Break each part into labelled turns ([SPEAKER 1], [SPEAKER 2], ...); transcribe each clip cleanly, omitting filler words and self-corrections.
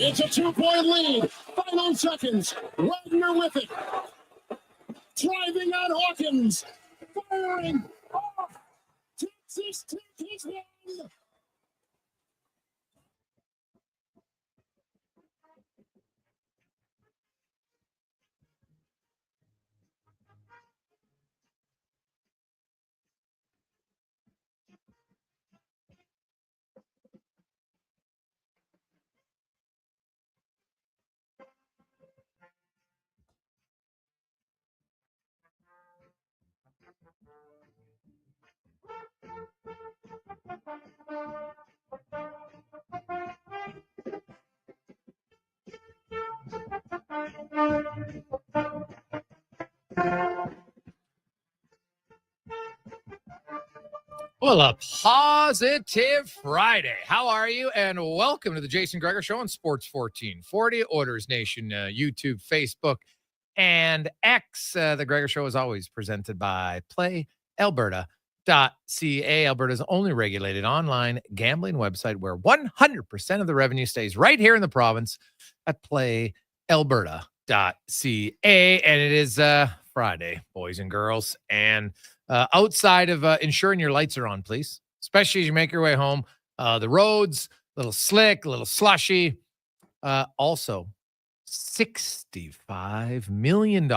[SPEAKER 1] It's a 2-point lead. Final seconds. Wagner with it. Driving on Hawkins. Firing off. Texas Tech has won.
[SPEAKER 2] Well, a positive Friday. How are you? And welcome to the Jason Gregor Show on Sports 1440, Oilers Nation, YouTube, Facebook, and X. The Gregor Show is always presented by PlayAlberta.ca, Alberta's only regulated online gambling website where 100% of the revenue stays right here in the province at PlayAlberta.ca. And it is Friday, boys and girls. And outside of ensuring your lights are on, please, especially as you make your way home. The roads, a little slick, a little slushy. Also, $65 million,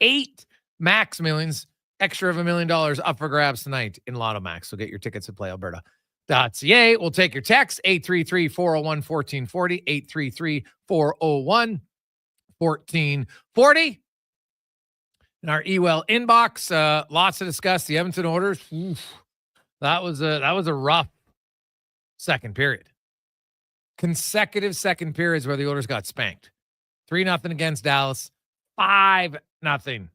[SPEAKER 2] 8 max millions, extra of $1 million up for grabs tonight in Lotto Max. So get your tickets at playalberta.ca. We'll take your text, 833-401-1440, 833-401-1440. In our eWell inbox, lots to discuss. The Edmonton Oilers, that was a rough second period. Consecutive second periods where the Oilers got spanked. 3-0 against Dallas, 5-0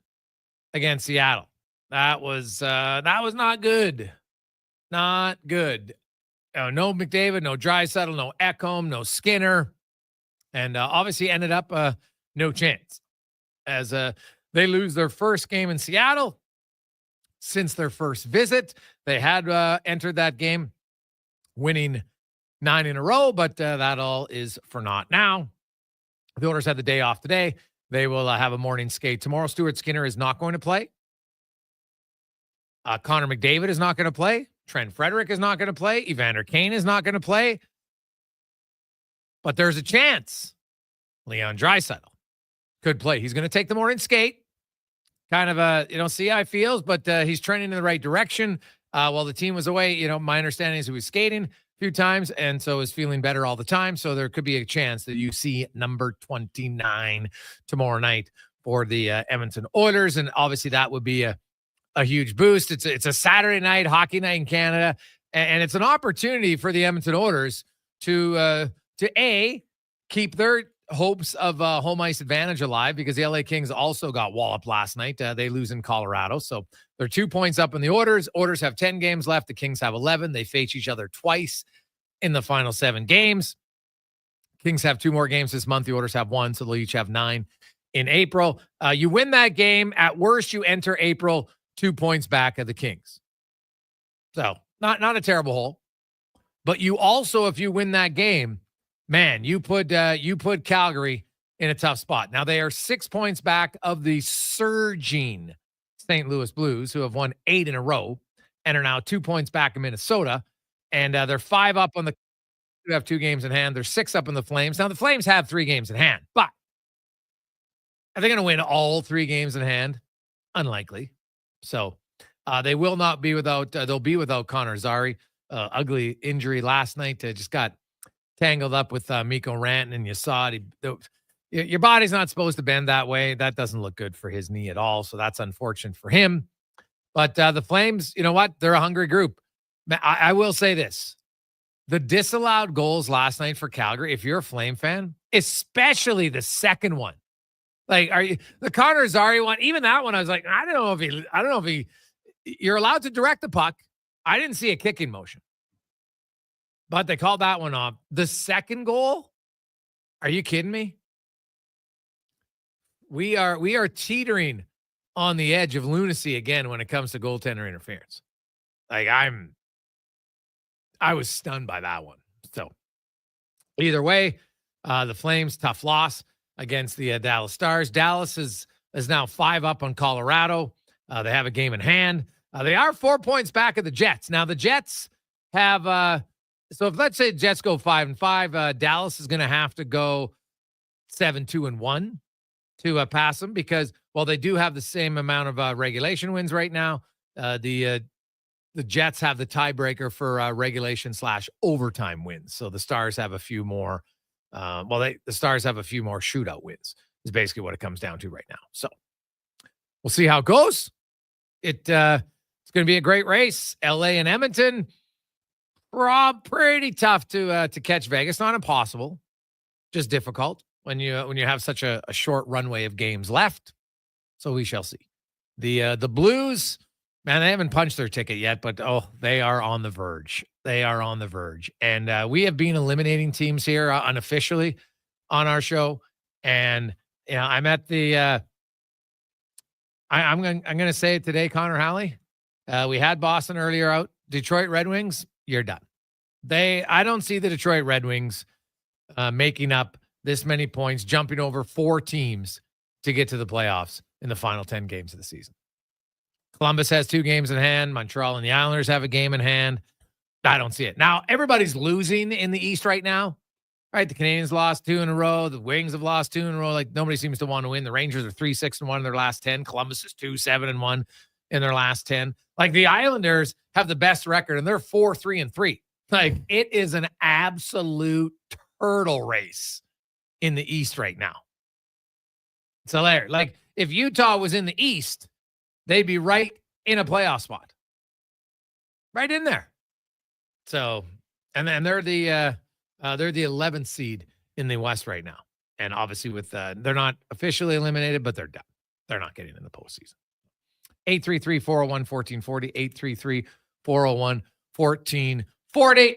[SPEAKER 2] against Seattle. That was not good. Not good. No McDavid, no Draisaitl, no Ekholm, no Skinner, and obviously ended up no chance as they lose their first game in Seattle since their first visit. They had entered that game winning 9 in a row, but that all is for naught now. The Oilers had the day off today. They will have a morning skate tomorrow. Stuart Skinner is not going to play. Connor McDavid is not going to play. Trent Frederick is not going to play. Evander Kane is not going to play. But there's a chance Leon Draisaitl could play. He's going to take the morning skate. Kind of see how he feels, but he's trending in the right direction. While the team was away, my understanding is he was skating a few times and so is feeling better all the time. So there could be a chance that you see number 29 tomorrow night for the Edmonton Oilers. And obviously that would be a huge boost. It's a Saturday night, hockey night in Canada. And it's an opportunity for the Edmonton Oilers to keep their hopes of home ice advantage alive, because the LA Kings also got walloped last night. They lose in Colorado. So they're 2 points up in the Oilers. Oilers have 10 games left. The Kings have 11. They face each other twice in the final 7 games. Kings have 2 more games this month. The Oilers have 1, so they'll each have 9 in April. You win that game. At worst, you enter April 2 points back of the Kings. So not a terrible hole. But you also, if you win that game, man, you put Calgary in a tough spot. Now they are 6 points back of the surging St. Louis Blues, who have won 8 in a row and are now 2 points back in Minnesota. And they're 5 up on the, who have 2 games in hand. They're 6 up on the Flames. Now the Flames have 3 games in hand, but are they going to win all 3 games in hand? Unlikely. So they will not be without, they'll be without Connor Zary. Ugly injury last night. Just got tangled up with Mikko Rantanen, and you saw it. Your body's not supposed to bend that way. That doesn't look good for his knee at all. So that's unfortunate for him. But the Flames, you know what? They're a hungry group. I will say this. The disallowed goals last night for Calgary, if you're a Flame fan, especially the second one. Like, are you the Connor Zary one? Even that one, I was like, I don't know if he you're allowed to direct the puck. I didn't see a kicking motion. But they called that one off. The second goal? Are you kidding me? We are teetering on the edge of lunacy again when it comes to goaltender interference. Like, I was stunned by that one. So either way, The Flames, tough loss against the Dallas Stars. Dallas is now 5 up on Colorado. They have a game in hand. They are 4 points back of the Jets. Now, the Jets have so if let's say Jets go 5-5, Dallas is going to have to go 7-2-1 to pass them because, well, they do have the same amount of regulation wins right now. The Jets have the tiebreaker for regulation/overtime wins. So the Stars have a few more. The Stars have a few more shootout wins is basically what it comes down to right now. So we'll see how it goes. It's going to be a great race. LA and Edmonton, pretty tough to catch Vegas. Not impossible, just difficult when you have such a short runway of games left. So we shall see. The Blues, man, they haven't punched their ticket yet, but they are on the verge. They are on the verge, and we have been eliminating teams here unofficially on our show. And I'm at the. I'm going to say it today, Connor Halley. We had Boston earlier out. Detroit Red Wings, you're done. I don't see the Detroit Red Wings making up this many points, jumping over 4 teams to get to the playoffs in the final 10 games of the season. Columbus has 2 games in hand. Montreal and the Islanders have a game in hand. I don't see it. Now, everybody's losing in the East right now. Right, the Canadiens lost 2 in a row. The Wings have lost 2 in a row. Like, nobody seems to want to win. The Rangers are 3-6-1 in their last 10. Columbus is 2-7-1 in their last 10. Like, the Islanders have the best record, and they're 4-3-3. Like, it is an absolute turtle race in the East right now. So there, like, if Utah was in the East, they'd be right in a playoff spot. Right in there. So, and then they're the 11th seed in the West right now. And obviously with they're not officially eliminated, but they're done. They're not getting in the postseason. 833-401-1440, 833-401-1440.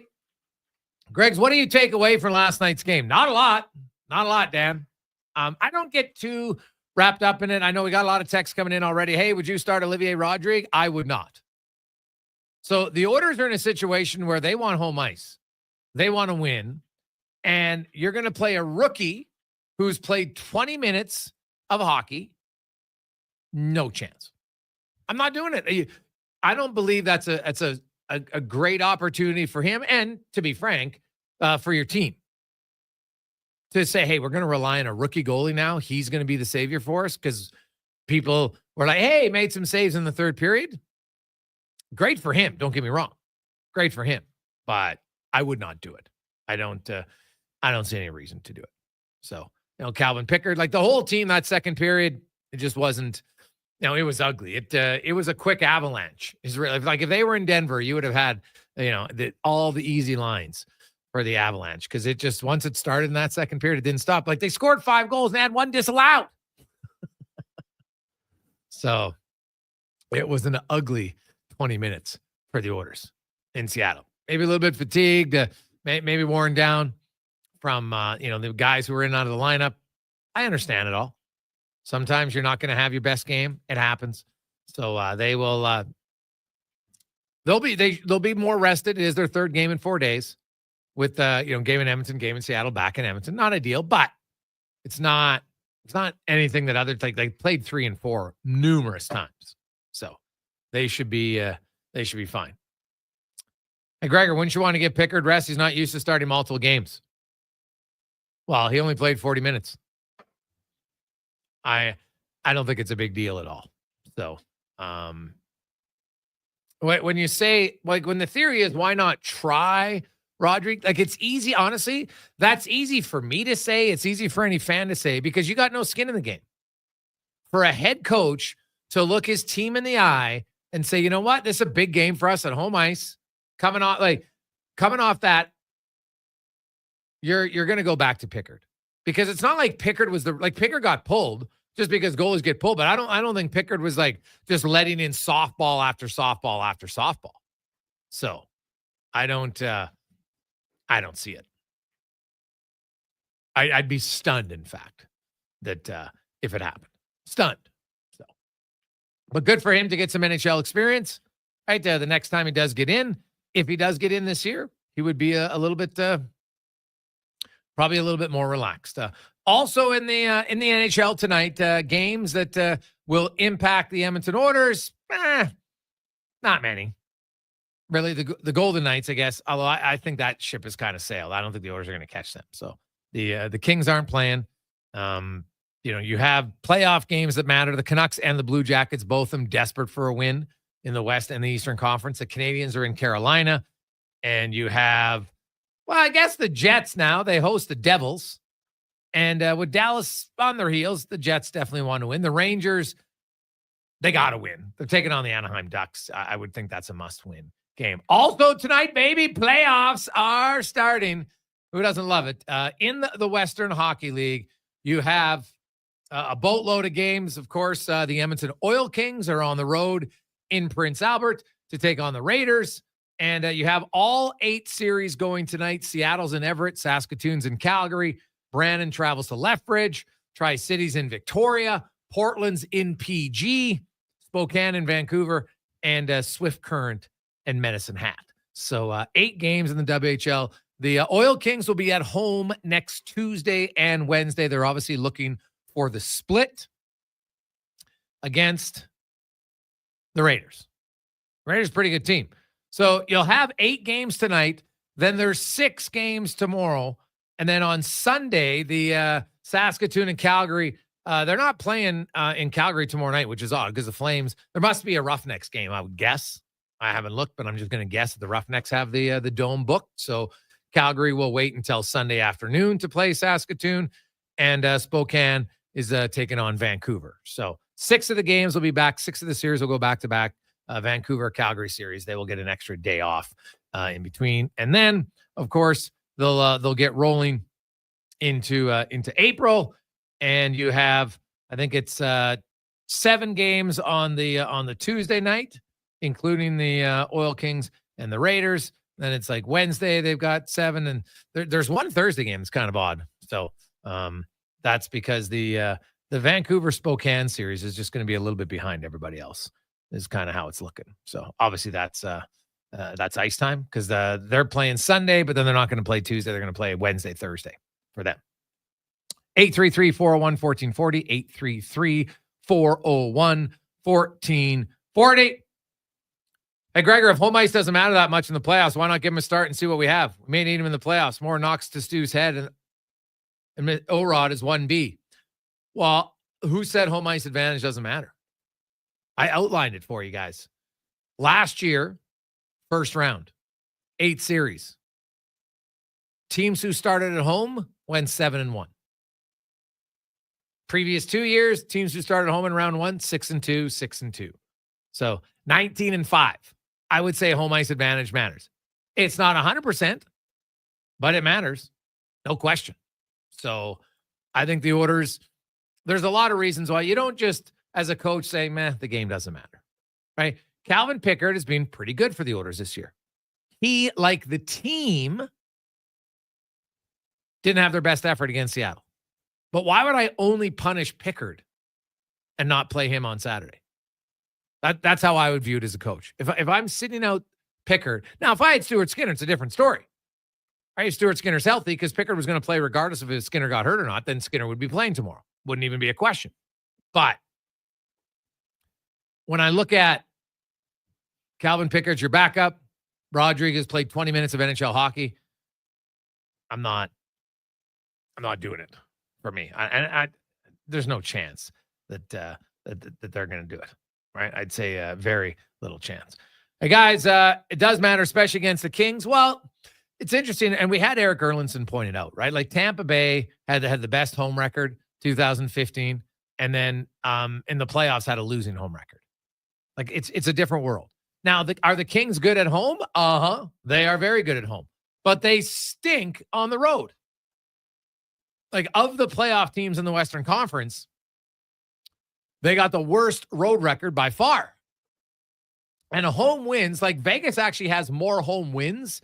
[SPEAKER 2] Greg's, what do you take away from last night's game? Not a lot. Not a lot, Dan. I don't get too wrapped up in it. I know we got a lot of texts coming in already. Hey, would you start Olivier Rodrigue? I would not. So the Oilers are in a situation where they want home ice. They want to win. And you're going to play a rookie who's played 20 minutes of hockey. No chance. I'm not doing it. I don't believe that's a great opportunity for him. And to be frank, for your team to say, hey, we're going to rely on a rookie goalie now. He's going to be the savior for us because people were like, hey, made some saves in the third period. Great for him. Don't get me wrong. Great for him. But I would not do it. I don't see any reason to do it. So, Calvin Pickard, like the whole team that second period, it just wasn't, it was ugly. It was a quick avalanche. It's really like if they were in Denver, you would have had, all the easy lines for the Avalanche because it just, once it started in that second period, it didn't stop. Like they scored 5 goals and had 1 disallowed. So it was an ugly 20 minutes for the Oilers in Seattle. Maybe a little bit fatigued, maybe worn down from, the guys who were in and out of the lineup. I understand it all. Sometimes you're not going to have your best game. It happens. So they will, they'll be more rested. It is their 3rd game in 4 days with, game in Edmonton, game in Seattle, back in Edmonton. Not ideal, but it's not anything that others like. They played 3 and 4 numerous times. So they should be fine. Hey, Gregor, wouldn't you want to give Pickard rest? He's not used to starting multiple games. Well, he only played 40 minutes. I don't think it's a big deal at all. So, when you say, like, when the theory is why not try Rodrigue, like it's easy, honestly, that's easy for me to say. It's easy for any fan to say because you got no skin in the game. For a head coach to look his team in the eye and say, you know what, this is a big game for us at home ice. Coming off that, you're going to go back to Pickard because it's not like Pickard was Pickard got pulled just because goalies get pulled, but I don't think Pickard was like just letting in softball after softball after softball. So I don't see it. I'd be stunned, in fact, that if it happened, stunned. So, but good for him to get some NHL experience. Right, the next time he does get in. If he does get in this year, he would be a little bit probably a little bit more relaxed. Also in the NHL tonight, games that will impact the Edmonton Oilers. Not many. Really, the Golden Knights, I guess. Although I think that ship has kind of sailed. I don't think the Oilers are going to catch them. So the Kings aren't playing. You have playoff games that matter. The Canucks and the Blue Jackets, both of them desperate for a win in the West and the Eastern Conference. The Canadians are in Carolina. And you have, well, I guess the Jets now. They host the Devils. And with Dallas on their heels, the Jets definitely want to win. The Rangers, they got to win. They're taking on the Anaheim Ducks. I would think that's a must-win game. Also tonight, baby, playoffs are starting. Who doesn't love it? In the Western Hockey League, you have a boatload of games. Of course, the Edmonton Oil Kings are on the road in Prince Albert to take on the Raiders. And you have all 8 series going tonight. Seattle's in Everett, Saskatoon's in Calgary. Brandon travels to Lethbridge. Tri-Cities in Victoria. Portland's in PG. Spokane in Vancouver. And Swift Current and Medicine Hat. So 8 games in the WHL. The Oil Kings will be at home next Tuesday and Wednesday. They're obviously looking for the split against the Raiders. Raiders, pretty good team. So you'll have 8 games tonight. Then there's 6 games tomorrow. And then on Sunday, the Saskatoon and Calgary, they're not playing in Calgary tomorrow night, which is odd because the Flames, there must be a Roughnecks game, I would guess. I haven't looked, but I'm just going to guess that the Roughnecks have the dome booked. So Calgary will wait until Sunday afternoon to play Saskatoon, and Spokane is taking on Vancouver. So 6 of the games will be back. 6 of the series will go back-to-back. Vancouver, Calgary series, they will get an extra day off in between. And then, of course, they'll get rolling into April, and you have, I think it's 7 games on the Tuesday night, including the Oil Kings and the Raiders. Then it's like Wednesday, they've got 7, and there's one Thursday game. It's kind of odd. So that's because the Vancouver Spokane series is just going to be a little bit behind everybody else. Is kind of how it's looking. So obviously that's ice time because they're playing Sunday, but then they're not going to play Tuesday. They're going to play Wednesday, Thursday for them. 833-401-1440, 833-401-1440. Hey, Gregor, if home ice doesn't matter that much in the playoffs, why not give him a start and see what we have? We may need him in the playoffs. More knocks to Stu's head, and O-Rod is 1B. Well, who said home ice advantage doesn't matter? I outlined it for you guys. Last year, first round, 8 series. Teams who started at home went 7-1. Previous 2 years, teams who started home in round 1, 6-2, 6-2. So 19-5. I would say home ice advantage matters. It's not 100%, but it matters. No question. So I think the Oilers, there's a lot of reasons why you don't just, as a coach, say, meh, the game doesn't matter, right? Calvin Pickard has been pretty good for the Oilers this year. He, like the team, didn't have their best effort against Seattle. But why would I only punish Pickard and not play him on Saturday? That's how I would view it as a coach. If I'm sitting out Pickard, now if I had Stuart Skinner, it's a different story. Right? If Stuart Skinner's healthy because Pickard was going to play regardless of if Skinner got hurt or not, then Skinner would be playing tomorrow. Wouldn't even be a question. But when I look at Calvin Pickard's your backup, Rodriguez played 20 minutes of NHL hockey. I'm not doing it for me. There's no chance that they're going to do it. Right? I'd say very little chance. Hey guys, it does matter, especially against the Kings. Well, it's interesting, and we had Eric Erlinson pointed out, right? Like Tampa Bay had the best home record, 2015, and then in the playoffs had a losing home record. Like it's a different world. Now, are the Kings good at home? They are very good at home, but they stink on the road. Like of the playoff teams in the Western Conference, they got the worst road record by far. And home wins, like Vegas actually has more home wins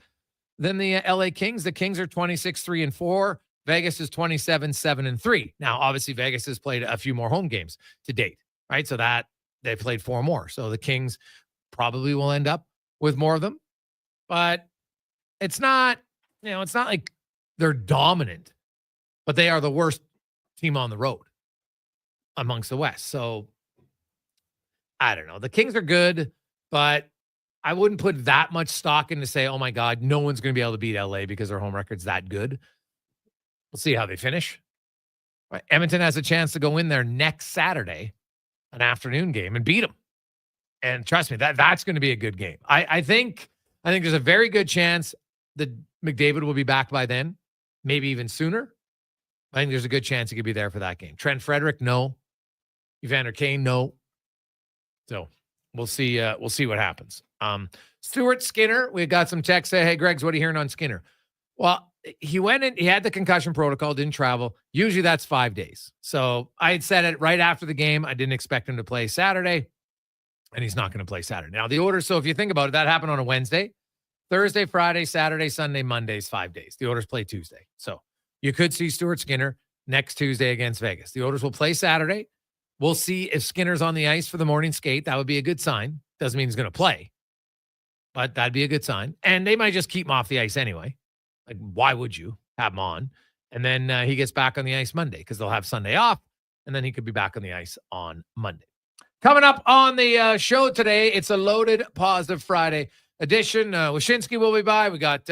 [SPEAKER 2] than the LA Kings. The Kings are 26-3-4. Vegas is 27-7-3. Now, obviously, Vegas has played a few more home games to date, right? So that they played 4 more. So the Kings probably will end up with more of them. But it's not, it's not like they're dominant but they are the worst team on the road amongst the West. So I don't know. The Kings are good, but I wouldn't put that much stock in to say, oh my God, no one's going to be able to beat LA because their home record's that good. We'll see how they finish. Right. Edmonton has a chance to go in there next Saturday, an afternoon game, and beat them. And trust me, that's going to be a good game. I think there's a very good chance that McDavid will be back by then, maybe even sooner. I think there's a good chance he could be there for that game. Trent Frederick, no. Evander Kane, no. So we'll see. We'll see what happens. Stuart Skinner, we got some text say, hey, Greg's, what are you hearing on Skinner? Well, he went in, he had the concussion protocol, didn't travel. Usually that's 5 days. So I had said it right after the game. I didn't expect him to play Saturday, and he's not going to play Saturday. Now, the order, so if you think about it, that happened on a Wednesday. Thursday, Friday, Saturday, Sunday, Monday's 5 days. The Oilers play Tuesday. So you could see Stuart Skinner next Tuesday against Vegas. The Oilers will play Saturday. We'll see if Skinner's on the ice for the morning skate. That would be a good sign. Doesn't mean he's going to play, but that'd be a good sign. And they might just keep him off the ice anyway. Like, why would you have him on? And then he gets back on the ice Monday because they'll have Sunday off, and then he could be back on the ice on Monday. Coming up on the show today, it's a loaded Positive Friday edition. Wyshynski will be by. We got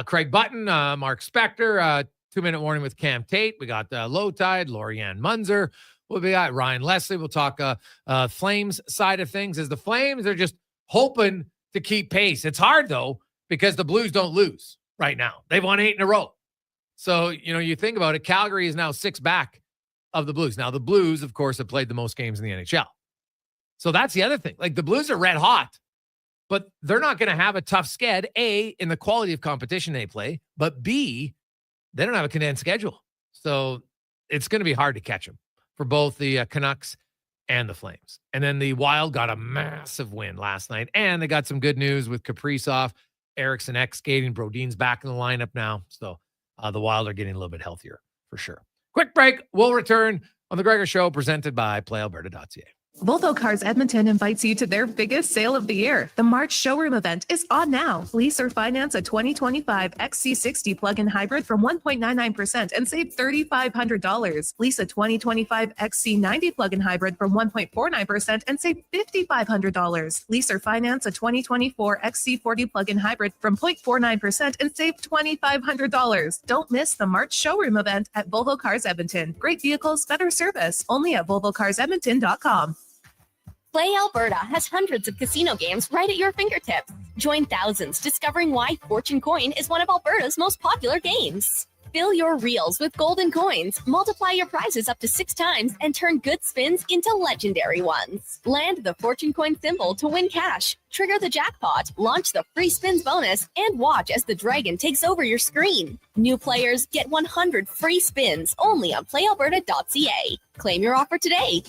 [SPEAKER 2] Craig Button, Mark Spector, 2-minute warning with Cam Tate. We got Lowetide, Lori-Ann Muenzer. We'll be at Ryan Lesley. We'll talk Flames side of things, as the Flames are just hoping to keep pace. It's hard, though, because the Blues don't lose right now. They've won 8 in a row. So, you think about it, Calgary is now 6 back of the Blues. Now, the Blues, of course, have played the most games in the NHL. So that's the other thing. Like, the Blues are red hot, but they're not going to have a tough sked, A, in the quality of competition they play, but B, they don't have a condensed schedule. So it's going to be hard to catch them for both the Canucks and the Flames. And then the Wild got a massive win last night, and they got some good news with Kaprizov, Eriksson skating. Brodin's back in the lineup now. So the Wild are getting a little bit healthier for sure. Quick break. We'll return on the Gregor Show, presented by PlayAlberta.ca.
[SPEAKER 3] Volvo Cars Edmonton invites you to their biggest sale of the year. The March showroom event is on now. Lease or finance a 2025 XC60 plug-in hybrid from 1.99% and save $3,500. Lease a 2025 XC90 plug-in hybrid from 1.49% and save $5,500. Lease or finance a 2024 XC40 plug-in hybrid from 0.49% and save $2,500. Don't miss the March showroom event at Volvo Cars Edmonton. Great vehicles, better service. Only at VolvoCarsEdmonton.com.
[SPEAKER 4] Play Alberta has hundreds of casino games right at your fingertips. Join thousands discovering why Fortune Coin is one of Alberta's most popular games. Fill your reels with golden coins, multiply your prizes up to 6 times, and turn good spins into legendary ones. Land the Fortune Coin symbol to win cash, trigger the jackpot, launch the free spins bonus, and watch as the dragon takes over your screen. New players get 100 free spins only on playalberta.ca. Claim your offer today.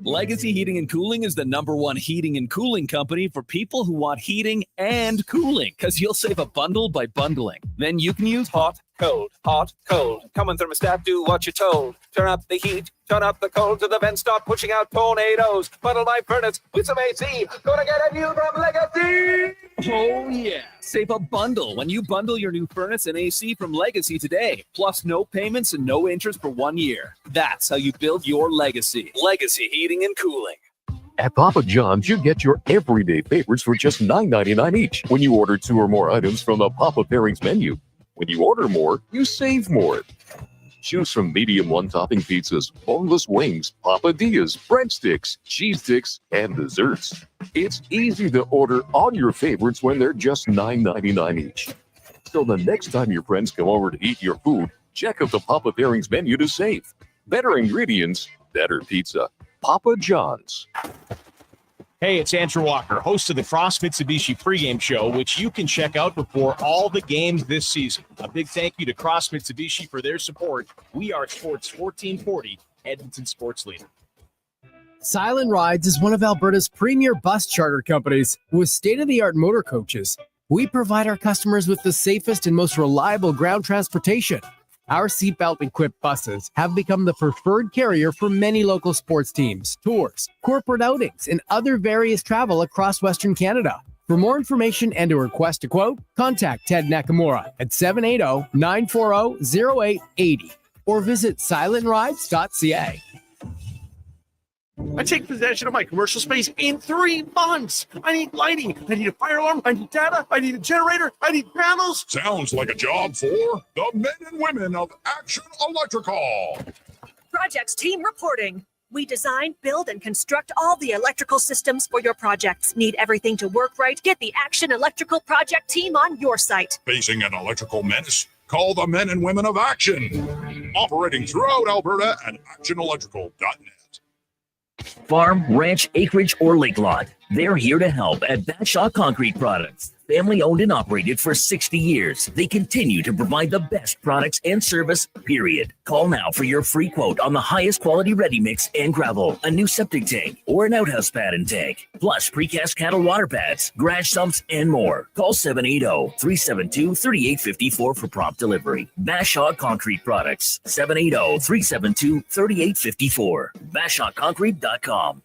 [SPEAKER 5] Legacy Heating and Cooling is the #1 heating and cooling company for people who want heating and cooling, because you'll save a bundle by bundling. Then you can use hot, cold, hot, cold. Come on, thermostat, do what you're told. Turn up the heat, turn up the cold, to the vents start pushing out tornadoes. Bundle my furnace with some AC. Gonna get a new from Legacy! Oh yeah, save a bundle when you bundle your new furnace and AC from Legacy today. Plus no payments and no interest for 1 year. That's how you build your legacy. Legacy Heating and Cooling.
[SPEAKER 6] At Papa John's, you get your everyday favorites for just $9.99 each when you order 2 or more items from the Papa Pairings menu. When you order more, you save more. Choose from medium one-topping pizzas, boneless wings, papadillas, breadsticks, cheese sticks, and desserts. It's easy to order all your favorites when they're just $9.99 each. So the next time your friends come over to eat your food, check out the Papa Pairings menu to save. Better ingredients, better pizza. Papa John's.
[SPEAKER 7] Hey, it's Andrew Walker, host of the Cross Mitsubishi pregame show, which you can check out before all the games this season. A big thank you to Cross Mitsubishi for their support. We are Sports 1440, Edmonton Sports Leader.
[SPEAKER 8] Silent Rides is one of Alberta's premier bus charter companies with state-of-the-art motor coaches. We provide our customers with the safest and most reliable ground transportation. Our seatbelt-equipped buses have become the preferred carrier for many local sports teams, tours, corporate outings, and other various travel across Western Canada. For more information and to request a quote, contact Ted Nakamura at 780-940-0880 or visit silentrides.ca.
[SPEAKER 9] I take possession of my commercial space in 3 months. I need lighting. I need a fire alarm. I need data. I need a generator. I need panels.
[SPEAKER 1] Sounds like a job for the men and women of Action Electrical.
[SPEAKER 10] Projects team reporting. We design, build, and construct all the electrical systems for your projects. Need everything to work right? Get the Action Electrical project team on your site.
[SPEAKER 1] Facing an electrical menace? Call the men and women of Action. Operating throughout Alberta at actionelectrical.net.
[SPEAKER 11] Farm, ranch, acreage, or lake lot. They're here to help at Bashaw Concrete Products. Family owned and operated for 60 years. They continue to provide the best products and service, period. Call now for your free quote on the highest quality ready mix and gravel, a new septic tank, or an outhouse pad and tank, plus precast cattle water pads, garage sumps, and more. Call 780-372-3854 for prompt delivery. Bashaw Concrete Products, 780-372-3854. BashawConcrete.com.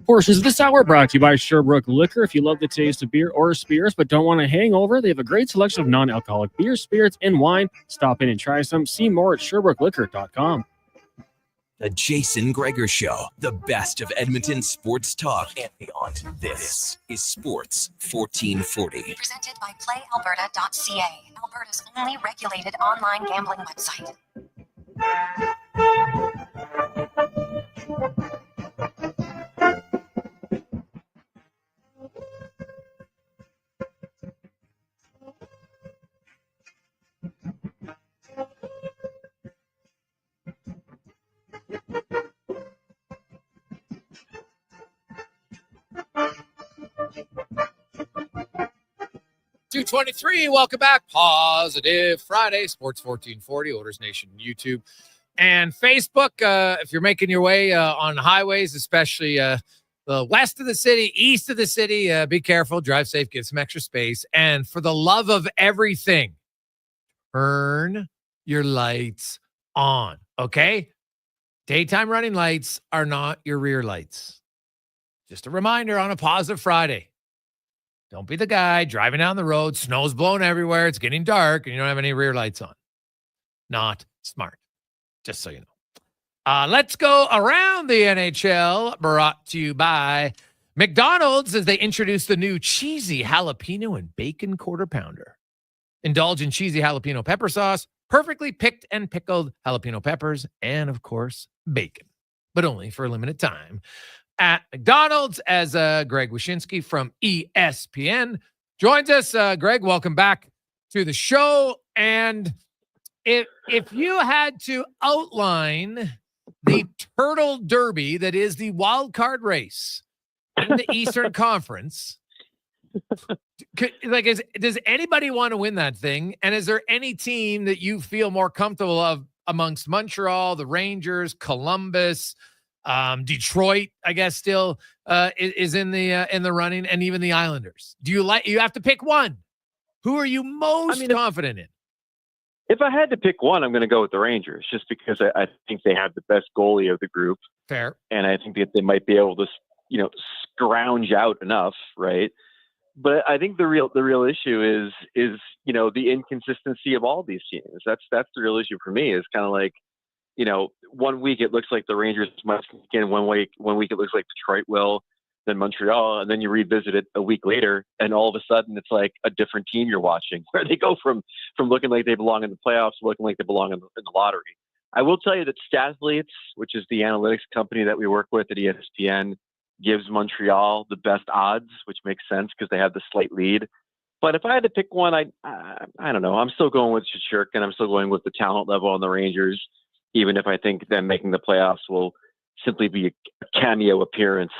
[SPEAKER 12] Portions of this hour brought to you by Sherbrooke Liquor. If you love the taste of beer or spirits but don't want a hangover, they have a great selection of non-alcoholic beer, spirits, and wine. Stop in and try some. See more at SherbrookeLiquor.com.
[SPEAKER 13] The Jason Gregor Show, the best of Edmonton sports talk and beyond. This is Sports 1440.
[SPEAKER 14] Presented by PlayAlberta.ca, Alberta's only regulated online gambling website.
[SPEAKER 2] 2:23. Welcome back. Positive Friday, Sports 1440, Oilers Nation YouTube and Facebook. If you're making your way on highways, especially the west of the city, east of the city, be careful, drive safe, get some extra space. And for the love of everything, turn your lights on, okay? Daytime running lights are not your rear lights. Just a reminder on a positive Friday. Don't be the guy driving down the road, snow's blowing everywhere, it's getting dark, and you don't have any rear lights on. Not smart, just so you know. Let's go around the NHL, brought to you by McDonald's as they introduce the new cheesy jalapeno and bacon quarter pounder. Indulge in cheesy jalapeno pepper sauce, perfectly picked and pickled jalapeno peppers, and, of course, bacon, but only for a limited time. At McDonald's, as Greg Wyshynski from ESPN joins us. Greg, welcome back to the show. And if you had to outline the Turtle Derby that is the wild card race in the Eastern Conference, does anybody want to win that thing? And is there any team that you feel more comfortable of amongst Montreal, the Rangers, Columbus, Detroit, I guess still is in the running, and even the Islanders? You have to pick one. Who are you most confident in?
[SPEAKER 15] If I had to pick one, I'm going to go with the Rangers, just because I think they have the best goalie of the group.
[SPEAKER 2] Fair.
[SPEAKER 15] And I think that they might be able to, scrounge out enough, right? But I think the real issue is the inconsistency of all these teams. That's the real issue for me. Is kind of like, 1 week it looks like the Rangers might sneak in, 1 week it looks like Detroit will, then Montreal, and then you revisit it a week later, and all of a sudden it's like a different team you're watching, where they go from looking like they belong in the playoffs to looking like they belong in the lottery. I will tell you that Statsleets, which is the analytics company that we work with at ESPN, gives Montreal the best odds, which makes sense because they have the slight lead. But if I had to pick one, I don't know. I'm still going with Shesterkin, and I'm still going with the talent level on the Rangers, even if I think them making the playoffs will simply be a cameo appearance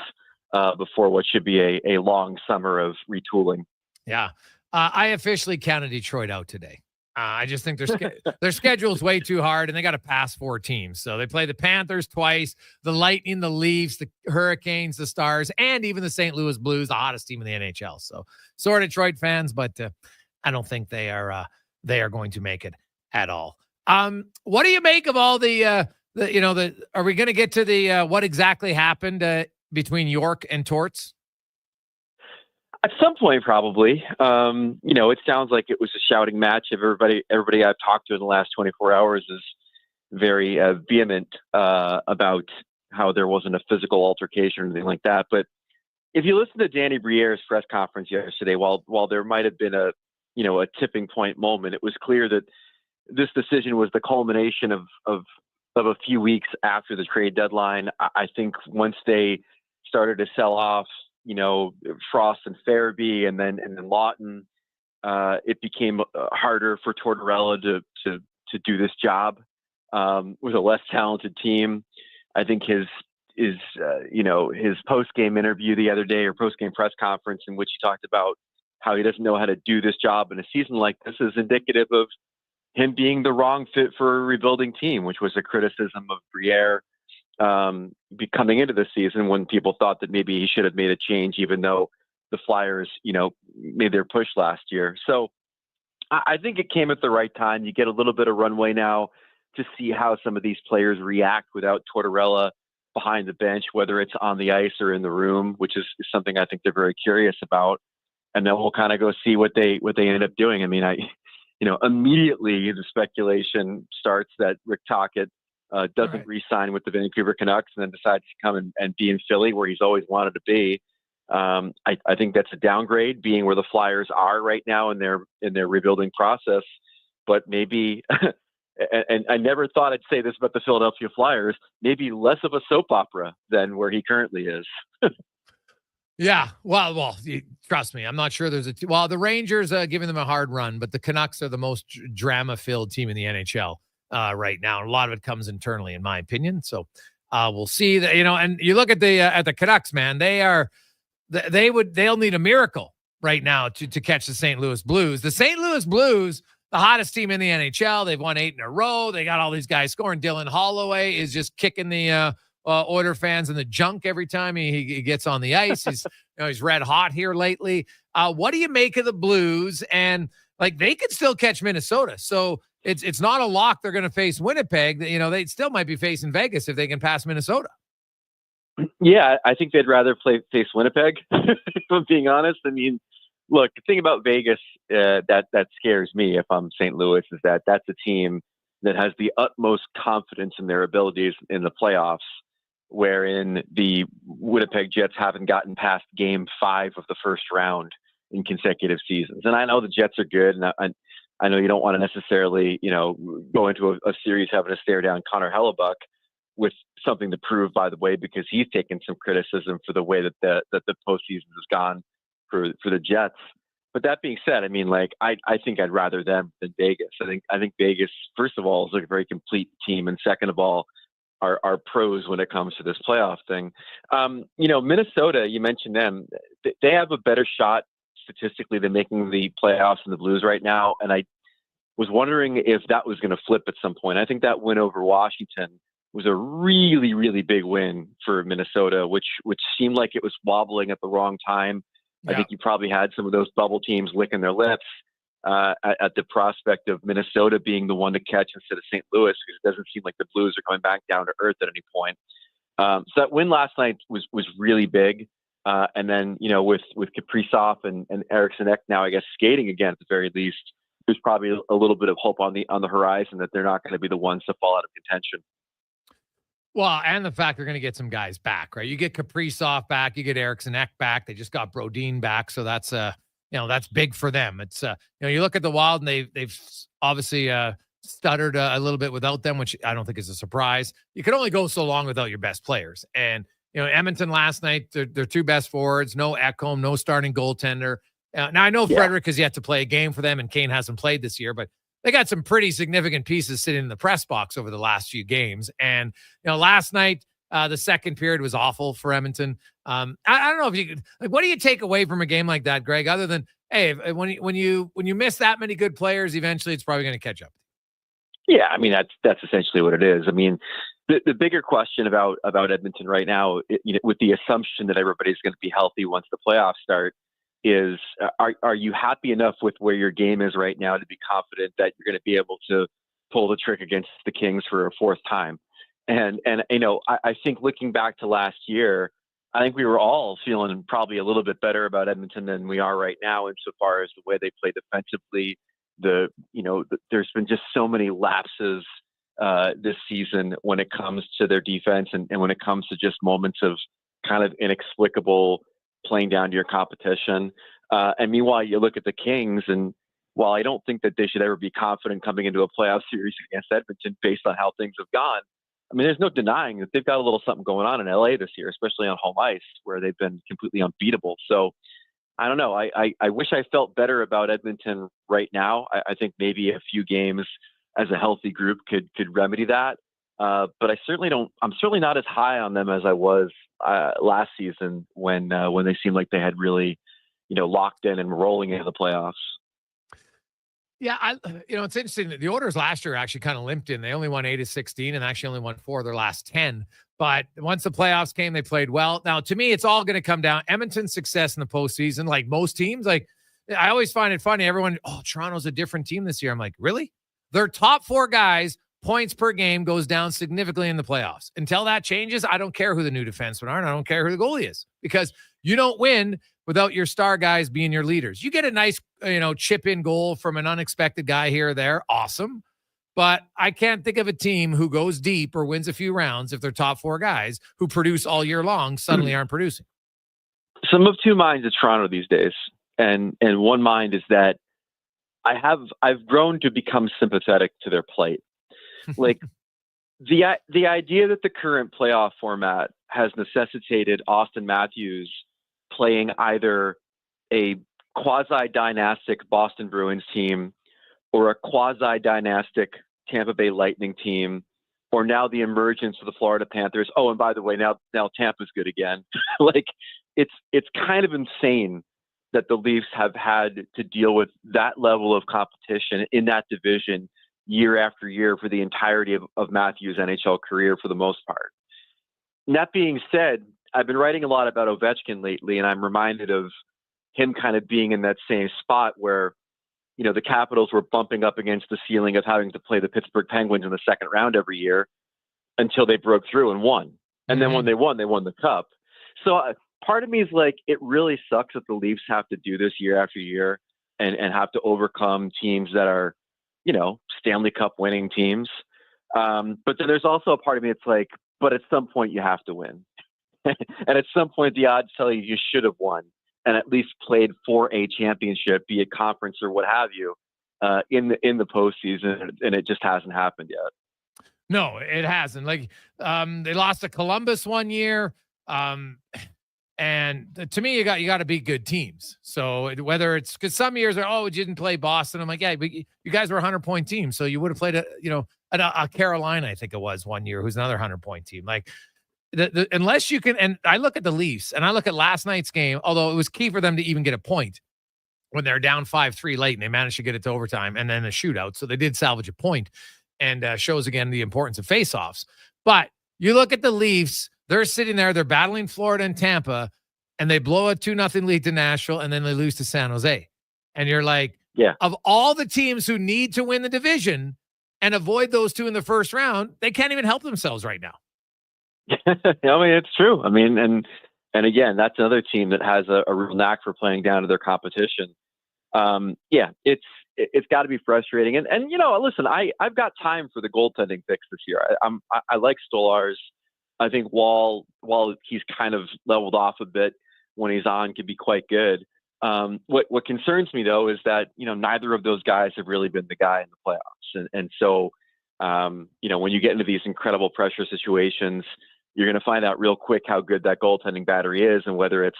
[SPEAKER 15] before what should be a long summer of retooling.
[SPEAKER 2] Yeah. I officially counted Detroit out today. I just think their schedule is way too hard, and they got to pass 4 teams. So they play the Panthers twice, the Lightning, the Leafs, the Hurricanes, the Stars, and even the St. Louis Blues, the hottest team in the NHL. So sore Detroit fans, but I don't think they are going to make it at all. What do you make of all are we going to get to the what exactly happened between York and Torts?
[SPEAKER 15] At some point, probably. It sounds like it was a shouting match. Everybody I've talked to in the last 24 hours is very vehement about how there wasn't a physical altercation or anything like that. But if you listen to Danny Briere's press conference yesterday, while there might have been a tipping point moment, it was clear that this decision was the culmination of a few weeks after the trade deadline. I think once they started to sell off, Frost and Farabee and then Lawton, it became harder for Tortorella to do this job with a less talented team. I think his post-game interview the other day, or post-game press conference, in which he talked about how he doesn't know how to do this job in a season like this, is indicative of him being the wrong fit for a rebuilding team, which was a criticism of Briere coming into the season, when people thought that maybe he should have made a change, even though the Flyers, made their push last year. So I think it came at the right time. You get a little bit of runway now to see how some of these players react without Tortorella behind the bench, whether it's on the ice or in the room, which is something I think they're very curious about. And then we'll kind of go see what they end up doing. I mean, immediately the speculation starts that Rick Tocchet doesn't re-sign with the Vancouver Canucks and then decides to come and be in Philly, where he's always wanted to be. I think that's a downgrade, being where the Flyers are right now in their rebuilding process. But maybe, and I never thought I'd say this about the Philadelphia Flyers, maybe less of a soap opera than where he currently is.
[SPEAKER 2] Yeah, well, trust me, I'm not sure there's the Rangers giving them a hard run, but the Canucks are the most drama-filled team in the NHL right now. And a lot of it comes internally, in my opinion. So we'll see that, and you look at the Canucks, man, they'll need a miracle right now to catch the St. Louis Blues. The St. Louis Blues, the hottest team in the NHL. They've won 8 in a row. They got all these guys scoring. Dylan Holloway is just kicking the Oiler fans in the junk every time he gets on the ice. He's red hot here lately. What do you make of the Blues? And they could still catch Minnesota. So it's not a lock they're going to face Winnipeg. They still might be facing Vegas if they can pass Minnesota.
[SPEAKER 15] Yeah, I think they'd rather face Winnipeg, if I'm being honest. I mean, look, the thing about Vegas that scares me if I'm St. Louis is that that's a team that has the utmost confidence in their abilities in the playoffs, wherein the Winnipeg Jets haven't gotten past game 5 of the first round in consecutive seasons. And I know the Jets are good, and I know you don't want to necessarily, go into a series having to stare down Connor Hellebuyck with something to prove, by the way, because he's taken some criticism for the way that the postseason has gone for the Jets. But that being said, I mean, I think I'd rather them than Vegas. I think Vegas, first of all, is a very complete team, and second of all, are pros when it comes to this playoff thing. Minnesota, you mentioned them. They have a better shot statistically than making the playoffs than the Blues right now, and I was wondering if that was going to flip at some point. I think that win over Washington was a really, really big win for Minnesota, which seemed like it was wobbling at the wrong time. Yeah. I think you probably had some of those bubble teams licking their lips at the prospect of Minnesota being the one to catch instead of St. Louis, because it doesn't seem like the Blues are coming back down to earth at any point. So that win last night was really big. And then, with Kaprizov and Eriksson Ek now, I guess, skating again at the very least, there's probably a little bit of hope on the horizon that they're not going to be the ones to fall out of contention.
[SPEAKER 2] Well, and the fact they're going to get some guys back, right? You get Kaprizov back, you get Eriksson Ek back. They just got Brodin back, so that's that's big for them. It's you look at the Wild, and they've obviously stuttered a little bit without them, which I don't think is a surprise. You can only go so long without your best players, and Edmonton last night, their 2 best forwards, no Ekholm, no starting goaltender. Now I know Frederick has yet to play a game for them, and Kane hasn't played this year, but they got some pretty significant pieces sitting in the press box over the last few games. And, last night, the second period was awful for Edmonton. I don't know if you could, what do you take away from a game like that, Greg, other than, hey, when you miss that many good players, eventually it's probably going to catch up.
[SPEAKER 15] Yeah. I mean, that's essentially what it is. I mean, the bigger question about Edmonton right now, with the assumption that everybody's going to be healthy once the playoffs start, is are you happy enough with where your game is right now to be confident that you're going to be able to pull the trick against the Kings for a 4th time? And I think looking back to last year, I think we were all feeling probably a little bit better about Edmonton than we are right now, insofar as the way they play defensively. There's been just so many lapses this season when it comes to their defense and when it comes to just moments of kind of inexplicable playing down to your competition. And meanwhile, you look at the Kings, and while I don't think that they should ever be confident coming into a playoff series against Edmonton based on how things have gone, I mean, there's no denying that they've got a little something going on in LA this year, especially on home ice, where they've been completely unbeatable. So I don't know. I wish I felt better about Edmonton right now. I think maybe a few games as a healthy group could remedy that. But I'm certainly not as high on them as I was last season when they seemed like they had really, locked in and rolling into the playoffs.
[SPEAKER 2] Yeah, it's interesting that the Oilers last year actually kind of limped in. They only won 8 of 16 and actually only won 4 of their last 10. But once the playoffs came, they played well. Now, to me, it's all going to come down. Edmonton's success in the postseason, like most teams, I always find it funny. Everyone, Toronto's a different team this year. I'm like, really? Their top 4 guys, points per game goes down significantly in the playoffs. Until that changes, I don't care who the new defensemen are, and I don't care who the goalie is, because you don't win without your star guys being your leaders. You get a nice, chip in goal from an unexpected guy here or there. Awesome. But I can't think of a team who goes deep or wins a few rounds if their top 4 guys who produce all year long suddenly aren't producing.
[SPEAKER 15] Some of two minds at Toronto these days. And one mind is that I've grown to become sympathetic to their plight. Like the idea that the current playoff format has necessitated Austin Matthews playing either a quasi-dynastic Boston Bruins team or a quasi-dynastic Tampa Bay Lightning team, or now the emergence of the Florida Panthers. Oh, and by the way, now Tampa's good again. It's kind of insane that the Leafs have had to deal with that level of competition in that division year after year for the entirety of Matthews' NHL career for the most part. And that being said, I've been writing a lot about Ovechkin lately, and I'm reminded of him kind of being in that same spot where, the Capitals were bumping up against the ceiling of having to play the Pittsburgh Penguins in the second round every year until they broke through and won. And then when they won the cup. So part of me is like, it really sucks that the Leafs have to do this year after year and have to overcome teams that are, Stanley Cup winning teams. But then there's also a part of me that's like, but at some point you have to win. And at some point the odds tell you should have won and at least played for a championship, be it conference or what have you, in the postseason, and it just hasn't happened yet.
[SPEAKER 2] No, it hasn't. They lost to Columbus one year. And to me, you got to beat good teams. So whether it's because some years you didn't play Boston. I'm like, yeah, but you guys were a 100-point team. So you would have played a Carolina, I think it was one year, who's another 100-point team. Unless you can, and I look at the Leafs and I look at last night's game, although it was key for them to even get a point when they're down 5-3 late and they managed to get it to overtime and then a shootout. So they did salvage a point, and shows again the importance of faceoffs. But you look at the Leafs, they're sitting there, they're battling Florida and Tampa, and they blow a 2-0 lead to Nashville, and then they lose to San Jose. And you're like, of all the teams who need to win the division and avoid those two in the first round, they can't even help themselves right now.
[SPEAKER 15] I mean, it's true. I mean, and again, that's another team that has a real knack for playing down to their competition. It's got to be frustrating. And listen, I've got time for the goaltending fix this year. I like Stolarz. I think while he's kind of leveled off a bit when he's on, can be quite good. What concerns me though is that neither of those guys have really been the guy in the playoffs, and so when you get into these incredible pressure situations, you're going to find out real quick how good that goaltending battery is and whether it's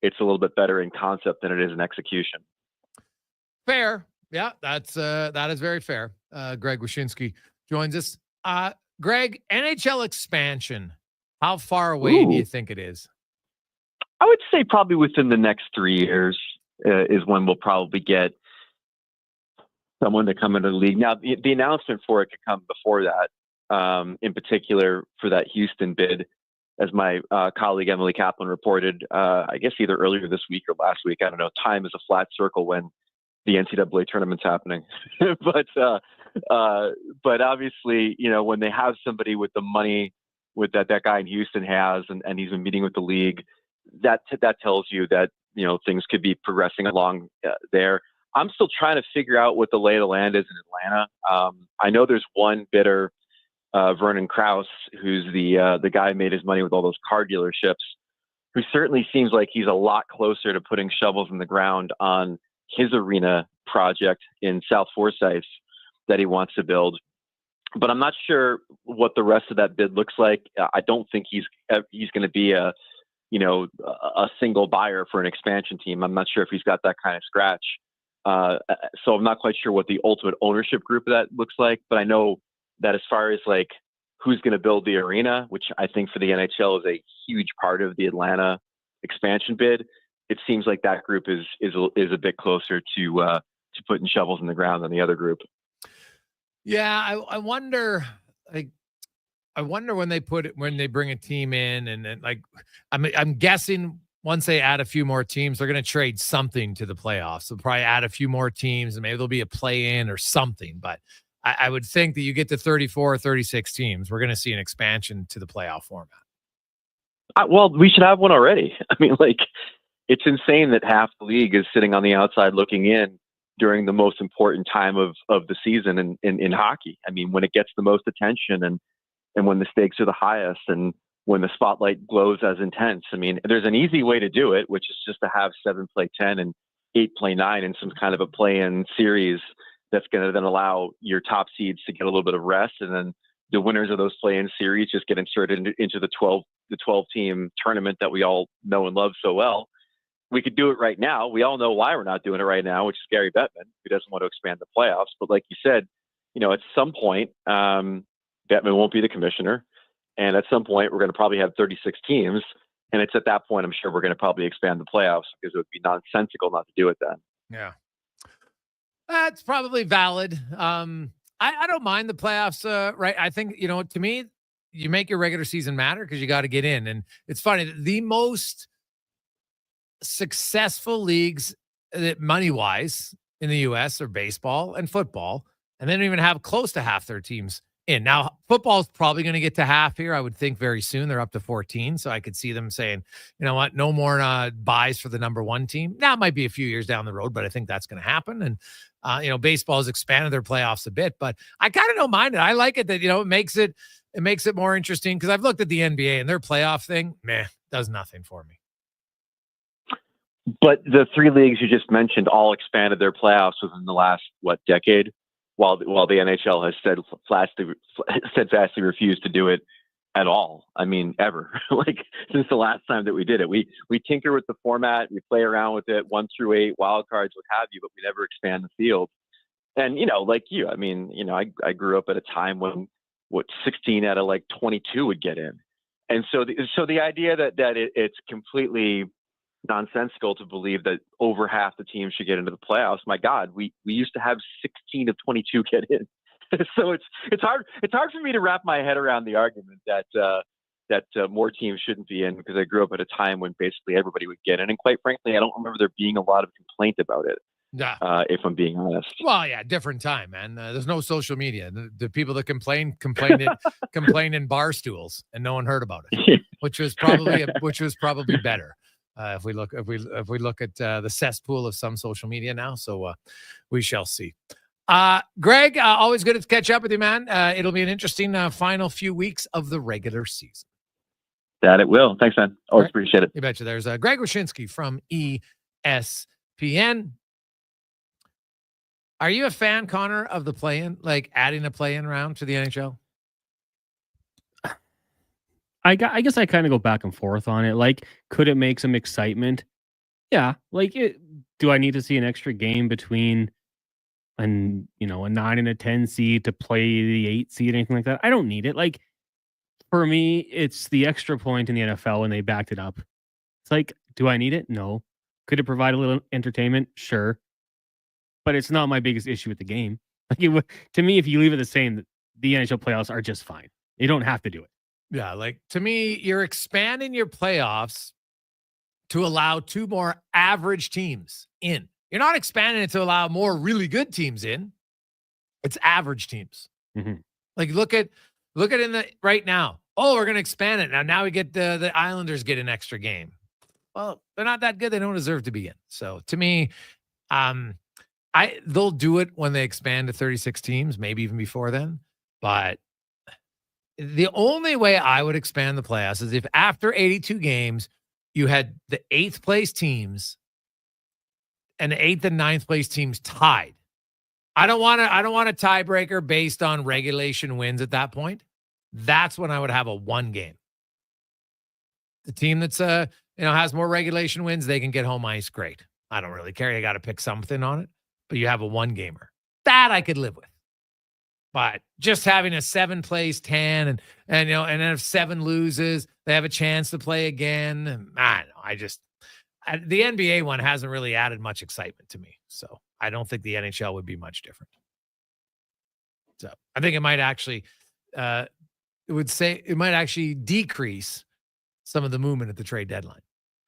[SPEAKER 15] a little bit better in concept than it is in execution.
[SPEAKER 2] Fair. Yeah, that is very fair. Greg Wyshynski joins us. Greg, NHL expansion, how far away do you think it is?
[SPEAKER 15] I would say probably within the next 3 years is when we'll probably get someone to come into the league. Now, the announcement for it could come before that, in particular for that Houston bid, as my colleague Emily Kaplan reported, I guess either earlier this week or last week. I don't know. Time is a flat circle when the NCAA tournament's happening. but obviously, when they have somebody with the money with that guy in Houston has, and he's been meeting with the league, that tells you that, you know, things could be progressing along there. I'm still trying to figure out what the lay of the land is in Atlanta. I know there's one bidder, Vernon Krause, who's the guy who made his money with all those car dealerships, who certainly seems like he's a lot closer to putting shovels in the ground on his arena project in South Forsyth that he wants to build. But I'm not sure what the rest of that bid looks like. I don't think he's going to be a single buyer for an expansion team. I'm not sure if he's got that kind of scratch. So I'm not quite sure what the ultimate ownership group of that looks like, but I know that as far as like who's going to build the arena, which I think for the NHL is a huge part of the Atlanta expansion bid, it seems like that group is a bit closer to putting shovels in the ground than the other group.
[SPEAKER 2] Yeah, I wonder. I wonder when they bring a team in, and then, like, I'm guessing once they add a few more teams, they're going to trade something to the playoffs. They'll probably add a few more teams, and maybe there'll be a play-in or something. But I would think that you get to 34 or 36 teams, we're going to see an expansion to the playoff format.
[SPEAKER 15] Well, we should have one already. I mean, like, it's insane that half the league is sitting on the outside looking in during the most important time of the season in hockey. I mean, when it gets the most attention and when the stakes are the highest and when the spotlight glows as intense. I mean, there's an easy way to do it, which is just to have 7 play 10 and 8 play 9 in some kind of a play-in series that's going to then allow your top seeds to get a little bit of rest. And then the winners of those play-in series just get inserted into the 12 team tournament that we all know and love so well. We could do it right now. We all know why we're not doing it right now, which is Gary Bettman, who doesn't want to expand the playoffs. But like you said, you know, at some point, Bettman won't be the commissioner. And at some point, we're going to probably have 36 teams. And it's at that point, I'm sure we're going to probably expand the playoffs because it would be nonsensical not to do it then.
[SPEAKER 2] Yeah. That's probably valid. I don't mind the playoffs, right? I think, you know, to me, you make your regular season matter because you got to get in. And it's funny, the most successful leagues money-wise in the U.S. are baseball and football, and they don't even have close to half their teams in. Now, football's probably going to get to half here, I would think, very soon. They're up to 14, so I could see them saying, you know what, no more buys for the number one team. Now, it might be a few years down the road, but I think that's going to happen. And, baseball has expanded their playoffs a bit, but I kind of don't mind it. I like it that, it makes it more interesting because I've looked at the NBA and their playoff thing, does nothing for me.
[SPEAKER 15] But the 3 leagues you just mentioned all expanded their playoffs within the last, decade, while the NHL has steadfastly refused to do it at all. I mean, ever. Like, since the last time that we did it. We tinker with the format, we play around with it, 1 through 8, wild cards, what have you, but we never expand the field. And, like you, I mean, I grew up at a time when 16 out of 22 would get in. And so the idea that it's completely nonsensical to believe that over half the teams should get into the playoffs. My God, we used to have 16 of 22 get in. So it's hard for me to wrap my head around the argument that more teams shouldn't be in, because I grew up at a time when basically everybody would get in. And quite frankly, I don't remember there being a lot of complaint about it.
[SPEAKER 2] Yeah.
[SPEAKER 15] If I'm being honest.
[SPEAKER 2] Well, yeah, different time, man. There's no social media. The people that complain in bar stools, and no one heard about it, which was probably better. If we look at the cesspool of some social media now, so we shall see. Greg, always good to catch up with you, man. It'll be an interesting final few weeks of the regular season.
[SPEAKER 15] That it will. Thanks, man. Always appreciate it.
[SPEAKER 2] You betcha. There's Greg Wyshynski from ESPN. Are you a fan, Connor, of the play-in, like adding a play-in round to the NHL?
[SPEAKER 12] I guess I kind of go back and forth on it. Like, could it make some excitement? Yeah. Like, do I need to see an extra game between a 9 and a 10 seed to play the 8 seed, anything like that? I don't need it. Like, for me, it's the extra point in the NFL when they backed it up. It's like, do I need it? No. Could it provide a little entertainment? Sure. But it's not my biggest issue with the game. Like, to me, if you leave it the same, the NHL playoffs are just fine. You don't have to do it.
[SPEAKER 2] Yeah, like, to me, you're expanding your playoffs to allow 2 more average teams in. You're not expanding it to allow more really good teams in. It's average teams.
[SPEAKER 12] Mm-hmm.
[SPEAKER 2] Like, look at right now. oh, we're going to expand it. Now we get the Islanders get an extra game. Well, they're not that good. They don't deserve to be in. So to me, they'll do it when they expand to 36 teams, maybe even before then. But the only way I would expand the playoffs is if after 82 games, you had the 8th place teams and the 8th and 9th place teams tied. I don't want a tiebreaker based on regulation wins at that point. That's when I would have a 1 game. The team that's has more regulation wins, they can get home ice. Great. I don't really care. You got to pick something on it, but you have a 1 gamer. That I could live with. But just having a 7 plays 10 and then if 7 loses, they have a chance to play again. I don't know. The NBA one hasn't really added much excitement to me. So I don't think the NHL would be much different. So I think it might actually, it might actually decrease some of the movement at the trade deadline.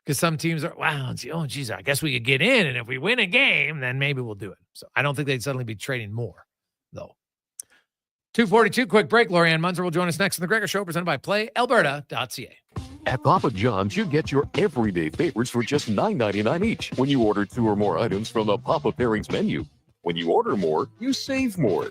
[SPEAKER 2] Because some teams are, oh, geez, I guess we could get in. And if we win a game, then maybe we'll do it. So I don't think they'd suddenly be trading more, though. 2:42, quick break. Lori-Ann Muenzer will join us next in the Gregor Show, presented by PlayAlberta.ca.
[SPEAKER 6] At Papa John's, you get your everyday favorites for just $9.99 each when you order 2 or more items from the Papa Pairings menu. When you order more, you save more.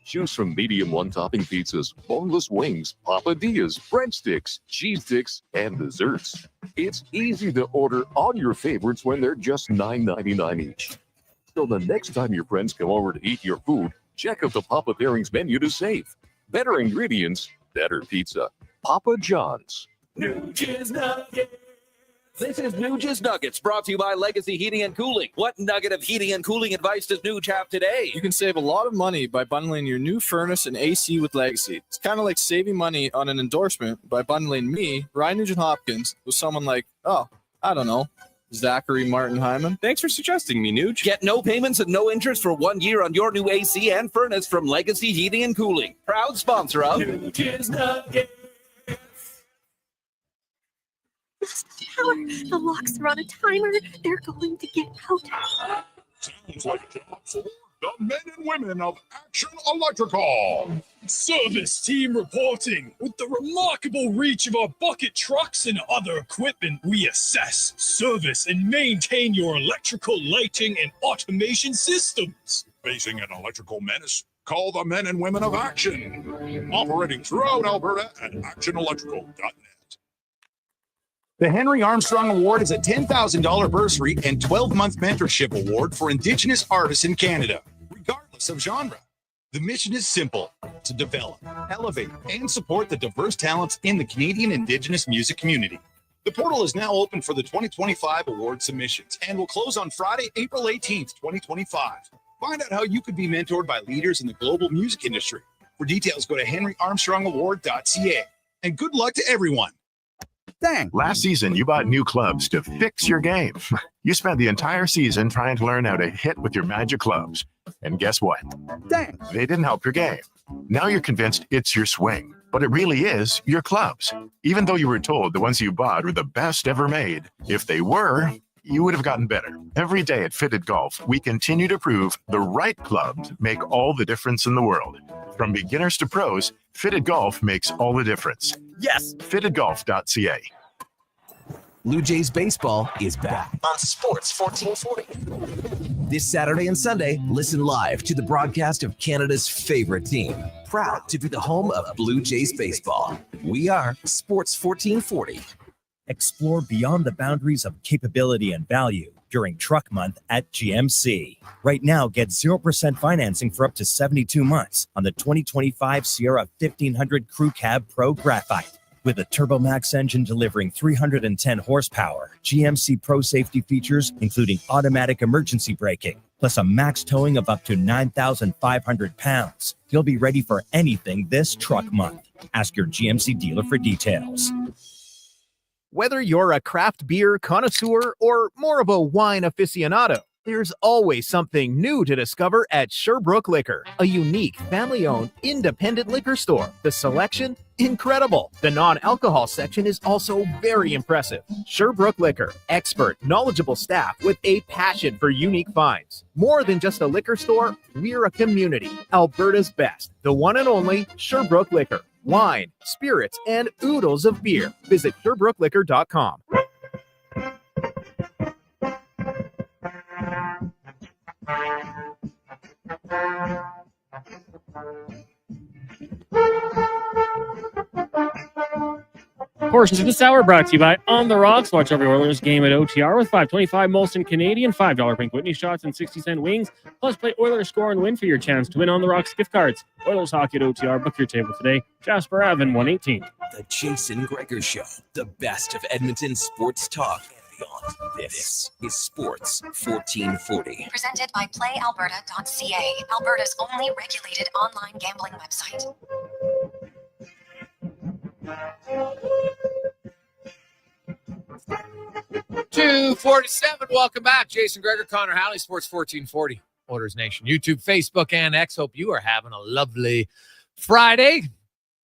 [SPEAKER 6] Choose from medium 1-topping pizzas, boneless wings, papadillas, breadsticks, cheese sticks, and desserts. It's easy to order all your favorites when they're just $9.99 each. So the next time your friends come over to eat your food, check out the Papa Pairings menu to save. Better ingredients, better pizza. Papa John's.
[SPEAKER 5] New Jizz Nuggets. This is New Jizz Nuggets, brought to you by Legacy Heating and Cooling. What nugget of heating and cooling advice does Nuge have today?
[SPEAKER 16] You can save a lot of money by bundling your new furnace and AC with Legacy. It's kind of like saving money on an endorsement by bundling me, Ryan Nugent-Hopkins, with someone like, Zachary Martin Hyman.
[SPEAKER 17] Thanks for suggesting me, Nuge.
[SPEAKER 5] Get no payments and no interest for 1 year on your new AC and furnace from Legacy Heating and Cooling. Proud sponsor of New Jizz Nuggets.
[SPEAKER 10] The locks are on a timer. They're going to get out.
[SPEAKER 1] Sounds like a job for the men and women of Action Electrical.
[SPEAKER 18] Service team reporting. With the remarkable reach of our bucket trucks and other equipment, we assess, service, and maintain your electrical lighting and automation systems.
[SPEAKER 1] Facing an electrical menace? Call the men and women of Action. Operating throughout Alberta at actionelectrical.net.
[SPEAKER 19] The Henry Armstrong Award is a $10,000 bursary and 12-month mentorship award for Indigenous artists in Canada, regardless of genre. The mission is simple: to develop, elevate, and support the diverse talents in the Canadian Indigenous music community. The portal is now open for the 2025 award submissions and will close on Friday, April 18th, 2025. Find out how you could be mentored by leaders in the global music industry. For details, go to henryarmstrongaward.ca. And good luck to everyone.
[SPEAKER 20] Dang. Last season, you bought new clubs to fix your game. You spent the entire season trying to learn how to hit with your magic clubs. And guess what? Dang. They didn't help your game. Now you're convinced it's your swing, but it really is your clubs. Even though you were told the ones you bought were the best ever made, if they were, you would have gotten better. Every day at Fitted Golf, we continue to prove the right clubs make all the difference in the world. From beginners to pros, Fitted Golf makes all the difference. Yes, fittedgolf.ca.
[SPEAKER 13] Blue Jays baseball is back on Sports 1440. This Saturday and Sunday, listen live to the broadcast of Canada's favorite team. Proud to be the home of Blue Jays baseball. We are Sports 1440.
[SPEAKER 21] Explore beyond the boundaries of capability and value during Truck Month at GMC. Right now, get 0% financing for up to 72 months on the 2025 Sierra 1500 Crew Cab Pro Graphite. With a TurboMax engine delivering 310 horsepower, GMC Pro safety features including automatic emergency braking, plus a max towing of up to 9,500 pounds. You'll be ready for anything this Truck Month. Ask your GMC dealer for details.
[SPEAKER 22] Whether you're a craft beer connoisseur or more of a wine aficionado, there's always something new to discover at Sherbrooke Liquor, a unique family-owned independent liquor store. The selection, incredible. The non-alcohol section is also very impressive. Sherbrooke Liquor, expert, knowledgeable staff with a passion for unique finds. More than just a liquor store, we're a community. Alberta's best, the one and only Sherbrooke Liquor. wine, spirits, and oodles of beer. Visit SherbrookeLiquor.com.
[SPEAKER 12] Portions of this hour brought to you by On the Rocks. Watch every Oilers game at OTR with $5.25 Molson Canadian, $5 Pink Whitney shots, and 60-cent wings. Plus, play Oilers Score and win for your chance to win On the Rocks gift cards. Oilers Hockey at OTR. Book your table today. Jasper Ave in 118.
[SPEAKER 13] The Jason Gregor Show, the best of Edmonton sports talk and beyond. This is Sports 1440.
[SPEAKER 14] Presented by PlayAlberta.ca, Alberta's only regulated online gambling website.
[SPEAKER 2] $247. Welcome back. Jason Gregor, Connor Halley, Sports 1440. Oilers Nation, YouTube, Facebook, and X. Hope you are having a lovely Friday.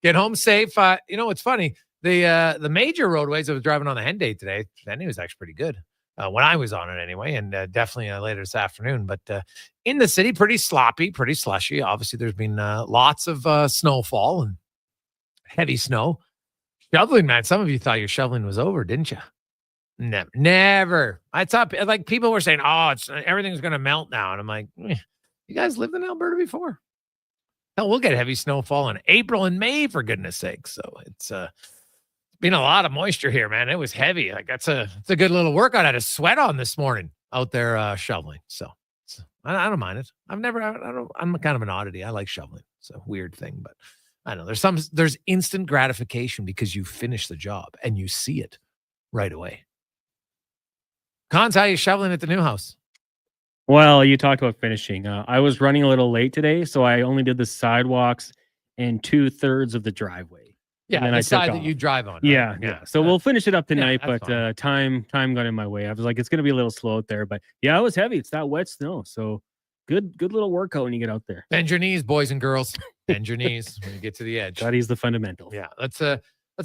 [SPEAKER 2] Get home safe. It's funny. The major roadways, I was driving on the Hen Day today. That was actually pretty good when I was on it anyway, and definitely later this afternoon. But in the city, pretty sloppy, pretty slushy. Obviously, there's been lots of snowfall and heavy snow. Shoveling, man. Some of you thought your shoveling was over, didn't you? Never. I thought like people were saying, "Oh, everything's going to melt now," and I'm like, "You guys lived in Alberta before? Hell, we'll get heavy snowfall in April and May, for goodness sake." So it's been a lot of moisture here, man. It was heavy. Like it's a good little workout. I had a sweat on this morning out there shoveling. So I don't mind it. I'm kind of an oddity. I like shoveling. It's a weird thing, but I know there's instant gratification because you finish the job and you see it right away. Cons, how are you shoveling at the new house?
[SPEAKER 12] Well, you talked about finishing. I was running a little late today, so I only did the sidewalks and 2/3 of the driveway.
[SPEAKER 2] Yeah,
[SPEAKER 12] and
[SPEAKER 2] the side that you drive on. Right?
[SPEAKER 12] Yeah. So we'll finish it up tonight, but
[SPEAKER 2] fine.
[SPEAKER 12] time got in my way. I was like, it's going to be a little slow out there, but yeah, it was heavy. It's that wet snow. So good little workout when you get out there.
[SPEAKER 2] Bend your knees, boys and girls. Bend your knees when you get to the edge.
[SPEAKER 12] Gotta the fundamentals.
[SPEAKER 2] Yeah, let's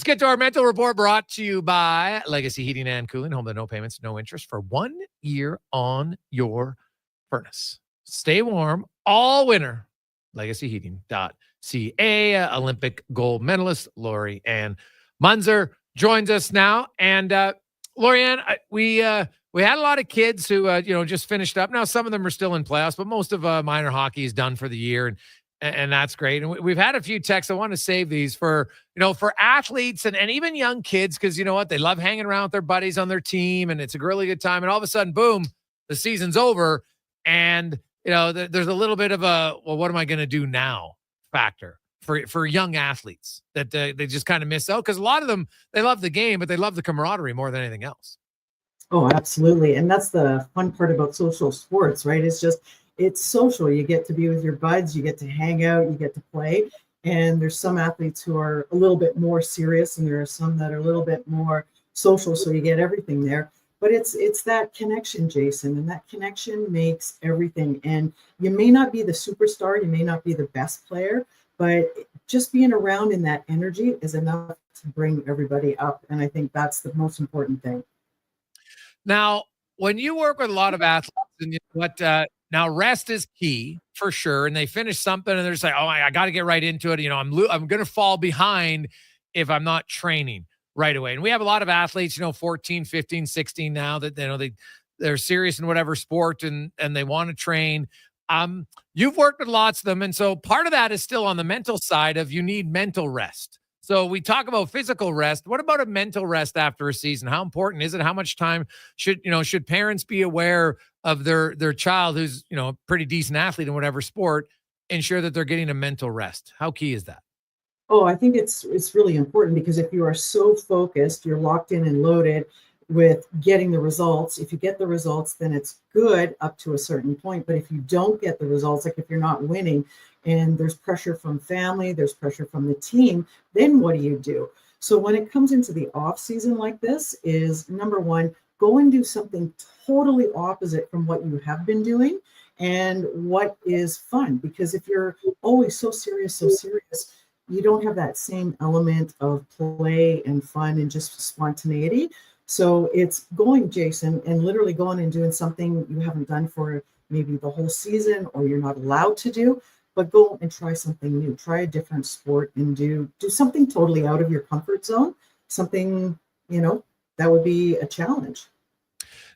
[SPEAKER 2] get to our mental report, brought to you by Legacy Heating and Cooling. Home to no payments, no interest for 1 year on your furnace. Stay warm all winter. LegacyHeating.ca. Olympic gold medalist Lori-Ann Muenzer joins us now. And Lori-Ann, we had a lot of kids who just finished up. Now some of them are still in playoffs, but most of minor hockey is done for the year, and that's great. And we've had a few texts. I want to save these for athletes and even young kids, because you know what? They love hanging around with their buddies on their team, and it's a really good time. And all of a sudden, boom, the season's over. And, there's a little bit of a, well, what am I going to do now factor for young athletes that they just kind of miss out. Because a lot of them, they love the game, but they love the camaraderie more than anything else.
[SPEAKER 3] Oh, absolutely. And that's the fun part about social sports, right? It's social. You get to be with your buds, you get to hang out, you get to play. And there's some athletes who are a little bit more serious, and there are some that are a little bit more social. So you get everything there. But it's that connection, Jason, and that connection makes everything. And you may not be the superstar, you may not be the best player, but just being around in that energy is enough to bring everybody up. And I think that's the most important thing. Now,
[SPEAKER 2] when you work with a lot of athletes, and now rest is key for sure. And they finish something and they're just like, oh, I got to get right into it. I'm going to fall behind if I'm not training right away. And we have a lot of athletes, 14, 15, 16 now that they're serious in whatever sport and they want to train. You've worked with lots of them. And so part of that is still on the mental side of you need mental rest. So we talk about physical rest. What about a mental rest after a season? How important is it? How much time should parents be aware of their child who's, a pretty decent athlete in whatever sport, ensure that they're getting a mental rest? How key is that?
[SPEAKER 3] Oh, I think it's really important, because if you are so focused, you're locked in and loaded with getting the results. If you get the results, then it's good up to a certain point. But if you don't get the results, like if you're not winning and there's pressure from family, there's pressure from the team, then what do? So when it comes into the off season like this, is number one, go and do something totally opposite from what you have been doing and what is fun. Because if you're always so serious, you don't have that same element of play and fun and just spontaneity. So it's going, Jason, and literally going and doing something you haven't done for maybe the whole season, or you're not allowed to do, but go and try something new, try a different sport, and do something totally out of your comfort zone, something, that would be a challenge.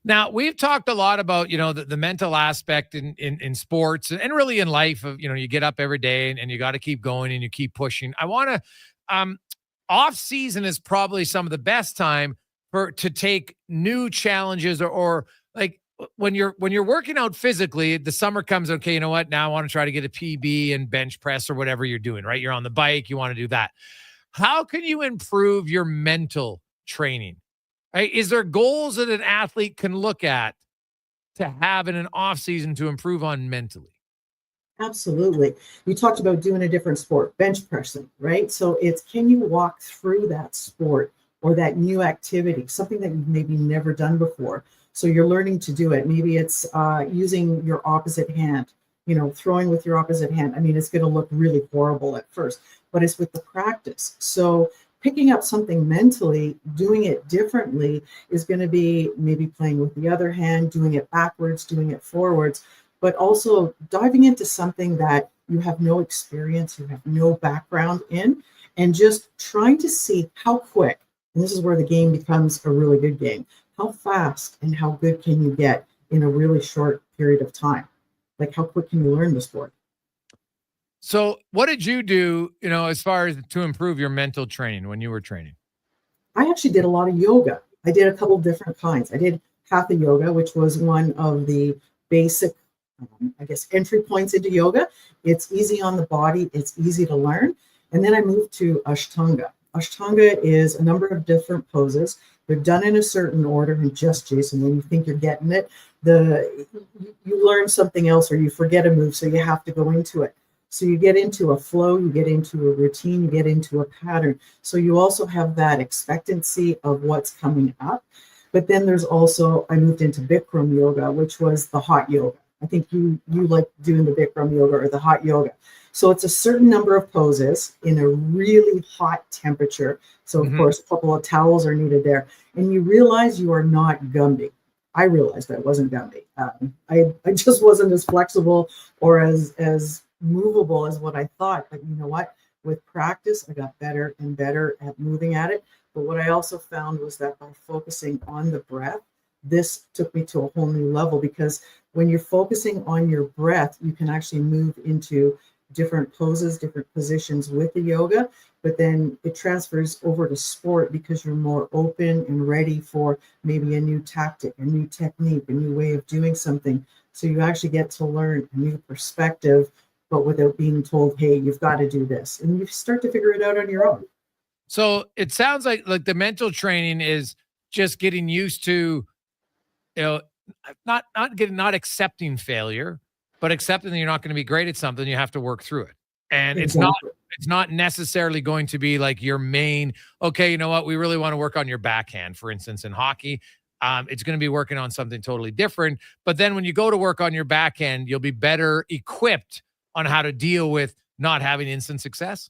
[SPEAKER 2] Now, we've talked a lot about, the mental aspect in sports and really in life of, you get up every day and you got to keep going and you keep pushing. I want to, off season is probably some of the best time to take new challenges or like when you're working out physically, the summer comes, okay, you know what? Now I want to try to get a PB and bench press or whatever you're doing, right? You're on the bike, you want to do that. How can you improve your mental training? Right? Is there goals that an athlete can look at to have in an off season to improve on mentally?
[SPEAKER 3] Absolutely. You talked about doing a different sport, bench pressing, right? So it's, can you walk through that sport or that new activity, something that you've maybe never done before? So you're learning to do it. Maybe it's using your opposite hand, throwing with your opposite hand. I mean, it's going to look really horrible at first, but it's with the practice. So picking up something mentally, doing it differently is going to be maybe playing with the other hand, doing it backwards, doing it forwards, but also diving into something that you have no experience, you have no background in, and just trying to see how quick, and this is where the game becomes a really good game, how fast and how good can you get in a really short period of time? Like, how quick can you learn the sport?
[SPEAKER 2] So what did you do, as far as to improve your mental training when you were training?
[SPEAKER 3] I actually did a lot of yoga. I did a couple different kinds. I did hatha yoga, which was one of the basic, entry points into yoga. It's easy on the body. It's easy to learn. And then I moved to Ashtanga. Ashtanga is a number of different poses. They're done in a certain order. And just, Jason, when you think you're getting it, you learn something else or you forget a move, so you have to go into it. So you get into a flow, you get into a routine, you get into a pattern. So you also have that expectancy of what's coming up. But then there's also, I moved into Bikram yoga, which was the hot yoga. I think you like doing the Bikram yoga or the hot yoga. So it's a certain number of poses in a really hot temperature. So of course, a couple of towels are needed there. And you realize you are not Gumby. I realized I wasn't Gumby. I just wasn't as flexible or as movable as what I thought. But you know what? With practice, I got better and better at moving at it. But what I also found was that by focusing on the breath, this took me to a whole new level, because when you're focusing on your breath, you can actually move into different poses, different positions with the yoga, but then it transfers over to sport because you're more open and ready for maybe a new tactic, a new technique, a new way of doing something. So you actually get to learn a new perspective, but without being told, hey, you've got to do this. And you start to figure it out on your own.
[SPEAKER 2] So it sounds like the mental training is just getting used to, not accepting failure, but accepting that you're not going to be great at something. You have to work through it. And
[SPEAKER 3] Exactly.
[SPEAKER 2] it's not necessarily going to be like your main, okay, you know what? We really want to work on your backhand, for instance, in hockey. It's going to be working on something totally different. But then when you go to work on your backhand, you'll be better equipped on how to deal with not having instant success.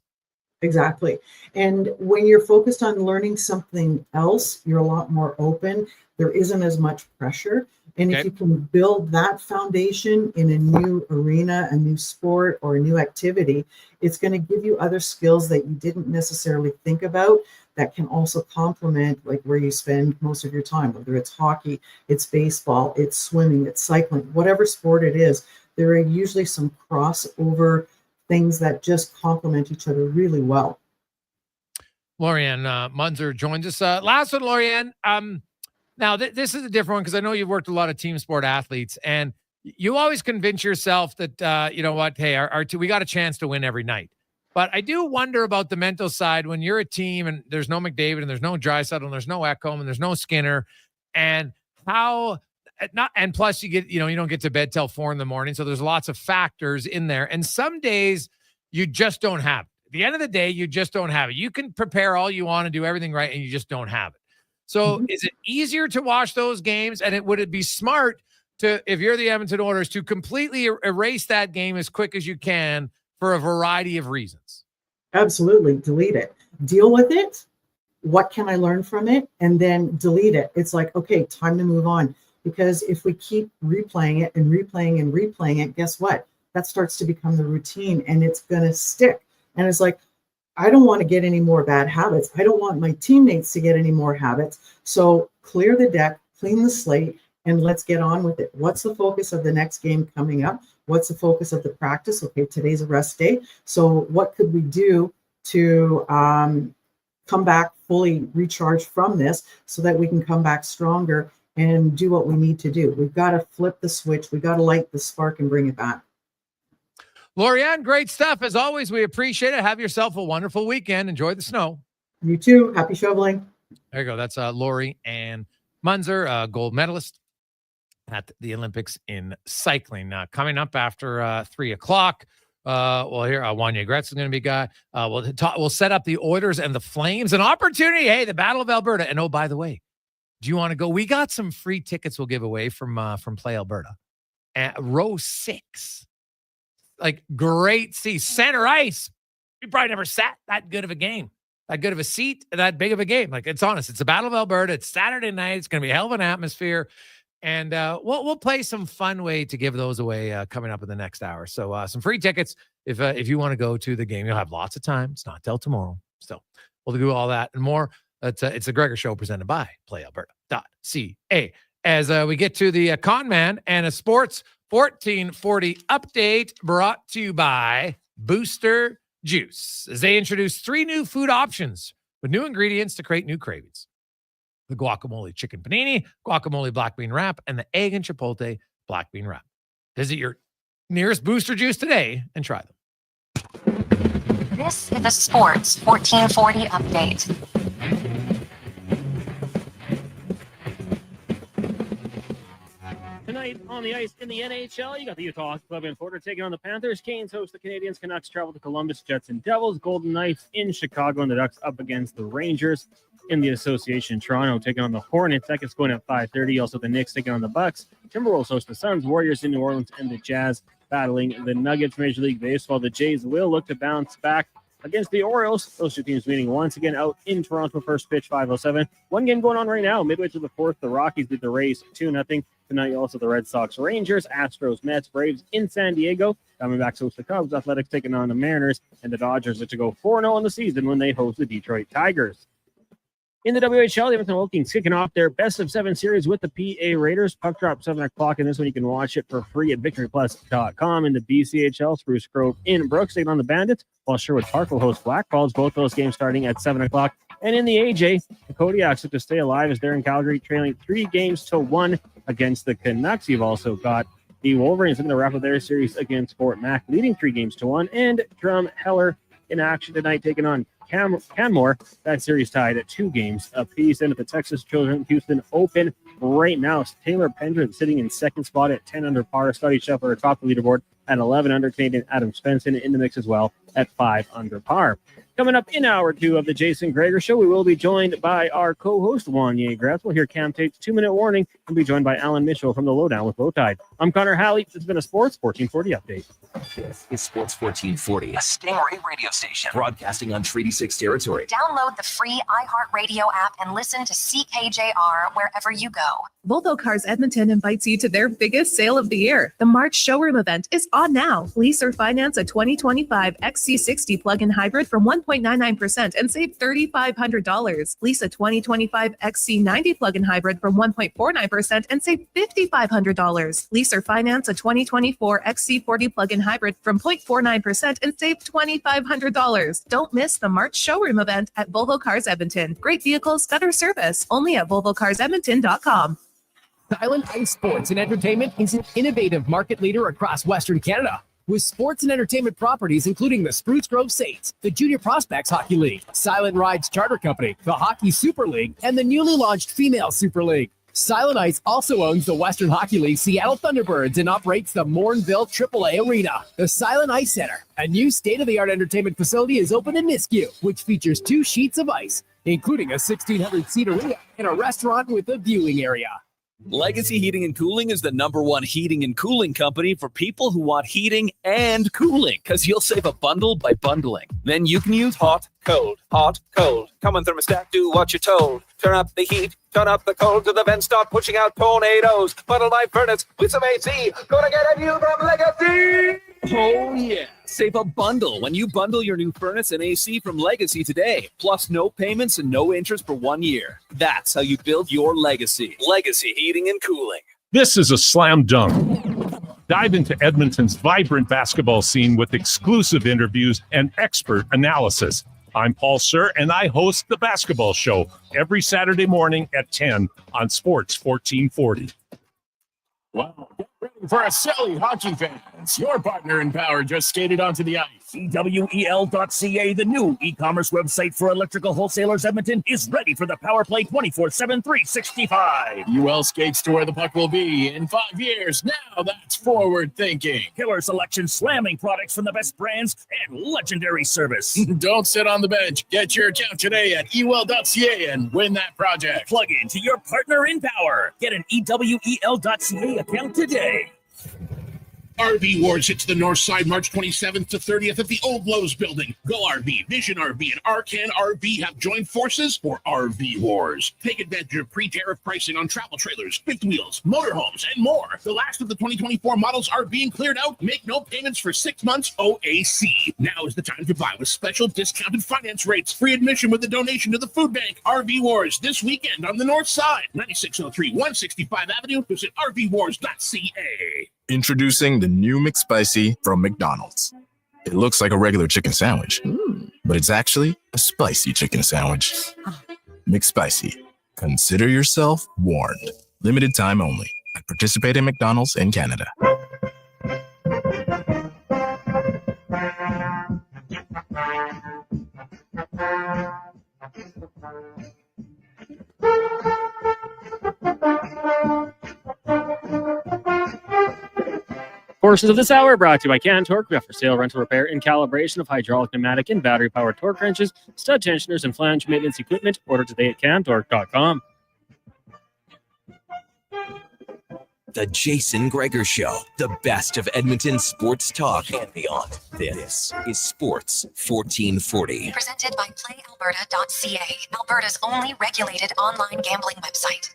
[SPEAKER 3] Exactly. And when you're focused on learning something else, you're a lot more open. There isn't as much pressure. And if you can build that foundation in a new arena, a new sport, or a new activity, it's going to give you other skills that you didn't necessarily think about that can also complement like where you spend most of your time, whether it's hockey, it's baseball, it's swimming, it's cycling, whatever sport it is. There are usually some crossover things that just complement each other really well.
[SPEAKER 2] Lori-Ann Muenzer joins us. Last one, Lori-Ann. Now, this is a different one because I know you've worked with a lot of team sport athletes, and you always convince yourself that, you know what, hey, we got a chance to win every night. But I do wonder about the mental side when you're a team and there's no McDavid and there's no Draisaitl and there's no Ekholm and there's no Skinner, and and plus you don't get to bed till 4 a.m. So there's lots of factors in there. And some days you just don't have it. At the end of the day, you just don't have it. You can prepare all you want to do everything right, and you just don't have it. So is it easier to watch those games? And would it be smart to, if you're the Edmonton Oilers, to completely erase that game as quick as you can for a variety of reasons?
[SPEAKER 3] Absolutely. Delete it. Deal with it. What can I learn from it? And then delete it. It's like, okay, time to move on. Because if we keep replaying it and replaying and replaying it, guess what? that starts to become the routine, and it's going to stick. And it's like, I don't want to get any more bad habits. I don't want my teammates to get any more habits. So clear the deck, clean the slate, and let's get on with it. What's the focus of the next game coming up? What's the focus of the practice? Okay, today's a rest day. So what could we do to come back fully recharged from this so that we can come back stronger and do what we need to do? We've got to flip the switch. We've got to light the spark and bring it back.
[SPEAKER 2] Lori-Ann, great stuff. As always, we appreciate it. Have yourself a wonderful weekend. Enjoy the snow.
[SPEAKER 3] You too. Happy shoveling.
[SPEAKER 2] There you go. That's Lori-Ann Muenzer, gold medalist at the Olympics in cycling. Coming up after 3 o'clock. Well, here, Wanya Gretz is going to be a guy. We'll set up the Oilers and the Flames. An opportunity. Hey, the Battle of Alberta. And oh, by the way, do you want to go? We got some free tickets we'll give away from Play Alberta. At row 6. Like, great seats, center ice. We probably never sat that good of a game, that good of a seat, that big of a game. Like, it's honest. It's the Battle of Alberta. It's Saturday night. It's going to be a hell of an atmosphere. And we'll play some fun way to give those away coming up in the next hour. So some free tickets if you want to go to the game. You'll have lots of time. It's not till tomorrow. So we'll do all that and more. It's the Gregor Show presented by PlayAlberta.ca. As we get to the Con Man and a Sports 1440 update brought to you by Booster Juice, as they introduce 3 new food options with new ingredients to create new cravings. The guacamole chicken panini, guacamole black bean wrap, and the egg and chipotle black bean wrap. Visit your nearest Booster Juice today and try them.
[SPEAKER 14] This is the Sports 1440 update.
[SPEAKER 12] Tonight on the ice in the NHL, you got the Utah Hockey Club in Florida taking on the Panthers. Canes host the Canadians. Canucks travel to Columbus. Jets and Devils. Golden Knights in Chicago, and the Ducks up against the Rangers in the Association. Toronto taking on the Hornets. That gets going at 5:30. Also, the Knicks taking on the Bucks. Timberwolves host the Suns. Warriors in New Orleans, and the Jazz battling the Nuggets. Major League Baseball, the Jays will look to bounce back against the Orioles. Those two teams meeting once again out in Toronto. First pitch, 5:07. One game going on right now. Midway through the fourth, the Rockies beat the Rays 2-0. Tonight, also the Red Sox, Rangers, Astros, Mets, Braves in San Diego. Diamondbacks host the Cubs. Athletics taking on the Mariners. And the Dodgers are to go 4-0 in the season when they host the Detroit Tigers. In the WHL, the Edmonton Wilkins kicking off their best-of-7 series with the PA Raiders. Puck drop 7 o'clock, and this one you can watch it for free at victoryplus.com. In the BCHL, Spruce Grove in Brooks taking on the Bandits, while Sherwood Park will host Blackfalds. Both those games starting at 7 o'clock. And in the AJ, the Kodiaks look to stay alive as they're in Calgary, trailing 3-1 against the Canucks. You've also got the Wolverines looking to wrap up their series against Fort Mac, leading 3-1. And Drum Heller in action tonight, taking on Canmore. That series tied at 2 games apiece. And at the Texas Children Houston Open right now, Taylor Pendrin sitting in second spot at 10 under par. Scotty Scheffler atop the leaderboard at 11 under. Canadian Adam Svensson in the mix as well at 5 under par. Coming up in hour 2 of the Jason Gregor Show, we will be joined by our co-host, Wanya Gretz. We'll hear Cam Tate's 2-minute warning and be joined by Alan Mitchell from the Lowdown with Lowetide. I'm Connor Halley. This has been a Sports 1440 update.
[SPEAKER 13] This is Sports 1440, a Stingray radio station broadcasting on Treaty 6 territory.
[SPEAKER 14] Download the free iHeartRadio app and listen to CKJR wherever you go.
[SPEAKER 4] Volvo Cars Edmonton invites you to their biggest sale of the year. The March showroom event is on now. Lease or finance a 2025 XC60 plug-in hybrid from 1.99% and save $3,500. Lease a 2025 XC90 plug-in hybrid from 1.49% and save $5,500. Lease or finance a 2024 XC40 plug-in hybrid from 0.49% and save $2,500. Don't miss the March showroom event at Volvo Cars Edmonton. Great vehicles, better service. Only at VolvoCarsEdmonton.com.
[SPEAKER 8] Silent Ice Sports and Entertainment is an innovative market leader across Western Canada, with sports and entertainment properties including the Spruce Grove Saints, the Junior Prospects Hockey League, Silent Rides Charter Company, the Hockey Super League, and the newly launched Female Super League. Silent Ice also owns the Western Hockey League Seattle Thunderbirds and operates the Morinville AAA Arena. The Silent Ice Center, a new state-of-the-art entertainment facility, is open in Nisku, which features 2 sheets of ice, including a 1,600-seat arena and a restaurant with a viewing area.
[SPEAKER 5] Legacy Heating and Cooling is the #1 heating and cooling company for people who want heating and cooling, because you'll save a bundle by bundling. Then you can use hot, cold, Come on, thermostat, do what you're told. Turn up the heat, turn up the cold, till the vents start pushing out tornadoes. Bundle my furnace with some AC. Gonna get a new from Legacy. Oh, yeah. Save a bundle when you bundle your new furnace and AC from Legacy today. Plus no payments and no interest for 1 year. That's how you build your legacy. Legacy Heating and Cooling.
[SPEAKER 7] This is a slam dunk. Dive into Edmonton's vibrant basketball scene with exclusive interviews and expert analysis. I'm Paul Sir, and I host The Basketball Show every Saturday morning at 10 on Sports 1440.
[SPEAKER 17] Wow. Get ready for a silly hockey fans. Your partner in power just skated onto the ice.
[SPEAKER 11] EWEL.ca, the new e-commerce website for electrical wholesalers Edmonton, is ready for the power play 24/7, 365.
[SPEAKER 17] UL skates to where the puck will be in 5 years. Now that's forward thinking.
[SPEAKER 11] Killer selection, slamming products from the best brands, and legendary service.
[SPEAKER 17] Don't sit on the bench. Get your account today at EWEL.ca and win that project.
[SPEAKER 11] Plug into your partner in power. Get an EWEL.ca account today.
[SPEAKER 23] RV Wars hits the north side March 27th to 30th at the Old Lowe's building. Go RV, Vision RV, and Arcan RV have joined forces for RV Wars. Take advantage of pre-tariff pricing on travel trailers, fifth wheels, motorhomes, and more. The last of the 2024 models are being cleared out. Make no payments for 6 months OAC. Now is the time to buy with special discounted finance rates. Free admission with a donation to the food bank. RV Wars this weekend on the north side. 9603 165 Avenue. Visit rvwars.ca.
[SPEAKER 24] Introducing the new McSpicy from McDonald's. It looks like a regular chicken sandwich, but it's actually a spicy chicken sandwich. McSpicy. Consider yourself warned. Limited time only. At participating McDonald's in Canada.
[SPEAKER 12] Portions of this hour brought to you by Can Torque. We offer sale, rental, repair, and calibration of hydraulic, pneumatic, and battery-powered torque wrenches, stud tensioners, and flange maintenance equipment. Order today at cantorque.com.
[SPEAKER 13] The Jason Gregor Show, the best of Edmonton sports talk and beyond. This is Sports 1440.
[SPEAKER 14] Presented by PlayAlberta.ca, Alberta's only regulated online gambling website.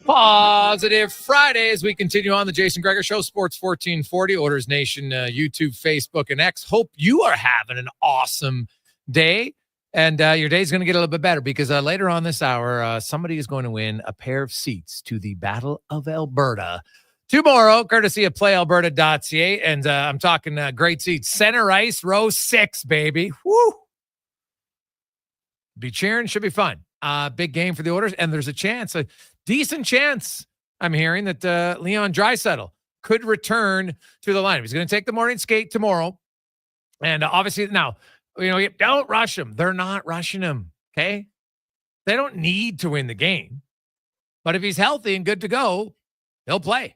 [SPEAKER 2] Positive Friday as we continue on the Jason Gregor Show, Sports 1440, Orders Nation, YouTube, Facebook, and X. Hope you are having an awesome day, and your day is going to get a little bit better because later on this hour, somebody is going to win a pair of seats to the Battle of Alberta tomorrow, courtesy of PlayAlberta.ca, and I'm talking great seats. Center ice, row 6, baby. Woo! Be cheering, should be fun. Big game for the Orders, and there's a chance, a decent chance, I'm hearing, that Leon Draisaitl could return to the lineup. He's going to take the morning skate tomorrow, and obviously now, don't rush him. They're not rushing him, okay? They don't need to win the game, but if he's healthy and good to go, he'll play.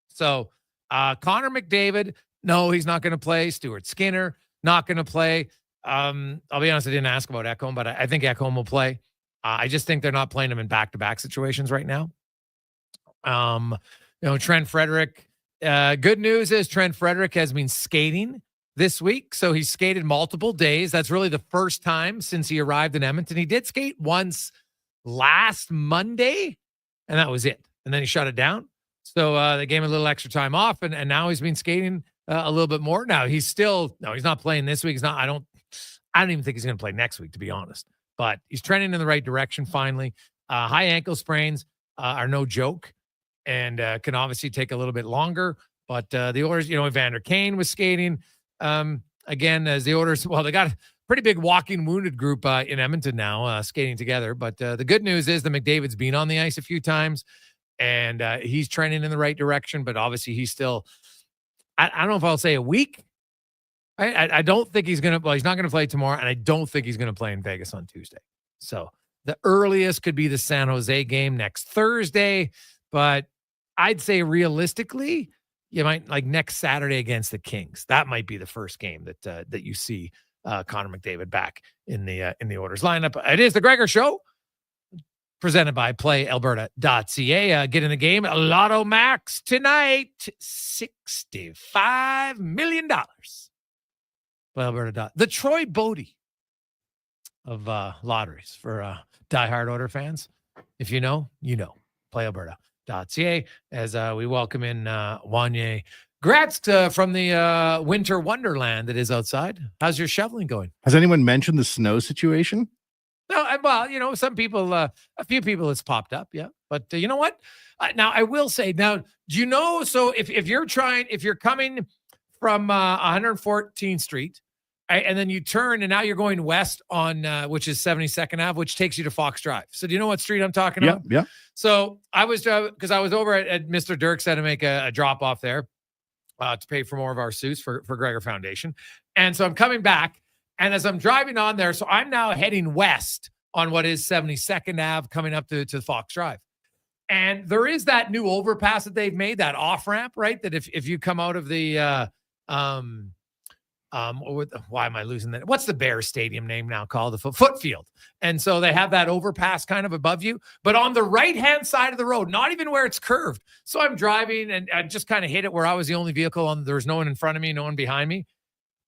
[SPEAKER 2] So Connor McDavid, no, he's not going to play. Stuart Skinner, not going to play. I'll be honest, I didn't ask about Ekholm, but I think Ekholm will play. I just think they're not playing him in back-to-back situations right now. Trent Frederick. Good news is Trent Frederick has been skating this week, so he skated multiple days. That's really the first time since he arrived in Edmonton. He did skate once last Monday, and that was it. And then he shut it down. So they gave him a little extra time off, and now he's been skating a little bit more. Now he's not playing this week. I don't even think he's going to play next week, to be honest. But he's trending in the right direction finally. High ankle sprains are no joke and can obviously take a little bit longer. But the Oilers, Evander Kane was skating again as the Oilers. Well, they got a pretty big walking wounded group in Edmonton now skating together. But the good news is that McDavid's been on the ice a few times and he's trending in the right direction. But obviously he's still, I don't know if I'll say a week. I don't think he's going to, he's not going to play tomorrow, and I don't think he's going to play in Vegas on Tuesday. So the earliest could be the San Jose game next Thursday, but I'd say realistically, you might next Saturday against the Kings. That might be the first game that you see Connor McDavid back in the Oilers lineup. It is the Gregor Show, presented by PlayAlberta.ca. Get in the game. Lotto Max tonight, $65 million. The Troy Bodie. of lotteries for diehard Oiler fans. If you know, you know. PlayAlberta.ca as we welcome in Wanye Gratz from the winter wonderland that is outside. How's your shoveling going?
[SPEAKER 6] Has anyone mentioned the snow situation?
[SPEAKER 2] No, well, some people, a few people it's popped up, yeah. But you know what? Now I will say, now, do you know? So if you're coming from 114th Street, and then you turn, and now you're going west on which is 72nd Ave, which takes you to Fox Drive. So do you know what street I'm talking about?
[SPEAKER 6] Yeah.
[SPEAKER 2] So I was because I was over at Mr. Dirk's had to make a drop off there to pay for more of our suits for Gregor Foundation, and so I'm coming back. And as I'm driving on there, so I'm now heading west on what is 72nd Ave, coming up to Fox Drive. And there is that new overpass that they've made, that off-ramp, right? That if you come out of the, why am I losing that? What's the Bears stadium name now called? The foot field. And so they have that overpass kind of above you, but on the right-hand side of the road, not even where it's curved. So I'm driving and I just kind of hit it where I was the only vehicle on. There was no one in front of me, no one behind me.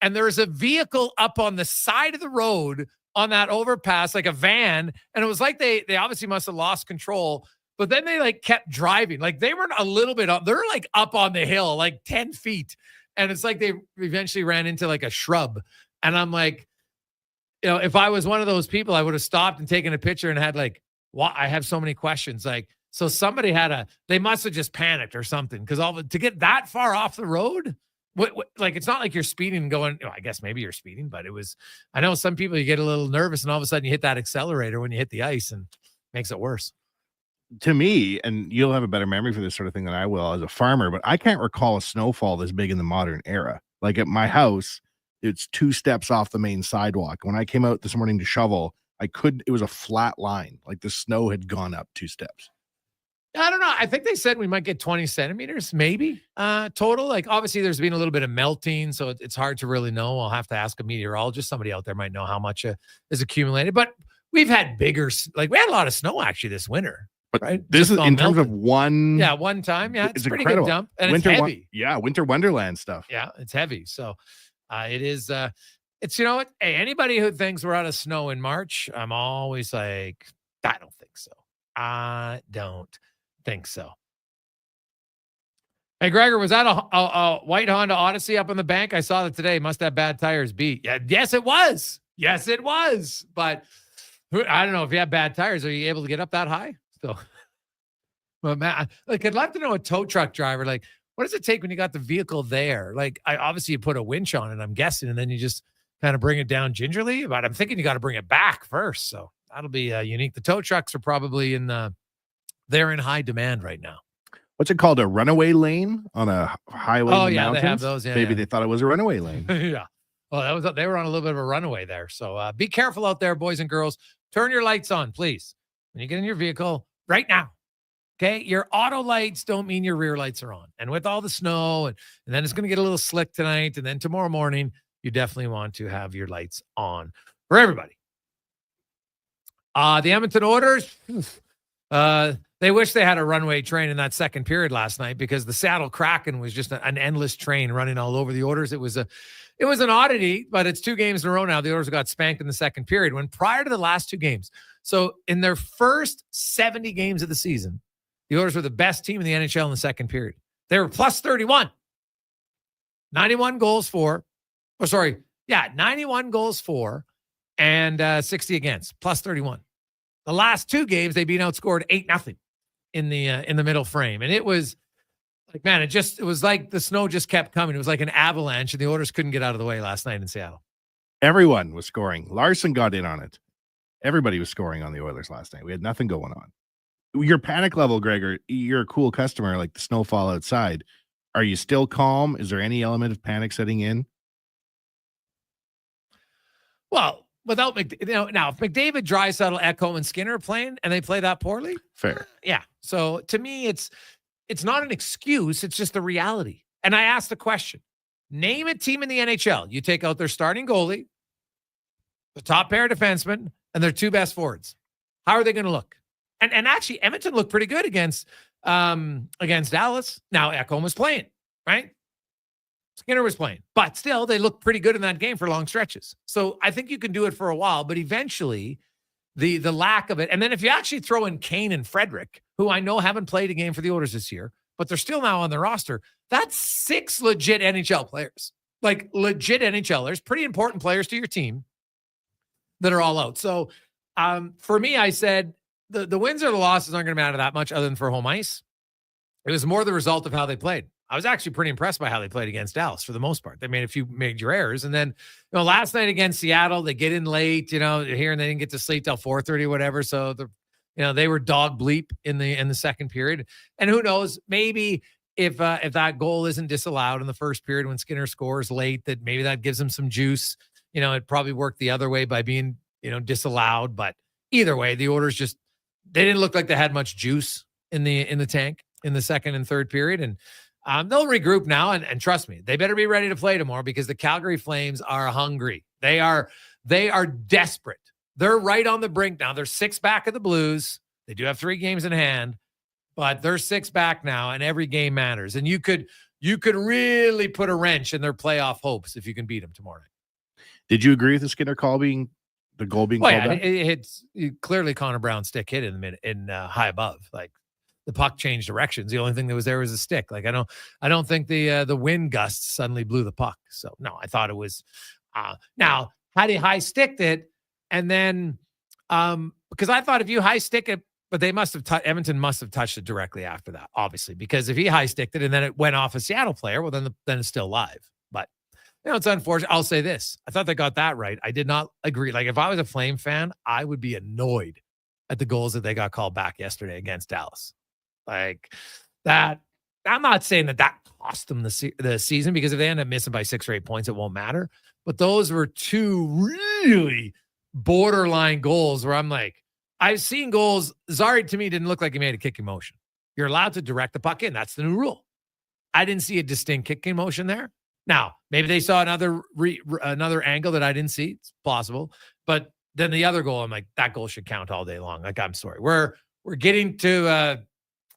[SPEAKER 2] And there's a vehicle up on the side of the road on that overpass, like a van. And it was like they obviously must have lost control, but then they like kept driving. Like they were a little bit up. They're like up on the hill, like 10 feet. And it's like they eventually ran into like a shrub. And I'm like, if I was one of those people, I would have stopped and taken a picture and had like, I have so many questions. Like, so somebody they must have just panicked or something. Cause to get that far off the road, like, it's not like you're speeding and going, I guess maybe you're speeding, but I know some people, you get a little nervous and all of a sudden you hit that accelerator when you hit the ice and makes it worse.
[SPEAKER 6] To me, and you'll have a better memory for this sort of thing than I will as a farmer, but I can't recall a snowfall this big in the modern era. Like at my house, it's 2 steps off the main sidewalk. When I came out this morning to shovel, it was a flat line. Like the snow had gone up 2 steps.
[SPEAKER 2] I don't know. I think they said we might get 20 centimeters, maybe total. Like obviously there's been a little bit of melting, so it's hard to really know. I'll have to ask a meteorologist. Somebody out there might know how much is accumulated, but we've had we had a lot of snow actually this winter.
[SPEAKER 6] But
[SPEAKER 2] right?
[SPEAKER 6] This is in terms of one.
[SPEAKER 2] Yeah, one time. Yeah, it's pretty
[SPEAKER 6] incredible.
[SPEAKER 2] Good dump. And it's heavy.
[SPEAKER 6] Winter wonderland stuff.
[SPEAKER 2] Yeah, it's heavy. So it is, it's, you know what? Hey, anybody who thinks we're out of snow in March, I'm always like, I don't think so. I don't think so. Hey, Gregor, was that a white Honda Odyssey up on the bank? I saw that today. Must have bad tires beat. Yeah, yes, it was. Yes, it was. But I don't know if you have bad tires. Are you able to get up that high? So, well, man, like I'd love to know a tow truck driver. Like, what does it take when you got the vehicle there? Like, obviously you put a winch on it, I'm guessing, and then you just kind of bring it down gingerly. But I'm thinking you got to bring it back first. So that'll be unique. The tow trucks are probably they're in high demand right now.
[SPEAKER 6] What's it called? A runaway lane on a highway?
[SPEAKER 2] Oh,
[SPEAKER 6] in the
[SPEAKER 2] yeah,
[SPEAKER 6] mountains?
[SPEAKER 2] they have those. Yeah,
[SPEAKER 6] Maybe
[SPEAKER 2] yeah.
[SPEAKER 6] they thought it was a runaway lane.
[SPEAKER 2] Yeah. Well, they were on a little bit of a runaway there. So be careful out there, boys and girls. Turn your lights on, please. When you get in your vehicle right now. Okay. Your auto lights don't mean your rear lights are on. And with all the snow and then it's going to get a little slick tonight. And then tomorrow morning, you definitely want to have your lights on for everybody. The Edmonton Oilers, they wish they had a runway train in that second period last night because the Seattle Kraken was just an endless train running all over the Oilers. It was an oddity, but it's 2 games in a row now. The Oilers got spanked in the second period when prior to the last 2 games. So in their first 70 games of the season, the Oilers were the best team in the NHL in the second period. They were plus 31. 91 goals for, 91 goals for, and 60 against, plus 31. The last 2 games, they've been outscored 8-0 in the middle frame. And it was like, man, it was like the snow just kept coming. It was like an avalanche, and the Oilers couldn't get out of the way last night in Seattle.
[SPEAKER 6] Everyone was scoring. Larson got in on it. Everybody was scoring on the Oilers last night. We had nothing going on. Your panic level, Gregor, you're a cool customer, like the snowfall outside. Are you still calm? Is there any element of panic setting in?
[SPEAKER 2] Well, without now, if McDavid, Draisaitl, Ekholm, and Skinner are playing and they play that poorly,
[SPEAKER 6] fair.
[SPEAKER 2] Yeah. So to me, it's not an excuse. It's just the reality. And I asked the question: name a team in the NHL. You take out their starting goalie, the top pair of defensemen, and their 2 best forwards. How are they going to look? And actually, Edmonton looked pretty good against Dallas. Now Ekholm was playing, right? Skinner was playing, but still they looked pretty good in that game for long stretches. So I think you can do it for a while, but eventually the lack of it. And then if you actually throw in Kane and Frederick, who I know haven't played a game for the Oilers this year, but they're still now on the roster, that's 6 legit NHL players, like legit NHLers, pretty important players to your team that are all out. So for me, I said the wins or the losses aren't going to matter that much other than for home ice. It was more the result of how they played. I was actually pretty impressed by how they played against Dallas for the most part. They made a few major errors. And then, last night against Seattle, they get in late, here, and they didn't get to sleep till 4:30 or whatever. So they were dog bleep in the second period. And who knows, maybe if that goal isn't disallowed in the first period when Skinner scores late, that maybe that gives them some juice. It probably worked the other way by being, disallowed. But either way, the Oilers they didn't look like they had much juice in the tank in the second and third period. And they'll regroup now, and trust me, they better be ready to play tomorrow because the Calgary Flames are hungry. They are desperate. They're right on the brink now. They're 6 back of the Blues. They do have 3 games in hand, but they're 6 back now, and every game matters. And you could really put a wrench in their playoff hopes if you can beat them tomorrow night.
[SPEAKER 6] Did you agree with the Skinner goal being called back?
[SPEAKER 2] It's clearly Connor Brown's stick hit in high above. Like, the puck changed directions. The only thing that was there was a stick. Like, I don't think the wind gusts suddenly blew the puck. So no, I thought it was now had he high sticked it, and then because I thought if you high stick it, but they must have Edmonton must have touched it directly after that, obviously, because if he high sticked it and then it went off a Seattle player, well then it's still live. But it's unfortunate. I'll say this: I thought they got that right. I did not agree. Like, if I was a Flame fan, I would be annoyed at the goals that they got called back yesterday against Dallas. Like that, I'm not saying that cost them the season, because if they end up missing by 6 or 8 points, it won't matter. But those were 2 really borderline goals where I'm like, I've seen goals. Zari, to me, didn't look like he made a kicking motion. You're allowed to direct the puck in. That's the new rule. I didn't see a distinct kicking motion there. Now, maybe they saw another angle that I didn't see. It's possible. But then the other goal, I'm like, that goal should count all day long. Like, I'm sorry. We're getting to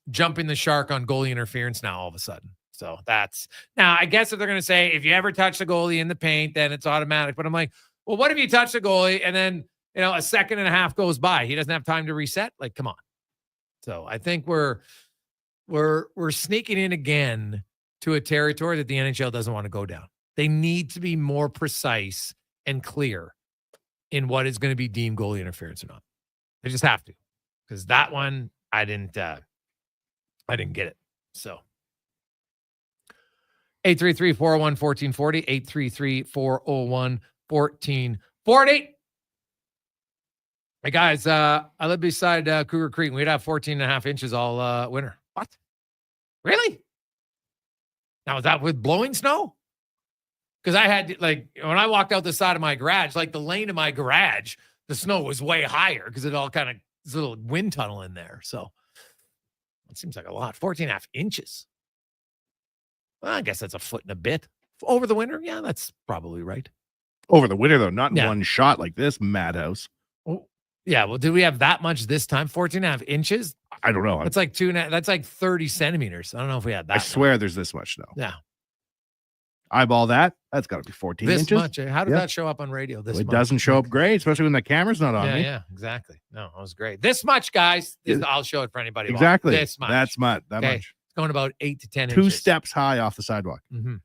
[SPEAKER 2] jumping the shark on goalie interference now all of a sudden. So that's now, I guess if they're going to say, if you ever touch the goalie in the paint, then it's automatic. But I'm like, well, what if you touch the goalie and then, a second and a half goes by? He doesn't have time to reset. Like, come on. So I think we're sneaking in again to a territory that the NHL doesn't want to go down. They need to be more precise and clear in what is going to be deemed goalie interference or not. They just have to, because that one, I didn't get it. So 833-401-1440, 833-401-1440. Hey guys, I live beside Cougar Creek, and we'd have 14.5 inches all winter. What? Really? Now, is that with blowing snow? Because I had, when I walked out the side of my garage, like the lane of my garage, the snow was way higher because it all kind of, there's a little wind tunnel in there. So it seems like a lot. 14.5 inches. Well, I guess that's a foot and a bit. Over the winter? Yeah, that's probably right.
[SPEAKER 6] Over the winter, though, not in one shot like this madhouse.
[SPEAKER 2] Oh, yeah, well, did we have that much this time? 14.5 inches?
[SPEAKER 6] I don't know.
[SPEAKER 2] That's like 30 centimeters. I don't know if we had that.
[SPEAKER 6] I swear there's this much snow.
[SPEAKER 2] Yeah.
[SPEAKER 6] Eyeball that. That's got to be 14
[SPEAKER 2] this
[SPEAKER 6] inches.
[SPEAKER 2] Much. How did that show up on radio? This
[SPEAKER 6] it
[SPEAKER 2] much?
[SPEAKER 6] Doesn't show up great, especially when the camera's not on me.
[SPEAKER 2] Yeah, exactly. No, it was great. This much, guys. I'll show it for anybody.
[SPEAKER 6] Exactly.
[SPEAKER 2] This much.
[SPEAKER 6] That's much. That much.
[SPEAKER 2] It's going about 8 to 10
[SPEAKER 6] 2
[SPEAKER 2] inches.
[SPEAKER 6] steps high off the sidewalk.
[SPEAKER 2] Mm-hmm.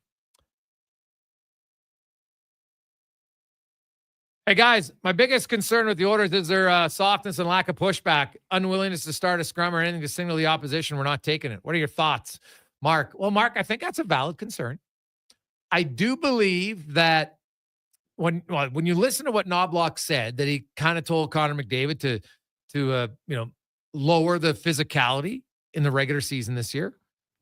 [SPEAKER 2] Hey, guys, my biggest concern with the Oilers is their softness and lack of pushback, unwillingness to start a scrum or anything to signal the opposition. We're not taking it. What are your thoughts, Mark? Well, Mark, I think that's a valid concern. I do believe that when you listen to what Knobloch said, that he kind of told Connor McDavid to lower the physicality in the regular season this year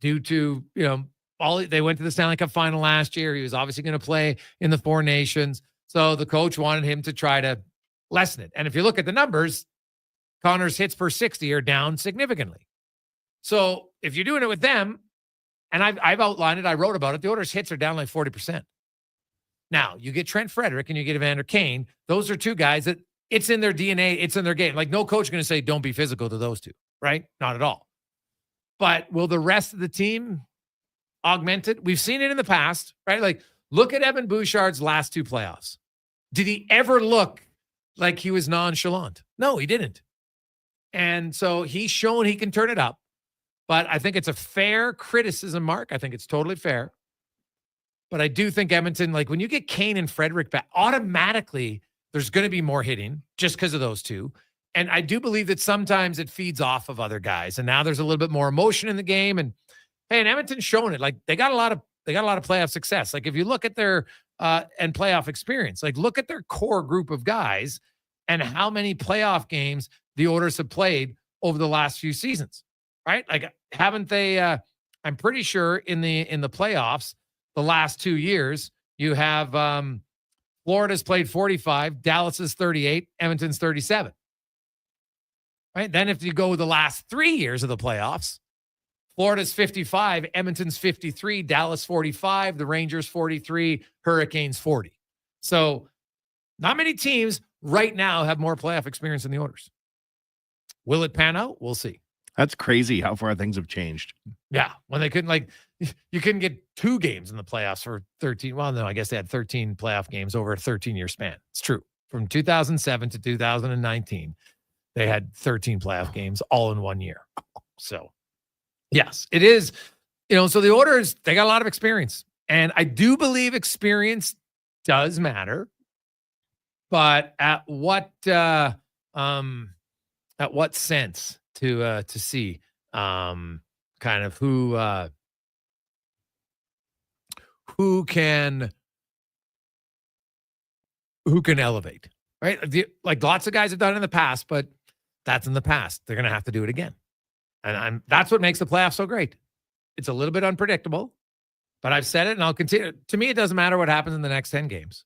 [SPEAKER 2] due to, they went to the Stanley Cup final last year. He was obviously going to play in the Four Nations. So the coach wanted him to try to lessen it. And if you look at the numbers, Connor's hits per 60 are down significantly. So if you're doing it with them, and I've outlined it, I wrote about it, the Oilers' hits are down like 40%. Now, you get Trent Frederick and you get Evander Kane. Those are 2 guys that it's in their DNA, it's in their game. Like, no coach is going to say, don't be physical to those 2, right? Not at all. But will the rest of the team augmented. We've seen it in the past, right? Like, look at Evan Bouchard's last 2 playoffs. Did he ever look like he was nonchalant? No, he didn't. And so he's shown he can turn it up. But I think it's a fair criticism, Mark. I think it's totally fair. But I do think Edmonton, like when you get Kane and Frederick back, automatically there's going to be more hitting just because of those two. And I do believe that sometimes it feeds off of other guys. And now there's a little bit more emotion in the game. And hey, and Edmonton's shown it. Like they got a lot of playoff success. Like if you look at their and playoff experience, like look at their core group of guys and how many playoff games the Oilers have played over the last few seasons, right? Like haven't they? I'm pretty sure in the playoffs, the last 2 years, you have Florida's played 45, Dallas is 38, Edmonton's 37. Right? Then if you go the last 3 years of the playoffs, Florida's 55, Edmonton's 53, Dallas 45, the Rangers 43, Hurricanes 40. So not many teams right now have more playoff experience than the Oilers. Will it pan out? We'll see.
[SPEAKER 6] That's crazy how far things have changed.
[SPEAKER 2] Yeah. When they couldn't, like, you couldn't get 2 games in the playoffs for 13. Well, no, I guess they had 13 playoff games over a 13-year span. It's true. From 2007 to 2019, they had 13 playoff games all in 1 year. So, yes, it is. So the Oilers, they got a lot of experience. And I do believe experience does matter. But at what sense to see kind of who can elevate, right? Like lots of guys have done it in the past, but that's in the past. They're going to have to do it again. And that's what makes the playoffs so great. It's a little bit unpredictable, but I've said it and I'll continue. To me, it doesn't matter what happens in the next 10 games.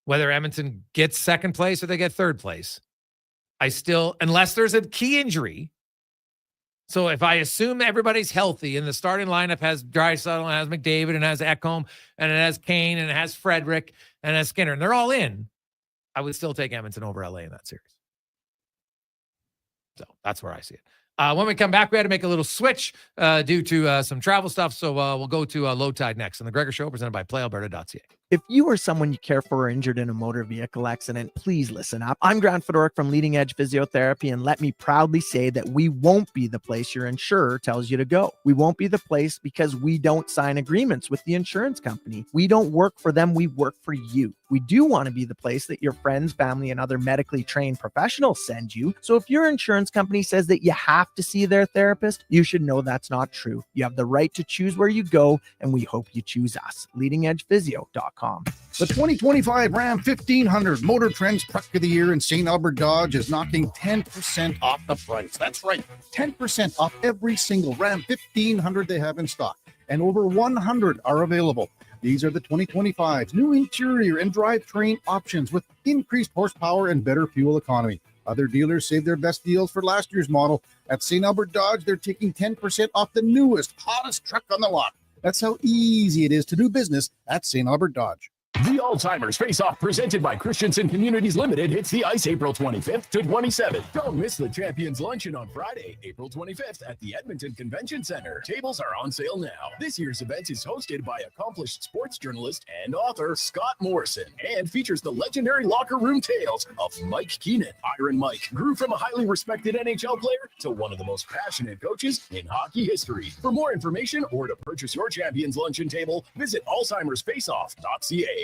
[SPEAKER 2] Whether Edmonton gets second place or they get third place, I still, unless there's a key injury. So if I assume everybody's healthy and the starting lineup has Draisaitl and has McDavid and has Ekholm and it has Kane and it has Frederick and it has Skinner and they're all in, I would still take Edmonton over LA in that series. So that's where I see it. When we come back, we had to make a little switch due to some travel stuff. So we'll go to Lowetide next on the Gregor Show, presented by PlayAlberta.ca.
[SPEAKER 9] If you or someone you care for are injured in a motor vehicle accident, please listen up. I'm Grant Fedoruk from Leading Edge Physiotherapy, and let me proudly say that we won't be the place your insurer tells you to go. We won't be the place because we don't sign agreements with the insurance company. We don't work for them, we work for you. We do want to be the place that your friends, family, and other medically trained professionals send you. So if your insurance company says that you have to see their therapist, you should know that's not true. You have the right to choose where you go, and we hope you choose us. LeadingEdgePhysio.com.
[SPEAKER 10] The 2025 Ram 1500 Motor Trends Truck of the Year in St. Albert Dodge is knocking 10% off the price. That's right, 10% off every single Ram 1500 they have in stock, and over 100 are available. These are the 2025's new interior and drivetrain options with increased horsepower and better fuel economy. Other dealers save their best deals for last year's model. At St. Albert Dodge, they're taking 10% off the newest, hottest truck on the lot. That's how easy it is to do business at St. Albert Dodge.
[SPEAKER 17] The Alzheimer's Face-Off presented by Christensen Communities Limited hits the ice April 25th to 27th. Don't miss the Champions Luncheon on Friday, April 25th at the Edmonton Convention Center. Tables are on sale now. This year's event is hosted by accomplished sports journalist and author Scott Morrison and features the legendary locker room tales of Mike Keenan. Iron Mike grew from a highly respected NHL player to one of the most passionate coaches in hockey history. For more information or to purchase your Champions Luncheon table, visit alzheimersfaceoff.ca.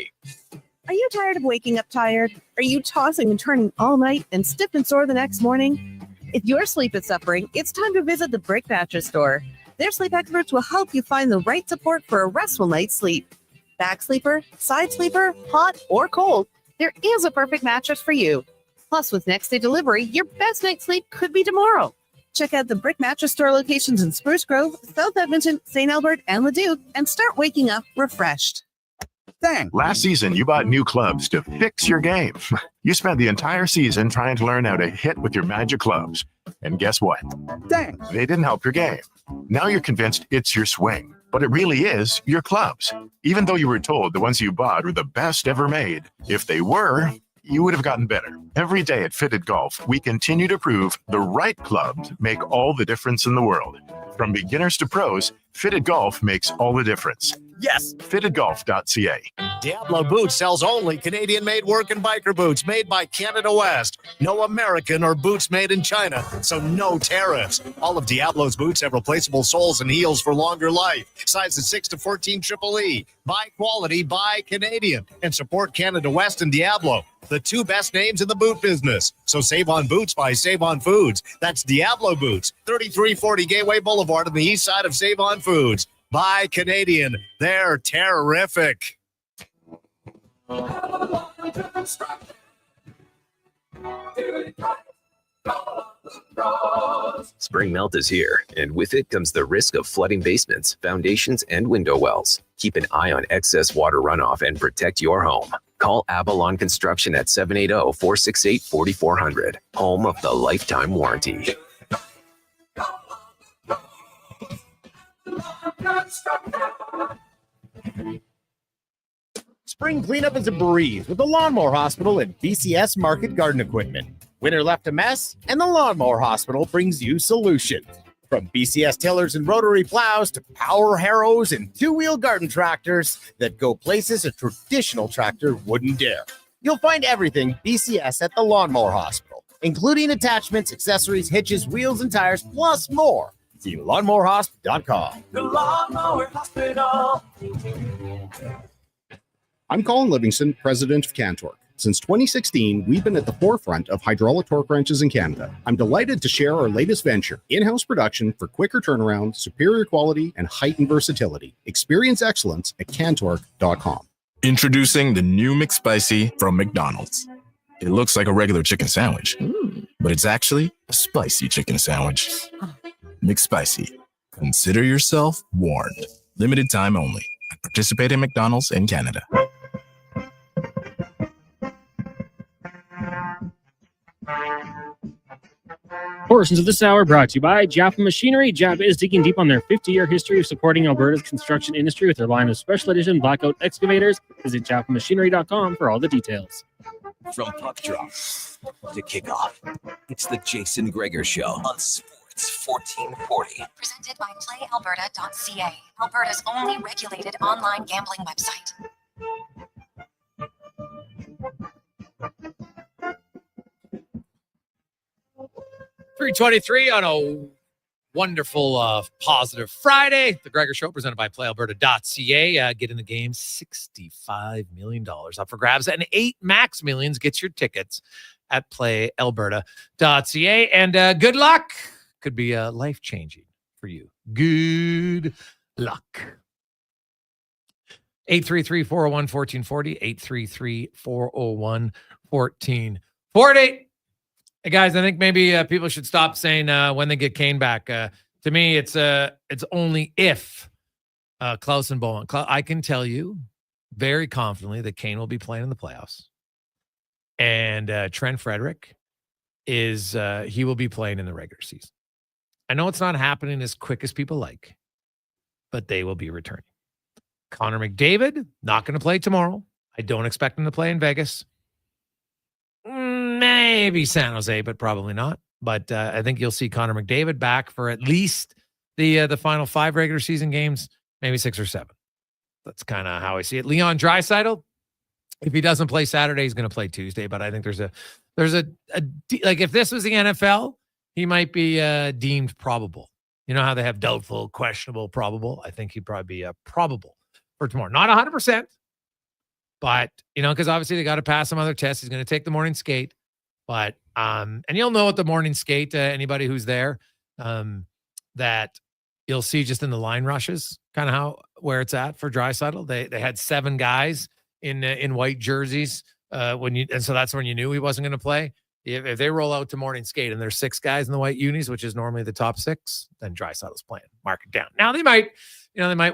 [SPEAKER 15] Are you tired of waking up tired? Are you tossing and turning all night and stiff and sore the next morning? If your sleep is suffering, it's time to visit the Brick Mattress Store. Their sleep experts will help you find the right support for a restful night's sleep. Back sleeper, side sleeper, hot or cold, there is a perfect mattress for you. Plus, with next day delivery, your best night's sleep could be tomorrow. Check out the Brick Mattress Store locations in Spruce Grove, South Edmonton, St. Albert, and Leduc, and start waking up refreshed.
[SPEAKER 20] Dang. Last season, you bought new clubs to fix your game. You spent the entire season trying to learn how to hit with your magic clubs. And guess what? Dang. They didn't help your game. Now you're convinced it's your swing, but it really is your clubs. Even though you were told the ones you bought were the best ever made, if they were, you would have gotten better. Every day at Fitted Golf, we continue to prove the right clubs make all the difference in the world. From beginners to pros, Fitted Golf makes all the difference.
[SPEAKER 1] Yes.
[SPEAKER 20] FittedGolf.ca.
[SPEAKER 1] Diablo Boots sells only Canadian-made work and biker boots made by Canada West. No American or boots made in China, so no tariffs. All of Diablo's boots have replaceable soles and heels for longer life. Sizes 6 to 14 Triple E. Buy quality, buy Canadian. And support Canada West and Diablo, the two best names in the boot business. So save on boots by Save On Foods. That's Diablo Boots, 3340 Gateway Boulevard on the east side of Save On Foods. Buy Canadian. They're terrific.
[SPEAKER 16] Spring melt is here, and with it comes the risk of flooding basements, foundations, and window wells. Keep an eye on excess water runoff and protect your home. Call Avalon Construction at 780-468-4400, home of the lifetime warranty.
[SPEAKER 22] Spring cleanup is a breeze with the Lawnmower Hospital and BCS Market Garden Equipment. Winter left a mess, and the Lawnmower Hospital brings you solutions. From BCS tillers and rotary plows to power harrows and two-wheel garden tractors that go places a traditional tractor wouldn't dare. You'll find everything BCS at the Lawnmower Hospital, including attachments, accessories, hitches, wheels, and tires, plus more. See lawnmowerhospital.com.
[SPEAKER 18] The Lawnmower Hospital.
[SPEAKER 10] I'm Colin Livingston, president of Cantork. Since 2016, we've been at the forefront of hydraulic torque wrenches in Canada. I'm delighted to share our latest venture, in-house production for quicker turnaround, superior quality, and heightened versatility. Experience excellence at Cantork.com.
[SPEAKER 24] Introducing the new McSpicy from McDonald's. It looks like a regular chicken sandwich, but it's actually a spicy chicken sandwich. McSpicy. Consider yourself warned. Limited time only. Participate in McDonald's in Canada.
[SPEAKER 12] Portions of this hour brought to you by Japa Machinery. Japa is digging deep on their 50-year history of supporting Alberta's construction industry with their line of special edition blackout excavators. Visit japamachinery.com for all the details.
[SPEAKER 13] From puck drop to kickoff, it's the Jason Gregor Show on Sports 1440.
[SPEAKER 14] Presented by PlayAlberta.ca, Alberta's only regulated online gambling website.
[SPEAKER 2] 3:23 on a wonderful, positive Friday. The Gregor Show presented by PlayAlberta.ca. Get in the game, $65 million up for grabs, and 8 max millions. Get your tickets at PlayAlberta.ca. And good luck. Could be life-changing for you. Good luck. 833-401-1440, 833-401-1440. Hey guys, I think maybe people should stop saying when they get Kane back. To me, it's only if Klaus and Bowman. I can tell you very confidently that Kane will be playing in the playoffs, and Trent Frederick he will be playing in the regular season. I know it's not happening as quick as people like, but they will be returning. Connor McDavid not going to play tomorrow. I don't expect him to play in Vegas. Maybe San Jose, but probably not. But I think you'll see Connor McDavid back for at least the final 5 regular season games, maybe 6 or 7. That's kind of how I see it. Leon Draisaitl, if he doesn't play Saturday, he's going to play Tuesday. But I think there's a like if this was the NFL, he might be deemed probable. You know how they have doubtful, questionable, probable. I think he'd probably be probable for tomorrow. Not 100%. But, because obviously they got to pass some other tests. He's going to take the morning skate. But, and you'll know at the morning skate, anybody who's there, that you'll see just in the line rushes, kind of where it's at for Draisaitl. They had 7 guys in white jerseys and so that's when you knew he wasn't going to play. If they roll out to morning skate and there's 6 guys in the white unis, which is normally the top 6, then Draisaitl's playing. Mark it down. Now they might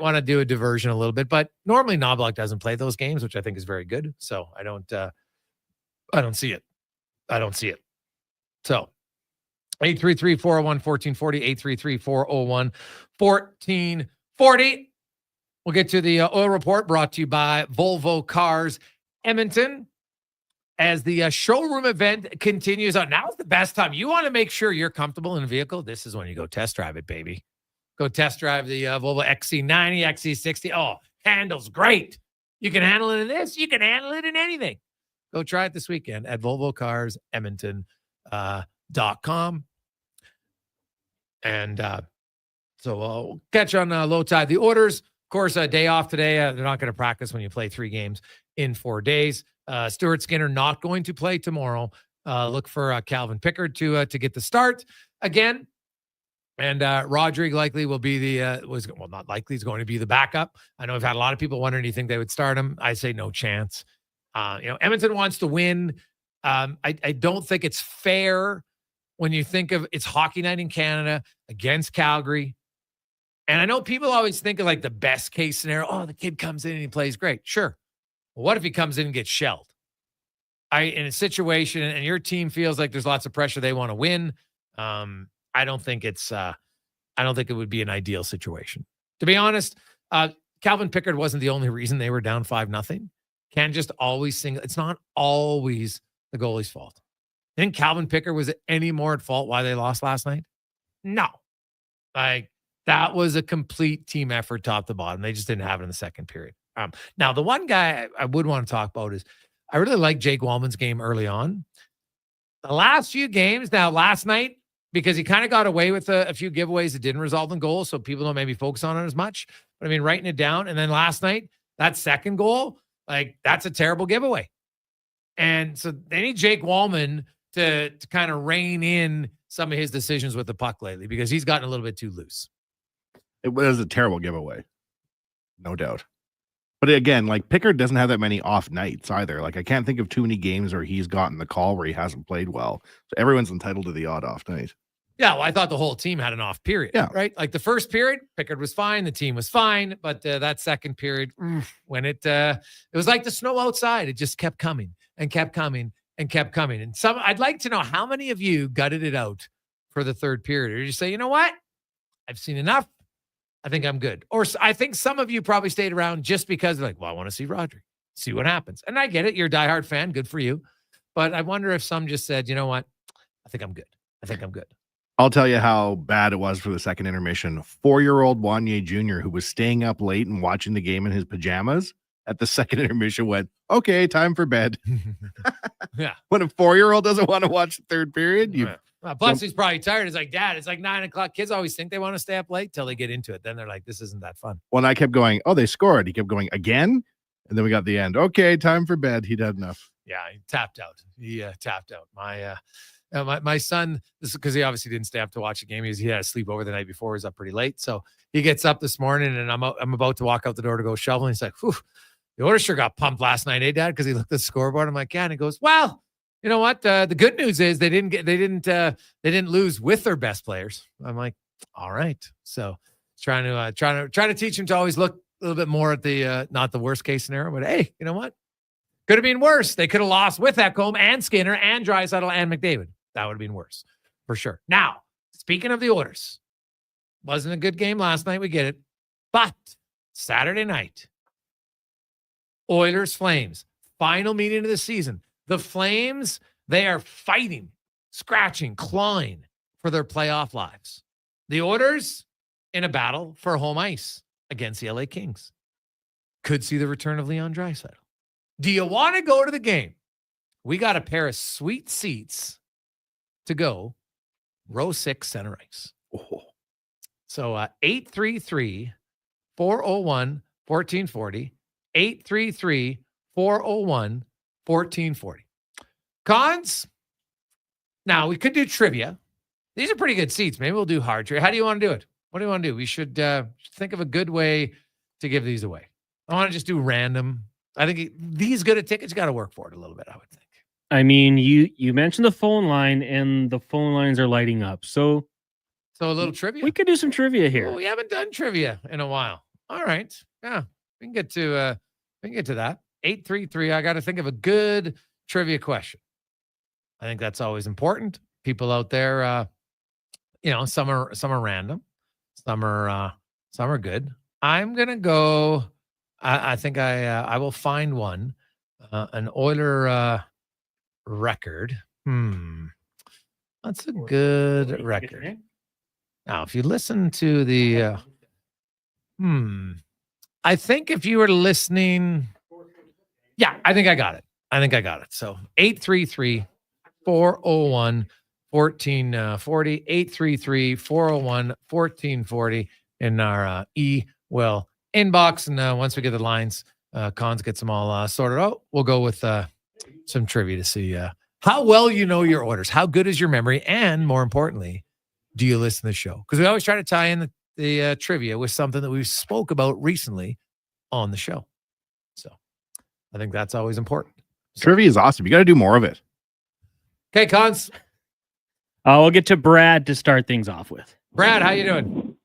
[SPEAKER 2] want to do a diversion a little bit, but normally Knoblauch doesn't play those games, which I think is very good. So I don't see it. So 833-401-1440, 833-401-1440. We'll get to the oil report brought to you by Volvo Cars Edmonton. As the showroom event continues on, now is the best time. You want to make sure you're comfortable in a vehicle. This is when you go test drive it, baby. Go test drive the Volvo XC90, XC60. Oh, handles great. You can handle it in this. You can handle it in anything. Go try it this weekend at VolvoCarsEdmonton.com. And so we'll catch on Lowetide. The Oilers, of course, a day off today. They're not going to practice when you play 3 games in 4 days. Stuart Skinner not going to play tomorrow. Look for Calvin Pickard to get the start again. And Rodrigue likely will be not likely, he's going to be the backup. I know I've had a lot of people wondering, do you think they would start him? I say no chance. Edmonton wants to win. I don't think it's fair when you think of it's hockey night in Canada against Calgary. And I know people always think of like the best case scenario. Oh, the kid comes in and he plays great. Sure. Well, what if he comes in and gets shelled? In a situation and your team feels like there's lots of pressure, they want to win. I don't think it would be an ideal situation. To be honest, Calvin Pickard wasn't the only reason they were down 5-0. Can't just always sing. It's not always the goalie's fault. Think Calvin Pickard was any more at fault why they lost last night? No. Like, that was a complete team effort top to bottom. They just didn't have it in the second period. Now, the one guy I would want to talk about is I really like Jake Wallman's game early on. The last few games, now last night, because he kind of got away with a few giveaways that didn't result in goals, so people don't maybe focus on it as much. But I mean, writing it down. And then last night, that second goal, like, that's a terrible giveaway. And so they need Jake Wallman to kind of rein in some of his decisions with the puck lately because he's gotten a little bit too loose.
[SPEAKER 6] It was a terrible giveaway. No doubt. But again, like, Pickard doesn't have that many off nights either. Like, I can't think of too many games where he's gotten the call where he hasn't played well. So everyone's entitled to the odd off night.
[SPEAKER 2] Yeah, well, I thought the whole team had an off period, right? Like the first period, Pickard was fine, the team was fine, but that second period, when it was like the snow outside, it just kept coming and kept coming and kept coming. And I'd like to know how many of you gutted it out for the third period, or you say, you know what, I've seen enough. I think I'm good. Or I think some of you probably stayed around just because they're like, well, I want to see Rodrigue, see what happens. And I get it. You're a diehard fan. Good for you. But I wonder if some just said, you know what, I think I'm good. I think I'm good.
[SPEAKER 6] I'll tell you how bad it was for the second intermission. 4-year-old Wanye Jr., who was staying up late and watching the game in his pajamas at the second intermission, went, okay, time for bed.
[SPEAKER 2] Yeah.
[SPEAKER 6] When a 4-year-old doesn't want to watch the third period,
[SPEAKER 2] plus he's probably tired. He's like, Dad, it's like 9 o'clock. Kids always think they want to stay up late till they get into it. Then they're like, this isn't that fun.
[SPEAKER 6] When I kept going, oh, they scored. He kept going again. And then we got the end. Okay, time for bed. He'd had enough.
[SPEAKER 2] Yeah, he tapped out. Tapped out. My son, this is because he obviously didn't stay up to watch the game. He had a sleepover the night before. He was up pretty late. So he gets up this morning and I'm about to walk out the door to go shovel. And he's like, whew, the Oilers sure got pumped last night, Dad? Because he looked at the scoreboard. I'm like, yeah. And he goes, well, you know what? The good news is they didn't lose with their best players. I'm like, all right. So trying to teach him to always look a little bit more at the not the worst case scenario, but hey, you know what? Could have been worse. They could have lost with Ekholm and Skinner and Draisaitl and McDavid. That would have been worse for sure. Now, speaking of the Oilers, wasn't a good game last night. We get it. But Saturday night, Oilers Flames, final meeting of the season. The Flames, they are fighting, scratching, clawing for their playoff lives. The Oilers in a battle for home ice against the LA Kings. Could see the return of Leon Draisaitl. Do you want to go to the game? We got a pair of sweet seats to go row 6 center ice. Oh. So 833-401-1440. 833-401-1440. Cons? Now, we could do trivia. These are pretty good seats. Maybe we'll do hard trivia. How do you want to do it? What do you want to do? We should think of a good way to give these away. I want to just do random. I think these good at tickets, you got to work for it a little bit, I would think.
[SPEAKER 12] I mean, you mentioned the phone line, and the phone lines are lighting up. So
[SPEAKER 2] a little trivia?
[SPEAKER 12] We could do some trivia here.
[SPEAKER 2] Oh, we haven't done trivia in a while. All right. Yeah, we can get to that. 833. I got to think of a good trivia question. I think that's always important. People out there, some are random, some are good. I'm gonna go. I think I will find one, an Oiler record. That's a good record. Now, if you listen to the, I think if you were listening, yeah, I think I got it. So 833-401-1440, 833-401-1440 in our inbox. And once we get the lines, Cons gets them all sorted out. We'll go with some trivia to see how well you know your orders, how good is your memory, and more importantly, do you listen to the show? Because we always try to tie in the trivia with something that we spoke about recently on the show. So I think that's always important.
[SPEAKER 6] Trivia is awesome. You got to do more of it.
[SPEAKER 2] Okay, Cons.
[SPEAKER 12] We'll get to Brad to start things off with.
[SPEAKER 2] Brad, how you doing?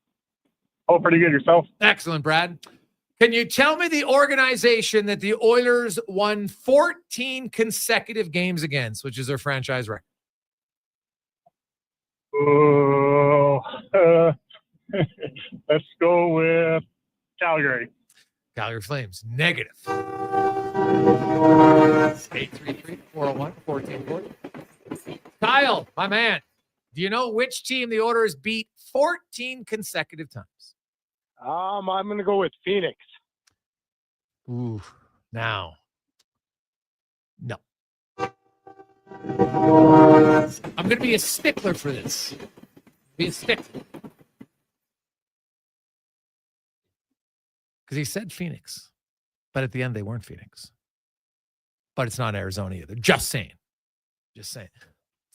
[SPEAKER 3] Oh, pretty good. Yourself?
[SPEAKER 2] Excellent, Brad. Can you tell me the organization that the Oilers won 14 consecutive games against, which is their franchise record?
[SPEAKER 3] Let's go with Calgary.
[SPEAKER 2] Calgary Flames. Negative. 833-401-1440. Kyle, my man, do you know which team the Oilers beat 14 consecutive times?
[SPEAKER 3] I'm going to go with Phoenix.
[SPEAKER 2] Ooh, now. No. I'm going to be a stickler for this. Be a stickler. Because he said Phoenix. But at the end, they weren't Phoenix. But it's not Arizona either. Just saying. Let's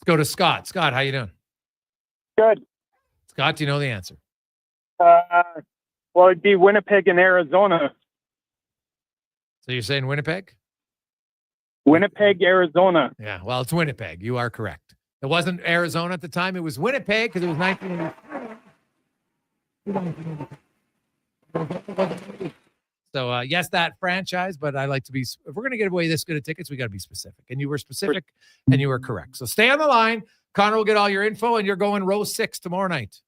[SPEAKER 2] go to Scott. Scott, how you doing?
[SPEAKER 3] Good.
[SPEAKER 2] Scott, do you know the answer?
[SPEAKER 3] Well, it'd be Winnipeg and Arizona.
[SPEAKER 2] So you're saying Winnipeg?
[SPEAKER 3] Winnipeg, Arizona.
[SPEAKER 2] Yeah, well, it's Winnipeg. You are correct. It wasn't Arizona at the time. It was Winnipeg because it was 1983. So, yes, that franchise, but I like to be, if we're going to give away this good of tickets, we got to be specific. And you were specific and you were correct. So stay on the line. Connor will get all your info and you're going row 6 tomorrow night.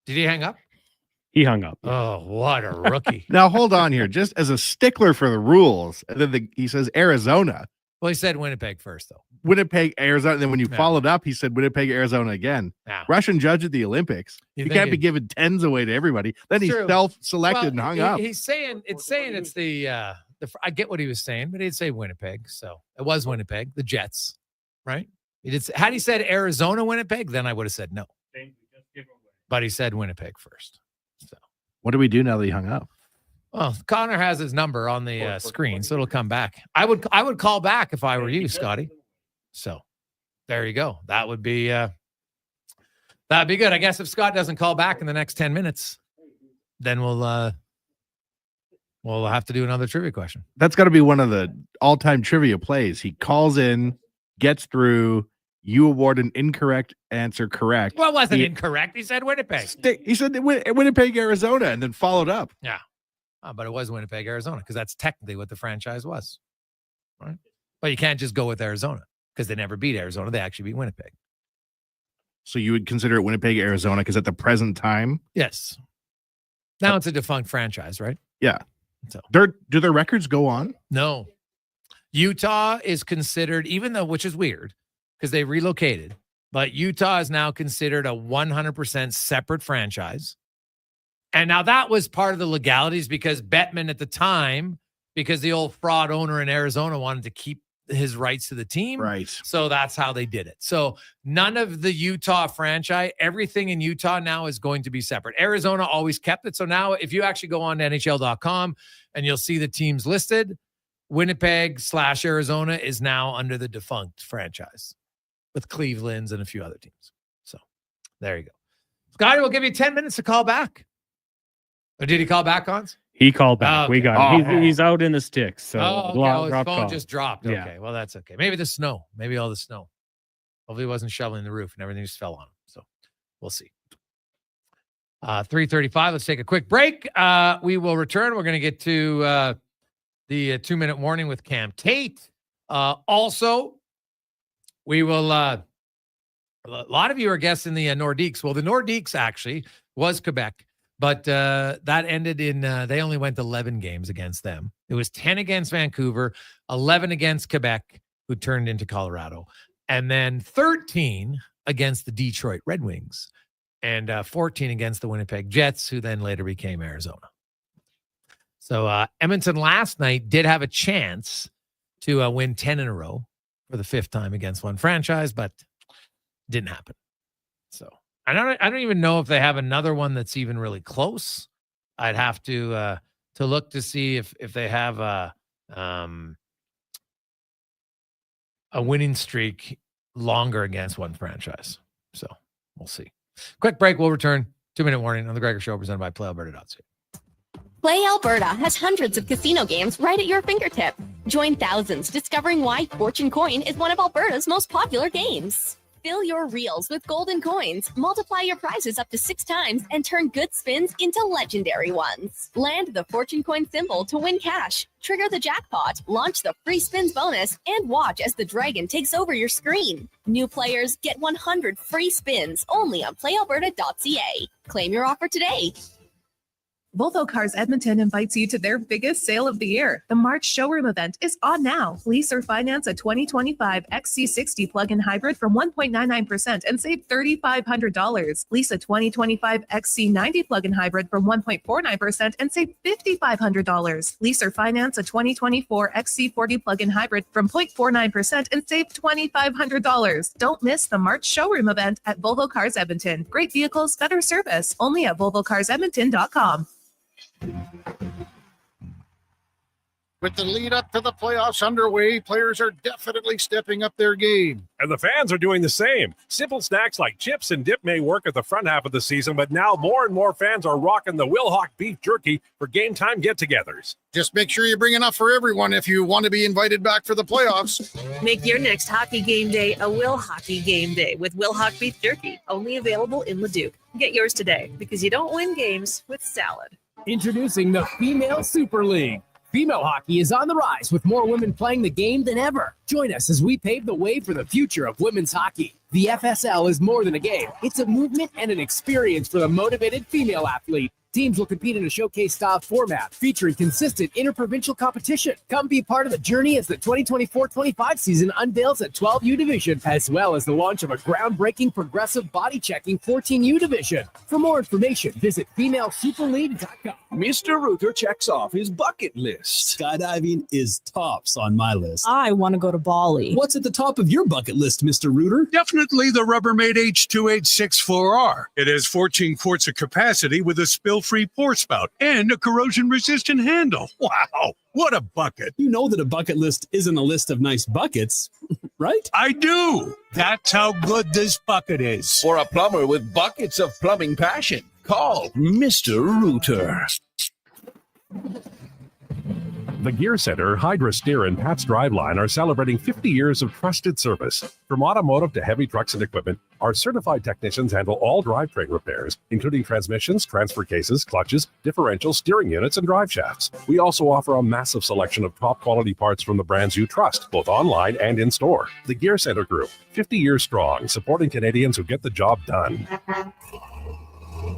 [SPEAKER 2] Did he hang up?
[SPEAKER 12] He hung up.
[SPEAKER 2] Oh, what a rookie.
[SPEAKER 6] Now, hold on here. Just as a stickler for the rules, and then he says Arizona.
[SPEAKER 2] Well, he said Winnipeg first, though.
[SPEAKER 6] Winnipeg, Arizona. And then when you followed up, he said Winnipeg, Arizona again.
[SPEAKER 2] Yeah.
[SPEAKER 6] Russian judge at the Olympics. You can't be giving 10s away to everybody. Then he self-selected and hung up.
[SPEAKER 2] He's saying it's the I get what he was saying, but he'd say Winnipeg. So it was Winnipeg, the Jets, right? Had he said Arizona, Winnipeg, then I would have said no. But he said Winnipeg first. So
[SPEAKER 6] what do we do now that he hung up?
[SPEAKER 2] Well, Connor has his number on the screen, so it'll come back. I would call back if I were you, Scotty. So there you go. That would be that'd be good. I guess if Scott doesn't call back in the next 10 minutes, then we'll have to do another trivia question.
[SPEAKER 6] That's got to be one of the all-time trivia plays. He calls in, gets through. You award an incorrect answer correct.
[SPEAKER 2] Well, it wasn't incorrect. He said Winnipeg.
[SPEAKER 6] He said Winnipeg, Arizona, and then followed up.
[SPEAKER 2] Yeah. But it was Winnipeg, Arizona, because that's technically what the franchise was. Right? But you can't just go with Arizona because they never beat Arizona. They actually beat Winnipeg.
[SPEAKER 6] So you would consider it Winnipeg, Arizona, because at the present time?
[SPEAKER 2] Yes. Now it's a defunct franchise, right?
[SPEAKER 6] Yeah.
[SPEAKER 2] So
[SPEAKER 6] do their records go on?
[SPEAKER 2] No. Utah is considered, even though, which is weird, because they relocated, but Utah is now considered a 100% separate franchise. And now that was part of the legalities because Bettman at the time, because the old fraud owner in Arizona wanted to keep his rights to the team.
[SPEAKER 6] Right.
[SPEAKER 2] So that's how they did it. So none of the Utah franchise, everything in Utah now is going to be separate. Arizona always kept it. So now if you actually go on to NHL.com and you'll see the teams listed, Winnipeg/Arizona is now under the defunct franchise with Cleveland's and a few other teams. So there you go. Scotty will give you 10 minutes to call back. Or did he call back, Cons?
[SPEAKER 12] He called back.
[SPEAKER 2] Okay.
[SPEAKER 12] We got him. He's out in the sticks. So
[SPEAKER 2] His phone
[SPEAKER 12] call.
[SPEAKER 2] just dropped.
[SPEAKER 12] Yeah.
[SPEAKER 2] Okay, well, that's okay. Maybe the snow. Maybe all the snow. Hopefully he wasn't shoveling the roof and everything just fell on him. So we'll see. 3:35. Let's take a quick break. We will return. We're going to get to the 2-minute warning with Cam Tate. Also, we will a lot of you are guessing the Nordiques. Well, the Nordiques actually was Quebec. But that ended in, they only went 11 games against them. It was 10 against Vancouver, 11 against Quebec, who turned into Colorado, and then 13 against the Detroit Red Wings and 14 against the Winnipeg Jets, who then later became Arizona. So Edmonton last night did have a chance to win 10 in a row for the 5th time against one franchise, but didn't happen. So I don't even know if they have another one that's even really close. I'd have to look to see if they have a winning streak longer against one franchise. So we'll see. Quick break. We'll return. 2-minute warning on the Gregor Show, presented by PlayAlberta.ca.
[SPEAKER 4] Play Alberta has hundreds of casino games right at your fingertip. Join thousands discovering why Fortune Coin is one of Alberta's most popular games. Fill your reels with golden coins, multiply your prizes up to 6 times, and turn good spins into legendary ones. Land the Fortune Coin symbol to win cash, trigger the jackpot, launch the free spins bonus, and watch as the dragon takes over your screen. New players get 100 free spins only on playalberta.ca. Claim your offer today.
[SPEAKER 8] Volvo Cars Edmonton invites you to their biggest sale of the year. The March showroom event is on now. Lease or finance a 2025 XC60 plug-in hybrid from 1.99% and save $3,500. Lease a 2025 XC90 plug-in hybrid from 1.49% and save $5,500. Lease or finance a 2024 XC40 plug-in hybrid from 0.49% and save $2,500. Don't miss the March showroom event at Volvo Cars Edmonton. Great vehicles, better service. Only at VolvoCarsEdmonton.com.
[SPEAKER 10] With the lead up to the playoffs underway, players are definitely stepping up their game.
[SPEAKER 7] And the fans are doing the same. Simple snacks like chips and dip may work at the front half of the season, but now more and more fans are rocking the Wilhauk beef jerky for game time get-togethers.
[SPEAKER 10] Just make sure you bring enough for everyone if you want to be invited back for the playoffs.
[SPEAKER 19] Make your next hockey game day a Will Hockey game day with Wilhauk beef jerky, only available in Leduc. Get yours today, because you don't win games with salad.
[SPEAKER 21] Introducing the Female Super League. Female hockey is on the rise with more women playing the game than ever. Join us as we pave the way for the future of women's hockey. The FSL is more than a game. It's a movement and an experience for the motivated female athlete. Teams will compete in a showcase-style format featuring consistent interprovincial competition. Come be part of the journey as the 2024-25 season unveils a 12U division, as well as the launch of a groundbreaking progressive body-checking 14U division. For more information, visit femalesuperleague.com.
[SPEAKER 25] Mr. Ruther checks off his bucket list.
[SPEAKER 26] Skydiving is tops on my list.
[SPEAKER 27] I want to go to Bali.
[SPEAKER 26] What's at the top of your bucket list, Mr. Ruther?
[SPEAKER 28] Definitely the Rubbermaid H2864R. It has 14 quarts of capacity with a spill-free pour spout and a corrosion-resistant handle. Wow, what a bucket.
[SPEAKER 26] You know that a bucket list isn't a list of nice buckets, right?
[SPEAKER 28] I do. That's how good this bucket is.
[SPEAKER 25] For a plumber with buckets of plumbing passion, call Mr. Ruther.
[SPEAKER 7] The Gear Center, Hydra Steer, and Pat's Driveline are celebrating 50 years of trusted service. From automotive to heavy trucks and equipment, our certified technicians handle all drivetrain repairs, including transmissions, transfer cases, clutches, differentials, steering units, and drive shafts. We also offer a massive selection of top-quality parts from the brands you trust, both online and in-store. The Gear Center Group, 50 years strong, supporting Canadians who get the job done.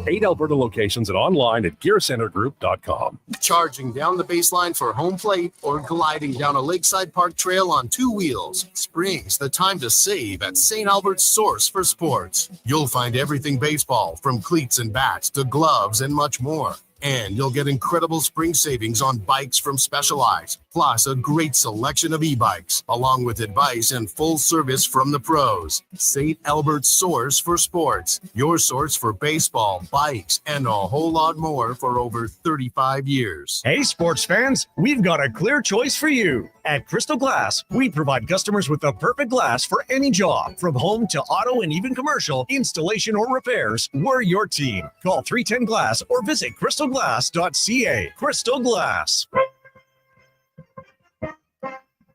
[SPEAKER 7] 8 Alberta locations and online at gearcentergroup.com.
[SPEAKER 29] Charging down the baseline for home plate or gliding down a lakeside park trail on 2 wheels. Spring's the time to save at St. Albert's Source for Sports. You'll find everything baseball, from cleats and bats to gloves and much more. And you'll get incredible spring savings on bikes from Specialized, plus a great selection of e-bikes, along with advice and full service from the pros. St. Albert's Source for Sports, your source for baseball, bikes, and a whole lot more for over 35 years.
[SPEAKER 1] Hey, sports fans, we've got a clear choice for you. At Crystal Glass, we provide customers with the perfect glass for any job. From home to auto and even commercial, installation or repairs, we're your team. Call 310 Glass or visit crystalglass.ca. Crystal Glass.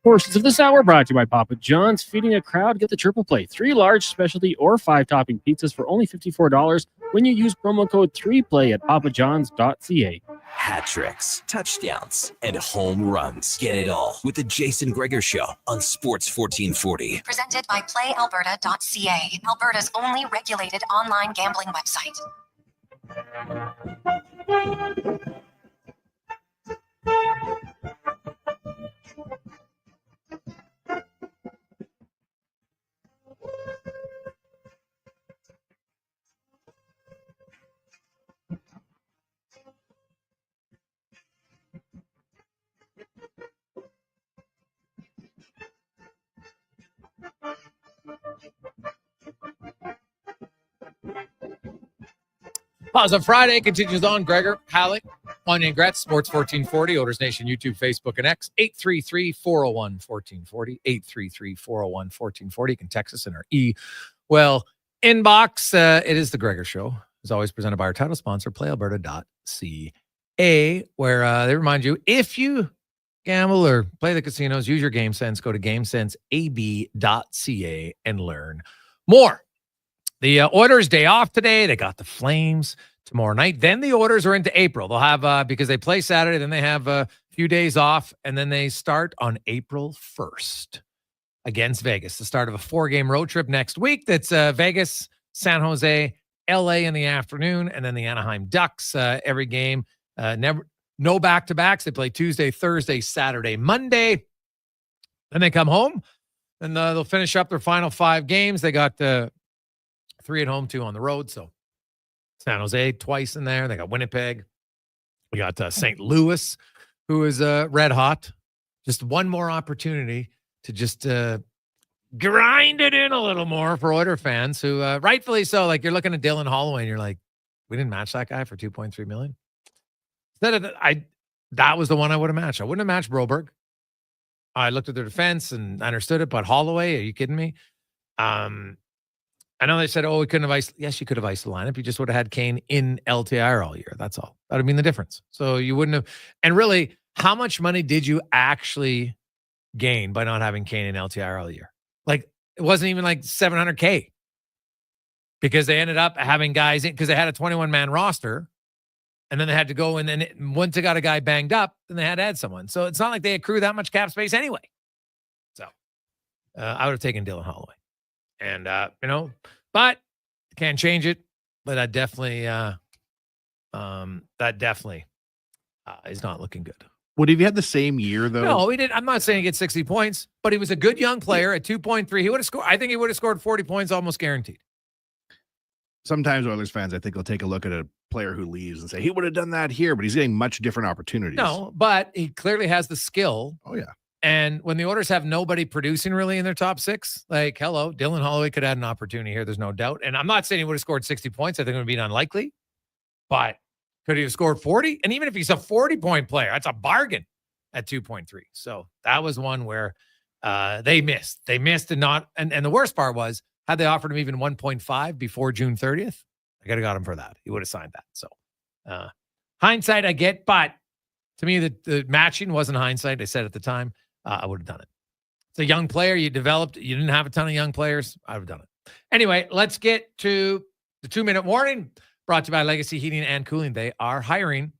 [SPEAKER 12] Portions of this hour brought to you by Papa John's. Feeding a crowd, get the triple plate. 3 large specialty or 5 topping pizzas for only $54 when you use promo code 3play at papajohns.ca.
[SPEAKER 13] Hat tricks, touchdowns, and home runs. Get it all with the Jason Gregor Show on Sports 1440.
[SPEAKER 14] Presented by playalberta.ca, Alberta's only regulated online gambling website.
[SPEAKER 2] Positive Friday continues on. Gregor Halley, Wayne Gretz, Sports 1440, Oilers Nation, YouTube, Facebook, and X. 833-401-1440. 833-401-1440. You can text us in our inbox. It is the Gregor Show. It's always presented by our title sponsor, PlayAlberta.ca, where they remind you, if you gamble or play the casinos, use your game sense. Go to GameSenseAB.ca and learn more. The Oilers day off today. They got the Flames tomorrow night. Then the Oilers are into April. They'll have, because they play Saturday, then they have a few days off, and then they start on April 1st against Vegas. The start of a 4-game road trip next week. That's Vegas, San Jose, LA in the afternoon, and then the Anaheim Ducks every game. No back-to-backs. They play Tuesday, Thursday, Saturday, Monday. Then they come home, and they'll finish up their final 5 games. They got 3 at home, 2 on the road. So San Jose twice in there. They got Winnipeg. We got St. Louis, who is red hot. Just one more opportunity to just grind it in a little more for Oilers fans who rightfully so. Like, you're looking at Dylan Holloway and you're like, we didn't match that guy for $2.3 million. That was the one I would have matched. I wouldn't have matched Broberg. I looked at their defense and understood it, but Holloway, are you kidding me? I know they said, we couldn't have iced. Yes, you could have iced the lineup. You just would have had Kane in LTIR all year. That's all. That would have been the difference. So you wouldn't have. And really, how much money did you actually gain by not having Kane in LTIR all year? Like, it wasn't even like $700K, because they ended up having guys in, because they had a 21-man roster, and then they had to go, and then once they got a guy banged up, then they had to add someone. So it's not like they accrue that much cap space anyway. So I would have taken Dylan Holloway. And, but can't change it. But that definitely is not looking good.
[SPEAKER 6] Would he have had the same year, though?
[SPEAKER 2] No, he did. I'm not saying he gets 60 points, but he was a good young player at 2.3. He would have scored. I think he would have scored 40 points, almost guaranteed.
[SPEAKER 6] Sometimes Oilers fans, I think, will take a look at a player who leaves and say, he would have done that here, but he's getting much different opportunities.
[SPEAKER 2] No, but he clearly has the skill.
[SPEAKER 6] Oh, yeah.
[SPEAKER 2] And when the Oilers have nobody producing really in their top 6, like, hello, Dylan Holloway could add an opportunity here. There's no doubt. And I'm not saying he would have scored 60 points. I think it would be unlikely. But could he have scored 40? And even if he's a 40-point player, that's a bargain at 2.3. So that was one where they missed. They missed and not. And the worst part was, had they offered him even 1.5 before June 30th, I could have got him for that. He would have signed that. So hindsight, I get. But to me, the matching wasn't hindsight. I said at the time, I would have done it. It's a young player you developed. You didn't have a ton of young players. I would have done it. Anyway, let's get to the 2-minute warning brought to you by Legacy Heating and Cooling. They are hiring,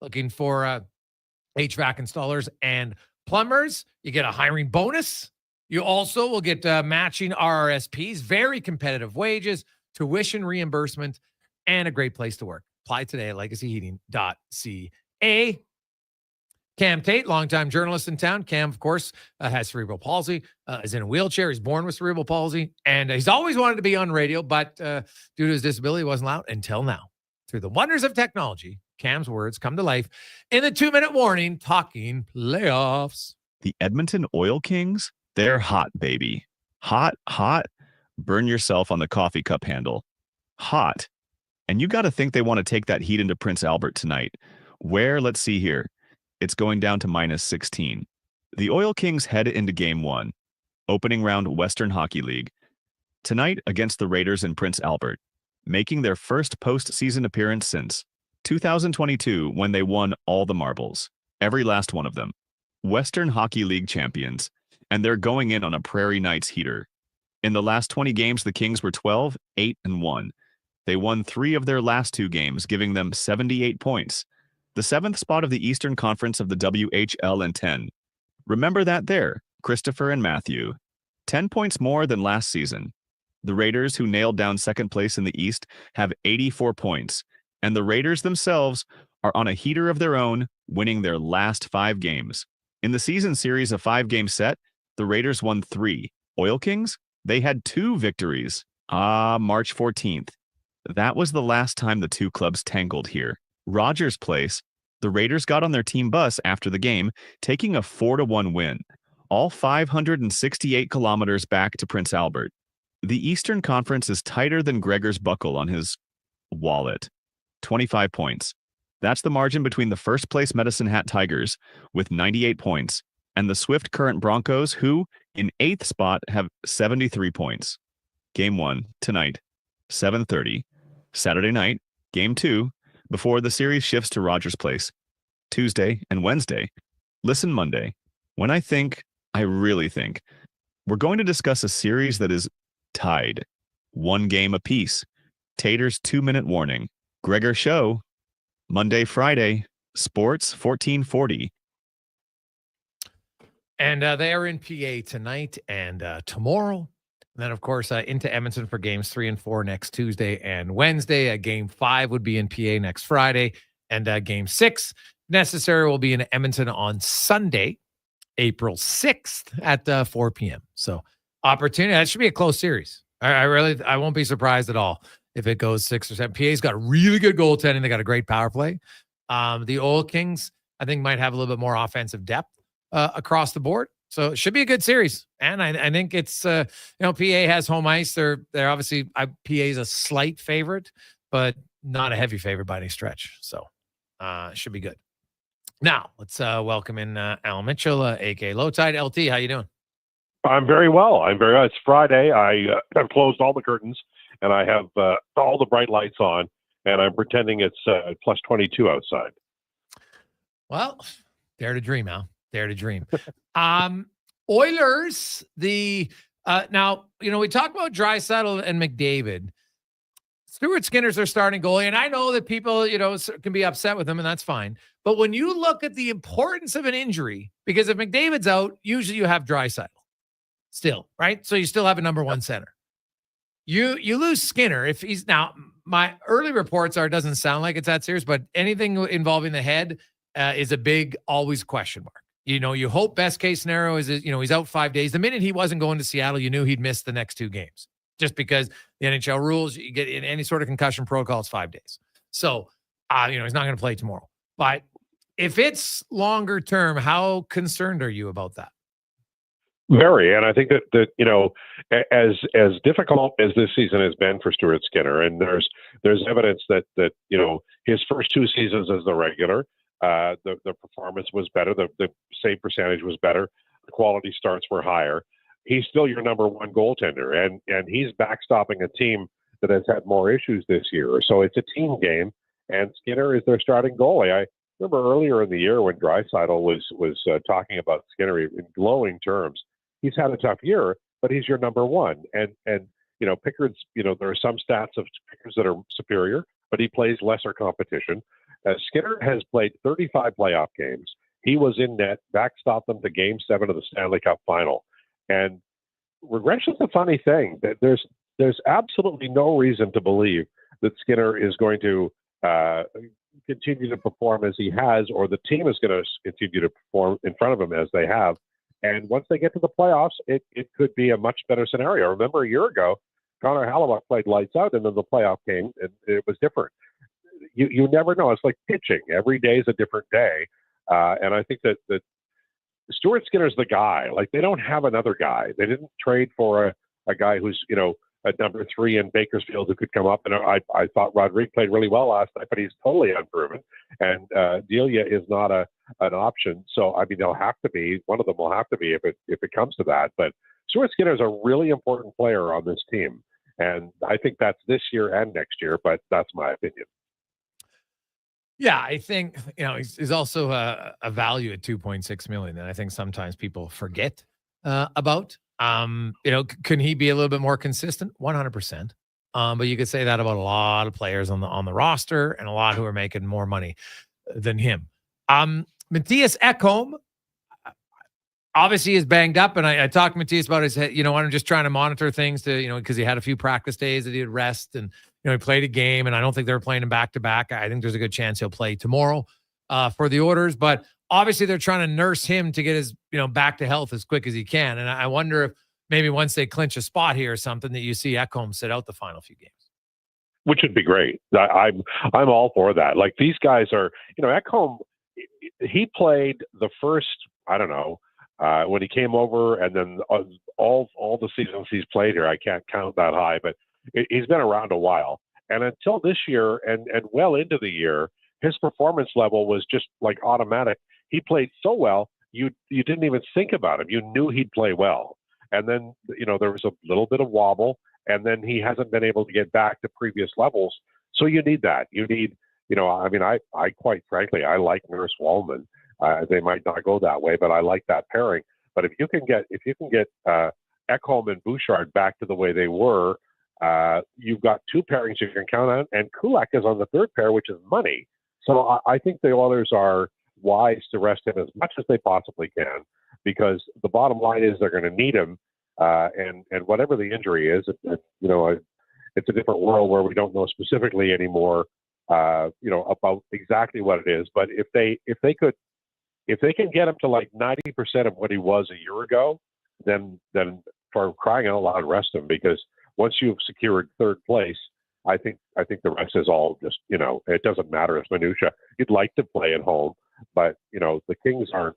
[SPEAKER 2] looking for HVAC installers and plumbers. You get a hiring bonus. You also will get matching RRSPs, very competitive wages, tuition reimbursement, and a great place to work. Apply today at legacyheating.ca. Cam Tate, longtime journalist in town. Cam, of course, has cerebral palsy, is in a wheelchair. He's born with cerebral palsy, and he's always wanted to be on radio, but due to his disability, he wasn't allowed until now. Through the wonders of technology, Cam's words come to life in the 2-minute warning, talking playoffs.
[SPEAKER 5] The Edmonton Oil Kings, they're hot, baby. Hot, hot. Burn yourself on the coffee cup handle. Hot. And you got to think they want to take that heat into Prince Albert tonight. Where, let's see here. It's going down to -16. The Oil Kings head into Game 1, opening round Western Hockey League. Tonight against the Raiders in Prince Albert, making their first postseason appearance since 2022 when they won all the marbles, every last one of them. Western Hockey League champions, and they're going in on a Prairie Knights heater. In the last 20 games, the Kings were 12, 8, and 1. They won 3 of their last 2 games, giving them 78 points. The 7th spot of the Eastern Conference of the WHL and 10. Remember that there, Christopher and Matthew. 10 points more than last season. The Raiders, who nailed down 2nd place in the East, have 84 points, and the Raiders themselves are on a heater of their own, winning their last 5 games. In the season series of 5-game set, the Raiders won 3. Oil Kings, they had 2 victories. March 14th. That was the last time the 2 clubs tangled here. Rogers Place, the Raiders got on their team bus after the game, taking a 4-1 win, all 568 kilometers back to Prince Albert. The Eastern Conference is tighter than Gregor's buckle on his wallet. 25 points. That's the margin between the first place Medicine Hat Tigers with 98 points and the Swift Current Broncos, who in 8th spot have 73 points. Game 1 tonight, 7:30. Saturday night, Game 2, before the series shifts to Rogers Place. Tuesday and Wednesday. Listen Monday. When I really think, we're going to discuss a series that is tied. 1 game apiece. Tater's 2-minute warning. Gregor Show. Monday, Friday. Sports 1440.
[SPEAKER 2] And they are in PA tonight and tomorrow. And then, of course, into Edmonton for games 3 and 4 next Tuesday and Wednesday. Game 5 would be in PA next Friday. And game 6, necessary, will be in Edmonton on Sunday, April 6th at 4 p.m. So, opportunity. That should be a close series. I won't be surprised at all if it goes 6 or 7. PA's got really good goaltending. They got a great power play. The Oil Kings, I think, might have a little bit more offensive depth across the board. So it should be a good series. And I think it's, PA has home ice. They're obviously, PA is a slight favorite, but not a heavy favorite by any stretch. So it should be good. Now, let's welcome in Al Mitchell, a.k.a. Lowetide. LT, how you doing?
[SPEAKER 9] I'm very well. It's Friday. I've closed all the curtains, and I have all the bright lights on, and I'm pretending it's plus 22 outside.
[SPEAKER 2] Well, dare to dream, Al. Dare to dream. Oilers, now, we talk about Draisaitl and McDavid. Stuart Skinner's their starting goalie, and I know that people, can be upset with him, and that's fine. But when you look at the importance of an injury, because if McDavid's out, usually you have Draisaitl still, right? So you still have a number one center. You lose Skinner if he's now. My early reports are it doesn't sound like it's that serious, but anything involving the head is a big always question mark. You hope best case scenario is he's out 5 days. The minute he wasn't going to Seattle, you knew he'd miss the next 2 games, just because the NHL rules, you get in any sort of concussion protocol, it's 5 days. So, he's not going to play tomorrow. But if it's longer term, how concerned are you about that?
[SPEAKER 9] Very, and I think that as difficult as this season has been for Stuart Skinner, and there's evidence that his first 2 seasons as the regular, the performance was better, the save percentage was better, the quality starts were higher. He's still your number one goaltender, and he's backstopping a team that has had more issues this year. So it's a team game, and Skinner is their starting goalie. I remember earlier in the year when Draisaitl was talking about Skinner in glowing terms. He's had a tough year, but he's your number one. And Pickard's, there are some stats of Pickard's that are superior, but he plays lesser competition. Skinner has played 35 playoff games. He was in net, backstopped them to Game 7 of the Stanley Cup Final. And regression's a funny thing. There's absolutely no reason to believe that Skinner is going to continue to perform as he has, or the team is going to continue to perform in front of him as they have. And once they get to the playoffs, it could be a much better scenario. Remember a year ago, Connor Halley played lights out, and then the playoff came, and it was different. You never know. It's like pitching. Every day is a different day. And I think that Stuart Skinner's the guy. Like, they don't have another guy. They didn't trade for a guy who's, at number 3 in Bakersfield who could come up. And I thought Rodrigue played really well last night, but he's totally unproven. And Delia is not an option. So, they'll have to be. One of them will have to be if it comes to that. But Stuart Skinner is a really important player on this team. And I think that's this year and next year, but that's my opinion.
[SPEAKER 2] Yeah, I think, he's also a value at $2.6 million that I think sometimes people forget about. Can he be a little bit more consistent? 100%. But you could say that about a lot of players on the roster and a lot who are making more money than him. Matthias Ekholm obviously is banged up, and I talked to Matthias about his head. I'm just trying to monitor things to, because he had a few practice days that he had rest, and he played a game, and I don't think they were playing him back to back. I think there's a good chance he'll play tomorrow for the Oilers, but obviously they're trying to nurse him to get his back to health as quick as he can. And I wonder if maybe once they clinch a spot here or something, that you see Ekholm sit out the final few games,
[SPEAKER 9] which would be great. I'm all for that. Like, these guys are, Ekholm, he played the first, when he came over, and then all the seasons he's played here, I can't count that high, but he's been around a while. And until this year and well into the year, his performance level was just like automatic. He played so well, you didn't even think about him. You knew he'd play well. And then, there was a little bit of wobble, and then he hasn't been able to get back to previous levels. So you need that. You need, I quite frankly, I like Nurse Wallman. They might not go that way, but I like that pairing. But if you can get Ekholm and Bouchard back to the way they were, you've got two pairings you can count on, and Kulak is on the third pair, which is money. So I think the Oilers are wise to rest him as much as they possibly can, because the bottom line is they're going to need him, and whatever the injury is, it's a different world where we don't know specifically anymore, about exactly what it is. But if they can get him to like 90% of what he was a year ago, then for crying out loud, rest him, because once you've secured third place, I think the rest is all just, it doesn't matter. It's minutia. You'd like to play at home, but the Kings aren't,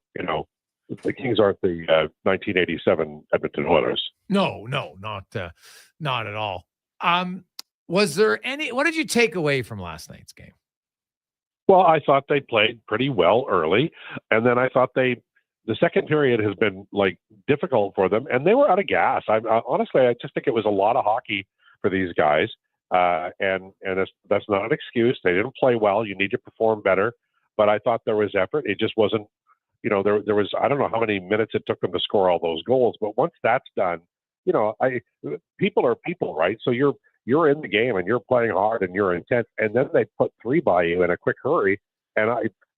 [SPEAKER 9] the 1987 Edmonton Oilers.
[SPEAKER 2] No, not at all. Was there what did you take away from last night's game?
[SPEAKER 9] Well, I thought they played pretty well early, and then I thought the second period has been like difficult for them, and they were out of gas. Honestly, I just think it was a lot of hockey for these guys, and that's not an excuse. They didn't play well. You need to perform better, but I thought there was effort. It just wasn't, there was, I don't know how many minutes it took them to score all those goals, but once that's done, people are people, right? So you're in the game and you're playing hard and you're intense, and then they put three by you in a quick hurry, and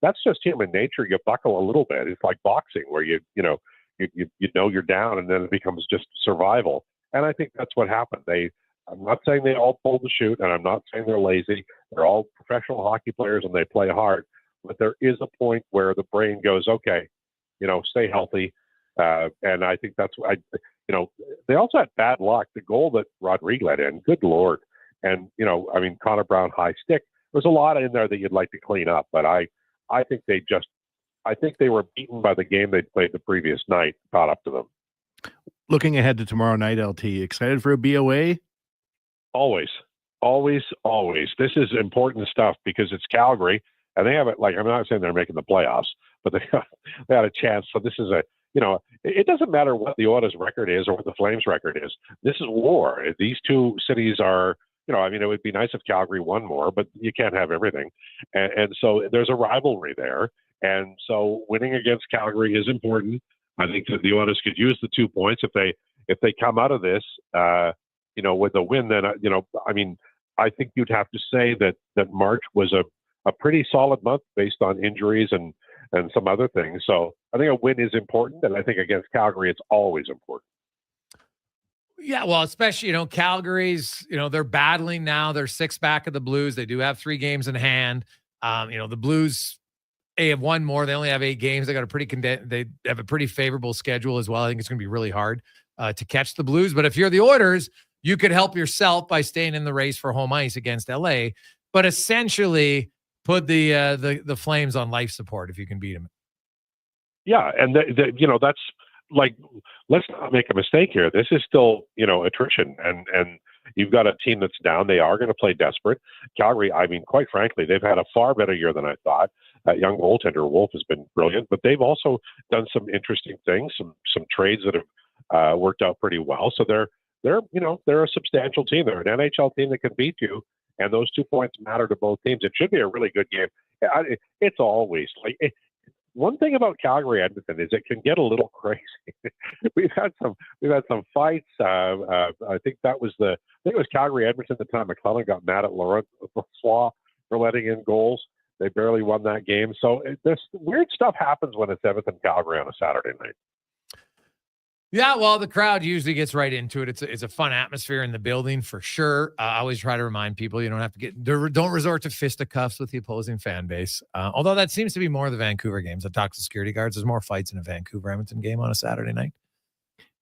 [SPEAKER 9] that's just human nature. You buckle a little bit. It's like boxing, where you know you're down, and then it becomes just survival. And I think that's what happened. I'm not saying they all pulled the chute, and I'm not saying they're lazy. They're all professional hockey players, and they play hard. But there is a point where the brain goes, okay, stay healthy. And I think that's they also had bad luck. The goal that Rodrigue let in, good Lord. And, Connor Brown, high stick. There's a lot in there that you'd like to clean up, but I think they were beaten by the game they played the previous night, caught up to them.
[SPEAKER 6] Looking ahead to tomorrow night, LT, excited for a BOA?
[SPEAKER 9] Always. This is important stuff because it's Calgary, and they have it. Like, I'm not saying they're making the playoffs, but they had a chance. So this is it doesn't matter what the Oilers' record is or what the Flames' record is. This is war. These two cities are, it would be nice if Calgary won more, but you can't have everything. And so there's a rivalry there. And so winning against Calgary is important. I think that the Oilers could use the 2 points if they come out of this, with a win. Then I think you'd have to say that March was a pretty solid month based on injuries and some other things. So I think a win is important, and I think against Calgary it's always important.
[SPEAKER 2] Yeah, well, especially, Calgary's, they're battling now. They're 6 back of the Blues. They do have 3 games in hand. The Blues have one more. They only have 8 games. They got they have a pretty favorable schedule as well. I think it's going to be really hard to catch the Blues. But if you're the Oilers, you could help yourself by staying in the race for home ice against LA. But essentially, put the Flames on life support if you can beat them. Yeah,
[SPEAKER 9] and that's like, let's not make a mistake here. This is still attrition, and you've got a team that's down. They are going to play desperate. Calgary, quite frankly, they've had a far better year than I thought. Young goaltender Wolf has been brilliant, but they've also done some interesting things, some trades that have worked out pretty well. So they're a substantial team. They're an NHL team that can beat you. And those 2 points matter to both teams. It should be a really good game. It's always like one thing about Calgary Edmonton is it can get a little crazy. we've had some fights. I think it was Calgary Edmonton at the time. McClellan got mad at Laurent Flaw for letting in goals. They barely won that game. So this weird stuff happens when it's Edmonton Calgary on a Saturday night.
[SPEAKER 2] Yeah, well, the crowd usually gets right into it. It's a fun atmosphere in the building for sure. I always try to remind people you don't resort to fisticuffs with the opposing fan base. Although that seems to be more of the Vancouver games. I talked to security guards. There's more fights in a Vancouver Edmonton game on a Saturday night.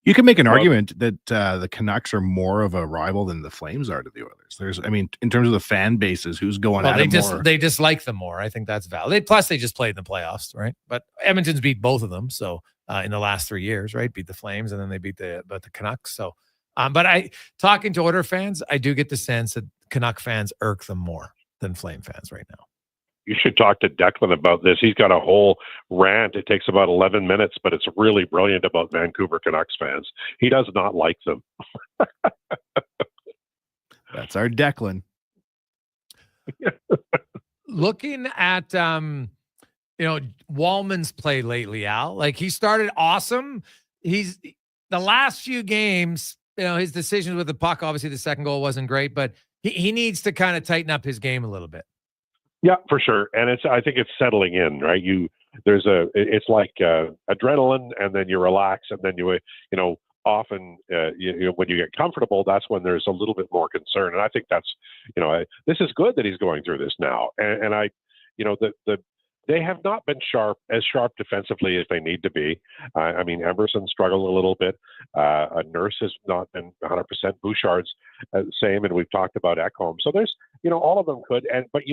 [SPEAKER 6] You can make an argument that the Canucks are more of a rival than the Flames are to the Oilers. In terms of the fan bases, who's going at it more?
[SPEAKER 2] They dislike them more. I think that's valid. Plus, they just played in the playoffs, right? But Edmonton's beat both of them, so in the last 3 years, right? Beat the Flames, and then they beat the Canucks. So, but talking to Oilers fans, I do get the sense that Canuck fans irk them more than Flame fans right now.
[SPEAKER 9] You should talk to Declan about this. He's got a whole rant. It takes about 11 minutes, but it's really brilliant about Vancouver Canucks fans. He does not like them.
[SPEAKER 6] That's our Declan.
[SPEAKER 2] Looking at Wallman's play lately, Al, like he started awesome. He's the last few games, his decisions with the puck, obviously the second goal wasn't great, but he needs to kind of tighten up his game a little bit.
[SPEAKER 9] Yeah, for sure. And I think it's settling in, right? It's like adrenaline, and then you relax, and then often when you get comfortable, that's when there's a little bit more concern. And I think that's, this is good that he's going through this now. And they have not been as sharp defensively as they need to be. I mean, Emerson struggled a little bit. Nurse has not been 100%. Bouchard's same, and we've talked about Ekholm. So there's, all of them could. But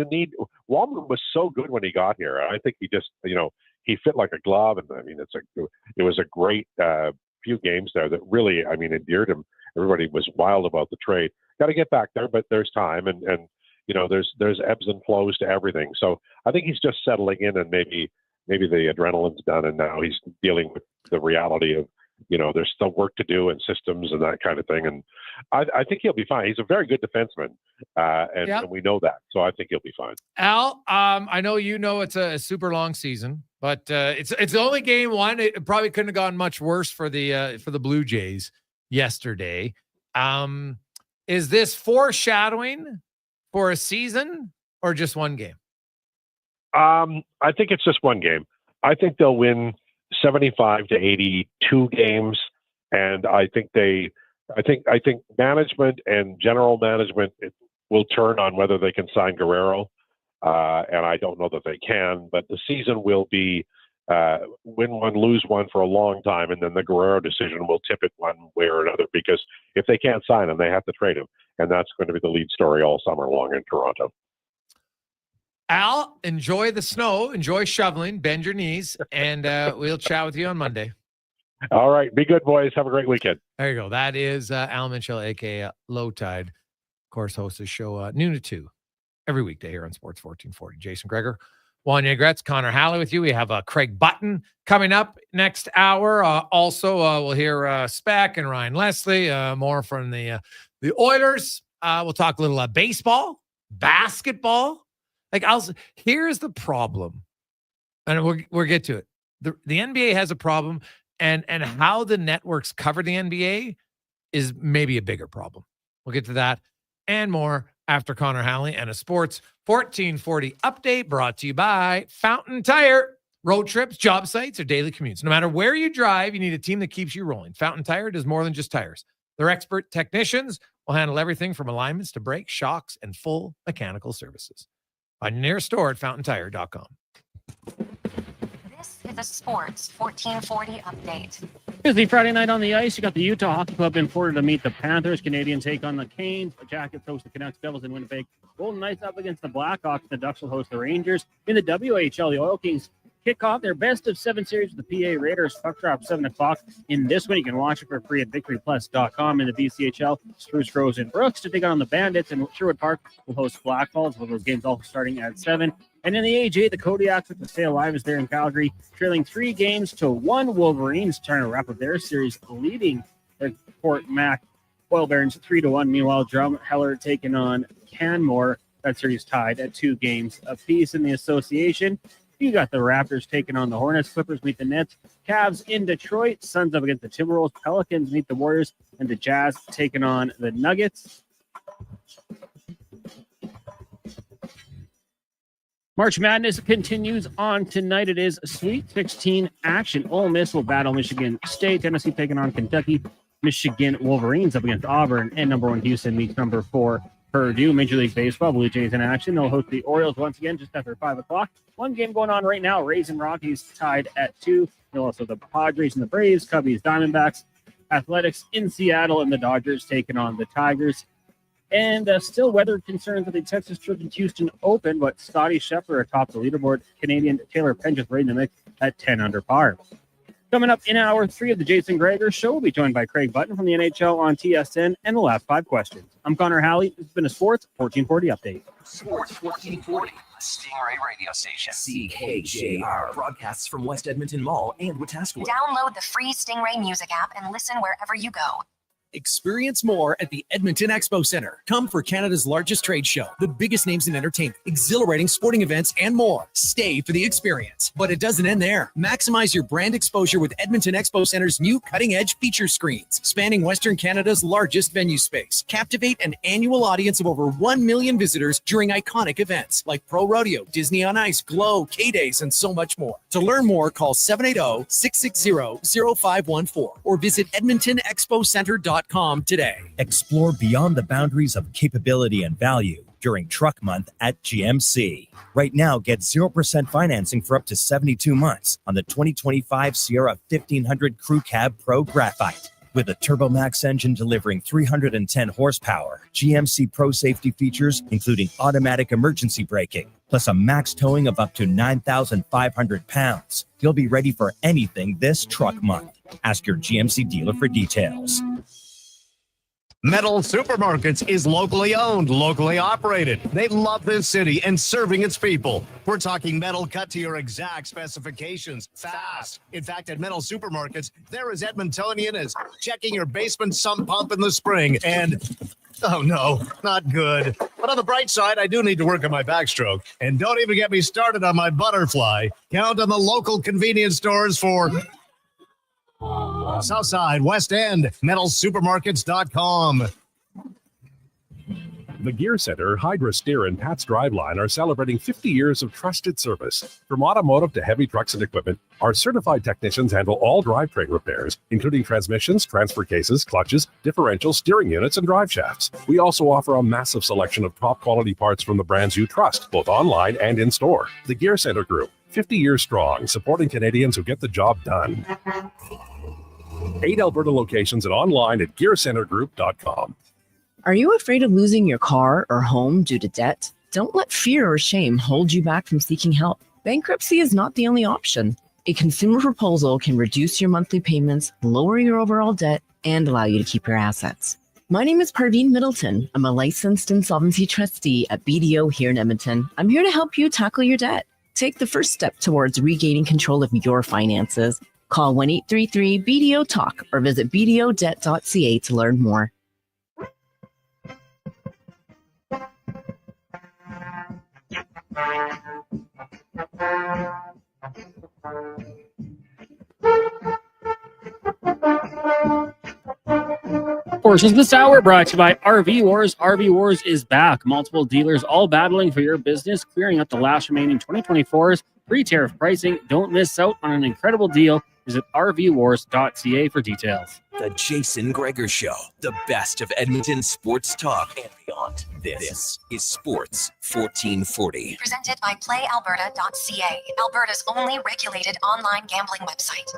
[SPEAKER 9] Wallman was so good when he got here. I think he just, he fit like a glove. And I mean, it was a great few games there that really, endeared him. Everybody was wild about the trade. Got to get back there, but there's time, and there's ebbs and flows to everything. So I think he's just settling in, and maybe the adrenaline's done, and now he's dealing with the reality of, there's still work to do and systems and that kind of thing. And I think he'll be fine. He's a very good defenseman, and we know that. So I think he'll be fine.
[SPEAKER 2] Al, I know it's a super long season, but it's only game one. It probably couldn't have gone much worse for the Blue Jays yesterday. Is this foreshadowing for a season or just one game?
[SPEAKER 9] I think it's just one game. I think they'll win 75 to 82 games, and I think management and general management will turn on whether they can sign Guerrero, and I don't know that they can. But the season will be win one, lose one for a long time, and then the Guerrero decision will tip it one way or another. Because if they can't sign him, they have to trade him. And that's going to be the lead story all summer long in Toronto.
[SPEAKER 2] Al, enjoy the snow, enjoy shoveling, bend your knees, and we'll chat with you on Monday.
[SPEAKER 9] All right. Be good, boys. Have a great weekend.
[SPEAKER 2] There you go. That is Al Mitchell, a.k.a. Lowetide. Of course, hosts the show noon to 2 every weekday here on Sports 1440. Jason Gregor, Wanya Gretz, Connor Halley with you. We have Craig Button coming up next hour. Also, we'll hear Speck and Ryan Lesley, more from the Oilers. We'll talk a little baseball, basketball. Here's the problem, and we'll get to it. The NBA has a problem, and how the networks cover the NBA is maybe a bigger problem. We'll get to that and more after Connor Halley and a Sports 1440 update brought to you by Fountain Tire. Road trips, job sites, or daily commutes. No matter where you drive, you need a team that keeps you rolling. Fountain Tire does more than just tires. Their expert technicians will handle everything from alignments to brakes, shocks, and full mechanical services. Find your nearest store at fountaintire.com.
[SPEAKER 14] This is a Sports 1440 update.
[SPEAKER 12] Here's the Friday night on the ice. You got the Utah Hockey Club in Florida to meet the Panthers. Canadians take on the Canes. The Jackets host the Canucks. Devils in Winnipeg. Golden Knights up against the Blackhawks. The Ducks will host the Rangers. In the WHL, the Oil Kings kick off their best-of-7 series with the PA Raiders. Puck drop 7 o'clock in this one. You can watch it for free at victoryplus.com. In the BCHL, Spruce Groves and Brooks to take on the Bandits, and Sherwood Park will host Black Falls, with those games also starting at 7. And in the AJ, the Kodiaks with the Stay Alive is there in Calgary, trailing 3-1. Wolverines trying to wrap up their series, leading their Fort Mac Oil Barons 3-1. Meanwhile, Drumheller taking on Canmore. That series tied at 2 games apiece. In the association, you got the Raptors taking on the Hornets. Clippers meet the Nets. Cavs in Detroit. Suns up against the Timberwolves. Pelicans meet the Warriors. And the Jazz taking on the Nuggets. March Madness continues on tonight. It is Sweet 16 action. Ole Miss will battle Michigan State. Tennessee taking on Kentucky. Michigan Wolverines up against Auburn. And number 1 Houston meets number 4 Purdue. Major League Baseball, Blue Jays in action. They'll host the Orioles once again just after 5 o'clock. One game going on right now. Rays and Rockies tied at 2. You'll also the Padres and the Braves, Cubbies, Diamondbacks, Athletics in Seattle, and the Dodgers taking on the Tigers. And still weather concerns with the Texas Children's Houston Open, but Scotty Scheffler atop the leaderboard. Canadian Taylor Pendrith right in the mix at 10 under par. Coming up in hour 3 of the Jason Gregor Show, we'll be joined by Craig Button from the NHL on TSN and the last 5 questions. I'm Connor Halley. This has been a Sports 1440 update.
[SPEAKER 13] Sports 1440, Stingray radio station. CKJR broadcasts from West Edmonton Mall and Wetaskiwin.
[SPEAKER 14] Download the free Stingray music app and listen wherever you go.
[SPEAKER 21] Experience more at the Edmonton Expo Center. Come for Canada's largest trade show, the biggest names in entertainment, exhilarating sporting events, and more. Stay for the experience. But it doesn't end there. Maximize your brand exposure with Edmonton Expo Center's new cutting-edge feature screens, spanning Western Canada's largest venue space. Captivate an annual audience of over 1 million visitors during iconic events like Pro Rodeo, Disney on Ice, Glow, K-Days, and so much more. To learn more, call 780-660-0514 or visit edmontonexpocenter.com today.
[SPEAKER 11] Explore beyond the boundaries of capability and value during Truck Month at GMC. Right now, get 0% financing for up to 72 months on the 2025 Sierra 1500 Crew Cab Pro Graphite. With a TurboMax engine delivering 310 horsepower, GMC Pro safety features including automatic emergency braking, plus a max towing of up to 9,500 pounds. You'll be ready for anything this Truck Month. Ask your GMC dealer for details.
[SPEAKER 1] Metal Supermarkets is locally owned, locally operated. They love this city and serving its people. We're talking metal cut to your exact specifications, fast. In fact, at Metal Supermarkets, they're as Edmontonian as checking your basement sump pump in the spring. And, oh no, not good. But on the bright side, I do need to work on my backstroke. And don't even get me started on my butterfly. Count on the local convenience stores for Southside, West End, metalsupermarkets.com.
[SPEAKER 7] The Gear Center, Hydra Steer, and Pat's Driveline are celebrating 50 years of trusted service. From automotive to heavy trucks and equipment, our certified technicians handle all drivetrain repairs, including transmissions, transfer cases, clutches, differentials, steering units, and drive shafts. We also offer a massive selection of top-quality parts from the brands you trust, both online and in-store. The Gear Center Group, 50 years strong, supporting Canadians who get the job done. 8 Alberta locations and online at gearcentergroup.com.
[SPEAKER 15] Are you afraid of losing your car or home due to debt? Don't let fear or shame hold you back from seeking help. Bankruptcy is not the only option. A consumer proposal can reduce your monthly payments, lower your overall debt, and allow you to keep your assets. My name is Parveen Middleton. I'm a licensed insolvency trustee at BDO here in Edmonton. I'm here to help you tackle your debt. Take the first step towards regaining control of your finances. Call 1-833-BDO-TALK or visit bdodebt.ca to learn more.
[SPEAKER 12] Portions of this hour brought to you by RV Wars. RV Wars is back. Multiple dealers all battling for your business, clearing out the last remaining 2024's pre-tariff pricing. Don't miss out on an incredible deal. Visit rvwars.ca for details.
[SPEAKER 13] The Jason Gregor Show, the best of Edmonton sports talk and beyond. This is Sports 1440.
[SPEAKER 14] Presented by PlayAlberta.ca, Alberta's only regulated online gambling website.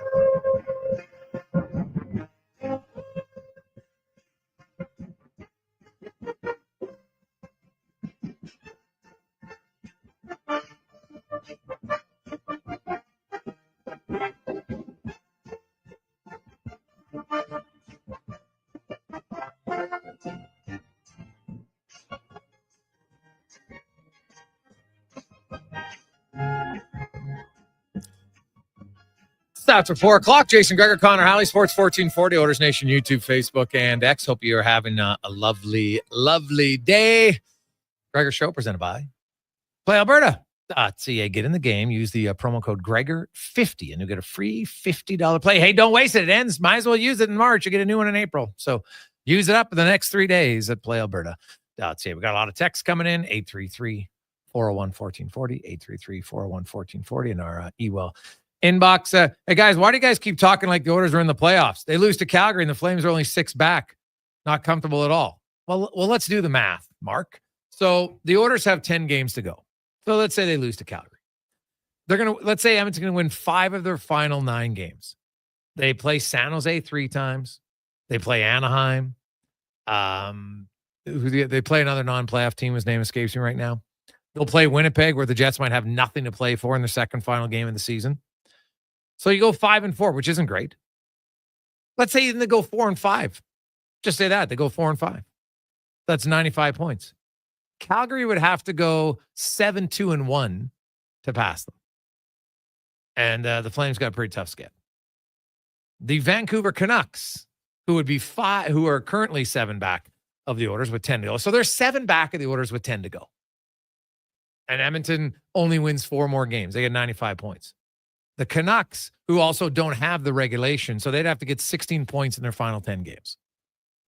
[SPEAKER 2] After 4 o'clock, Jason Gregor, Connor Halley, Sports 1440, Oilers Nation, YouTube, Facebook, and X. Hope you are having a lovely, lovely day. Gregor Show presented by PlayAlberta.ca. Get in the game. Use the promo code Gregor50 and you'll get a free $50 play. Hey, don't waste it. It ends. Might as well use it in March. You get a new one in April. So use it up in the next 3 days at PlayAlberta.ca. We got a lot of texts coming in. 833-401-1440, 833-401-1440, and our email inbox. Hey guys, why do you guys keep talking like the Oilers are in the playoffs? They lose to Calgary and the Flames are only 6 back. Not comfortable at all. Well, let's do the math, Mark. So the Oilers have 10 games to go. So let's say they lose to Calgary. Let's say Edmonton's going to win 5 of their final 9 games. They play San Jose 3 times. They play Anaheim. They play another non-playoff team. His name escapes me right now. They'll play Winnipeg, where the Jets might have nothing to play for in the second final game of the season. So you go 5-4, which isn't great. Let's say they go 4-5. Just say that. They go 4-5. That's 95 points. Calgary would have to go 7-2-1 to pass them. And the Flames got a pretty tough skid. The Vancouver Canucks, who would be who are currently 7 back of the Oilers with 10 to go. So they're 7 back of the Oilers with 10 to go. And Edmonton only wins 4 more games. They get 95 points. The Canucks, who also don't have the regulation, so they'd have to get 16 points in their final 10 games.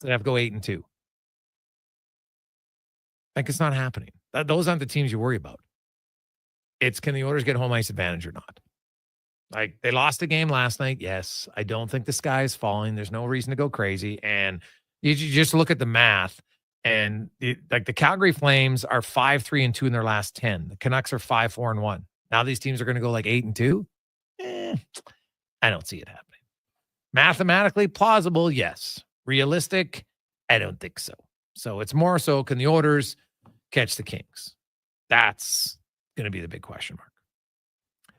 [SPEAKER 2] So they'd have to go 8-2. Like, it's not happening. Those aren't the teams you worry about. It's, can the Oilers get home ice advantage or not? Like, they lost a game last night. Yes, I don't think the sky is falling. There's no reason to go crazy. And you just look at the math, and like the Calgary Flames are 5-3-2 in their last 10. The Canucks are 5-4-1. Now these teams are going to go like 8-2. I don't see it happening. Mathematically plausible, yes. Realistic, I don't think so. So it's more so, can the Oilers catch the Kings? That's going to be the big question mark.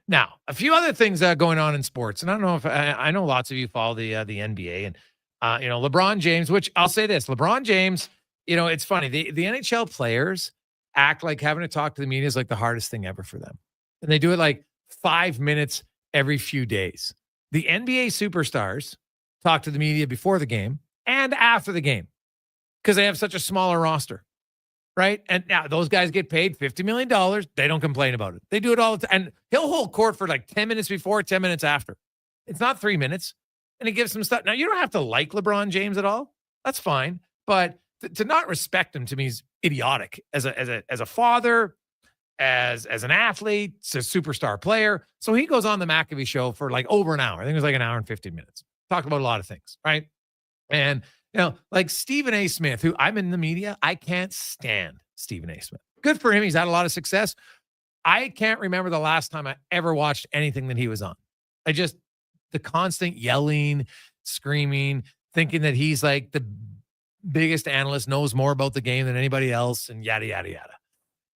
[SPEAKER 2] Now, a few other things going on in sports, and I don't know if I know lots of you follow the NBA, and LeBron James. Which I'll say this: LeBron James. It's funny. The NHL players act like having to talk to the media is like the hardest thing ever for them, and they do it like 5 minutes every few days. The NBA superstars talk to the media before the game and after the game because they have such a smaller roster. Right. And now those guys get paid $50 million. They don't complain about it. They do it all the time. And he'll hold court for like 10 minutes before, 10 minutes after. It's not 3 minutes. And he gives some stuff. Now, you don't have to like LeBron James at all. That's fine. But to not respect him, to me, is idiotic as a father, as an athlete, as a superstar player. So he goes on the McAfee show for like over an hour. I think it was like an hour and 15 minutes. Talked about a lot of things. Right. And like Stephen A. Smith, who I'm in the media, I can't stand Stephen A. Smith. Good for him. He's had a lot of success. I can't remember the last time I ever watched anything that he was on. The constant yelling, screaming, thinking that he's like the biggest analyst, knows more about the game than anybody else, and yada, yada, yada.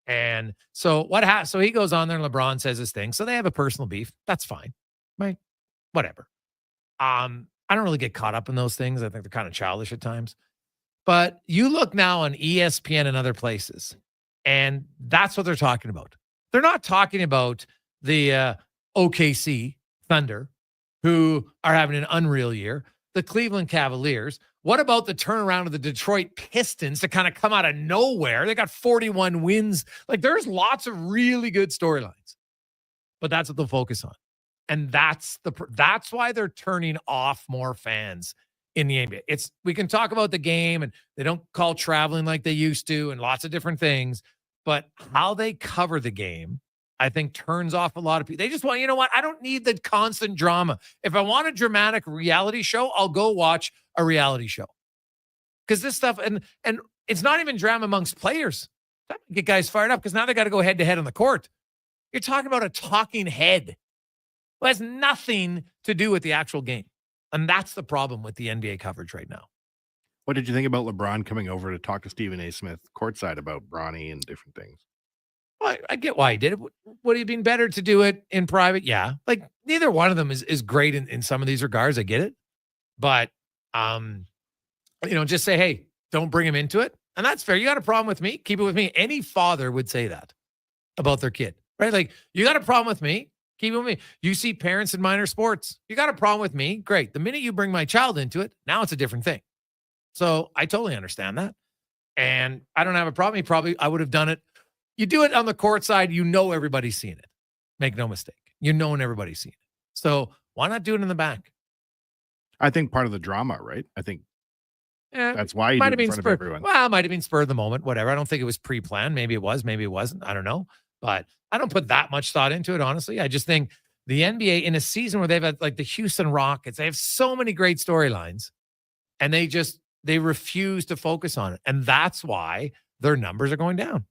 [SPEAKER 2] And so so he goes on there and LeBron says his thing. So they have a personal beef. That's fine. Right? Whatever. I don't really get caught up in those things. I think they're kind of childish at times. But you look now on ESPN and other places, and that's what they're talking about. They're not talking about the OKC Thunder, who are having an unreal year, the Cleveland Cavaliers. What about the turnaround of the Detroit Pistons to kind of come out of nowhere? They got 41 wins. Like, there's lots of really good storylines. But that's what they'll focus on. And that's why they're turning off more fans in the NBA. We can talk about the game, and they don't call traveling like they used to, and lots of different things. But how they cover the game, I think, turns off a lot of people. They just want, I don't need the constant drama. If I want a dramatic reality show, I'll go watch a reality show. Because this stuff, and it's not even drama amongst players. That get guys fired up because now they got to go head to head on the court. You're talking about a talking head. It has nothing to do with the actual game. And that's the problem with the NBA coverage right now.
[SPEAKER 6] What did you think about LeBron coming over to talk to Stephen A. Smith courtside about Bronny and different things?
[SPEAKER 2] Well, I get why he did it. Would it have been better to do it in private? Yeah. Like, neither one of them is great in some of these regards. I get it. But, just say, hey, don't bring him into it. And that's fair. You got a problem with me? Keep it with me. Any father would say that about their kid, right? Like, you got a problem with me? Keep it with me. You see parents in minor sports. You got a problem with me? Great. The minute you bring my child into it, now it's a different thing. So I totally understand that. And I don't have a problem. I would have done it. You do it on the court side, everybody's seeing it. Make no mistake. Everybody's seeing it. So why not do it in the back?
[SPEAKER 6] I think part of the drama, right? I think that's why you
[SPEAKER 2] might
[SPEAKER 6] do it in front of everyone.
[SPEAKER 2] Well, it might have been spur of the moment, whatever. I don't think it was pre-planned. Maybe it was, maybe it wasn't. I don't know. But I don't put that much thought into it, honestly. I just think the NBA, in a season where they've had like the Houston Rockets, they have so many great storylines, and they refuse to focus on it. And that's why their numbers are going down.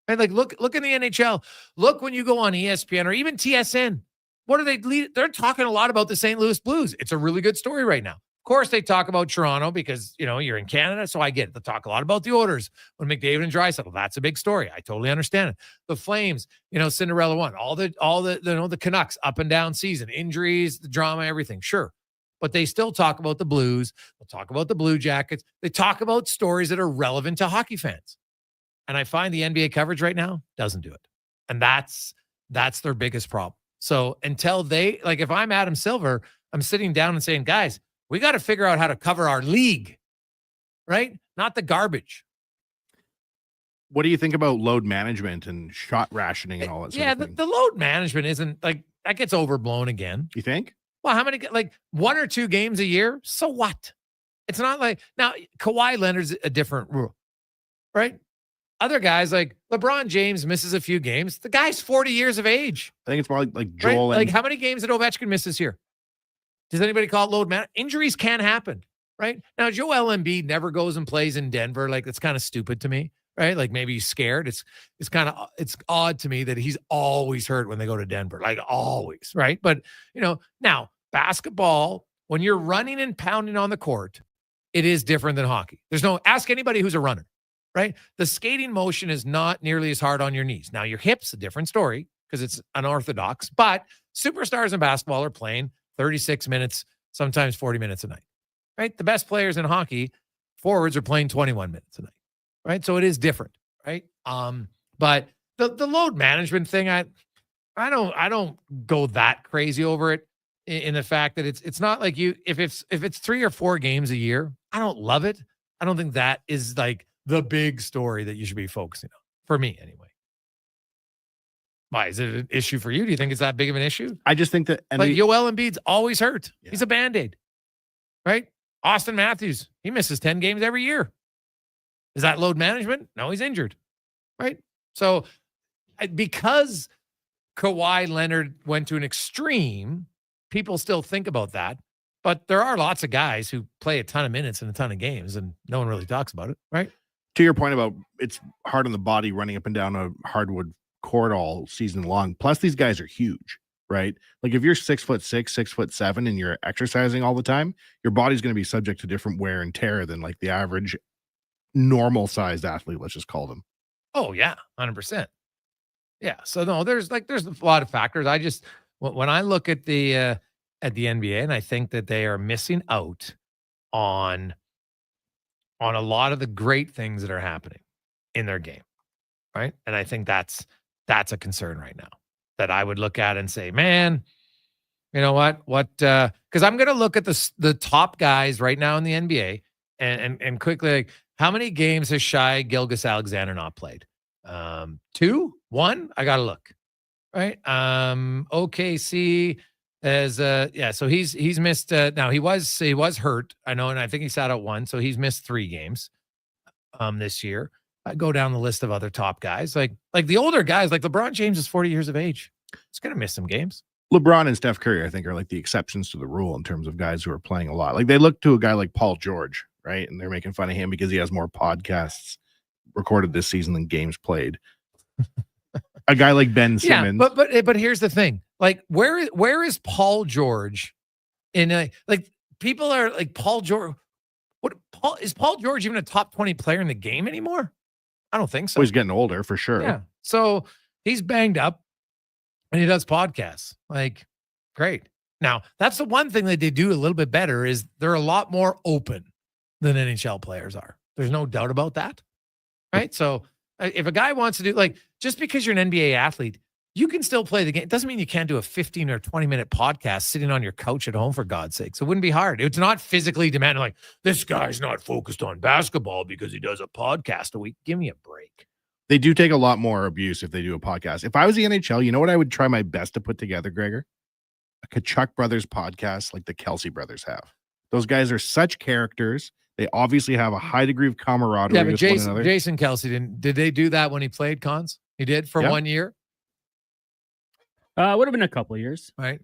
[SPEAKER 2] Right? Like, look in the NHL. Look when you go on ESPN or even TSN. What are they lead? They're talking a lot about the St. Louis Blues. It's a really good story right now. Of course, they talk about Toronto because, you're in Canada, so I get it. They talk a lot about the Oilers when McDavid and Draisaitl. That's a big story. I totally understand it. The Flames, Cinderella one, all the Canucks up and down season, injuries, the drama, everything. Sure. But they still talk about the Blues. They'll talk about the Blue Jackets. They talk about stories that are relevant to hockey fans. And I find the NBA coverage right now doesn't do it. And that's their biggest problem. So until if I'm Adam Silver, I'm sitting down and saying, guys, we got to figure out how to cover our league, right? Not the garbage.
[SPEAKER 6] What do you think about load management and shot rationing and all that sort of thing?
[SPEAKER 2] The load management isn't that gets overblown again.
[SPEAKER 6] You think?
[SPEAKER 2] Well, how many, 1 or 2 games a year? So what? It's not now Kawhi Leonard's a different rule, right? Other guys like LeBron James misses a few games. The guy's 40 years of age.
[SPEAKER 6] I think it's more like Joel.
[SPEAKER 2] Right? How many games did Ovechkin miss this year? Does anybody call it load management? Injuries can happen, right? Now, Joel Embiid never goes and plays in Denver. That's kind of stupid to me, right? Maybe he's scared. It's odd to me that he's always hurt when they go to Denver, always, right? But, now basketball, when you're running and pounding on the court, it is different than hockey. Ask anybody who's a runner, right? The skating motion is not nearly as hard on your knees. Now, your hips, a different story because it's unorthodox, but superstars in basketball are playing 36 minutes, sometimes 40 minutes a night, right? The best players in hockey, forwards, are playing 21 minutes a night, right? So it is different, right? But the load management thing, I don't go that crazy over it in the fact that it's not like if it's 3 or 4 games a year, I don't love it. I don't think that is the big story that you should be focusing on, for me anyway. Why, is it an issue for you? Do you think it's that big of an issue?
[SPEAKER 6] I just think that
[SPEAKER 2] Joel Embiid's always hurt. Yeah. He's a Band-Aid, right? Austin Matthews, he misses 10 games every year. Is that load management? No, he's injured, right? So because Kawhi Leonard went to an extreme, people still think about that. But there are lots of guys who play a ton of minutes in a ton of games, and no one really talks about it, right?
[SPEAKER 6] To your point about it's hard on the body running up and down a hardwood court all season long. Plus, these guys are huge, right? If you're 6'6", 6'7", and you're exercising all the time, your body's going to be subject to different wear and tear than the average normal sized athlete. Let's just call them.
[SPEAKER 2] Oh yeah, 100%. Yeah. So no, there's a lot of factors. I just when I look at the NBA, and I think that they are missing out on a lot of the great things that are happening in their game, right? And I think that's a concern right now that I would look at and say, man, you know what, because I'm going to look at the top guys right now in the NBA and quickly, how many games has Shai Gilgeous-Alexander not played? 2, 1, I got to look, right? OKC as so he's missed, now he was hurt, I know, and I think he sat out 1, so he's missed 3 games this year. I go down the list of other top guys, like the older guys, like LeBron James is 40 years of age. He's going to miss some games.
[SPEAKER 6] LeBron and Steph Curry, I think, are the exceptions to the rule in terms of guys who are playing a lot. They look to a guy like Paul George, right? And they're making fun of him because he has more podcasts recorded this season than games played. A guy like Ben Simmons.
[SPEAKER 2] Yeah, but here's the thing. Where is Paul George in people are like Paul George? Is Paul George even a top 20 player in the game anymore? I don't think so.
[SPEAKER 6] Well, he's getting older for sure.
[SPEAKER 2] Yeah. So he's banged up and he does podcasts. Great. Now, that's the one thing that they do a little bit better is they're a lot more open than NHL players are. There's no doubt about that. Right? So if a guy wants to do just because you're an NBA athlete, you can still play the game. It doesn't mean you can't do a 15 or 20-minute podcast sitting on your couch at home, for God's sakes. It wouldn't be hard. It's not physically demanding, this guy's not focused on basketball because he does a podcast a week. Give me a break.
[SPEAKER 6] They do take a lot more abuse if they do a podcast. If I was the NHL, you know what I would try my best to put together, Gregor? A Kachuk Brothers podcast like the Kelsey brothers have. Those guys are such characters. They obviously have a high degree of camaraderie.
[SPEAKER 2] Yeah, but Jason Kelsey did they do that when he played Cons? He did for 1 year?
[SPEAKER 12] Would have been a couple of years.
[SPEAKER 2] Right.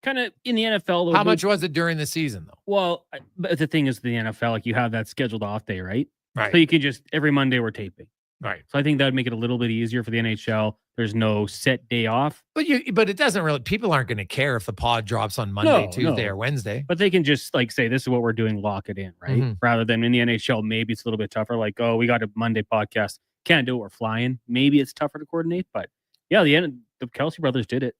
[SPEAKER 12] Kind of in the NFL.
[SPEAKER 2] How much was it during the season, though?
[SPEAKER 12] Well, but the thing is, the NFL, you have that scheduled off day, right?
[SPEAKER 2] Right.
[SPEAKER 12] So you can just, every Monday we're taping.
[SPEAKER 2] Right.
[SPEAKER 12] So I think that would make it a little bit easier for the NHL. There's no set day off.
[SPEAKER 2] But it doesn't really, people aren't going to care if the pod drops on Monday, Tuesday, or Wednesday.
[SPEAKER 12] But they can just like say, this is what we're doing, lock it in, right?
[SPEAKER 2] Mhm.
[SPEAKER 12] Rather than in the NHL, maybe it's a little bit tougher. Like, oh, we got a Monday podcast. Can't do it. We're flying. Maybe it's tougher to coordinate. But yeah, the Kelsey brothers did it.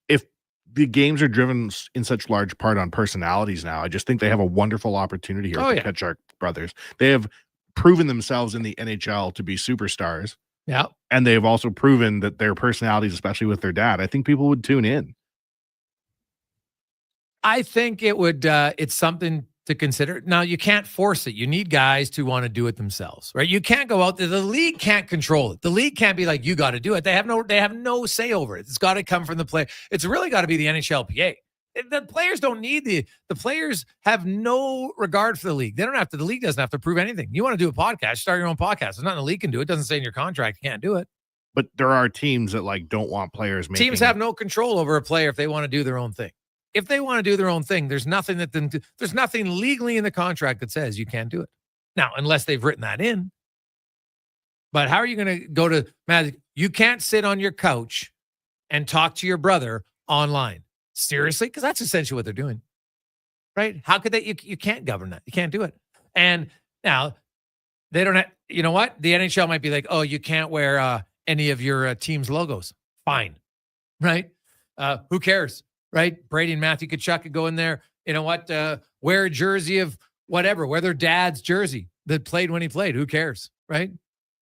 [SPEAKER 6] If the games are driven in such large part on personalities now, I just think they have a wonderful opportunity here with the Kachuk brothers. They have proven themselves in the NHL to be superstars.
[SPEAKER 2] Yeah.
[SPEAKER 6] And they've also proven that their personalities, especially with their dad, I think people would tune in.
[SPEAKER 2] I think it would, it's something to consider. Now, you can't force it. You need guys to want to do it themselves, right? You can't go out there. The league can't control it. The league can't be like, you got to do it. They have no say over it. It's got to come from the player. It's really got to be the NHLPA. The players don't need the players have no regard for the league. The league doesn't have to prove anything. You want to do a podcast, start your own podcast. There's nothing the league can do. It doesn't say in your contract you can't do it.
[SPEAKER 6] But there are teams that don't want players making.
[SPEAKER 2] Teams have no control over a player if they want to do their own thing. If they want to do their own thing, there's nothing legally in the contract that says you can't do it. Now, unless they've written that in. But how are you going to go to Magic? You can't sit on your couch and talk to your brother online. Seriously? Because that's essentially what they're doing. Right? How could they? You can't govern that. You can't do it. And now they don't have, you know what? The NHL might be like, oh, you can't wear any of your team's logos. Fine. Right? Who cares? Right? Brady and Matthew Tkachuk could go in there. You know what? Wear a jersey of whatever. Wear their dad's jersey that played when he played. Who cares? Right?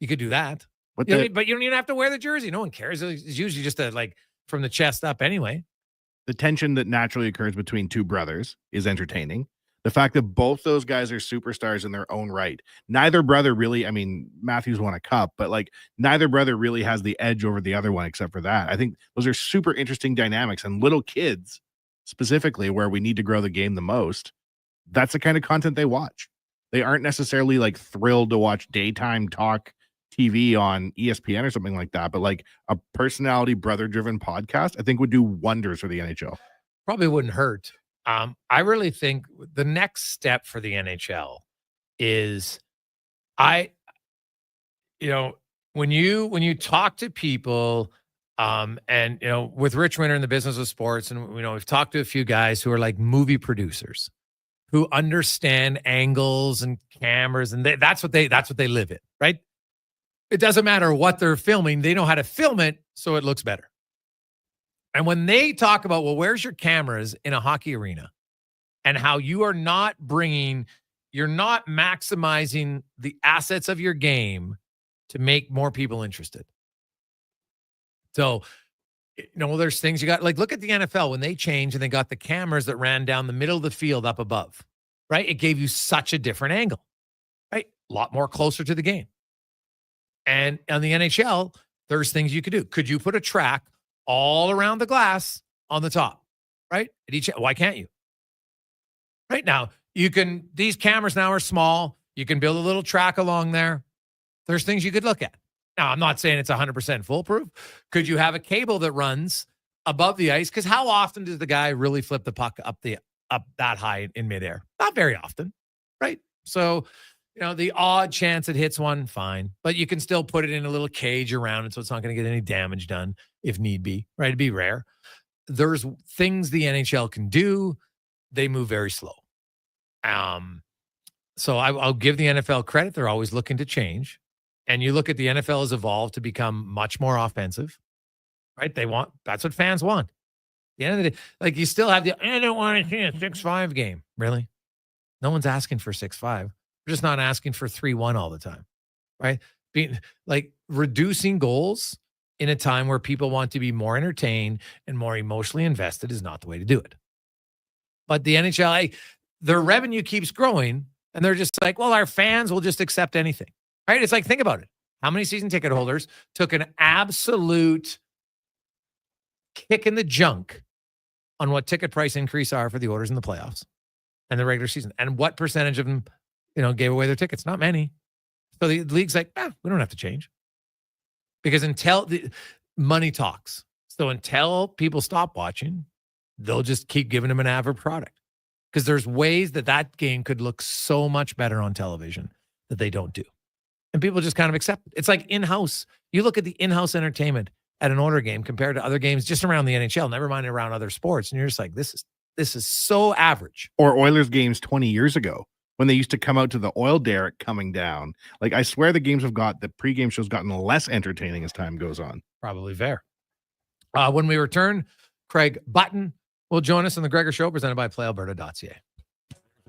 [SPEAKER 2] You could do that. But you don't even have to wear the jersey. No one cares. It's usually just from the chest up anyway.
[SPEAKER 6] The tension that naturally occurs between two brothers is entertaining. The fact that both those guys are superstars in their own right. Neither brother really, Matthews won a cup, but neither brother really has the edge over the other one except for that. I think those are super interesting dynamics, and little kids specifically, where we need to grow the game the most, that's the kind of content they watch. They aren't necessarily thrilled to watch daytime talk TV on ESPN or something like that, but a personality brother driven podcast, I think would do wonders for the NHL.
[SPEAKER 2] Probably wouldn't hurt. I really think the next step for the NHL is when you talk to people, and with Rich Winter in the business of sports, and we've talked to a few guys who are like movie producers who understand angles and cameras, and that's what they live in, right? It doesn't matter what they're filming. They know how to film it so it looks better. And when they talk about, well, where's your cameras in a hockey arena, and how you're not maximizing the assets of your game to make more people interested. So, there's things you got, look at the NFL when they changed and they got the cameras that ran down the middle of the field up above, right? It gave you such a different angle, right? A lot more closer to the game. And on the NHL, there's things you could do. Could you put a track all around the glass on the top, right? Why can't you? Right now, these cameras now are small. You can build a little track along there. There's things you could look at. Now, I'm not saying it's 100% foolproof. Could you have a cable that runs above the ice? Because how often does the guy really flip the puck up that high in midair? Not very often, right? So, the odd chance it hits one, fine. But you can still put it in a little cage around it so it's not going to get any damage done if need be, right? It'd be rare. There's things the NHL can do. They move very slow. So I'll give the NFL credit. They're always looking to change. And you look at the NFL has evolved to become much more offensive, right? That's what fans want. At the end of the day, you still have I don't want to see a 6-5 game. Really? No one's asking for 6-5. We're just not asking for 3-1 all the time, right? Reducing goals in a time where people want to be more entertained and more emotionally invested is not the way to do it. But the NHL, their revenue keeps growing, and they're just well, our fans will just accept anything, right? It's think about it. How many season ticket holders took an absolute kick in the junk on what ticket price increase are for the Oilers in the playoffs and the regular season? And what percentage of them gave away their tickets? Not many. So the league's we don't have to change. Because until the money talks. So until people stop watching, they'll just keep giving them an average product. Because there's ways that game could look so much better on television that they don't do. And people just kind of accept it. It's like in-house. You look at the in-house entertainment at an Oilers game compared to other games just around the NHL, never mind around other sports. And you're just like, this is so average.
[SPEAKER 6] Or Oilers games 20 years ago when they used to come out to the oil derrick coming down. Like, I swear the pregame show's gotten less entertaining as time goes on.
[SPEAKER 2] Probably fair. When we return, Craig Button will join us on the Gregor Show, presented by PlayAlberta.ca.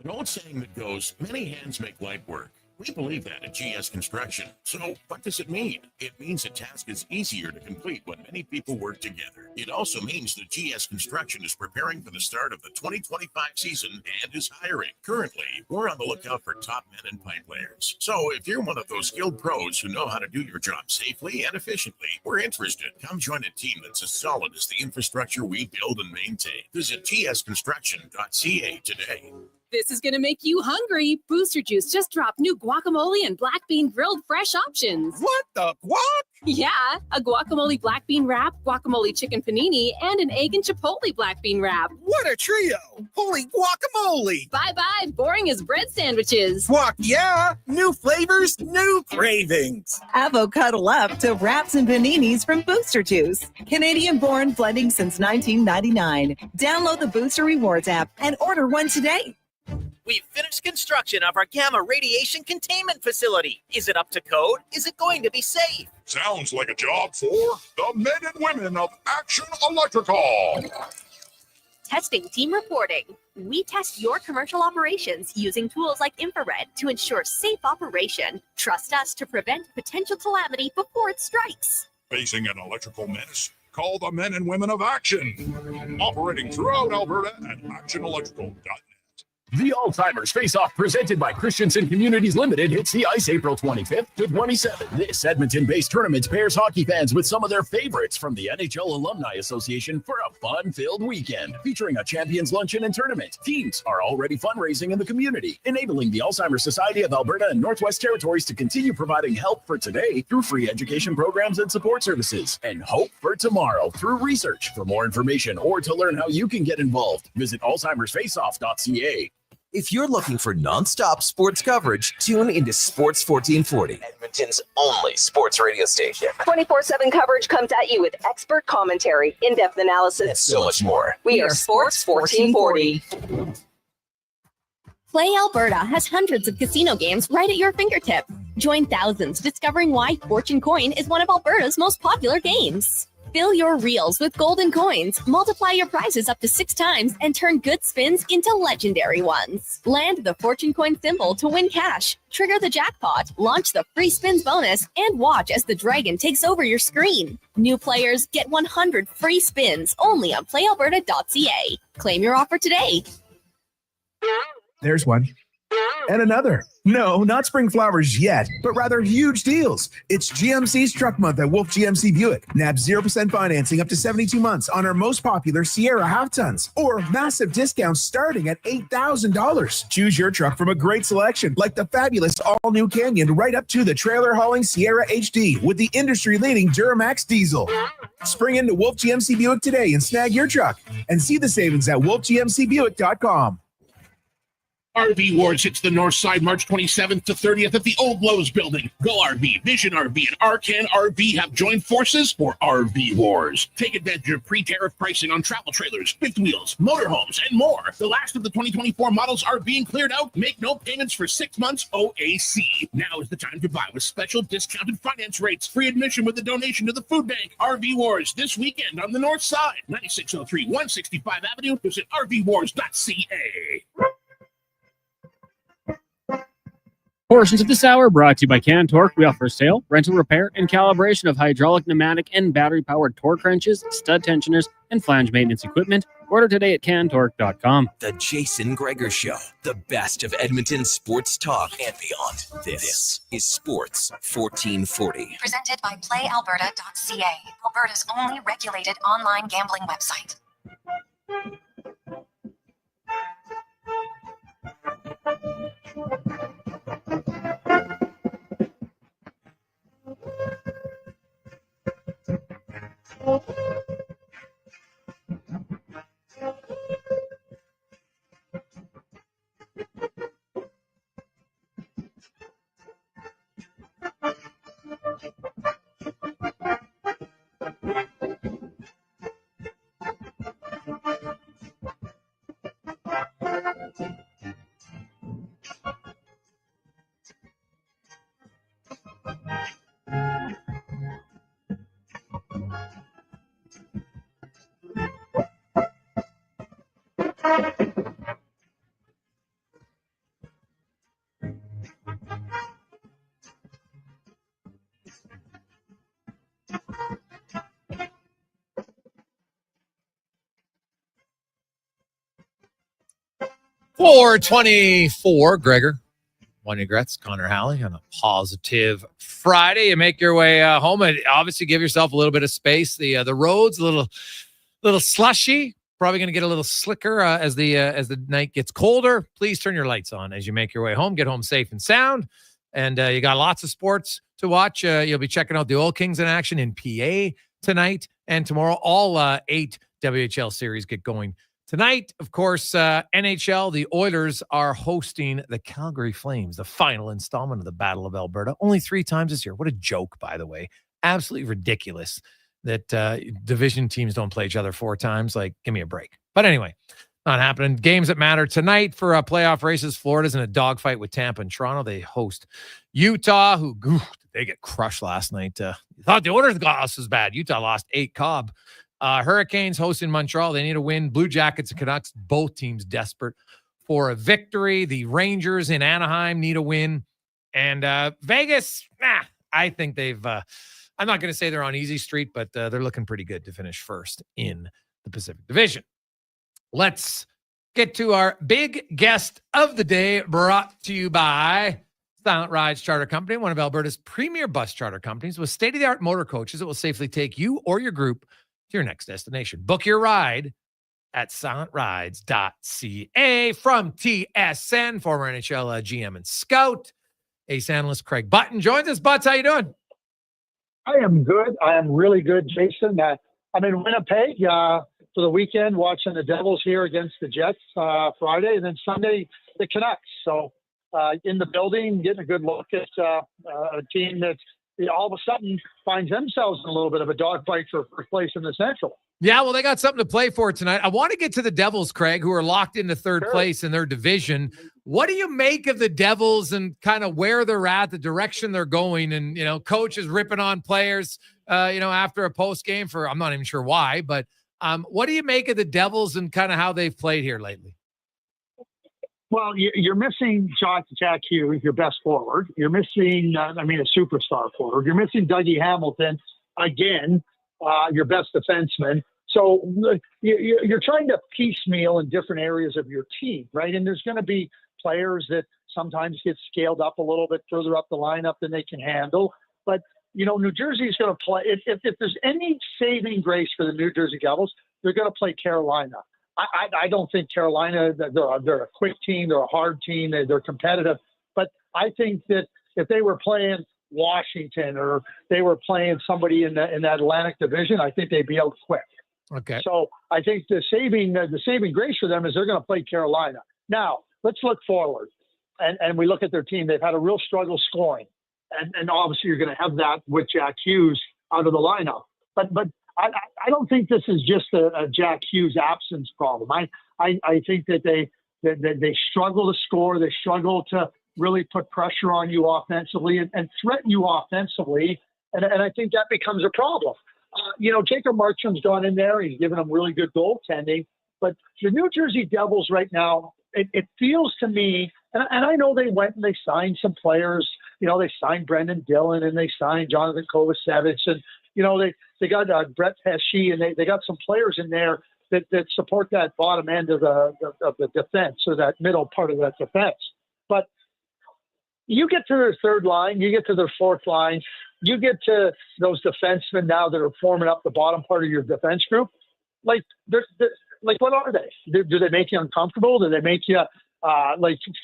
[SPEAKER 3] An old saying that goes, many hands make light work. We believe that at GS Construction. So what does it mean? It means a task is easier to complete when many people work together. It also means that GS Construction is preparing for the start of the 2025 season and is hiring. Currently, we're on the lookout for top men and pipe layers. So if you're one of those skilled pros who know how to do your job safely and efficiently, we're interested. Come join a team that's as solid as the infrastructure we build and maintain. Visit gsconstruction.ca today.
[SPEAKER 16] This is going to make you hungry. Booster Juice just dropped new guacamole and black bean grilled fresh options.
[SPEAKER 25] What the guac?
[SPEAKER 16] Yeah, a guacamole black bean wrap, guacamole chicken panini, and an egg and chipotle black bean wrap.
[SPEAKER 25] What a trio! Holy guacamole!
[SPEAKER 16] Bye-bye, boring as bread sandwiches.
[SPEAKER 25] Guac, yeah! New flavors, new cravings.
[SPEAKER 17] Avocado up to wraps and paninis from Booster Juice. Canadian-born blending since 1999. Download the Booster Rewards app and order one today.
[SPEAKER 18] We've finished construction of our gamma radiation containment facility. Is it up to code? Is it going to be safe?
[SPEAKER 20] Sounds like a job for the men and women of Action Electrical.
[SPEAKER 4] Testing team reporting. We test your commercial operations using tools like infrared to ensure safe operation. Trust us to prevent potential calamity before it strikes.
[SPEAKER 20] Facing an electrical menace? Call the men and women of Action. Operating throughout Alberta at actionelectrical.net.
[SPEAKER 21] The Alzheimer's Face-Off, presented by Christensen Communities Limited, hits the ice April 25th to 27th. This Edmonton-based tournament pairs hockey fans with some of their favorites from the NHL Alumni Association for a fun-filled weekend, featuring a champions luncheon and tournament. Teams are already fundraising in the community, enabling the Alzheimer's Society of Alberta and Northwest Territories to continue providing help for today through free education programs and support services, and hope for tomorrow through research. For more information or to learn how you can get involved, visit alzheimersfaceoff.ca.
[SPEAKER 13] If you're looking for nonstop sports coverage, tune into Sports 1440, Edmonton's only sports radio station.
[SPEAKER 22] 24/7 coverage comes at you with expert commentary, in-depth analysis,
[SPEAKER 13] and so much more.
[SPEAKER 22] We are Sports 1440.
[SPEAKER 4] Play Alberta has hundreds of casino games right at your fingertip. Join thousands discovering why Fortune Coin is one of Alberta's most popular games. Fill your reels with golden coins, multiply your prizes up to 6 times, and turn good spins into legendary ones. Land the Fortune Coin symbol to win cash, trigger the jackpot, launch the free spins bonus, and watch as the dragon takes over your screen. New players get 100 free spins only on playalberta.ca. Claim your offer today.
[SPEAKER 23] There's one. And another. No, not spring flowers yet, but rather huge deals. It's GMC's Truck Month at Wolf GMC Buick. Nab 0% financing up to 72 months on our most popular Sierra half-tons, or massive discounts starting at $8,000. Choose your truck from a great selection, like the fabulous all-new Canyon, right up to the trailer-hauling Sierra HD with the industry-leading Duramax diesel. Spring into Wolf GMC Buick today and snag your truck, and see the savings at wolfgmcbuick.com.
[SPEAKER 24] RV Wars hits the north side March 27th to 30th at the Old Lowe's building. Go RV, Vision RV, and Arcan RV have joined forces for RV Wars. Take advantage of pre-tariff pricing on travel trailers, fifth wheels, motorhomes, and more. The last of the 2024 models are being cleared out. Make no payments for 6 months OAC. Now is the time to buy with special discounted finance rates. Free admission with a donation to the food bank. RV Wars this weekend on the north side. 9603 165 Avenue. Visit rvwars.ca.
[SPEAKER 12] Portions of this hour brought to you by Can Torque. We offer sale, rental, repair, and calibration of hydraulic, pneumatic, and battery-powered torque wrenches, stud tensioners, and flange maintenance equipment. Order today at cantorque.com.
[SPEAKER 13] The Jason Gregor Show, the best of Edmonton sports talk and beyond. This is Sports 1440.
[SPEAKER 14] Presented by PlayAlberta.ca, Alberta's only regulated online gambling website.
[SPEAKER 2] .424, Gregor. One regrets, Connor Halley on a positive Friday. You make your way home and obviously give yourself a little bit of space. The roads a little slushy. Probably going to get a little slicker as the night gets colder. Please turn your lights on as you make your way home. Get home safe and sound. And you got lots of sports to watch. You'll be checking out the Oil Kings in action in PA tonight and tomorrow. All 8 WHL series get going tonight. Of course, NHL, the Oilers are hosting the Calgary Flames, the final installment of the Battle of Alberta. Only 3 times this year. What a joke, by the way. Absolutely ridiculous that division teams don't play each other 4 times. Like, give me a break. But anyway, not happening. Games that matter tonight for playoff races. Florida's in a dogfight with Tampa and Toronto. They host Utah, who they get crushed last night. Thought the Oilers loss was bad. Utah lost 8 Cobb. Hurricanes hosting Montreal. They need a win. Blue Jackets and Canucks, both teams desperate for a victory. The Rangers in Anaheim need a win. And Vegas, I think they've I'm not going to say they're on easy street, but they're looking pretty good to finish first in the Pacific Division. Let's get to our big guest of the day, brought to you by Silent Rides Charter Company, one of Alberta's premier bus charter companies with state-of-the-art motor coaches that will safely take you or your group to your next destination. Book your ride at silentrides.ca. From TSN, former NHL GM and scout, ace analyst Craig Button joins us. Butts, how you doing?
[SPEAKER 5] I am good. I am really good, Jason. I'm in Winnipeg for the weekend watching the Devils here against the Jets Friday, and then Sunday the Canucks. So in the building, getting a good look at a team that all of a sudden finds themselves in a little bit of a dogfight for first place in the Central.
[SPEAKER 2] Yeah, well, they got something to play for tonight. I want to get to the Devils, Craig, who are locked into third place in their division. What do you make of the Devils and kind of where they're at, the direction they're going? And, coach is ripping on players, after a post game for, I'm not even sure why, but what do you make of the Devils and kind of how they've played here lately?
[SPEAKER 5] Well, you're missing Jack Hughes, your best forward. You're missing, a superstar forward. You're missing Dougie Hamilton, again, your best defenseman. So you're trying to piecemeal in different areas of your team, right? And there's going to be players that sometimes get scaled up a little bit further up the lineup than they can handle. But, New Jersey is going to play. If there's any saving grace for the New Jersey Devils, they're going to play Carolina. I don't think Carolina, they're a quick team, they're a hard team, they're competitive. But I think that if they were playing Washington or they were playing somebody in that Atlantic division, I think they'd be out quick.
[SPEAKER 2] Okay.
[SPEAKER 5] So I think the saving grace for them is they're going to play Carolina. Now, let's look forward. And we look at their team. They've had a real struggle scoring. And obviously you're going to have that with Jack Hughes out of the lineup. But I don't think this is just a Jack Hughes absence problem. I think that they struggle to score. They struggle to really put pressure on you offensively and threaten you offensively. And I think that becomes a problem. Jacob Markstrom's gone in there. He's given them really good goaltending. But the New Jersey Devils right now, it feels to me, and I know they went and they signed some players. They signed Brendan Dillon and they signed Jonathan Kovacevic. And, they got Brett Pesce, and they got some players in there that support that bottom end of the defense, or that middle part of that defense. But you get to their third line, you get to their fourth line, you get to those defensemen now that are forming up the bottom part of your defense group. Like what are they? Do they make you uncomfortable? Do they make you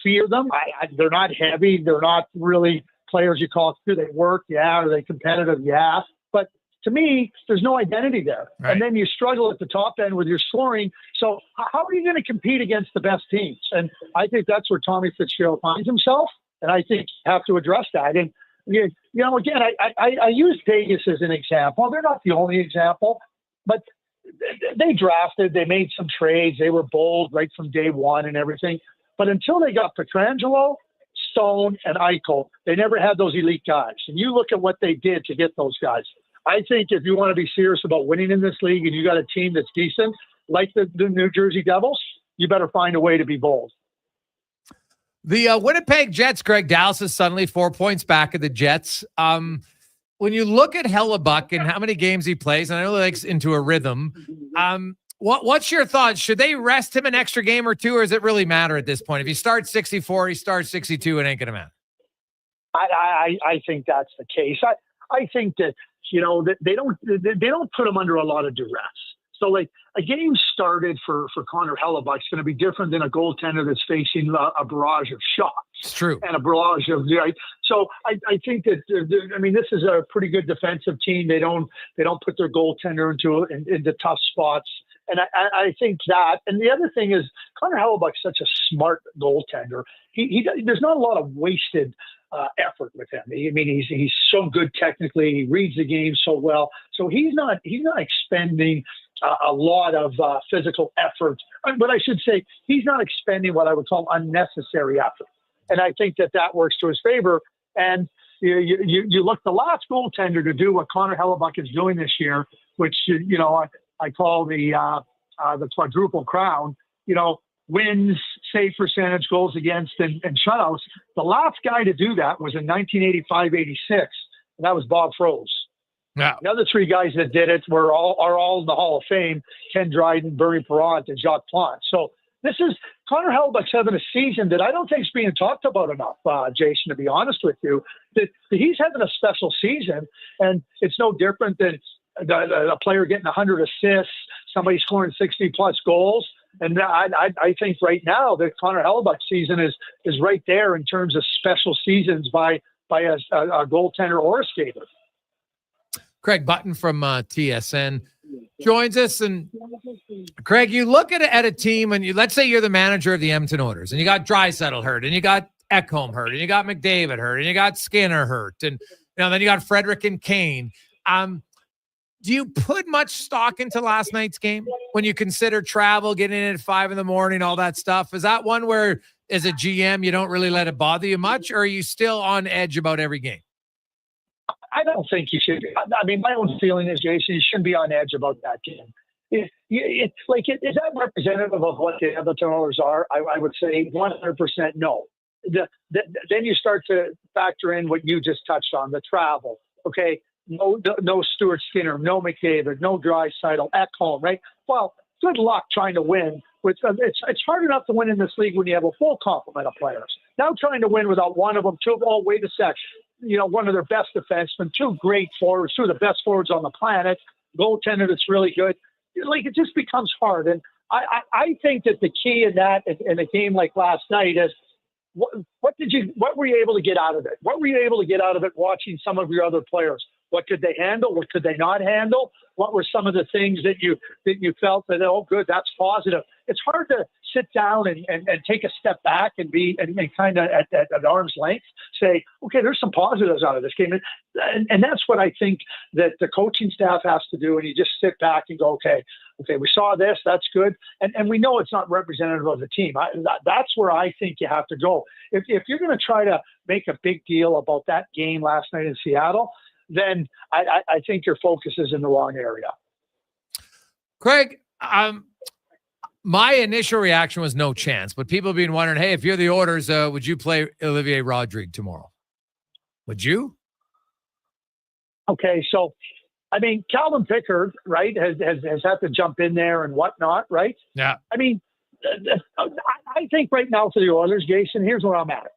[SPEAKER 5] fear them? They're not heavy. They're not really players you call. Do they work? Yeah. Are they competitive? Yeah. But to me, there's no identity there. Right. And then you struggle at the top end with your scoring. So how are you going to compete against the best teams? And I think that's where Tommy Fitzgerald finds himself. And I think you have to address that. And, again, I use Vegas as an example. They're not the only example, but they drafted, they made some trades. They were bold right from day one and everything. But until they got Pietrangelo, Stone, and Eichel, they never had those elite guys. And you look at what they did to get those guys. I think if you want to be serious about winning in this league and you got a team that's decent, like the New Jersey Devils, you better find a way to be bold.
[SPEAKER 2] The Winnipeg Jets, Greg, Dallas is suddenly 4 points back of the Jets. When you look at Hellebuck and how many games he plays, and I know he likes into a rhythm, what's your thoughts? Should they rest him an extra game or two, or does it really matter at this point? If he starts 64, he starts 62, it ain't going to matter.
[SPEAKER 5] I think that's the case. I think that, that they don't put him under a lot of duress. So, like, a game started for Connor Halley is going to be different than a goaltender that's facing a barrage of shots.
[SPEAKER 2] It's true.
[SPEAKER 5] And a barrage of, right? So I think that, this is a pretty good defensive team. They don't put their goaltender into tough spots. And I think that. And the other thing is, Connor Halley is such a smart goaltender. There's not a lot of wasted effort with him. He's so good technically. He reads the game so well. So he's not expending a lot of physical effort. But I should say he's not expending what I would call unnecessary effort. And I think that works to his favor. And you look the last goaltender to do what Connor Halley is doing this year, which I call the quadruple crown. Wins, save percentage, goals against, and shutouts. The last guy to do that was in 1985-86, and that was Bob Froese.
[SPEAKER 2] Yeah.
[SPEAKER 5] The other three guys that did it are all in the Hall of Fame: Ken Dryden, Bernie Perrant, and Jacques Plante. So this is Connor Hellebuyck's having a season that I don't think is being talked about enough, Jason, to be honest with you. That he's having a special season, and it's no different than a player getting 100 assists, somebody scoring 60-plus goals. And I think right now that Connor Hellebuyck's season is right there in terms of special seasons by a goaltender or a skater.
[SPEAKER 2] Craig Button from TSN joins us. And Craig, you look at a team, and let's say you're the manager of the Edmonton Oilers, and you got Draisaitl hurt, and you got Ekholm hurt, and you got McDavid hurt, and you got Skinner hurt, and then you got Frederick and Kane. Do you put much stock into last night's game when you consider travel, getting in at 5 a.m, all that stuff? Is that one where, as a GM, you don't really let it bother you much, or are you still on edge about every game?
[SPEAKER 5] I don't think you should. My own feeling is, Jason, you shouldn't be on edge about that game. Is that representative of what the Edmonton Oilers are? I would say 100% no. Then you start to factor in what you just touched on, the travel. Okay. No Stuart Skinner, no McDavid, no Draisaitl, Ekholm, right? Well, good luck trying to win. It's hard enough to win in this league when you have a full complement of players. Now trying to win without one of them, wait a sec. One of their best defensemen, two great forwards, two of the best forwards on the planet, goaltender that's really good. It just becomes hard. And I think that the key in that, in a game like last night, is what were you able to get out of it? What were you able to get out of it watching some of your other players? What could they handle? What could they not handle? What were some of the things that you felt that, oh, good, that's positive? It's hard to sit down and take a step back and kind of at arm's length say, okay, there's some positives out of this game. And that's what I think that the coaching staff has to do. And you just sit back and go, okay, we saw this, that's good. And we know it's not representative of the team. That's where I think you have to go. If you're going to try to make a big deal about that game last night in Seattle, then I think your focus is in the wrong area.
[SPEAKER 2] Craig, my initial reaction was no chance, but people have been wondering, hey, if you're the Oilers, would you play Olivier Rodrigue tomorrow? Would you?
[SPEAKER 5] Okay, so, Calvin Pickard, right, has had to jump in there and whatnot, right?
[SPEAKER 2] Yeah.
[SPEAKER 5] I think right now for the Oilers, Jason, here's where I'm at.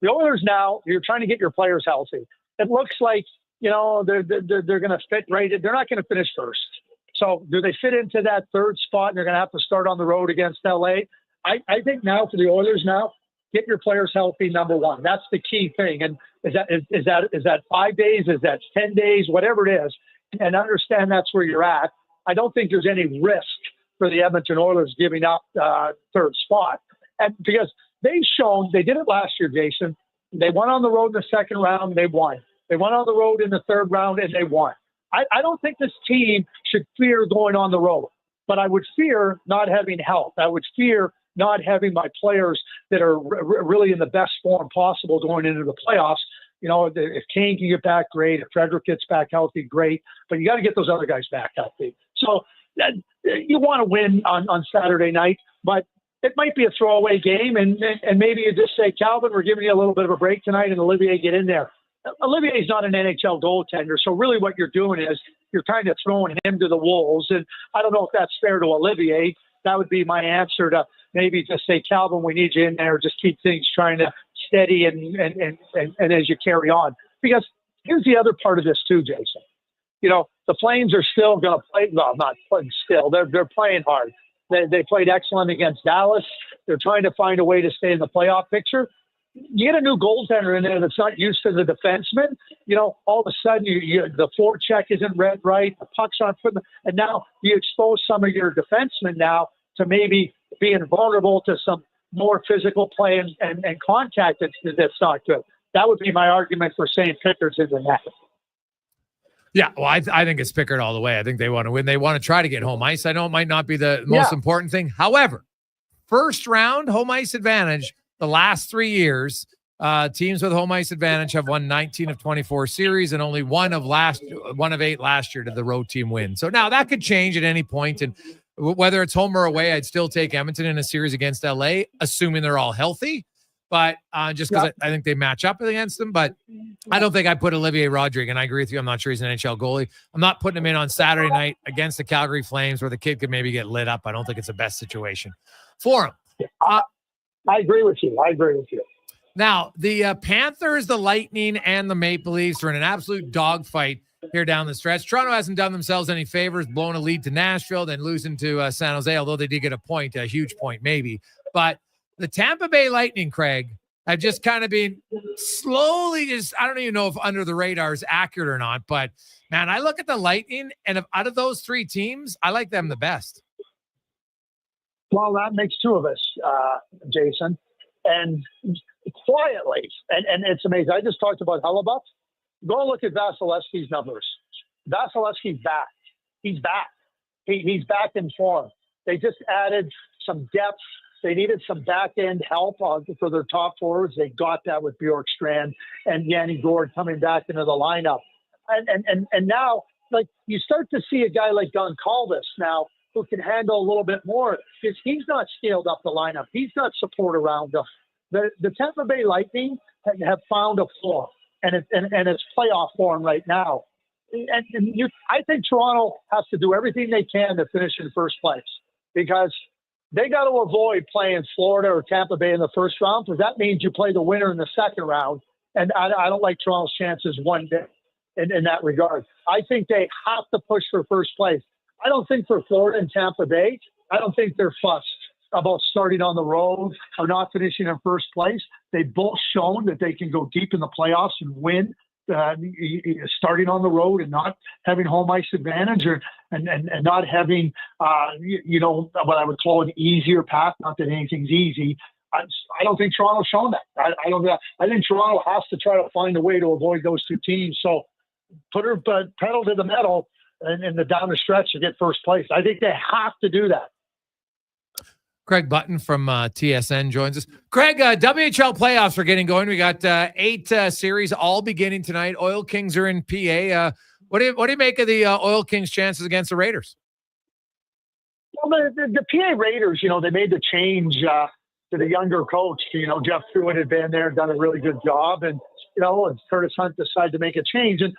[SPEAKER 5] The Oilers now, you're trying to get your players healthy. It looks like, they're going to fit right. They're not going to finish first. So do they fit into that third spot and they're going to have to start on the road against LA? I think now for the Oilers get your players healthy, number one. That's the key thing. And is that 5 days? Is that 10 days? Whatever it is. And understand that's where you're at. I don't think there's any risk for the Edmonton Oilers giving up third spot. And because they've shown, they did it last year, Jason. They went on the road in the second round, they won. They went on the road in the third round, and they won. I don't think this team should fear going on the road, but I would fear not having health. I would fear not having my players that are really in the best form possible going into the playoffs. If Kane can get back, great. If Frederick gets back healthy, great. But you got to get those other guys back healthy. So you want to win on Saturday night. but it might be a throwaway game, and maybe you just say, Calvin, we're giving you a little bit of a break tonight, and Olivier, get in there. Olivier's not an NHL goaltender, so really what you're doing is you're kind of throwing him to the wolves, and I don't know if that's fair to Olivier. That would be my answer, to maybe just say, Calvin, we need you in there. Just keep things trying to steady and as you carry on. Because here's the other part of this too, Jason. The Flames are still going to play. Well, not playing still. They're playing hard. They played excellent against Dallas. They're trying to find a way to stay in the playoff picture. You get a new goaltender in there that's not used to the defenseman. All of a sudden, the forecheck isn't read right. The puck's on foot. And now you expose some of your defensemen now to maybe being vulnerable to some more physical play and contact that's not good. That would be my argument for saying Pickard's in the net.
[SPEAKER 2] Yeah, well, I think it's Pickard all the way. I think they want to win. They want to try to get home ice. I know it might not be the most important thing. However, first round home ice advantage, the last 3 years, teams with home ice advantage have won 19 of 24 series, and only one of 8 last year did the road team win. So now that could change at any point, and whether it's home or away, I'd still take Edmonton in a series against LA, assuming they're all healthy. But just because I think they match up against them. But I don't think I put Olivier Rodrigue, and I agree with you. I'm not sure he's an NHL goalie. I'm not putting him in on Saturday night against the Calgary Flames where the kid could maybe get lit up. I don't think it's the best situation for him.
[SPEAKER 5] I agree with you.
[SPEAKER 2] Now, the Panthers, the Lightning, and the Maple Leafs are in an absolute dogfight here down the stretch. Toronto hasn't done themselves any favors, blowing a lead to Nashville, then losing to San Jose, although they did get a huge point maybe. But the Tampa Bay Lightning, Craig, have just kind of been slowly I don't even know if under the radar is accurate or not, but man, I look at the Lightning, and out of those 3 teams, I like them the best.
[SPEAKER 5] Well, that makes 2 of us, Jason. And quietly, and it's amazing. I just talked about Hellebuck. Go and look at Vasilevsky's numbers. Vasilevsky's back. He's back. He's back in form. They just added some depth. They needed some back-end help for their top forwards. They got that with Bjorkstrand and Yanni Gourde coming back into the lineup. And now, like, you start to see a guy like Don Calvis now who can handle a little bit more because he's not scaled up the lineup. He's got support around him. The Tampa Bay Lightning have found a form, and it's playoff form right now. I think Toronto has to do everything they can to finish in first place because they got to avoid playing Florida or Tampa Bay in the first round because that means you play the winner in the second round. And I don't like Toronto's chances one bit in that regard. I think they have to push for first place. I don't think for Florida and Tampa Bay, I don't think they're fussed about starting on the road or not finishing in first place. They've both shown that they can go deep in the playoffs and win starting on the road and not having home ice advantage and not having, what I would call an easier path. Not that anything's easy. I don't think Toronto's shown that. I think Toronto has to try to find a way to avoid those 2 teams. So put her pedal to the metal and the down the stretch to get first place. I think they have to do that.
[SPEAKER 2] Craig Button from TSN joins us. Craig, WHL playoffs are getting going. We got 8 series all beginning tonight. Oil Kings are in PA. What do you make of the Oil Kings' chances against the Raiders?
[SPEAKER 5] Well, the PA Raiders, they made the change to the younger coach. Jeff Truitt had been there, done a really good job, and Curtis Hunt decided to make a change. And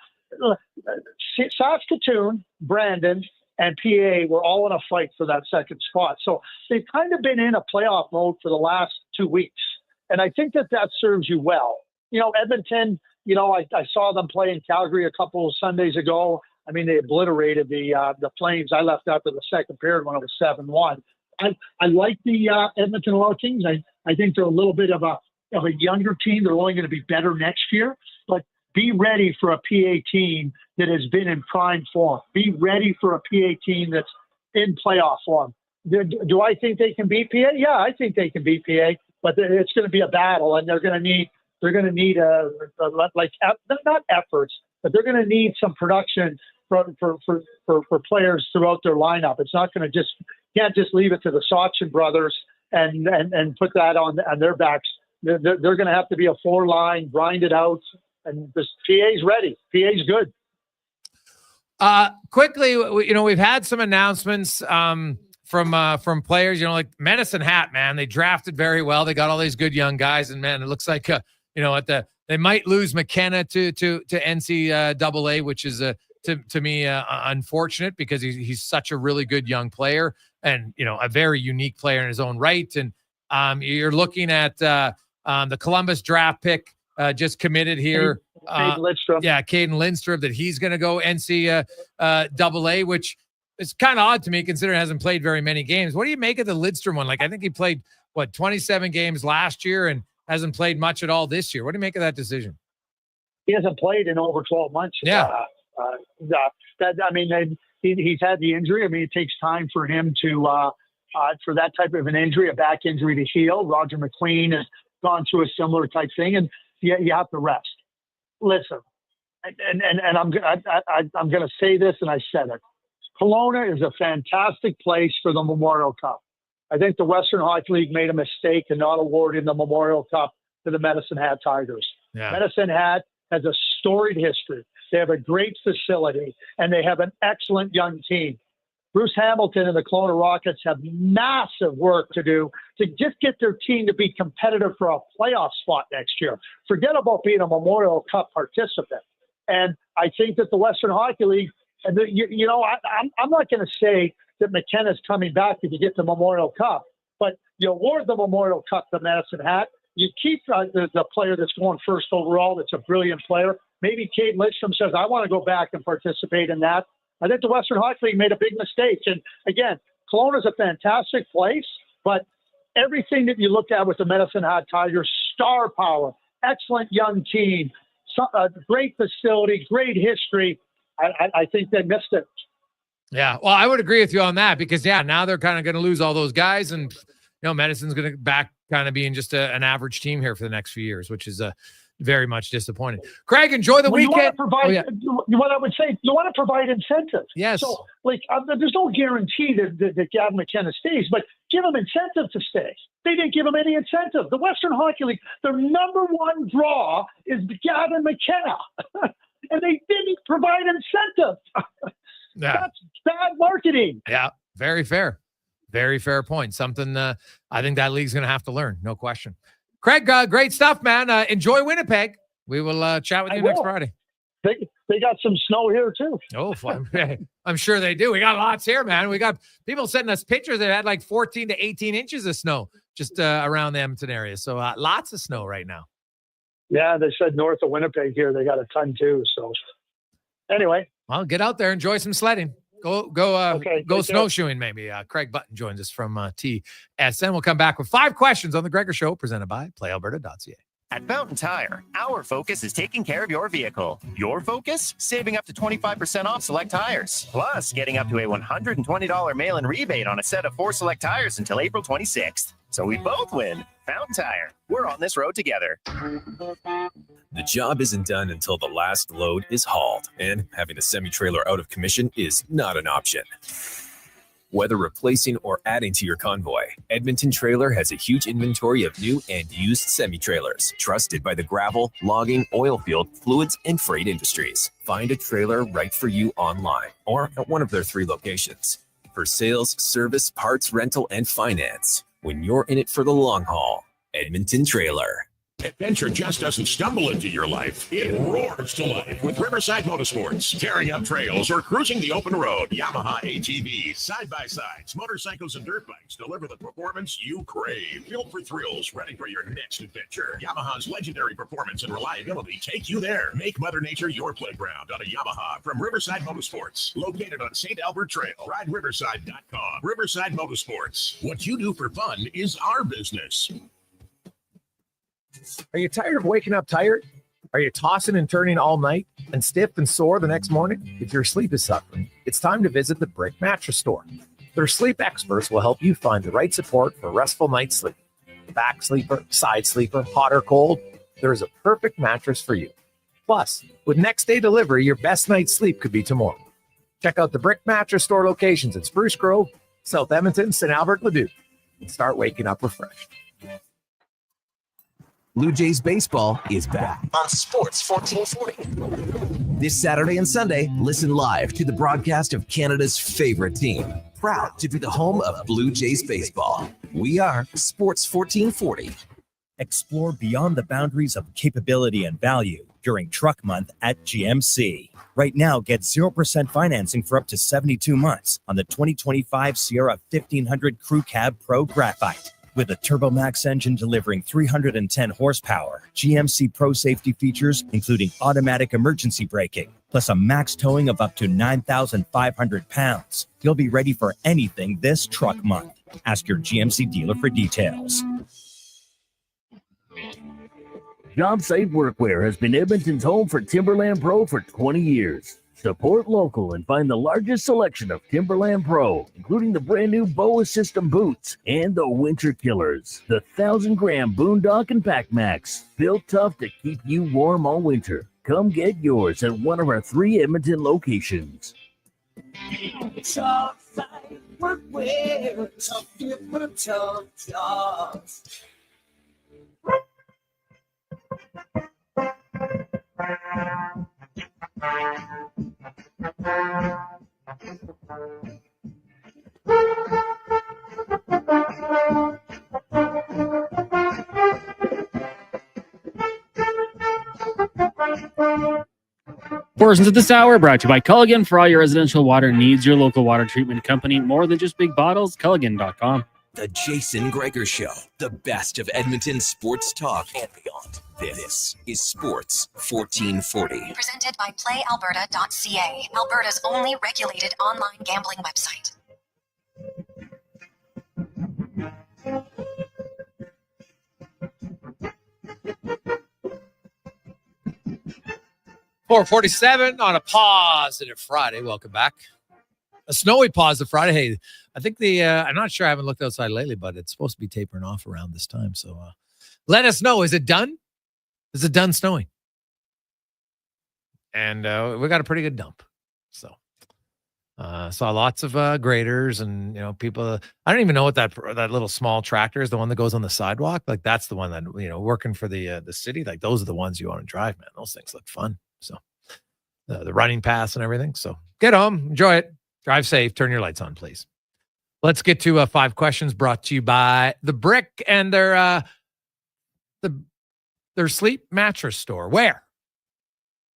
[SPEAKER 5] Saskatoon, Brandon, and PA were all in a fight for that second spot. So they've kind of been in a playoff mode for the last 2 weeks. And I think that serves you well. Edmonton, I saw them play in Calgary a couple of Sundays ago. I mean, they obliterated the Flames. I left after the second period when it was 7-1. I like the Edmonton Oil Kings. I think they're a little bit of a younger team. They're only going to be better next year. But be ready for a PA team that has been in prime form. Be ready for a PA team that's in playoff form. Do I think they can beat PA? Yeah, I think they can beat PA, but it's going to be a battle, and they're going to need not efforts, but they're going to need some production for players throughout their lineup. It's not going to can't just leave it to the Sachin brothers and put that on their backs. They're going to have to be a 4-line, grind it out. And this PA's ready. PA's good.
[SPEAKER 2] Quickly, we've had some announcements. from players, you know, like Medicine Hat, man. They drafted very well. They got all these good young guys, and man, it looks like you know, they might lose McKenna to NCAA, which is to me unfortunate because he's such a really good young player and, you know, a very unique player in his own right. And you're looking at the Columbus draft pick just committed here. Caden Lindstrom, that he's going to go NCAA, which is kind of odd to me considering he hasn't played very many games. What do you make of the Lindstrom one? Like, I think he played 27 games last year and hasn't played much at all this year. What do you make of that decision?
[SPEAKER 5] He hasn't played in over 12 months.
[SPEAKER 2] Yeah.
[SPEAKER 5] He's had the injury. I mean, it takes time for him to for that type of an injury, a back injury, to heal. Roger McLean has gone through a similar type thing, and you have to rest. Listen, and I'm going to say this, and I said it. Kelowna is a fantastic place for the Memorial Cup. I think the Western Hockey League made a mistake in not awarding the Memorial Cup to the Medicine Hat Tigers.
[SPEAKER 2] Yeah.
[SPEAKER 5] Medicine Hat has a storied history. They have a great facility, and they have an excellent young team. Bruce Hamilton and the Kelowna Rockets have massive work to do to just get their team to be competitive for a playoff spot next year. Forget about being a Memorial Cup participant. And I think that the Western Hockey League, and I'm not going to say that McKenna's coming back if you get the Memorial Cup, but you award the Memorial Cup to Medicine Hat. You keep the player that's going first overall. That's a brilliant player. Maybe Cade Lindstrom says, I want to go back and participate in that. I think the Western Hockey League made a big mistake. And again, Kelowna is a fantastic place, but everything that you look at with the Medicine Hat Tigers, star power, excellent young team, great facility, great history, I think they missed it.
[SPEAKER 2] Yeah, well, I would agree with you on that because, now they're kind of going to lose all those guys, and Medicine's going to back kind of being just an average team here for the next few years, which is very much disappointing. Craig, enjoy the weekend.
[SPEAKER 5] What I would say, you want to provide incentives.
[SPEAKER 2] Yes.
[SPEAKER 5] So, there's no guarantee that Gavin McKenna stays, but give him incentive to stay. They didn't give him any incentive. The Western Hockey League, their number one draw is Gavin McKenna, and they didn't provide incentive.
[SPEAKER 2] Yeah.
[SPEAKER 5] That's bad marketing.
[SPEAKER 2] Yeah, very fair. Very fair point. Something I think that league's going to have to learn. No question. Craig, great stuff, man. Enjoy Winnipeg. We will chat with you next Friday.
[SPEAKER 5] They got some snow here, too.
[SPEAKER 2] Oh, fun. I'm sure they do. We got lots here, man. We got people sending us pictures that had like 14 to 18 inches of snow just around the Edmonton area. So lots of snow right now.
[SPEAKER 5] Yeah, they said north of Winnipeg here, they got a ton, too. So anyway.
[SPEAKER 2] Well, get out there, enjoy some sledding. Go snowshoeing, maybe. Craig Button joins us from TSN. We'll come back with 5 questions on the Gregor Show, presented by PlayAlberta.ca.
[SPEAKER 8] At Fountain Tire, our focus is taking care of your vehicle. Your focus? Saving up to 25% off select tires. Plus, getting up to a $120 mail-in rebate on a set of 4 select tires until April 26th. So we both win. Fountain Tire. We're on this road together.
[SPEAKER 9] The job isn't done until the last load is hauled, and having a semi-trailer out of commission is not an option. Whether replacing or adding to your convoy, Edmonton Trailer has a huge inventory of new and used semi-trailers, trusted by the gravel, logging, oil field, fluids, and freight industries. Find a trailer right for you online or at one of their 3 locations. For sales, service, parts, rental, and finance, when you're in it for the long haul, Edmonton Trailer.
[SPEAKER 3] Adventure just doesn't stumble into your life. It roars to life with Riverside Motorsports. Tearing up trails or cruising the open road. Yamaha ATVs, side-by-sides, motorcycles, and dirt bikes deliver the performance you crave. Built for thrills, ready for your next adventure. Yamaha's legendary performance and reliability take you there. Make Mother Nature your playground on a Yamaha from Riverside Motorsports. Located on St. Albert Trail. RideRiverside.com. Riverside Motorsports. What you do for fun is our business.
[SPEAKER 10] Are you tired of waking up tired? Are you tossing and turning all night and stiff and sore the next morning? If your sleep is suffering, it's time to visit the Brick Mattress Store. Their sleep experts will help you find the right support for restful night's sleep. Back sleeper, side sleeper, hot or cold, there is a perfect mattress for you. Plus, with next day delivery, your best night's sleep could be tomorrow. Check out the Brick Mattress Store locations in Spruce Grove, South Edmonton, St. Albert, Leduc, and start waking up refreshed.
[SPEAKER 13] Blue Jays baseball is back on Sports 1440. This Saturday and Sunday, listen live to the broadcast of Canada's favorite team. Proud to be the home of Blue Jays baseball. We are Sports 1440.
[SPEAKER 1] Explore beyond the boundaries of capability and value during Truck Month at GMC. Right now, get 0% financing for up to 72 months on the 2025 Sierra 1500 Crew Cab Pro Graphite. With a TurboMax engine delivering 310 horsepower, GMC Pro safety features including automatic emergency braking, plus a max towing of up to 9,500 pounds. You'll be ready for anything this Truck Month. Ask your GMC dealer for details.
[SPEAKER 7] Job Site Workwear has been Edmonton's home for Timberland Pro for 20 years. Support local and find the largest selection of Timberland Pro, including the brand new BOA system boots and the Winter Killers, the 1,000-gram Boondock and Pac Max, built tough to keep you warm all winter. Come get yours at one of our 3 Edmonton locations.
[SPEAKER 11] Job Site Workwear, tough different tough jobs.
[SPEAKER 12] Portions of this hour brought to you by Culligan. For all your residential water needs, your local water treatment company. More than just big bottles, Culligan.com.
[SPEAKER 13] The Jason Gregor Show, the best of Edmonton sports talk and beyond. This is Sports 1440.
[SPEAKER 14] Presented by PlayAlberta.ca, Alberta's only regulated online gambling website.
[SPEAKER 2] .447 on a positive Friday. Welcome back. A snowy positive Friday. Hey, I think I'm not sure. I haven't looked outside lately, but it's supposed to be tapering off around this time. So let us know. Is it done? Is it done snowing? And we got a pretty good dump. So saw lots of graders and, people. I don't even know what that little small tractor is, the one that goes on the sidewalk. Like that's the one that, working for the city. Like those are the ones you want to drive, man. Those things look fun. So the running paths and everything. So get home, enjoy it. Drive safe. Turn your lights on, please. Let's get to 5 questions brought to you by The Brick and their sleep mattress store. Where?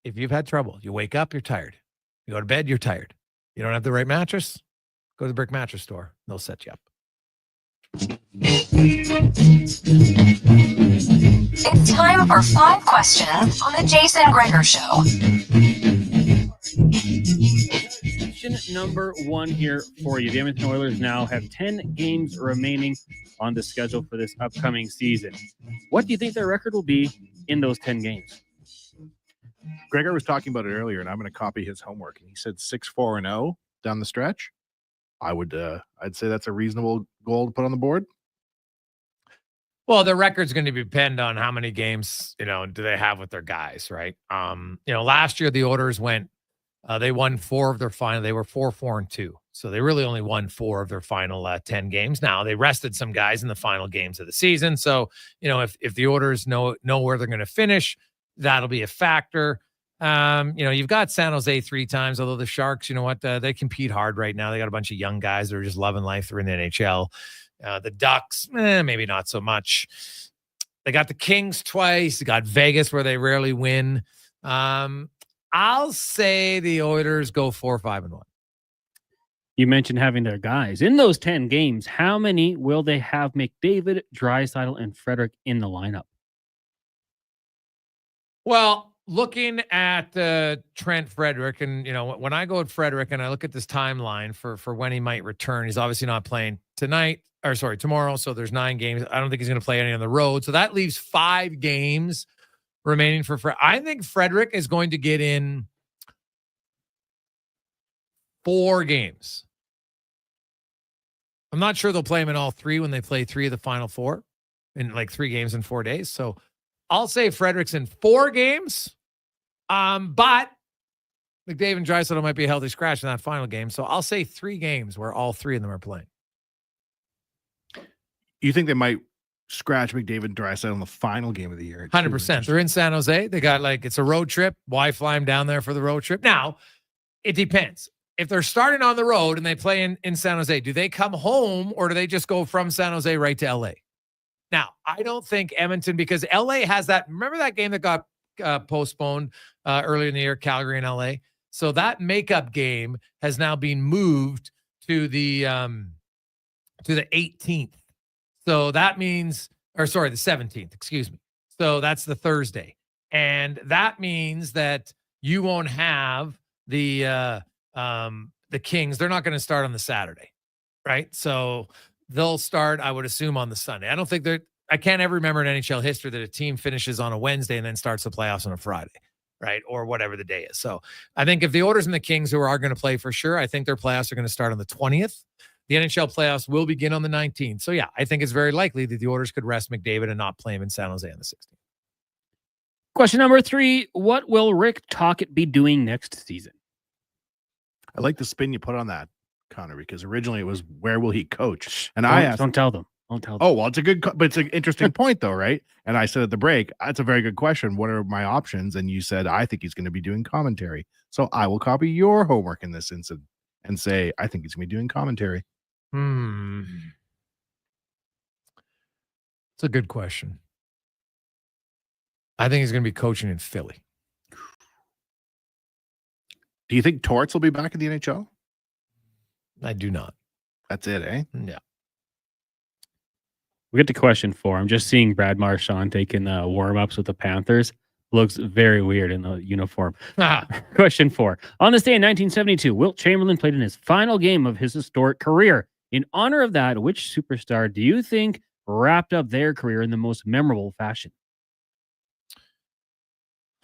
[SPEAKER 2] If you've had trouble, you wake up, you're tired. You go to bed, you're tired. You don't have the right mattress? Go to The Brick Mattress Store. They'll set you up.
[SPEAKER 14] It's time for 5 questions on the Jason Gregor Show.
[SPEAKER 12] Question number 1 here for you. The Edmonton Oilers now have 10 games remaining on the schedule for this upcoming season. What do you think their record will be in those 10 games?
[SPEAKER 6] Gregor was talking about it earlier, and I'm going to copy his homework. And he said 6-4-0 down the stretch. I'd say that's a reasonable goal to put on the board.
[SPEAKER 2] Well, their record's going to depend on how many games, do they have with their guys, right? Last year the Oilers went, they won 4 of their final. They were 4-4-2. So they really only won 4 of their final 10 games. Now they rested some guys in the final games of the season. So, if the Oilers know where they're going to finish, that'll be a factor. You've got San Jose 3 times, although the Sharks, they compete hard right now. They got a bunch of young guys that are just loving life. They're in the NHL. The Ducks, maybe not so much. They got the Kings twice. They got Vegas where they rarely win. I'll say the Oilers go 4-5-1.
[SPEAKER 12] You mentioned having their guys. In those 10 games, how many will they have McDavid, Draisaitl, and Frederick in the lineup?
[SPEAKER 2] Well, looking at Trent Frederick, and when I go at Frederick and I look at this timeline for when he might return, he's obviously not playing tomorrow. So there's 9 games. I don't think he's going to play any on the road. So that leaves 5 games remaining for Fred. I think Frederick is going to get in 4 games. I'm not sure they'll play him in all 3 when they play 3 of the final 4 in like 3 games in 4 days. So I'll say Frederick's in 4 games. But McDavid and Draisaitl might be a healthy scratch in that final game. So I'll say 3 games where all 3 of them are playing.
[SPEAKER 6] You think they might scratch McDavid, Draisaitl in the final game of the year.
[SPEAKER 2] 100%. They're in San Jose. They got it's a road trip. Why fly them down there for the road trip? Now, it depends. If they're starting on the road and they play in San Jose, do they come home or do they just go from San Jose right to LA? Now, I don't think Edmonton, because LA has that. Remember that game that got postponed earlier in the year, Calgary and LA? So that makeup game has now been moved to the 18th. So that means, the 17th, excuse me. So that's the Thursday. And that means that you won't have the Kings. They're not going to start on the Saturday, right? So they'll start, I would assume, on the Sunday. I don't think I can't ever remember in NHL history that a team finishes on a Wednesday and then starts the playoffs on a Friday, right? Or whatever the day is. So I think if the Oilers and the Kings, who are going to play for sure, I think their playoffs are going to start on the 20th. The NHL playoffs will begin on the 19th. So yeah, I think it's very likely that the Oilers could rest McDavid and not play him in San Jose on the 16th.
[SPEAKER 12] Question number 3. What will Rick Tocchet be doing next season?
[SPEAKER 6] I like the spin you put on that, Connor, because originally it was, where will he coach? And
[SPEAKER 12] I
[SPEAKER 6] asked,
[SPEAKER 12] don't tell them. Don't tell them.
[SPEAKER 6] Oh, well, but it's an interesting point though, right? And I said at the break, that's a very good question. What are my options? And you said, I think he's going to be doing commentary. So I will copy your homework in this instance and say, I think he's going to be doing commentary.
[SPEAKER 2] It's a good question. I think he's going to be coaching in Philly.
[SPEAKER 6] Do you think Torts will be back in the NHL?
[SPEAKER 2] I do not.
[SPEAKER 6] That's it, eh?
[SPEAKER 2] Yeah.
[SPEAKER 12] We get to question 4. I'm just seeing Brad Marchand taking warm-ups with the Panthers. Looks very weird in the uniform. Question 4. On this day in 1972, Wilt Chamberlain played in his final game of his historic career. In honor of that, which superstar do you think wrapped up their career in the most memorable fashion?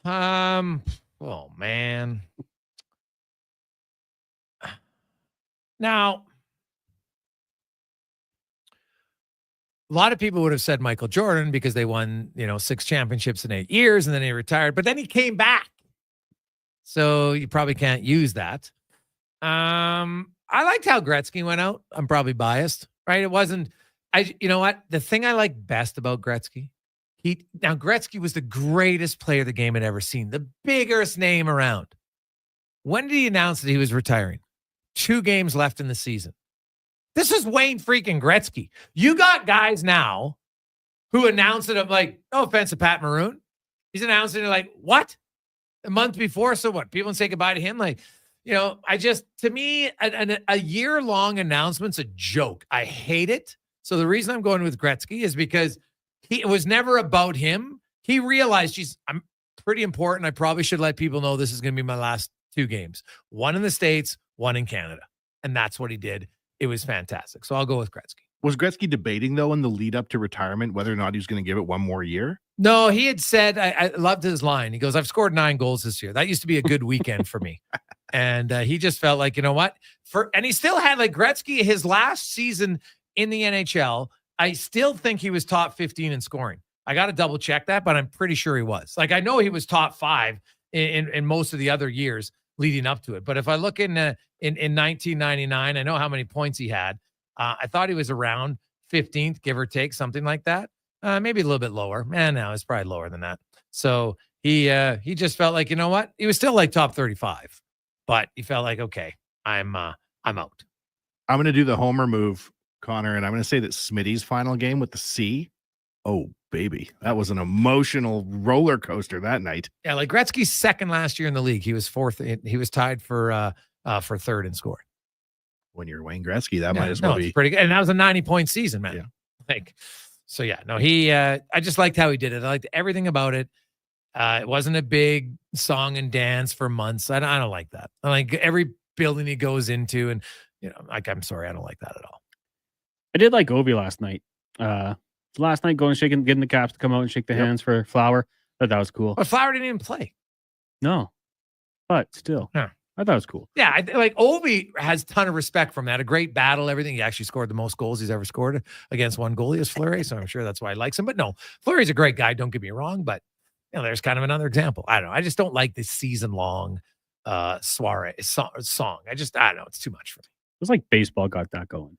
[SPEAKER 2] Oh, man. Now, a lot of people would have said Michael Jordan because they won, 6 championships in 8 years and then he retired, but then he came back. So you probably can't use that. I liked how Gretzky went out. I'm probably biased, right? It wasn't, you know what? The thing I like best about Gretzky, Gretzky was the greatest player the game had ever seen, the biggest name around. When did he announce that he was retiring? 2 games left in the season. This is Wayne freaking Gretzky. You got guys now who announce it. I'm like, no offense to Pat Maroon. He's announcing it like, what? A month before? So what? People say goodbye to him? Like, to me, a year-long announcement's a joke. I hate it. So the reason I'm going with Gretzky is because it was never about him. He realized, I'm pretty important. I probably should let people know this is going to be my last 2 games. 1 in the States, 1 in Canada. And that's what he did. It was fantastic. So I'll go with Gretzky.
[SPEAKER 6] Was Gretzky debating, though, in the lead up to retirement, whether or not he was going to give it 1 more year?
[SPEAKER 2] No, he had said, I loved his line. He goes, I've scored 9 goals this year. That used to be a good weekend for me. And he just felt like, you know what? And he still had, like, Gretzky, his last season in the NHL, I still think he was top 15 in scoring. I got to double check that, but I'm pretty sure he was. Like, I know he was top 5 in most of the other years leading up to it. But if I look in 1999, I know how many points he had. I thought he was around 15th, give or take, something like that. Maybe a little bit lower. No, it's probably lower than that. So he just felt like, you know what? He was still like top 35, but he felt like, okay, I'm out.
[SPEAKER 6] I'm going to do the homer move, Connor, and I'm going to say that Smitty's final game with the C. Oh, baby. That was an emotional roller coaster that night.
[SPEAKER 2] Yeah, like Gretzky's second last year in the league. He was 4th. He was tied for 3rd in scoring.
[SPEAKER 6] When you're Wayne Gretzky, that might as well be
[SPEAKER 2] pretty good. And that was a 90-point season, man. Yeah. I just liked how he did it. I liked everything about it. It wasn't a big song and dance for months. I don't like that. I like every building he goes into, and I'm sorry, I don't like that at all.
[SPEAKER 12] I did like Ovi last night. Last night going getting the Caps to come out and shake the hands for Flower. That was cool.
[SPEAKER 2] But Flower didn't even play.
[SPEAKER 12] No, but still.
[SPEAKER 2] Yeah.
[SPEAKER 12] I thought it was cool.
[SPEAKER 2] Yeah, like Ovi has a ton of respect from that. A great battle, everything. He actually scored the most goals he's ever scored against one goalie is Fleury, so I'm sure that's why he likes him. But no, Fleury's a great guy, don't get me wrong, but there's kind of another example. I don't know. I just don't like this season-long soiree song. I don't know. It's too much for me.
[SPEAKER 12] It was like baseball got that going.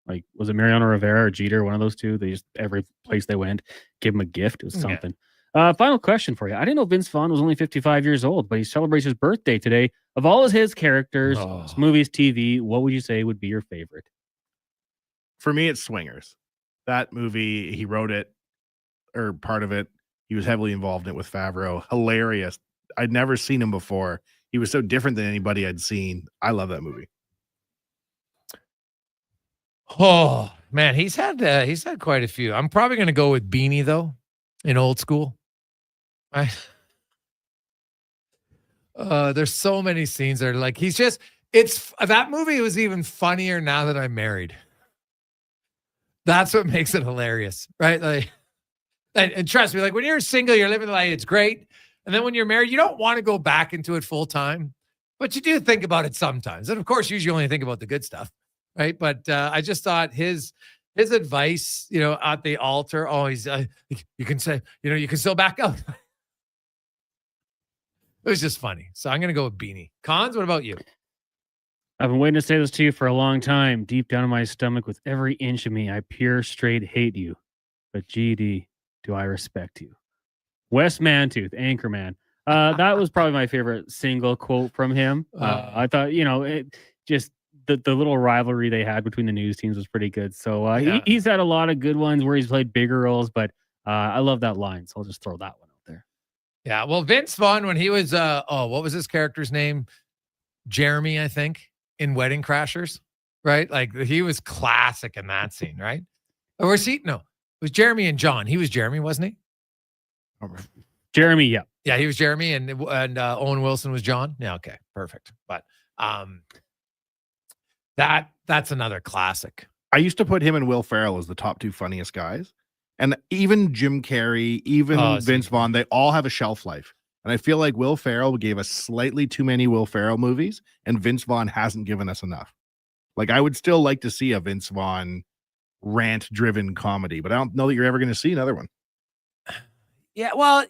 [SPEAKER 12] Like, was it Mariano Rivera or Jeter? One of those two. They just, every place they went, give him a gift. It was something. Final question for you. I didn't know Vince Vaughn was only 55 years old, but he celebrates his birthday today. Of all of his characters, his movies, TV, what would you say would be your favorite?
[SPEAKER 6] For me, it's Swingers. That movie, he wrote it, or part of it. He was heavily involved in it with Favreau. Hilarious. I'd never seen him before. He was so different than anybody I'd seen. I love that movie.
[SPEAKER 2] Oh man, he's had quite a few. I'm probably going to go with Beanie though, in Old School. There's so many scenes that are like that movie was even funnier now that I'm married. That's what makes it hilarious, right? Like, and trust me, like when you're single, you're living the life, it's great. And then when you're married, you don't want to go back into it full time, but you do think about it sometimes. And of course, usually only think about the good stuff, right? But I just thought his advice, at the altar, always you can say, you can still back up. It was just funny. So I'm going to go with Beanie. Cons, what about you?
[SPEAKER 12] I've been waiting to say this to you for a long time. Deep down in my stomach, with every inch of me, I pure straight hate you. But GD, do I respect you? Wes Mantooth, Anchorman. That was probably my favorite single quote from him. I thought, just the little rivalry they had between the news teams was pretty good. So he's had a lot of good ones where he's played bigger roles, but I love that line. So I'll just throw that one out there.
[SPEAKER 2] Yeah. Well, Vince Vaughn, when he was, what was his character's name? Jeremy, I think, in Wedding Crashers, right? Like he was classic in that scene, right? Or was he? No, it was Jeremy and John. He was Jeremy, wasn't he?
[SPEAKER 12] Jeremy, yeah.
[SPEAKER 2] Yeah, he was Jeremy, and Owen Wilson was John. Yeah, okay, perfect. But that's another classic.
[SPEAKER 6] I used to put him and Will Ferrell as the top two funniest guys. And even Jim Carrey, even Vince Vaughn, they all have a shelf life. And I feel like Will Ferrell gave us slightly too many Will Ferrell movies, and Vince Vaughn hasn't given us enough. Like, I would still like to see a Vince Vaughn rant-driven comedy, but I don't know that you're ever going to see another one.
[SPEAKER 2] Yeah, well,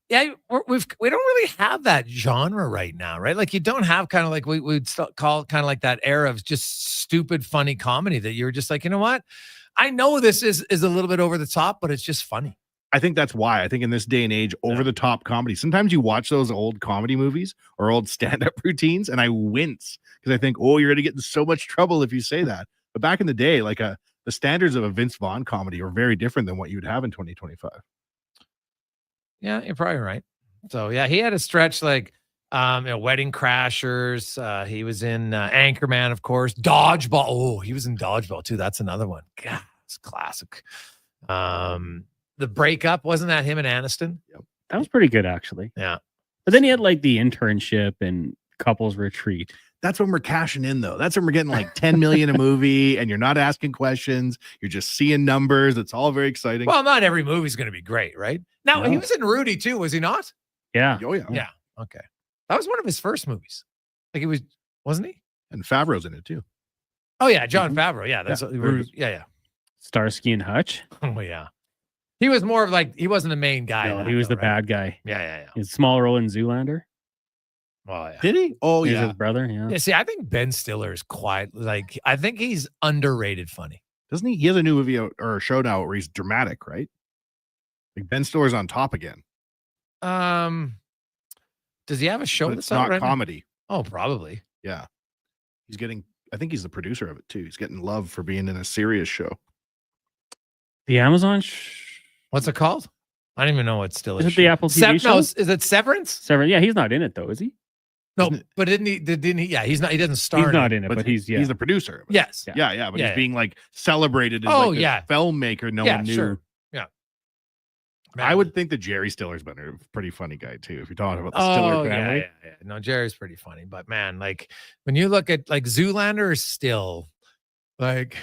[SPEAKER 2] yeah, we don't really have that genre right now, right? Like, you don't have kind of like we'd call kind of like that era of just stupid, funny comedy that you're just like, you know what? I know this is a little bit over the top, but it's just funny.
[SPEAKER 6] I think that's why. I think in this day and age, over-the-top comedy, sometimes you watch those old comedy movies or old stand-up routines, and I wince because I think, oh, you're going to get in so much trouble if you say that. But back in the day, like the standards of a Vince Vaughn comedy are very different than what you would have in 2025.
[SPEAKER 2] Yeah, you're probably right. So, yeah, he had a stretch like Wedding Crashers. He was in Anchorman, of course. Dodgeball. Oh, he was in Dodgeball, too. That's another one. God, it's classic. The Breakup, wasn't that him and Aniston?
[SPEAKER 12] Yep. That was pretty good, actually.
[SPEAKER 2] Yeah.
[SPEAKER 12] But then he had like the Internship and Couples Retreat.
[SPEAKER 6] That's when we're cashing in, though. That's when we're getting like 10 million a movie, and you're not asking questions. You're just seeing numbers. It's all very exciting.
[SPEAKER 2] Well, not every movie's going to be great, right? Now, he was in Rudy, too, was he not?
[SPEAKER 12] Yeah.
[SPEAKER 6] Oh, yeah.
[SPEAKER 2] Yeah. Okay. That was one of his first movies. Like it was, wasn't he?
[SPEAKER 6] And Favreau's in it, too.
[SPEAKER 2] Oh, yeah. John Favreau. Yeah. That's yeah.
[SPEAKER 12] Starsky and Hutch.
[SPEAKER 2] Oh, yeah. He was more of like, he wasn't the main guy.
[SPEAKER 12] No, he was the bad guy.
[SPEAKER 2] Yeah.
[SPEAKER 12] His small role in Zoolander.
[SPEAKER 2] Oh, yeah.
[SPEAKER 6] Did he? Oh,
[SPEAKER 12] He's his brother. Yeah.
[SPEAKER 2] Yeah. See, I think Ben Stiller is quite like, I think he's underrated funny.
[SPEAKER 6] Doesn't he? He has a new movie or a show now where he's dramatic, right? Like Ben Stiller's on top again.
[SPEAKER 2] Does he have a show
[SPEAKER 6] that's not comedy?
[SPEAKER 2] Oh, probably.
[SPEAKER 6] Yeah. I think he's the producer of it too. He's getting love for being in a serious show.
[SPEAKER 12] The Amazon.
[SPEAKER 2] What's it called? I don't even know what Stiller is.
[SPEAKER 12] Is it the Apple TV show?
[SPEAKER 2] No, is it Severance?
[SPEAKER 12] Severance. Yeah, he's not in it though, is he?
[SPEAKER 2] No, but didn't he? Yeah, he's not. He doesn't star.
[SPEAKER 12] He's not in it, but he's
[SPEAKER 6] the producer.
[SPEAKER 2] Yes.
[SPEAKER 6] Yeah. But he's being like celebrated as filmmaker. No one knew.
[SPEAKER 2] Sure. Yeah.
[SPEAKER 6] Man. I would think that Jerry Stiller's been a pretty funny guy too. If you're talking about the Stiller family.
[SPEAKER 2] Yeah. No, Jerry's pretty funny, but man, like when you look at like Zoolander is still like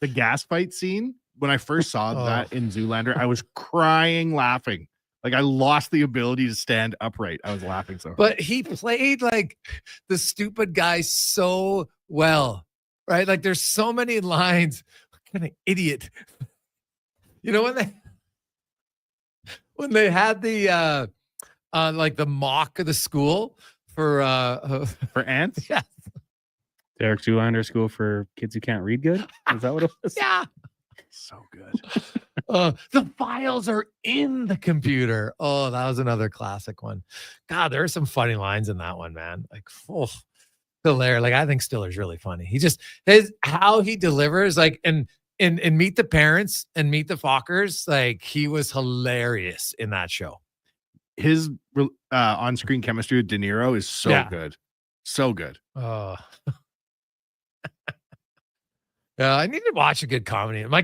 [SPEAKER 6] the gas fight scene. When I first saw that in Zoolander, I was crying, laughing. Like I lost the ability to stand upright. I was laughing so hard.
[SPEAKER 2] But he played like the stupid guy so well, right? Like there's so many lines. What kind of idiot? You know when they had the like the mock of the school for
[SPEAKER 6] ants?
[SPEAKER 2] Yeah.
[SPEAKER 12] Derek Zoolander School for Kids Who Can't Read Good. Is that what it was?
[SPEAKER 2] Yeah.
[SPEAKER 6] So good.
[SPEAKER 2] The files are in the computer. Oh, that was another classic one. God, there are some funny lines in that one, man. Like, oh, hilarious. Like, I think Stiller's really funny. He just, how he delivers, like, and Meet the Parents and Meet the Fockers, like, he was hilarious in that show.
[SPEAKER 6] His on-screen chemistry with De Niro is so good. So good.
[SPEAKER 2] Oh. I need to watch a good comedy. My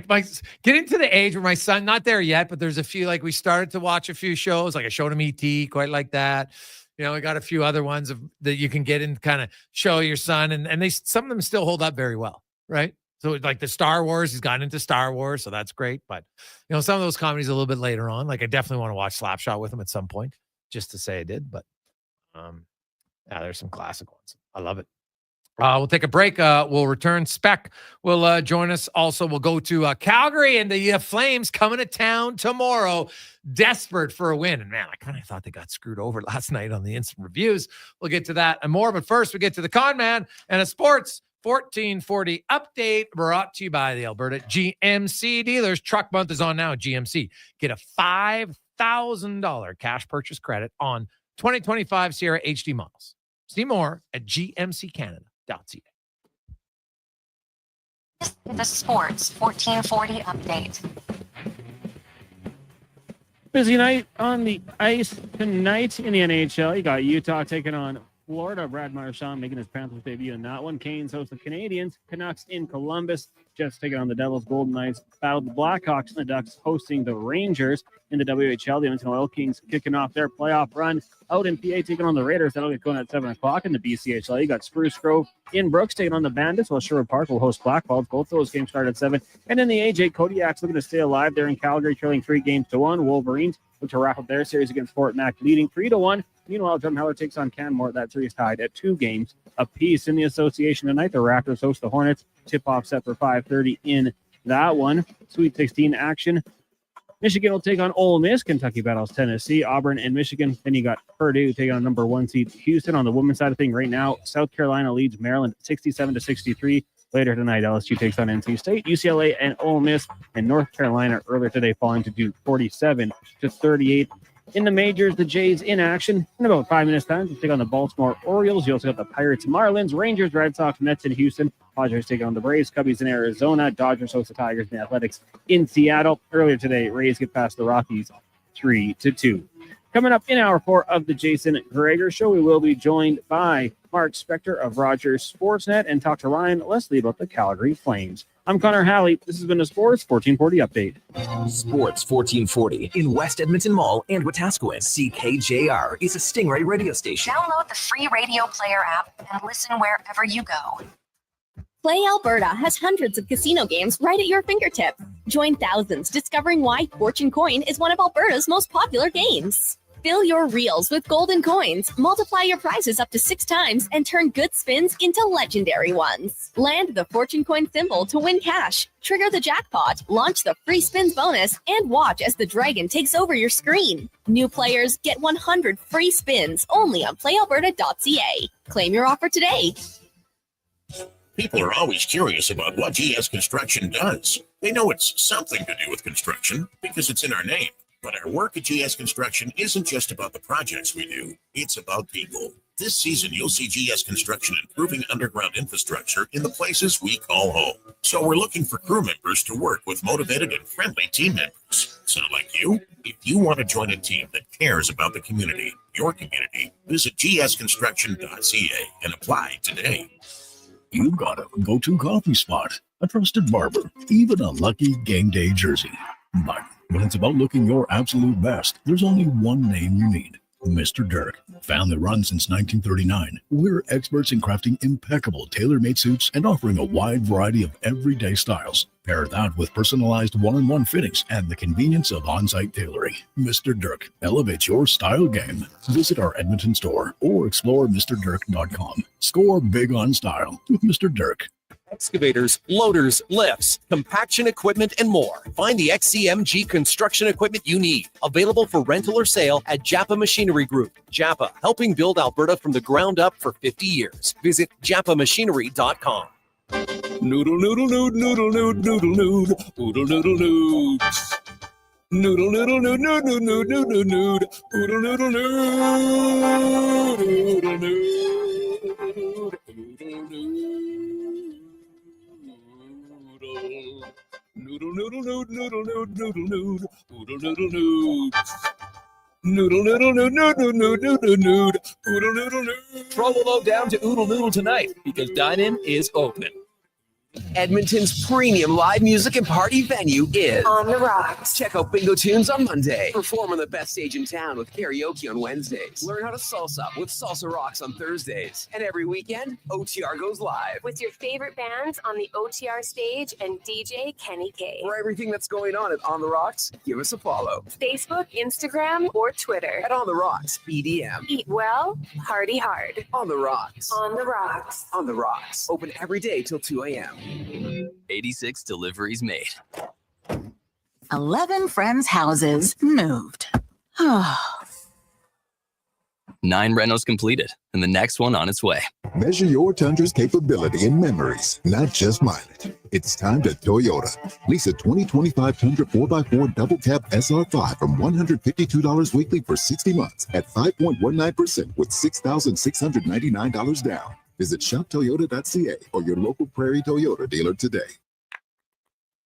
[SPEAKER 2] getting to the age where my son, not there yet, but there's a few, like, we started to watch a few shows, like I showed him E.T., quite like that. You know, we got a few other ones that you can get in, kind of show your son, and some of them still hold up very well, right? So like the Star Wars, he's gotten into Star Wars, so that's great. But you know, some of those comedies a little bit later on, like I definitely want to watch Slapshot with him at some point, just to say I did. But yeah, there's some classic ones. I love it. We'll take a break. We'll return. Spec will join us. Also, we'll go to Calgary, and the Flames coming to town tomorrow, desperate for a win. And man, I kind of thought they got screwed over last night on the instant reviews. We'll get to that and more. But first, we get to the Con Man and a Sports 1440 update brought to you by the Alberta GMC dealers. Truck month is on now at GMC. Get a $5,000 cash purchase credit on 2025 Sierra HD models. See more at gmccanada.ca.
[SPEAKER 14] The Sports 1440 update.
[SPEAKER 12] Busy night on the ice tonight in the NHL. You got Utah taking on Florida. Brad Marchand making his Panthers debut in that one. Canes host the Canadiens. Canucks in Columbus. Jets taking on the Devils. Golden Knights battle the Blackhawks, and the Ducks hosting the Rangers in the WHL. The Edmonton Oil Kings kicking off their playoff run out in PA, taking on the Raiders. That'll get going at 7 o'clock in the BCHL. You got Spruce Grove in Brooks taking on the Bandits, while Sherwood Park will host Blackballs. Both those games start at 7. And in the AJ, Kodiak's looking to stay alive there in Calgary, trailing 3-1. Wolverines look to wrap up their series against Fort Mac, leading 3-1. Meanwhile, Drumheller takes on Canmore. That series tied at 2 games apiece. In the association tonight, the Raptors host the Hornets. Tip-off set for 5:30 in that one. Sweet 16 action. Michigan will take on Ole Miss. Kentucky battles Tennessee, Auburn, and Michigan. Then you got Purdue taking on number 1 seed Houston. On the women's side of things right now, South Carolina leads Maryland 67-63. Later tonight, LSU takes on NC State, UCLA, and Ole Miss. And North Carolina earlier today falling to Duke 47-38. In the majors, the Jays in action in about 5 minutes time to take on the Baltimore Orioles. You also got the Pirates, Marlins, Rangers, Red Sox, Mets in Houston. Padres take on the Braves, Cubbies in Arizona, Dodgers host the Tigers, and the Athletics in Seattle. Earlier today, Rays get past the Rockies 3-2. Coming up in hour 4 of the Jason Gregor Show, we will be joined by Mark Spector of Rogers Sportsnet and talk to Ryan Lesley about the Calgary Flames. I'm Connor Halley. This has been a Sports 1440 update.
[SPEAKER 13] Sports 1440 in West Edmonton Mall and Wetaskiwin. CKJR is a Stingray radio station.
[SPEAKER 14] Download the free radio player app and listen wherever you go.
[SPEAKER 4] Play Alberta has hundreds of casino games right at your fingertips. Join thousands discovering why Fortune Coin is one of Alberta's most popular games. Fill your reels with golden coins, multiply your prizes up to 6 times, and turn good spins into legendary ones. Land the Fortune Coin symbol to win cash, trigger the jackpot, launch the free spins bonus, and watch as the dragon takes over your screen. New players get 100 free spins only on playalberta.ca. Claim your offer today.
[SPEAKER 3] People are always curious about what GS Construction does. They know it's something to do with construction because it's in our name. But our work at GS Construction isn't just about the projects we do. It's about people. This season, you'll see GS Construction improving underground infrastructure in the places we call home. So we're looking for crew members to work with motivated and friendly team members. Sound like you? If you want to join a team that cares about the community, your community, visit gsconstruction.ca and apply today.
[SPEAKER 15] You've got a go-to coffee spot, a trusted barber, even a lucky game day jersey. But when it's about looking your absolute best, there's only one name you need. Mr. Dirk. Family run since 1939. We're experts in crafting impeccable tailor-made suits and offering a wide variety of everyday styles. Pair that with personalized one-on-one fittings and the convenience of on-site tailoring. Mr. Dirk elevates your style game. Visit our Edmonton store or explore MrDirk.com. Score big on style with Mr. Dirk.
[SPEAKER 9] excavators, loaders, lifts, compaction equipment, and more. Find the XCMG construction equipment you need. Available for rental or sale at Japa Machinery Group. Japa, helping build Alberta from the ground up for 50 years. Visit japamachinery.com.
[SPEAKER 11] Noodle, noodle, nood, noodle, nood, noodle, nood, oodle, noodle, nood. Noodle, noodle, nood, nood, nood, nood, nood, nood, nood, oodle, noodle, nood, oodle, nood, noodle, noodle, nood, noodle, nood, noodle, nood, oodle, noodle, nood. Noodle, noodle, nood, nood, nood, nood, nood, nood, oodle, noodle, nood.
[SPEAKER 13] Trouble low down to Oodle Noodle tonight because dine-in is open. Edmonton's premium live music and party venue is
[SPEAKER 22] On the Rocks.
[SPEAKER 13] Check out Bingo Tunes on Monday. Perform on the best stage in town with karaoke on Wednesdays. Learn how to salsa with Salsa Rocks on Thursdays. And every weekend, OTR goes live.
[SPEAKER 22] With your favorite bands on the OTR stage and DJ Kenny K.
[SPEAKER 13] For everything that's going on at On the Rocks, give us a follow.
[SPEAKER 22] Facebook, Instagram, or Twitter.
[SPEAKER 13] At On the Rocks, EDM.
[SPEAKER 22] Eat well, party hard.
[SPEAKER 13] On the Rocks.
[SPEAKER 22] On the Rocks.
[SPEAKER 13] On the Rocks. Open every day till 2 a.m.
[SPEAKER 16] 86 deliveries made.
[SPEAKER 17] 11 friends' houses moved.
[SPEAKER 16] 9 renos completed, and the next one on its way.
[SPEAKER 18] Measure your Tundra's capability in memories, not just mileage. It's time to Toyota. Lease a 2025 Tundra 4x4 double cab SR5 from $152 weekly for 60 months at 5.19% with $6,699 down. Visit shoptoyota.ca or your local Prairie Toyota dealer today.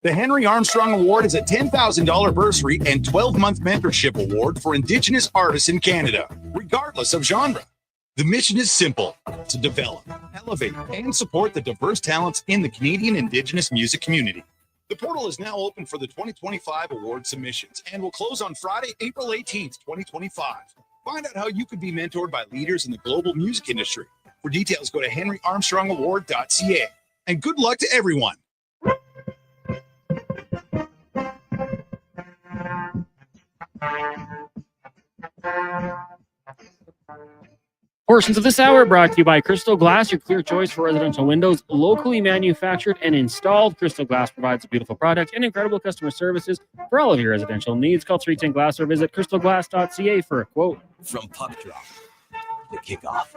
[SPEAKER 19] The Henry Armstrong Award is a $10,000 bursary and 12-month mentorship award for Indigenous artists in Canada, regardless of genre. The mission is simple: to develop, elevate, and support the diverse talents in the Canadian Indigenous music community. The portal is now open for the 2025 award submissions and will close on Friday, April 18th, 2025. Find out how you could be mentored by leaders in the global music industry. For details, go to henryarmstrongaward.ca. And good luck to everyone.
[SPEAKER 12] Portions of this hour brought to you by Crystal Glass, your clear choice for residential windows, locally manufactured and installed. Crystal Glass provides a beautiful product and incredible customer services for all of your residential needs. Call 310 Glass or visit crystalglass.ca for a quote.
[SPEAKER 13] From puck drop to kickoff,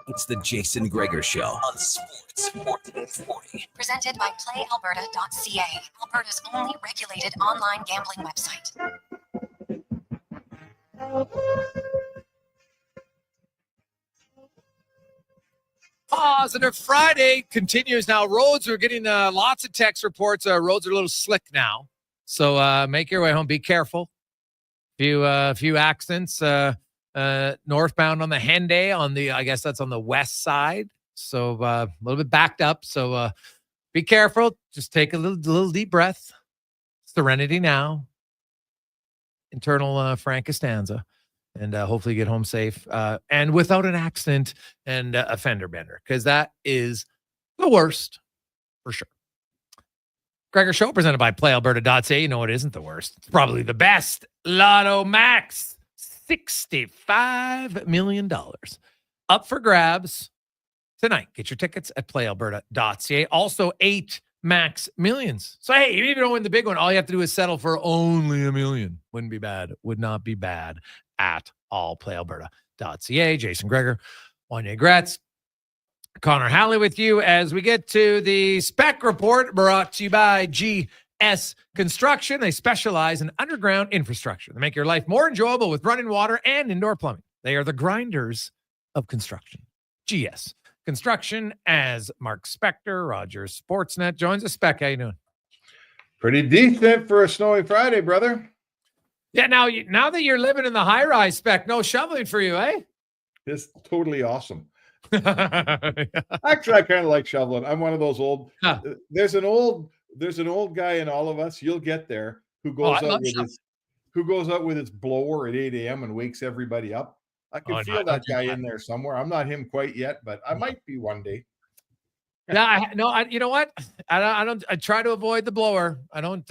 [SPEAKER 13] it's the Jason Gregor Show on Sports 1440.
[SPEAKER 14] Presented by PlayAlberta.ca, Alberta's only regulated online gambling website.
[SPEAKER 2] Positive Friday continues now. Roads, we're getting lots of text reports. Roads are a little slick now. So make your way home. Be careful. Few accidents. Northbound on the Henday on the, I guess that's on the west side. So a little bit backed up. So be careful. Just take a little deep breath. Serenity now. Internal Frank Costanza. And hopefully get home safe and without an accident and a fender bender, because that is the worst for sure. Gregor Show presented by PlayAlberta.ca. You know it isn't the worst. It's probably the best. Lotto Max, $65 million. Up for grabs tonight. Get your tickets at PlayAlberta.ca. Also 8 Max Millions. So, hey, even if you don't win the big one, all you have to do is settle for only $1 million. Wouldn't be bad. Would not be bad at all. PlayAlberta.ca. Jason Gregor, Wanya Gretz, Connor Halley with you as we get to the spec report brought to you by GS Construction. They specialize in underground infrastructure. They make your life more enjoyable with running water and indoor plumbing. They are the grinders of construction. GS Construction, as Mark Spector, Rogers Sportsnet joins us. Spec, how you doing?
[SPEAKER 25] Pretty decent for a snowy Friday, brother.
[SPEAKER 2] Yeah, now that you're living in the high-rise, Spec, no shoveling for you, eh?
[SPEAKER 25] It's totally awesome. Actually, I kind of like shoveling. I'm one of those old. There's an old guy in all of us. You'll get there who goes out with his blower at 8 a.m. and wakes everybody up. I can feel that guy in there somewhere. I'm not him quite yet, but I might be one day.
[SPEAKER 2] Yeah, you know what? I try to avoid the blower. I don't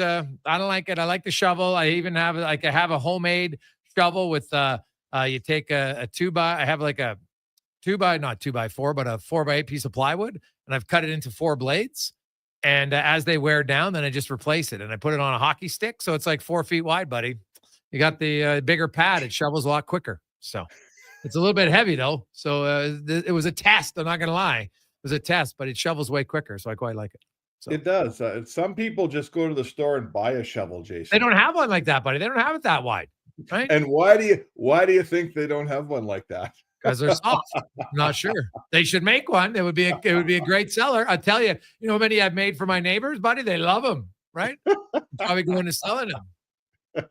[SPEAKER 2] like it. I like the shovel. I even have I have a homemade shovel with you take a 2x. I have like a 2x, not 2x4, but a 4x8 piece of plywood, and I've cut it into 4 blades. And as they wear down, then I just replace it. And I put it on a hockey stick. So it's like 4 feet wide, buddy. You got the bigger pad. It shovels a lot quicker. So it's a little bit heavy, though. So it was a test. I'm not going to lie. It was a test, but it shovels way quicker. So I quite like it. So.
[SPEAKER 25] It does. Some people just go to the store and buy a shovel, Jason.
[SPEAKER 2] They don't have one like that, buddy. They don't have it that wide. Right?
[SPEAKER 25] And why do you think they don't have one like that?
[SPEAKER 2] Because they're soft. I'm not sure. They should make one. It would be a great seller. I tell you, you know how many I've made for my neighbors, buddy? They love them, right? Probably going to selling them.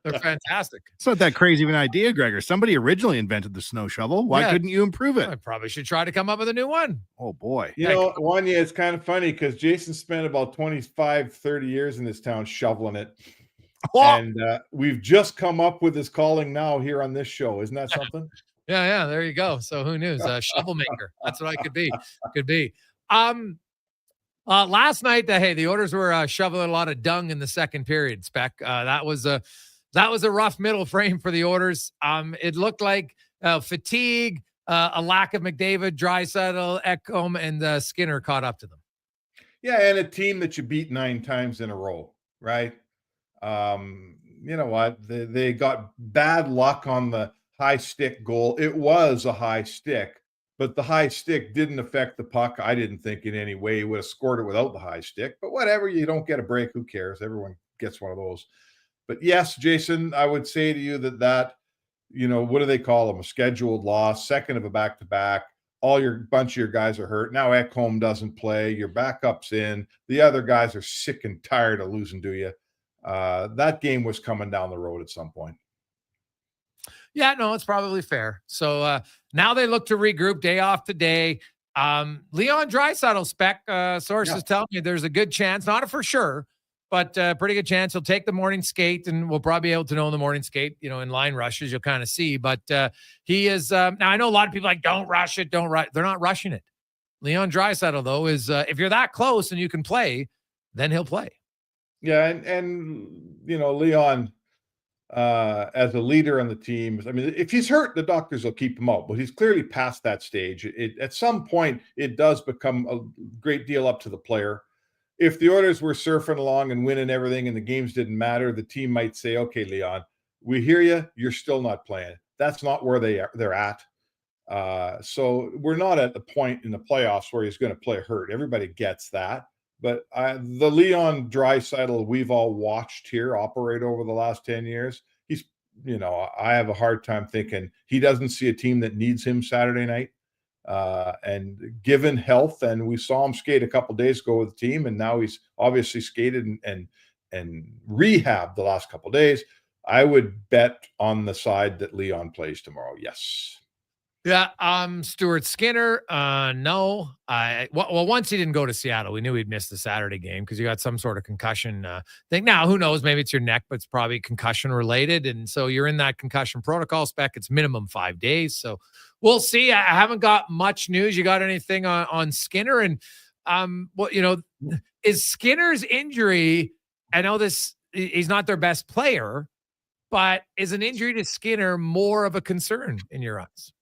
[SPEAKER 2] They're fantastic.
[SPEAKER 6] It's not that crazy of an idea, Gregor. Somebody originally invented the snow shovel. Why couldn't you improve it?
[SPEAKER 2] I probably should try to come up with a new one.
[SPEAKER 6] Oh, boy.
[SPEAKER 25] You know, Wanya, it's kind of funny because Jason spent about 25, 30 years in this town shoveling it. Oh! And we've just come up with his calling now here on this show. Isn't that something?
[SPEAKER 2] Yeah, there you go. So who knew? Shovel maker. That's what I could be. Last night, the Oilers were shoveling a lot of dung in the second period, Spec. That was a rough middle frame for the Oilers. It looked like fatigue, a lack of McDavid, Draisaitl, Ekholm, and Skinner caught up to them.
[SPEAKER 25] Yeah, and a team that you beat 9 times in a row, right? You know what? They got bad luck on the high stick goal. It was a high stick, but the high stick didn't affect the puck. I didn't think in any way. He would have scored it without the high stick, but whatever. You don't get a break. Who cares? Everyone gets one of those. But yes, Jason, I would say to you that, you know, what do they call them? A scheduled loss, second of a back-to-back. Bunch of your guys are hurt. Now Ekholm doesn't play. Your backup's in. The other guys are sick and tired of losing to you. That game was coming down the road at some point.
[SPEAKER 2] Yeah, no, it's probably fair. So now they look to regroup day off today. Leon Draisaitl, Spec, sources tell me there's a good chance, not a for sure, but pretty good chance he'll take the morning skate, and we'll probably be able to know in the morning skate, you know, in line rushes, you'll kind of see. But he is, now I know a lot of people like, don't rush it, don't rush. They're not rushing it. Leon Draisaitl, though, is if you're that close and you can play, then he'll play.
[SPEAKER 25] Yeah, and you know, Leon, as a leader on the team, I mean, if he's hurt, the doctors will keep him out, but he's clearly past that stage. At some point, it does become a great deal up to the player. If the Oilers were surfing along and winning everything and the games didn't matter, the team might say, okay, Leon, we hear you. You're still not playing. That's not where they're at. So we're not at the point in the playoffs where he's going to play hurt. Everybody gets that. But the Leon Draisaitl we've all watched here operate over the last 10 years, he's, you know, I have a hard time thinking he doesn't see a team that needs him Saturday night. And given health, and we saw him skate a couple days ago with the team, and now he's obviously skated and rehabbed the last couple days, I would bet on the side that Leon plays tomorrow. Yes.
[SPEAKER 2] Yeah, Stuart Skinner, no. Well, once he didn't go to Seattle, we knew he'd miss the Saturday game because you got some sort of concussion thing. Now, who knows? Maybe it's your neck, but it's probably concussion related. And so you're in that concussion protocol, Spec. It's minimum 5 days. So we'll see. I haven't got much news. You got anything on Skinner? And, well, you know, is Skinner's injury, I know he's not their best player, but is an injury to Skinner more of a concern in your eyes?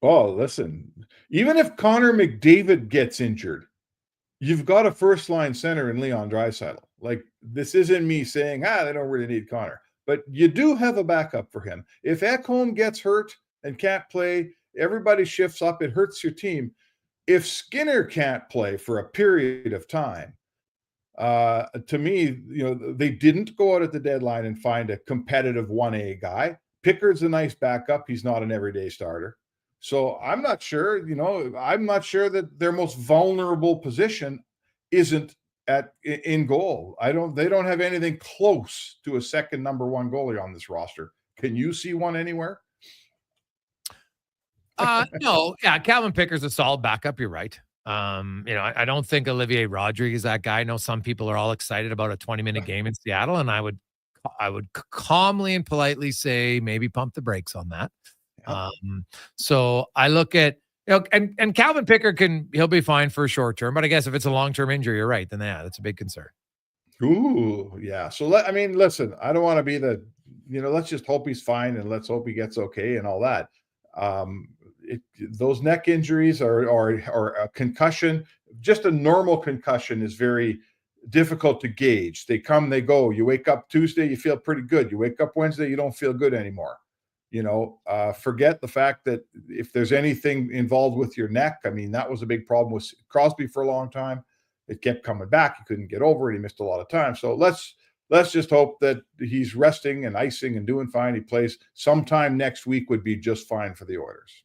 [SPEAKER 25] Oh, listen, even if Connor McDavid gets injured, you've got a first-line center in Leon Draisaitl. Like, this isn't me saying, they don't really need Connor. But you do have a backup for him. If Ekholm gets hurt and can't play, everybody shifts up. It hurts your team. If Skinner can't play for a period of time, to me, you know, they didn't go out at the deadline and find a competitive 1A guy. Pickard's a nice backup. He's not an everyday starter. So I'm not sure, you know, I'm not sure that their most vulnerable position isn't in goal. They don't have anything close to a second number one goalie on this roster. Can you see one anywhere?
[SPEAKER 2] No. Yeah, Calvin Pickard's a solid backup. You're right. You know, I don't think Olivier Rodrigue is that guy. I know some people are all excited about a 20-minute game in Seattle, and I would calmly and politely say maybe pump the brakes on that. So I look at, you know, and Calvin Pickard he'll be fine for a short term, but I guess if it's a long-term injury, you're right. Then that's a big concern.
[SPEAKER 25] Ooh, yeah. So listen, I don't want to be let's just hope he's fine and let's hope he gets okay and all that. Those neck injuries or a concussion, just a normal concussion is very difficult to gauge. They come, they go. You wake up Tuesday, you feel pretty good. You wake up Wednesday, you don't feel good anymore. Forget the fact that if there's anything involved with your neck, I mean, that was a big problem with Crosby for a long time. It kept coming back. He couldn't get over it. He missed a lot of time. So let's just hope that he's resting and icing and doing fine. He plays sometime next week would be just fine for the Oilers.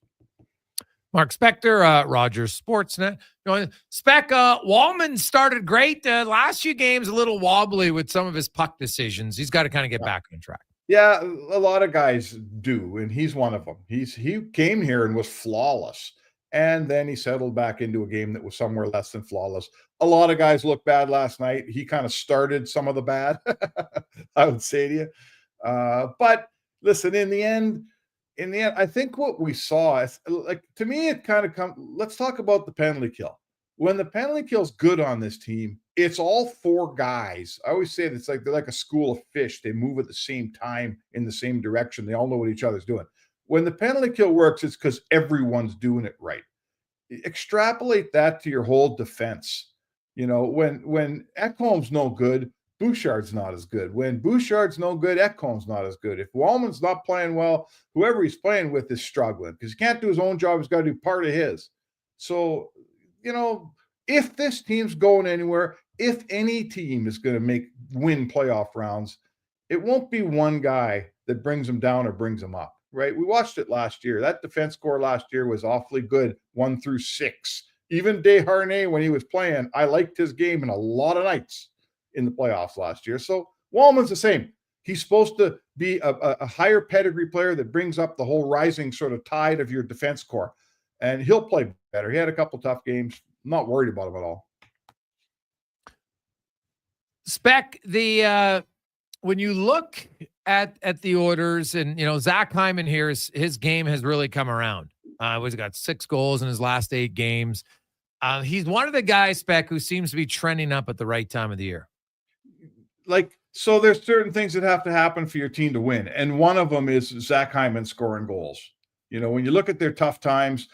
[SPEAKER 2] Mark Spector, Rogers Sportsnet. Spec, Wallman started great. Last few games, a little wobbly with some of his puck decisions. He's got to kind of get back on track.
[SPEAKER 25] Yeah, a lot of guys do, and he's one of them. He came here and was flawless, and then he settled back into a game that was somewhere less than flawless. A lot of guys looked bad last night. He kind of started some of the bad, I would say to you. But listen, in the end, I think what we saw is, like, to me, it kind of let's talk about the penalty kill. When the penalty kill's good on this team, it's all four guys. I always say that they're like a school of fish. They move at the same time in the same direction. They all know what each other's doing. When the penalty kill works, it's because everyone's doing it right. Extrapolate that to your whole defense. When Ekholm's no good, Bouchard's not as good. When Bouchard's no good, Ekholm's not as good. If Wallman's not playing well, whoever he's playing with is struggling because he can't do his own job. He's got to do part of his. So, if this team's going anywhere, if any team is going to win playoff rounds, it won't be one guy that brings them down or brings them up, right? We watched it last year. That defense core last year was awfully good, 1 through 6. Even Desharnais, when he was playing, I liked his game in a lot of nights in the playoffs last year. So Wallman's the same. He's supposed to be a higher pedigree player that brings up the whole rising sort of tide of your defense core. And he'll play better. He had a couple tough games. I'm not worried about him at all. Spec,
[SPEAKER 2] when you look at the Oilers, and Zach Hyman here, his game has really come around. He's got 6 goals in his last 8 games. He's one of the guys, Spec, who seems to be trending up at the right time of the year.
[SPEAKER 25] So there's certain things that have to happen for your team to win, and one of them is Zach Hyman scoring goals. When you look at their tough times,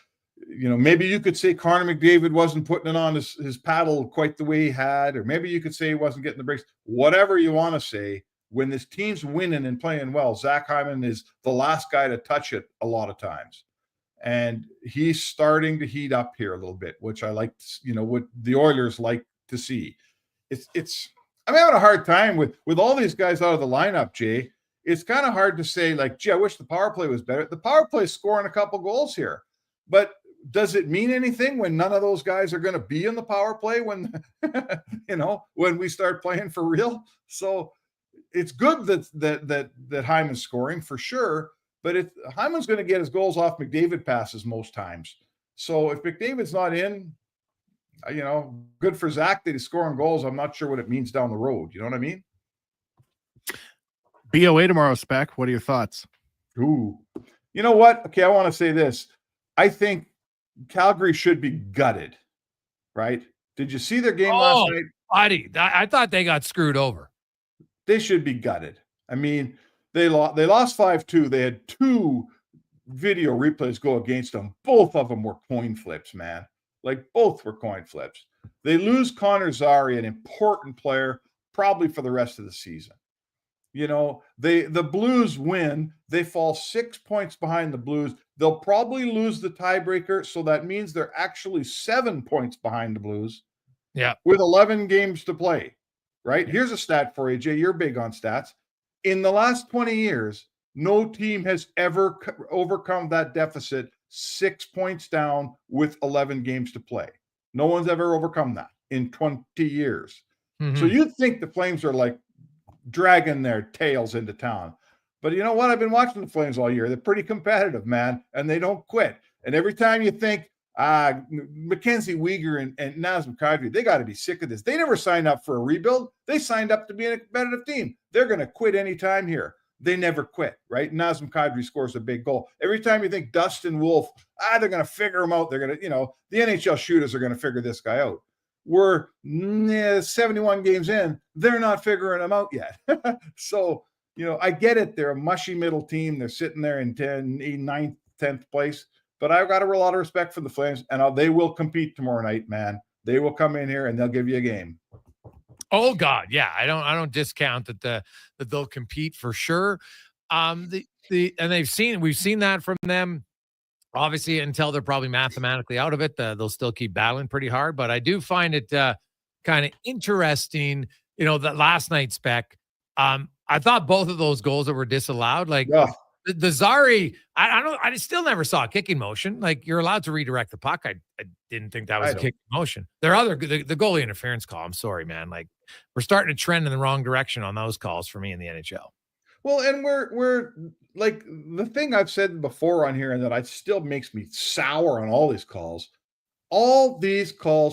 [SPEAKER 25] maybe you could say Connor McDavid wasn't putting it on his paddle quite the way he had, or maybe you could say he wasn't getting the breaks. Whatever you want to say, when this team's winning and playing well, Zach Hyman is the last guy to touch it a lot of times. And he's starting to heat up here a little bit, which I like, what the Oilers like to see. I'm having a hard time with all these guys out of the lineup, Jay. It's kind of hard to say, like, gee, I wish the power play was better. The power play is scoring a couple goals here. But does it mean anything when none of those guys are going to be in the power play when, when we start playing for real? So it's good that Hyman's scoring for sure, but Hyman's going to get his goals off McDavid passes most times. So if McDavid's not in, good for Zach that he's scoring goals. I'm not sure what it means down the road. You know what I mean?
[SPEAKER 6] BOA tomorrow, Spec. What are your thoughts?
[SPEAKER 25] Ooh, you know what? Okay, I want to say this. I think Calgary should be gutted, right? Did you see their game last night?
[SPEAKER 2] Buddy, I thought they got screwed over.
[SPEAKER 25] They should be gutted. I mean, they lost 5-2. They had 2 video replays go against them. Both of them were coin flips, man. Both were coin flips. They lose Connor Zary, an important player, probably for the rest of the season. The Blues win. They fall 6 points behind the Blues. They'll probably lose the tiebreaker, so that means they're actually 7 points behind the Blues.
[SPEAKER 2] Yeah.
[SPEAKER 25] With 11 games to play, right? Here's a stat for you, Jay. You're big on stats. In the last 20 years, no team has ever overcome that deficit 6 points down with 11 games to play. No one's ever overcome that in 20 years. Mm-hmm. So you'd think the Flames are dragging their tails into town. But you know what? I've been watching the Flames all year. They're pretty competitive, man, and they don't quit. And every time you think, Mackenzie Weegar and Nazem Kadri, they got to be sick of this. They never signed up for a rebuild. They signed up to be a competitive team. They're going to quit anytime here. They never quit, right? Nazem Kadri scores a big goal. Every time you think Dustin Wolf, they're going to figure him out. They're going to, the NHL shooters are going to figure this guy out. We're 71 games in. They're not figuring him out yet. So, I get it. They're a mushy middle team. They're sitting there in 9th, 10th place. But I've got a lot of respect for the Flames, and they will compete tomorrow night, man. They will come in here, and they'll give you a game.
[SPEAKER 2] Oh God, yeah. I don't discount that they'll compete for sure. And we've seen that from them. Obviously, until they're probably mathematically out of it, they'll still keep battling pretty hard. But I do find it kind of interesting, that last night, Spec. I thought both of those goals that were disallowed, like the Zari, I still never saw a kicking motion. Like, you're allowed to redirect the puck. I didn't think that was a kicking motion. There are the goalie interference call. I'm sorry, man. Like, we're starting to trend in the wrong direction on those calls for me in the NHL.
[SPEAKER 25] Well, and we're like, the thing I've said before on here, and that I still makes me sour on all these calls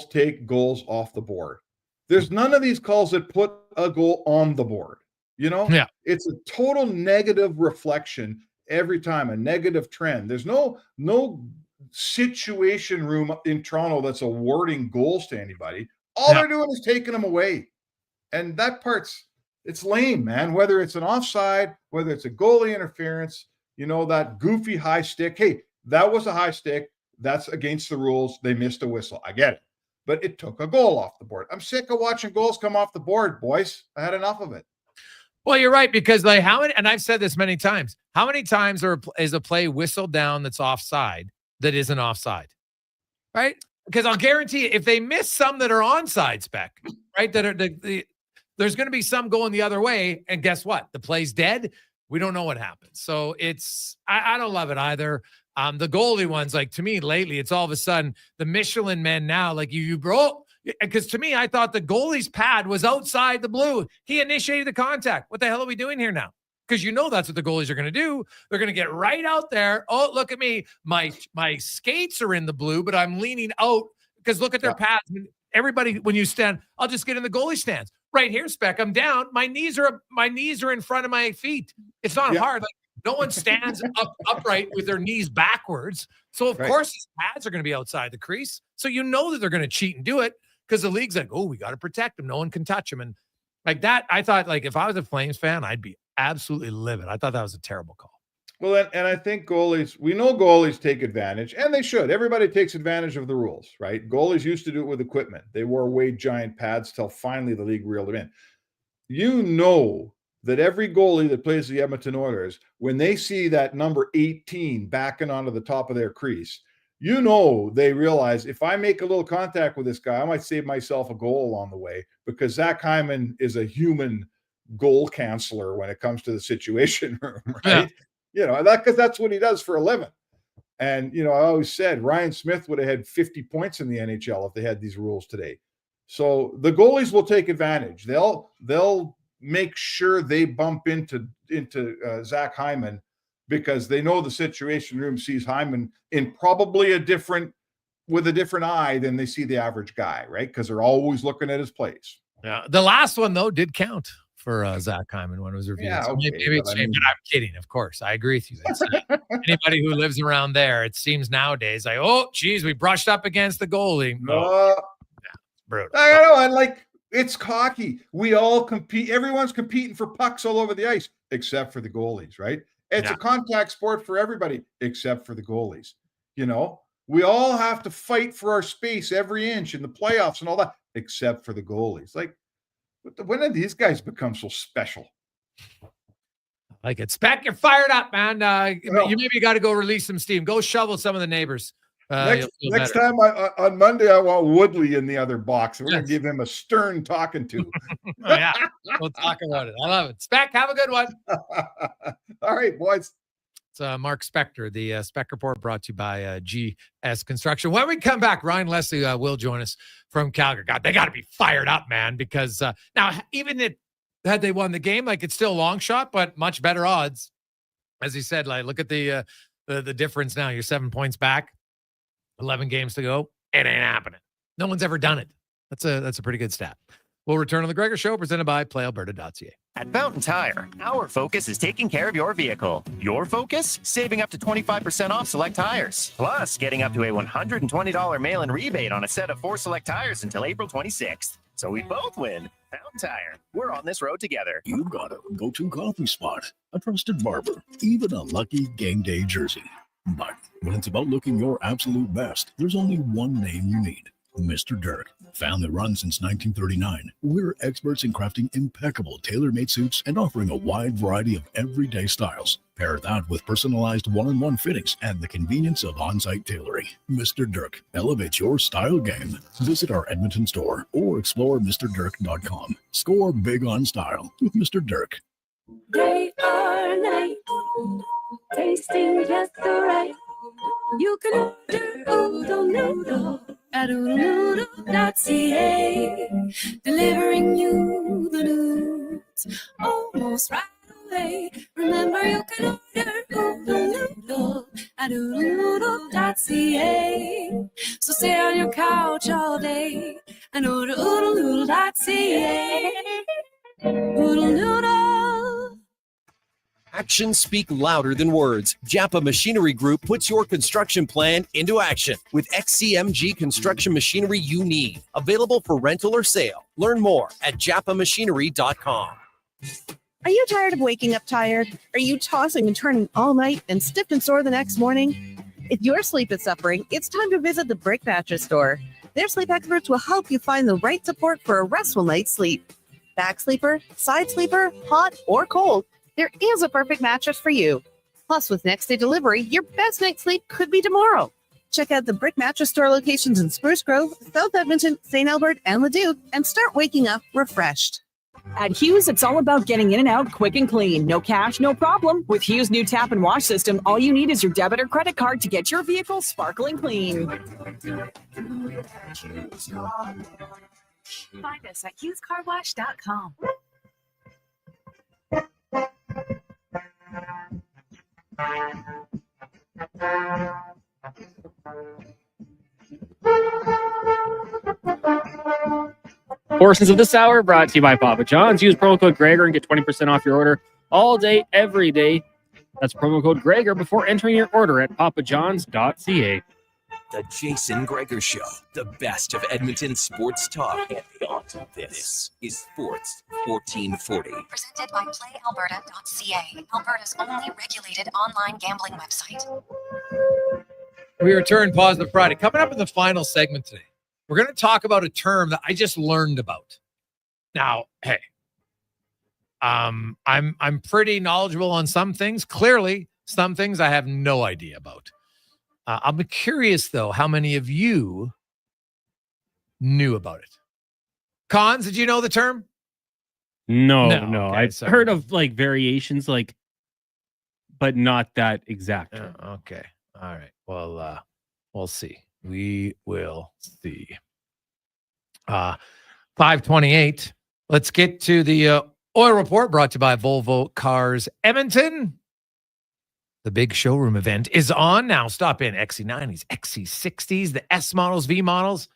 [SPEAKER 25] take goals off the board. There's none of these calls that put a goal on the board.
[SPEAKER 2] Yeah.
[SPEAKER 25] It's a total negative reflection every time, a negative trend. There's no situation room in Toronto that's awarding goals to anybody. All they're doing is taking them away. And that part's, it's lame, man. Whether it's an offside, whether it's a goalie interference, that goofy high stick. Hey, that was a high stick. That's against the rules. They missed a whistle. I get it. But it took a goal off the board. I'm sick of watching goals come off the board, boys. I had enough of it.
[SPEAKER 2] Well, you're right, because like and I've said this many times, how many times is a play whistled down that's offside that isn't offside? Right? Because I'll guarantee you, if they miss some that are onside, Spec, right, that are there's going to be some going the other way, and guess what? The play's dead. We don't know what happens. So I don't love it either. The goalie ones, like, to me lately, it's all of a sudden the Michelin men now, like, you bro, because to me, I thought the goalie's pad was outside the blue. He initiated the contact. What the hell are we doing here now? Because that's what the goalies are going to do. They're going to get right out there. Oh, look at me. My skates are in the blue, but I'm leaning out because look at their pads. Everybody, when you stand, I'll just get in the goalie stance. Right here, Spec, I'm down. My knees are in front of my feet. It's not hard. Like, no one stands upright with their knees backwards. So, of course, his pads are going to be outside the crease. So that they're going to cheat and do it because the league's like, oh, we got to protect him. No one can touch him. And like that, I thought, like, if I was a Flames fan, I'd be absolutely livid. I thought that was a terrible call.
[SPEAKER 25] Well, and I think we know goalies take advantage, and they should. Everybody takes advantage of the rules, right? Goalies used to do it with equipment. They wore way giant pads till finally the league reeled them in. That every goalie that plays the Edmonton Oilers, when they see that number 18 backing onto the top of their crease, they realize, if I make a little contact with this guy, I might save myself a goal along the way, because Zach Hyman is a human goal canceller when it comes to the situation room, right? Because that's what he does for a living. And, I always said Ryan Smith would have had 50 points in the NHL if they had these rules today. So the goalies will take advantage. They'll make sure they bump into Zach Hyman, because they know the situation room sees Hyman in probably with a different eye than they see the average guy, right? Because they're always looking at his plays.
[SPEAKER 2] Yeah. The last one, though, did count for Zach Hyman when it was reviewed.
[SPEAKER 25] Yeah,
[SPEAKER 2] so maybe it's I'm kidding, of course. I agree with you. Anybody who lives around there, it seems nowadays like, oh, geez, we brushed up against the goalie. Brutal.
[SPEAKER 25] I know, and like, it's cocky. We all compete. Everyone's competing for pucks all over the ice, except for the goalies, right? It's a contact sport for everybody, except for the goalies. We all have to fight for our space every inch in the playoffs and all that, except for the goalies. Like, when did these guys become so special?
[SPEAKER 2] Like, it's Spec, you're fired up, man. You maybe got to go release some steam. Go shovel some of the neighbors.
[SPEAKER 25] Next time on Monday, I want Woodley in the other box. We're going to give him a stern talking to.
[SPEAKER 2] Yeah, we'll talk about it. I love it. Spec, have a good one.
[SPEAKER 25] All right, boys.
[SPEAKER 2] It's Mark Spector, the Spec Report, brought to you by GS Construction. When we come back, Ryan Lesley will join us from Calgary. God, they got to be fired up, man, because now, even had they won the game, like, it's still a long shot, but much better odds. As he said, like, look at the difference now. You're 7 points back. 11 games to go. It ain't happening. No one's ever done it. That's a pretty good stat. We'll return on the Gregor Show, presented by PlayAlberta.ca.
[SPEAKER 8] At Fountain Tire, our focus is taking care of your vehicle. Your focus? Saving up to 25% off select tires. Plus, getting up to a $120 mail-in rebate on a set of 4 select tires until April 26th. So we both win. Fountain Tire. We're on this road together.
[SPEAKER 15] You've got a go-to coffee spot, a trusted barber, even a lucky game day jersey. But when it's about looking your absolute best, there's only one name you need. Mr. Dirk. Family run since 1939, we're experts in crafting impeccable tailor-made suits and offering a wide variety of everyday styles. Pair that with personalized one-on-one fittings and the convenience of on-site tailoring. Mr. Dirk elevates your style game. Visit our Edmonton store or explore MrDirk.com. Score big on style with Mr. Dirk.
[SPEAKER 5] Day or night, tasting just the right. You can order Oodle Noodle at oodlenoodle.ca, delivering you the news almost right away. Remember, you can order Oodle Noodle at oodlenoodle.ca. So stay on your couch all day and order oodlenoodle.ca. Oodle Noodle.
[SPEAKER 20] Actions speak louder than words. Japa Machinery Group puts your construction plan into action with XCMG construction machinery you need. Available for rental or sale. Learn more at japamachinery.com.
[SPEAKER 21] Are you tired of waking up tired? Are you tossing and turning all night and stiff and sore the next morning? If your sleep is suffering, it's time to visit the Brick Mattress Store. Their sleep experts will help you find the right support for a restful night's sleep. Back sleeper, side sleeper, hot or cold, there is a perfect mattress for you. Plus, with next day delivery, your best night's sleep could be tomorrow. Check out the Brick Mattress Store locations in Spruce Grove, South Edmonton, St. Albert, and Leduc, and start waking up refreshed.
[SPEAKER 23] At Hughes, it's all about getting in and out quick and clean. No cash, no problem. With Hughes' new tap and wash system, all you need is your debit or credit card to get your vehicle sparkling clean.
[SPEAKER 5] Find us at hughescarwash.com.
[SPEAKER 12] Portions of this hour brought to you by Papa John's. Use promo code Gregor and get 20% off your order all day, every day. That's promo code Gregor before entering your order at papajohns.ca.
[SPEAKER 13] The Jason Gregor Show, the best of Edmonton sports talk and beyond. This is Sports 1440.
[SPEAKER 14] Presented by PlayAlberta.ca, Alberta's only regulated online gambling website.
[SPEAKER 2] We return Positive Friday. Coming up in the final segment today, we're going to talk about a term that I just learned about. Now, hey, I'm pretty knowledgeable on some things. Clearly, some things I have no idea about. I'm curious, though, how many of you knew about it? Cons, did you know the term?
[SPEAKER 12] No.
[SPEAKER 2] Okay,
[SPEAKER 12] I've heard of like variations, like, but not that exact.
[SPEAKER 2] Okay. All right. Well, we'll see. We will see. 5:28. Let's get to the oil report brought to you by Volvo Cars Edmonton. The big showroom event is on now. Stop in XC90s, XC60s, the S models, V models.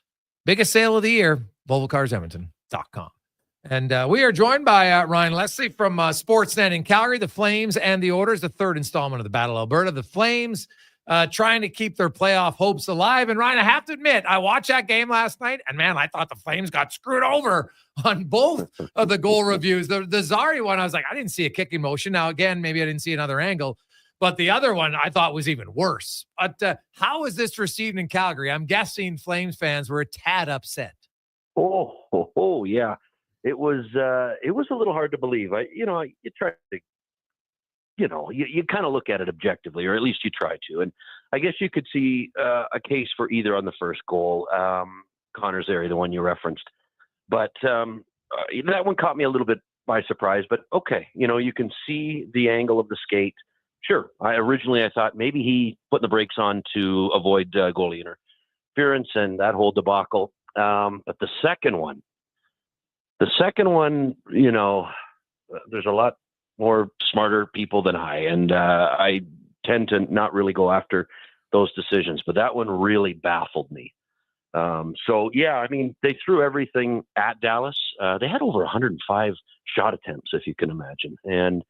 [SPEAKER 2] Biggest sale of the year, VolvoCarsEdmonton.com. And we are joined by Ryan Lesley from Sportsnet in Calgary, the Flames and the Oilers, the third installment of the Battle of Alberta. The Flames trying to keep their playoff hopes alive. And Ryan, I have to admit, I watched that game last night, and man, I thought the Flames got screwed over on both of the goal reviews. The Zari one, I was like, I didn't see a kicking motion. Now, again, maybe I didn't see another angle. But the other one I thought was even worse. But how was this received in Calgary? I'm guessing Flames fans were a tad upset.
[SPEAKER 24] Oh, yeah. It was a little hard to believe. You try to, you kind of look at it objectively, or at least you try to. And I guess you could see a case for either on the first goal, Connor's area, the one you referenced. But that one caught me a little bit by surprise. But okay, you can see the angle of the skate. Sure. I thought maybe he put the brakes on to avoid goalie interference and that whole debacle. But the second one, there's a lot more smarter people than I, and I tend to not really go after those decisions. But that one really baffled me. They threw everything at Dallas. They had over 105 shot attempts, if you can imagine. And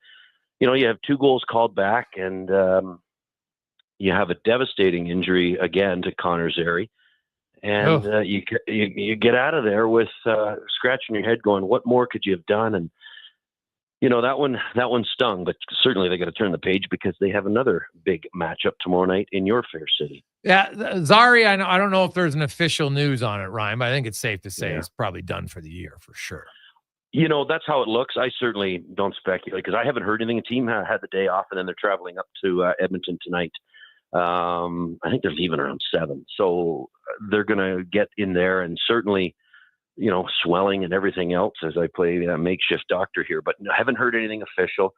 [SPEAKER 24] you have 2 goals called back, and you have a devastating injury again to Connor Halley. And you get out of there with scratching your head going, what more could you have done? And that one stung, but certainly they got to turn the page because they have another big matchup tomorrow night in your fair city.
[SPEAKER 2] Yeah, Zari, I don't know if there's an official news on it, Ryan, but I think it's safe to say it's probably done for the year for sure.
[SPEAKER 24] That's how it looks. I certainly don't speculate because I haven't heard anything. The team had the day off, and then they're traveling up to Edmonton tonight. I think they're leaving around 7. So they're going to get in there, and certainly, swelling and everything else as I play makeshift doctor here. But I haven't heard anything official.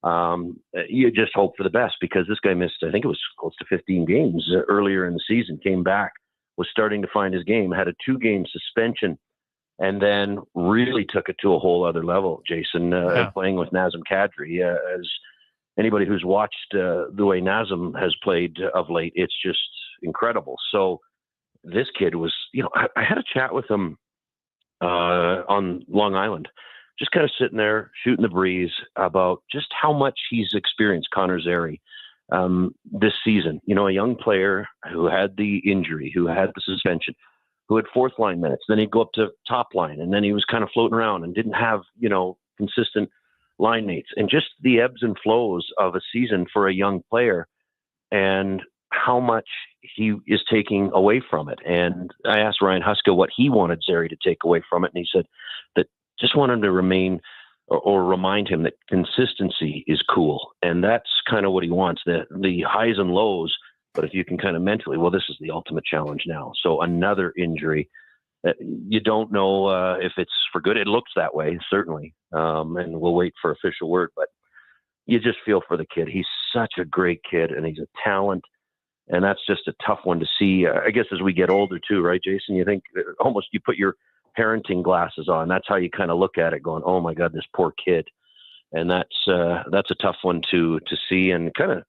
[SPEAKER 24] You just hope for the best because this guy missed, I think it was close to 15 games earlier in the season, came back, was starting to find his game, had a 2-game suspension, and then really took it to a whole other level, Jason, playing with Nazem Kadri. As anybody who's watched the way Nazem has played of late, it's just incredible. So this kid was, I had a chat with him on Long Island, just kind of sitting there shooting the breeze about just how much he's experienced, Connor Zary, this season. A young player who had the injury, who had the suspension, who had 4th line minutes. Then he'd go up to top line, and then he was kind of floating around and didn't have, consistent line mates, and just the ebbs and flows of a season for a young player and how much he is taking away from it. And I asked Ryan Huska what he wanted Zary to take away from it, and he said that just want him to remain or remind him that consistency is cool. And that's kind of what he wants, the highs and lows. But if you can kind of mentally, well, this is the ultimate challenge now. So another injury that you don't know if it's for good. It looks that way, certainly. And we'll wait for official word, but you just feel for the kid. He's such a great kid and he's a talent. And that's just a tough one to see. I guess as we get older too, right, Jason, you think almost you put your parenting glasses on. That's how you kind of look at it going, oh my God, this poor kid. And that's a tough one to see and kind of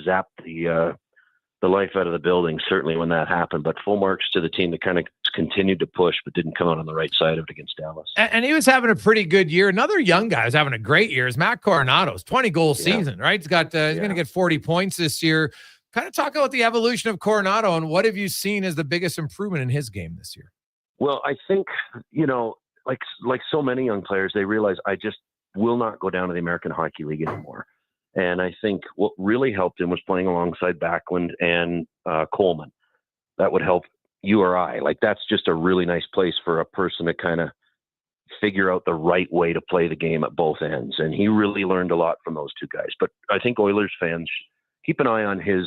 [SPEAKER 24] zap the life out of the building, certainly when that happened. But full marks to the team that kind of continued to push, but didn't come out on the right side of it against Dallas.
[SPEAKER 2] And he was having a pretty good year. Another young guy who's having a great year is Matt Coronado's 20-goal season, right? He's got he's going to get 40 points this year. Kind of talk about the evolution of Coronado and what have you seen as the biggest improvement in his game this year?
[SPEAKER 24] Well, I think, like so many young players, they realize I just will not go down to the American Hockey League anymore. And I think what really helped him was playing alongside Backlund and Coleman. That would help you or I. Like, that's just a really nice place for a person to kind of figure out the right way to play the game at both ends. And he really learned a lot from those two guys. But I think Oilers fans keep an eye on his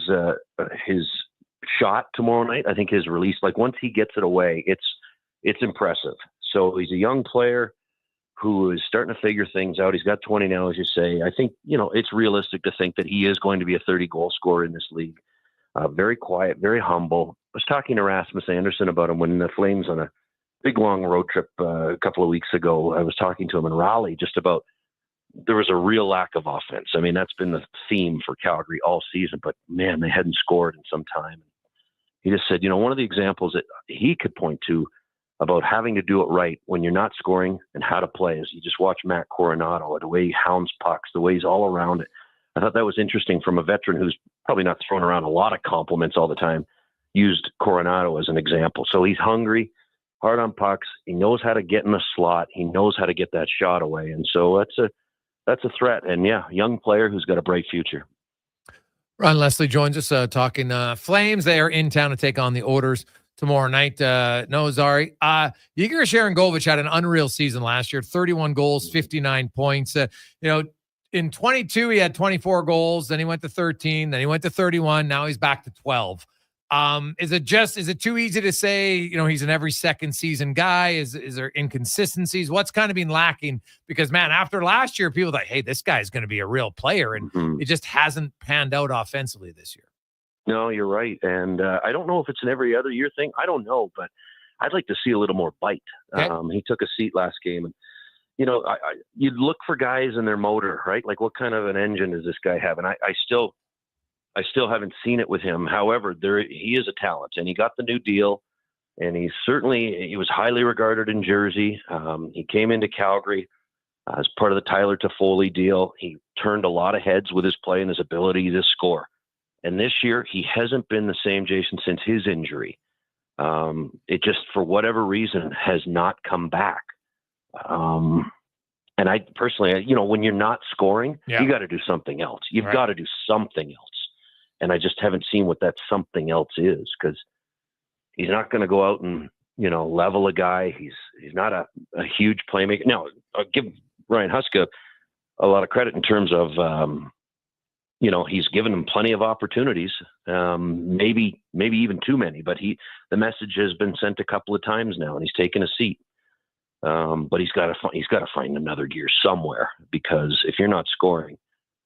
[SPEAKER 24] shot tomorrow night. I think his release, like once he gets it away, it's impressive. So he's a young player who is starting to figure things out. He's got 20 now, as you say. I think, it's realistic to think that he is going to be a 30-goal scorer in this league. Very quiet, very humble. I was talking to Rasmus Anderson about him when the Flames on a big, long road trip a couple of weeks ago. I was talking to him in Raleigh just about there was a real lack of offense. I mean, that's been the theme for Calgary all season, but man, they hadn't scored in some time. He just said, one of the examples that he could point to about having to do it right when you're not scoring and how to play is you just watch Matt Coronado, the way he hounds pucks, the way he's all around it. I thought that was interesting from a veteran who's probably not throwing around a lot of compliments all the time, used Coronado as an example. So he's hungry, hard on pucks. He knows how to get in the slot. He knows how to get that shot away. And so that's a threat. And young player who's got a bright future.
[SPEAKER 2] Ryan Lesley joins us talking Flames. They are in town to take on the Oilers tomorrow night. Zari. Igor Sharangovich had an unreal season last year, 31 goals, 59 points. In 22, he had 24 goals. Then he went to 13. Then he went to 31. Now he's back to 12. Is it too easy to say, he's an every second season guy? Is there inconsistencies? What's kind of been lacking? Because, man, after last year, people thought, hey, this guy's going to be a real player. And it just hasn't panned out offensively this year.
[SPEAKER 24] No, you're right. And I don't know if it's an every other year thing. I don't know, but I'd like to see a little more bite. Okay. He took a seat last game. And, you'd look for guys in their motor, right? Like, what kind of an engine does this guy have? And I still haven't seen it with him. However, he is a talent, and he got the new deal, and he was highly regarded in Jersey. He came into Calgary as part of the Tyler Toffoli deal. He turned a lot of heads with his play and his ability to score. And this year, he hasn't been the same, Jason, since his injury. It just, for whatever reason, has not come back. And I personally, when you're not scoring, you got to do something else. You've got to do something else. And I just haven't seen what that something else is, because he's not going to go out and, level a guy. He's not a huge playmaker. Now, I'll give Ryan Huska a lot of credit in terms of, he's given him plenty of opportunities, maybe even too many, but the message has been sent a couple of times now, and he's taken a seat. But he's got to find another gear somewhere, because if you're not scoring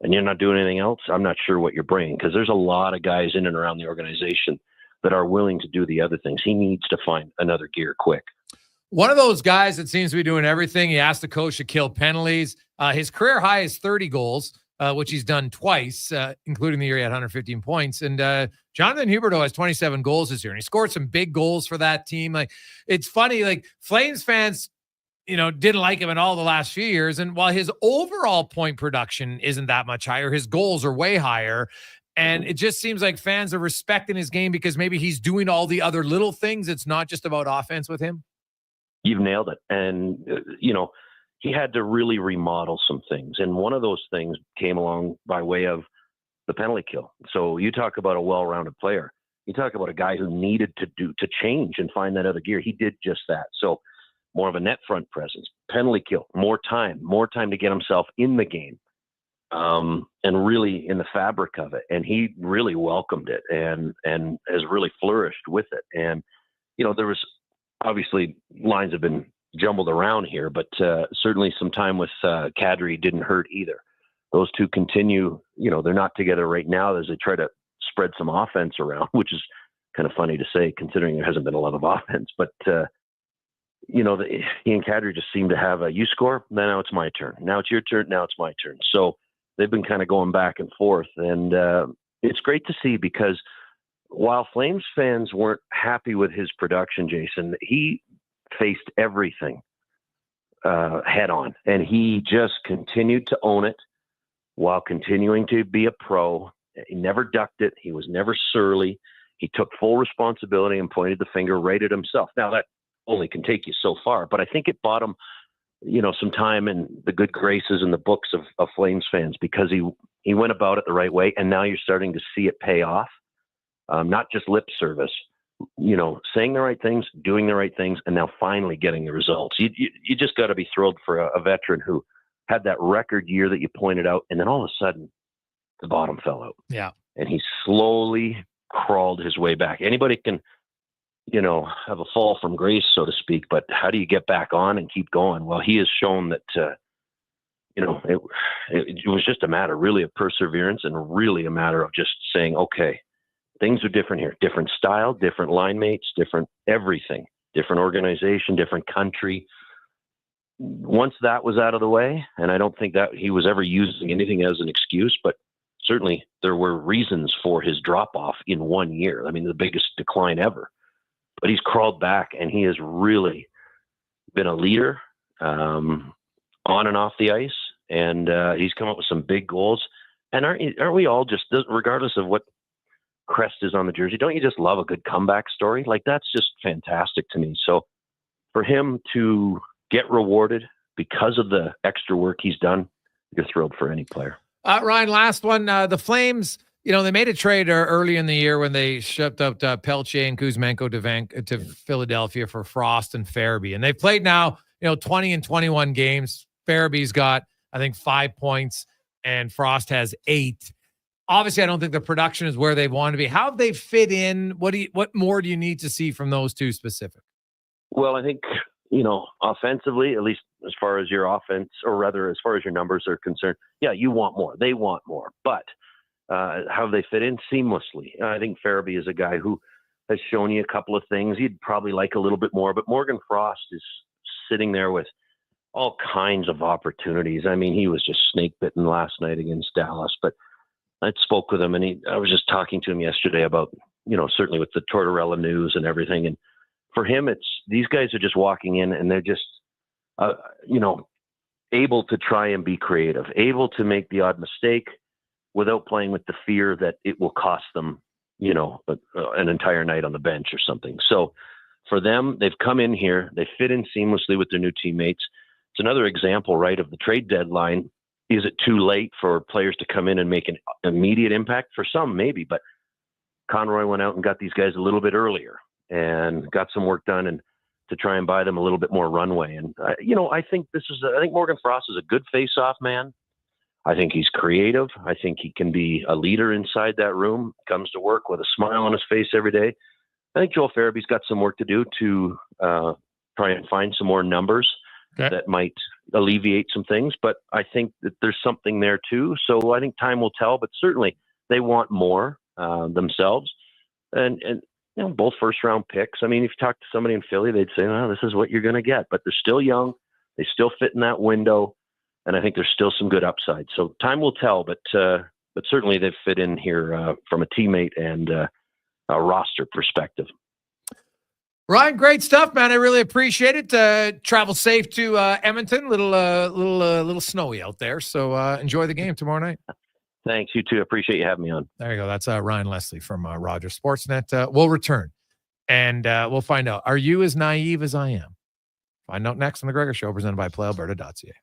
[SPEAKER 24] and you're not doing anything else, I'm not sure what you're bringing, because there's a lot of guys in and around the organization that are willing to do the other things. He needs to find another gear quick.
[SPEAKER 2] One of those guys that seems to be doing everything. He asked the coach to kill penalties. His career high is 30 goals, which he's done twice, including the year he had 115 points. And Jonathan Huberdeau has 27 goals this year, and he scored some big goals for that team. Like, it's funny, like Flames fans, didn't like him in all the last few years. And while his overall point production isn't that much higher, his goals are way higher. And it just seems like fans are respecting his game because maybe he's doing all the other little things. It's not just about offense with him.
[SPEAKER 24] You've nailed it. And, he had to really remodel some things. And one of those things came along by way of the penalty kill. So you talk about a well-rounded player. You talk about a guy who needed to change and find that other gear. He did just that. So more of a net front presence, penalty kill, more time to get himself in the game, and really in the fabric of it. And he really welcomed it and has really flourished with it. And, there was obviously lines have been jumbled around here, but certainly some time with Kadri didn't hurt either. Those two continue, they're not together right now as they try to spread some offense around, which is kind of funny to say considering there hasn't been a lot of offense. But, he and Kadri just seem to have you score, then now it's my turn. Now it's your turn, now it's my turn. So they've been kind of going back and forth. And it's great to see, because while Flames fans weren't happy with his production, Jason, he faced everything head on, and he just continued to own it while continuing to be a pro. He never ducked it. He was never surly. He took full responsibility and pointed the finger right at himself. Now, that only can take you so far, but I think it bought him, some time in the good graces in the books of Flames fans, because he went about it the right way, and now you're starting to see it pay off. Not just lip service, saying the right things, doing the right things, and now finally getting the results. You just got to be thrilled for a veteran who had that record year that you pointed out, and then all of a sudden the bottom fell out.
[SPEAKER 2] Yeah.
[SPEAKER 24] And he slowly crawled his way back. Anybody can, have a fall from grace, so to speak, but how do you get back on and keep going? Well, he has shown that, it was just a matter really of perseverance, and really a matter of just saying, okay, things are different here, different style, different line mates, different everything, different organization, different country. Once that was out of the way, and I don't think that he was ever using anything as an excuse, but certainly there were reasons for his drop off in 1 year. I mean, the biggest decline ever, but he's crawled back, and he has really been a leader on and off the ice. And he's come up with some big goals. And aren't we all just, regardless of what crest is on the jersey, don't you just love a good comeback story? Like, that's just fantastic to me. So for him to get rewarded because of the extra work he's done, you're thrilled for any player.
[SPEAKER 2] Ryan, last one. The Flames, they made a trade early in the year when they shipped up Pelche and Kuzmenko to Philadelphia for Frost and Farabee. And they've played now, 20 and 21 games. Farabee's got, I think, 5 points, and Frost has 8. Obviously, I don't think the production is where they want to be. How have they fit in? What more do you need to see from those two specific?
[SPEAKER 24] Well, I think, offensively, at least as far as your offense, or rather as far as your numbers are concerned, yeah, you want more. They want more. But how they fit in seamlessly. I think Farabee is a guy who has shown you a couple of things you'd probably like a little bit more, but Morgan Frost is sitting there with all kinds of opportunities. I mean, he was just snake bitten last night against Dallas, but I spoke with him, and I was just talking to him yesterday about, certainly with the Tortorella news and everything. And for him, these guys are just walking in, and they're just, able to try and be creative, able to make the odd mistake without playing with the fear that it will cost them, an entire night on the bench or something. So for them, they've come in here, they fit in seamlessly with their new teammates. it's another example, right, of the trade deadline. Is it too late for players to come in and make an immediate impact? For some, maybe, but Conroy went out and got these guys a little bit earlier and got some work done and to try and buy them a little bit more runway. And, I think I think Morgan Frost is a good face-off man. I think he's creative. I think he can be a leader inside that room, comes to work with a smile on his face every day. I think Joel Farabee's got some work to do to try and find some more numbers that might alleviate some things. But I think that there's something there too. So I think time will tell, but certainly they want more themselves. And both first-round picks. I mean, if you talk to somebody in Philly, they'd say, "Well, this is what you're going to get." But they're still young. They still fit in that window. And I think there's still some good upside. So time will tell, but certainly they've fit in here from a teammate and a roster perspective.
[SPEAKER 2] Ryan, great stuff, man. I really appreciate it. Travel safe to Edmonton. Little snowy out there. So enjoy the game tomorrow night.
[SPEAKER 24] Thanks. You too. Appreciate you having me on.
[SPEAKER 2] There you go. That's Ryan Lesley from Rogers Sportsnet. We'll return and we'll find out. Are you as naive as I am? Find out next on the Gregor Show, presented by PlayAlberta.ca.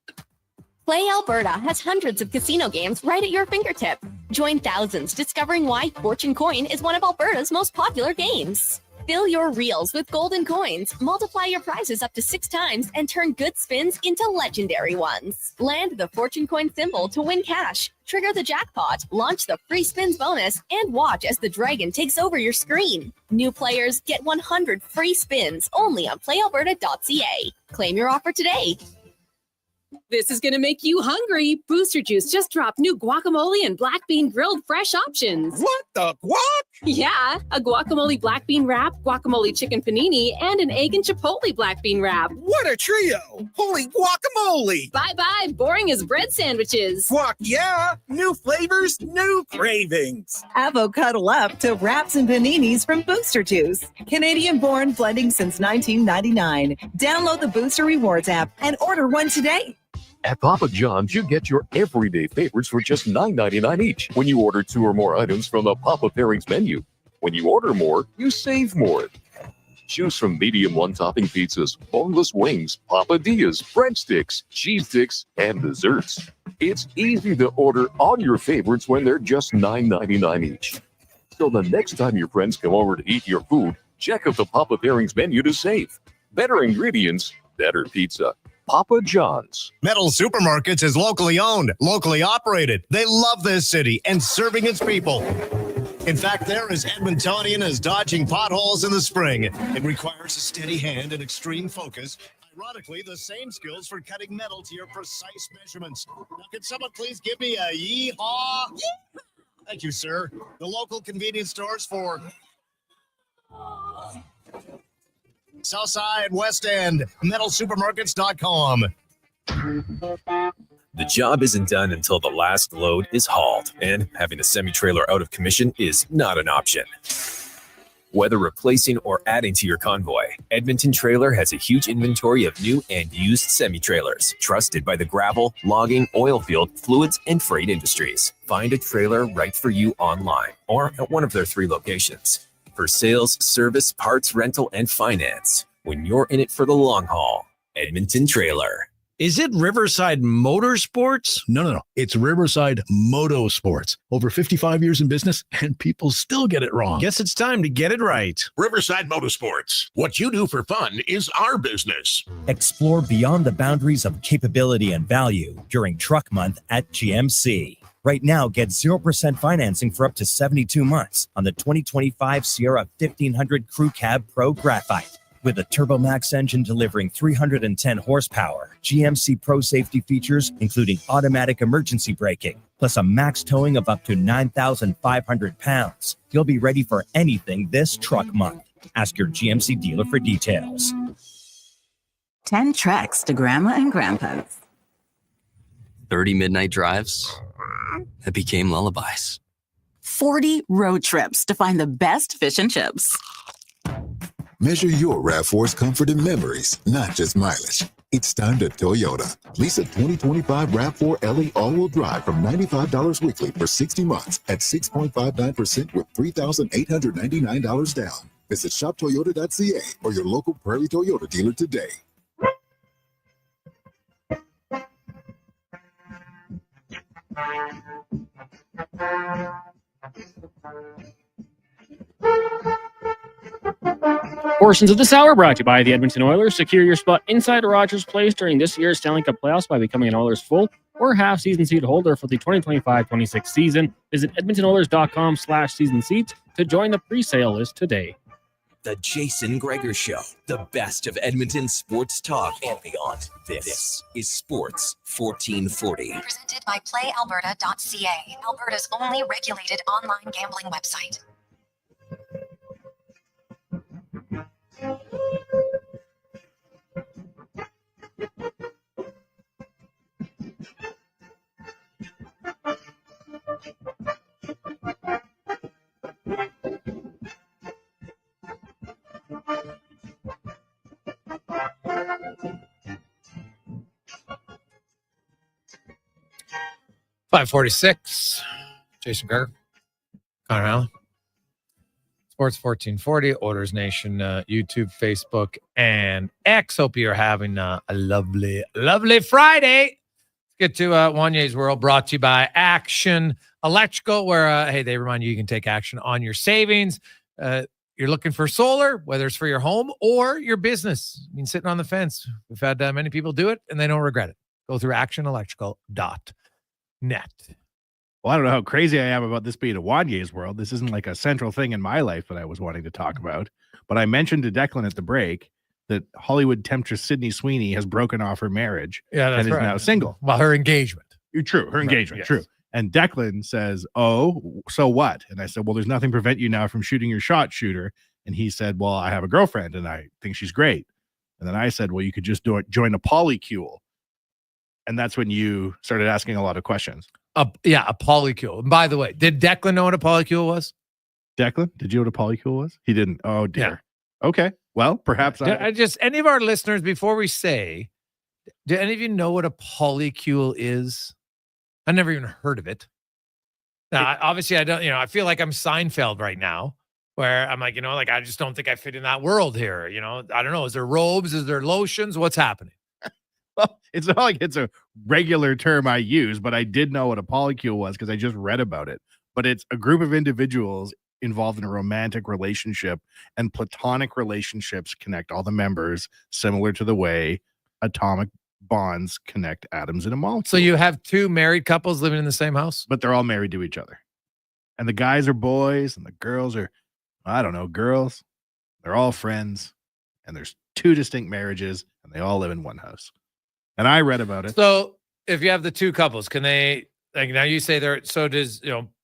[SPEAKER 1] Play Alberta has hundreds of casino games right at your fingertip. Join thousands discovering why Fortune Coin is one of Alberta's most popular games. Fill your reels with golden coins, multiply your prizes up to 6 times, and turn good spins into legendary ones. Land the Fortune Coin symbol to win cash, trigger the jackpot, launch the free spins bonus, and watch as the dragon takes over your screen. New players get 100 free spins only on playalberta.ca. Claim your offer today.
[SPEAKER 3] This is going to make you hungry. Booster Juice just dropped new guacamole and black bean grilled fresh options.
[SPEAKER 11] What the guac?
[SPEAKER 3] Yeah, a guacamole black bean wrap, guacamole chicken panini, and an egg and chipotle black bean wrap.
[SPEAKER 11] What a trio! Holy guacamole!
[SPEAKER 3] Bye-bye, boring as bread sandwiches.
[SPEAKER 11] Guac, yeah! New flavors, new cravings.
[SPEAKER 21] Avocado up to wraps and paninis from Booster Juice. Canadian-born, blending since 1999. Download the Booster Rewards app and order one today.
[SPEAKER 4] At Papa John's, you get your everyday favorites for just $9.99 each when you order 2 or more items from the Papa Pairings menu. When you order more, you save more. Choose from medium one-topping pizzas, boneless wings, papadillas, breadsticks, cheese sticks, and desserts. It's easy to order all your favorites when they're just $9.99 each. So the next time your friends come over to eat your food, check out the Papa Pairings menu to save. Better ingredients, better pizza. Papa John's.
[SPEAKER 7] Metal Supermarkets is locally owned, locally operated. They love this city and serving its people. In fact, they're as Edmontonian as dodging potholes in the spring. It requires a steady hand and extreme focus. Ironically, the same skills for cutting metal to your precise measurements. Now, can someone please give me a yee-haw? Thank you, sir. The local convenience stores for Southside, West End, metalsupermarkets.com.
[SPEAKER 9] The job isn't done until the last load is hauled, and having a semi-trailer out of commission is not an option. Whether replacing or adding to your convoy, Edmonton Trailer has a huge inventory of new and used semi-trailers, trusted by the gravel, logging, oil field, fluids, and freight industries. Find a trailer right for you online or at one of their 3 locations. For sales, service, parts, rental, and finance. When you're in it for the long haul, Edmonton Trailer.
[SPEAKER 7] Is it Riverside Motorsports? No. It's Riverside Motorsports. Over 55 years in business, and people still get it wrong. Guess it's time to get it right.
[SPEAKER 10] Riverside Motorsports. What you do for fun is our business.
[SPEAKER 26] Explore beyond the boundaries of capability and value during Truck Month at GMC. Right now, get 0% financing for up to 72 months on the 2025 Sierra 1500 Crew Cab Pro Graphite. With a TurboMax engine delivering 310 horsepower, GMC Pro safety features including automatic emergency braking, plus a max towing of up to 9,500 pounds. You'll be ready for anything this Truck Month. Ask your GMC dealer for details.
[SPEAKER 17] 10 treks to Grandma and Grandpa's.
[SPEAKER 16] 30 midnight drives that became lullabies.
[SPEAKER 17] 40 road trips to find the best fish and chips.
[SPEAKER 18] Measure your RAV4's comfort and memories, not just mileage. It's time to Toyota. Lease a 2025 RAV4 LE all-wheel drive from $95 weekly for 60 months at 6.59% with $3,899 down. Visit shoptoyota.ca or your local Prairie Toyota dealer today.
[SPEAKER 12] Portions of this hour brought to you by the Edmonton Oilers. Secure your spot inside Rogers Place during this year's Stanley Cup playoffs by becoming an Oilers full or half season seat holder for the 2025-26 season. Visit edmontonoilers.com/season seats to join the pre-sale list today.
[SPEAKER 13] The Jason Gregor Show, the best of Edmonton sports talk and beyond. This is Sports 1440.
[SPEAKER 14] Presented by PlayAlberta.ca, Alberta's only regulated online gambling website.
[SPEAKER 2] .546. Jason Gregor, Connor Halley. Sports 1440, Orders Nation, YouTube, Facebook, and X. Hope you're having a lovely, lovely Friday. Let's get to Wanye's World, brought to you by Action Electrical, where, hey, they remind you can take action on your savings. You're looking for solar, whether it's for your home or your business. You've been sitting on the fence. We've had many people do it, and they don't regret it. Go through actionelectrical.net.
[SPEAKER 6] Well, I don't know how crazy I am about this being a Wanye's World. This isn't like a central thing in my life that I was wanting to talk about. But I mentioned to Declan at the break that Hollywood temptress Sydney Sweeney has broken off her marriage and is now single.
[SPEAKER 2] Well, her engagement.
[SPEAKER 6] True, her engagement,
[SPEAKER 2] yes.
[SPEAKER 6] true. And Declan says, oh, so what? And I said, well, there's nothing prevent you now from shooting your shot, shooter. And he said, well, I have a girlfriend and I think she's great. And then I said, well, you could just join a polycule. And that's when you started asking a lot of questions.
[SPEAKER 2] Yeah, a polycule. And by the way, did Declan know what a polycule was?
[SPEAKER 6] Declan, did you know what a polycule was? He didn't. Oh, dear. Yeah. Okay. Well, perhaps
[SPEAKER 2] I just, any of our listeners, before we say, do any of you know what a polycule is? I never even heard of it. Now, obviously, I don't, I feel like I'm Seinfeld right now, where I'm like, I just don't think I fit in that world here. I don't know. Is there robes? Is there lotions? What's happening?
[SPEAKER 6] Well, it's not like it's a regular term I use, but I did know what a polycule was because I just read about it. But it's a group of individuals involved in a romantic relationship, and platonic relationships connect all the members, similar to the way atomic bonds connect atoms in a molecule.
[SPEAKER 2] So you have two married couples living in the same house?
[SPEAKER 6] But they're all married to each other. And the guys are boys and the girls are, I don't know, girls. They're all friends. And there's two distinct marriages and they all live in one house. And I read about it.
[SPEAKER 2] So if you have the two couples, can they, like now you say there, so does,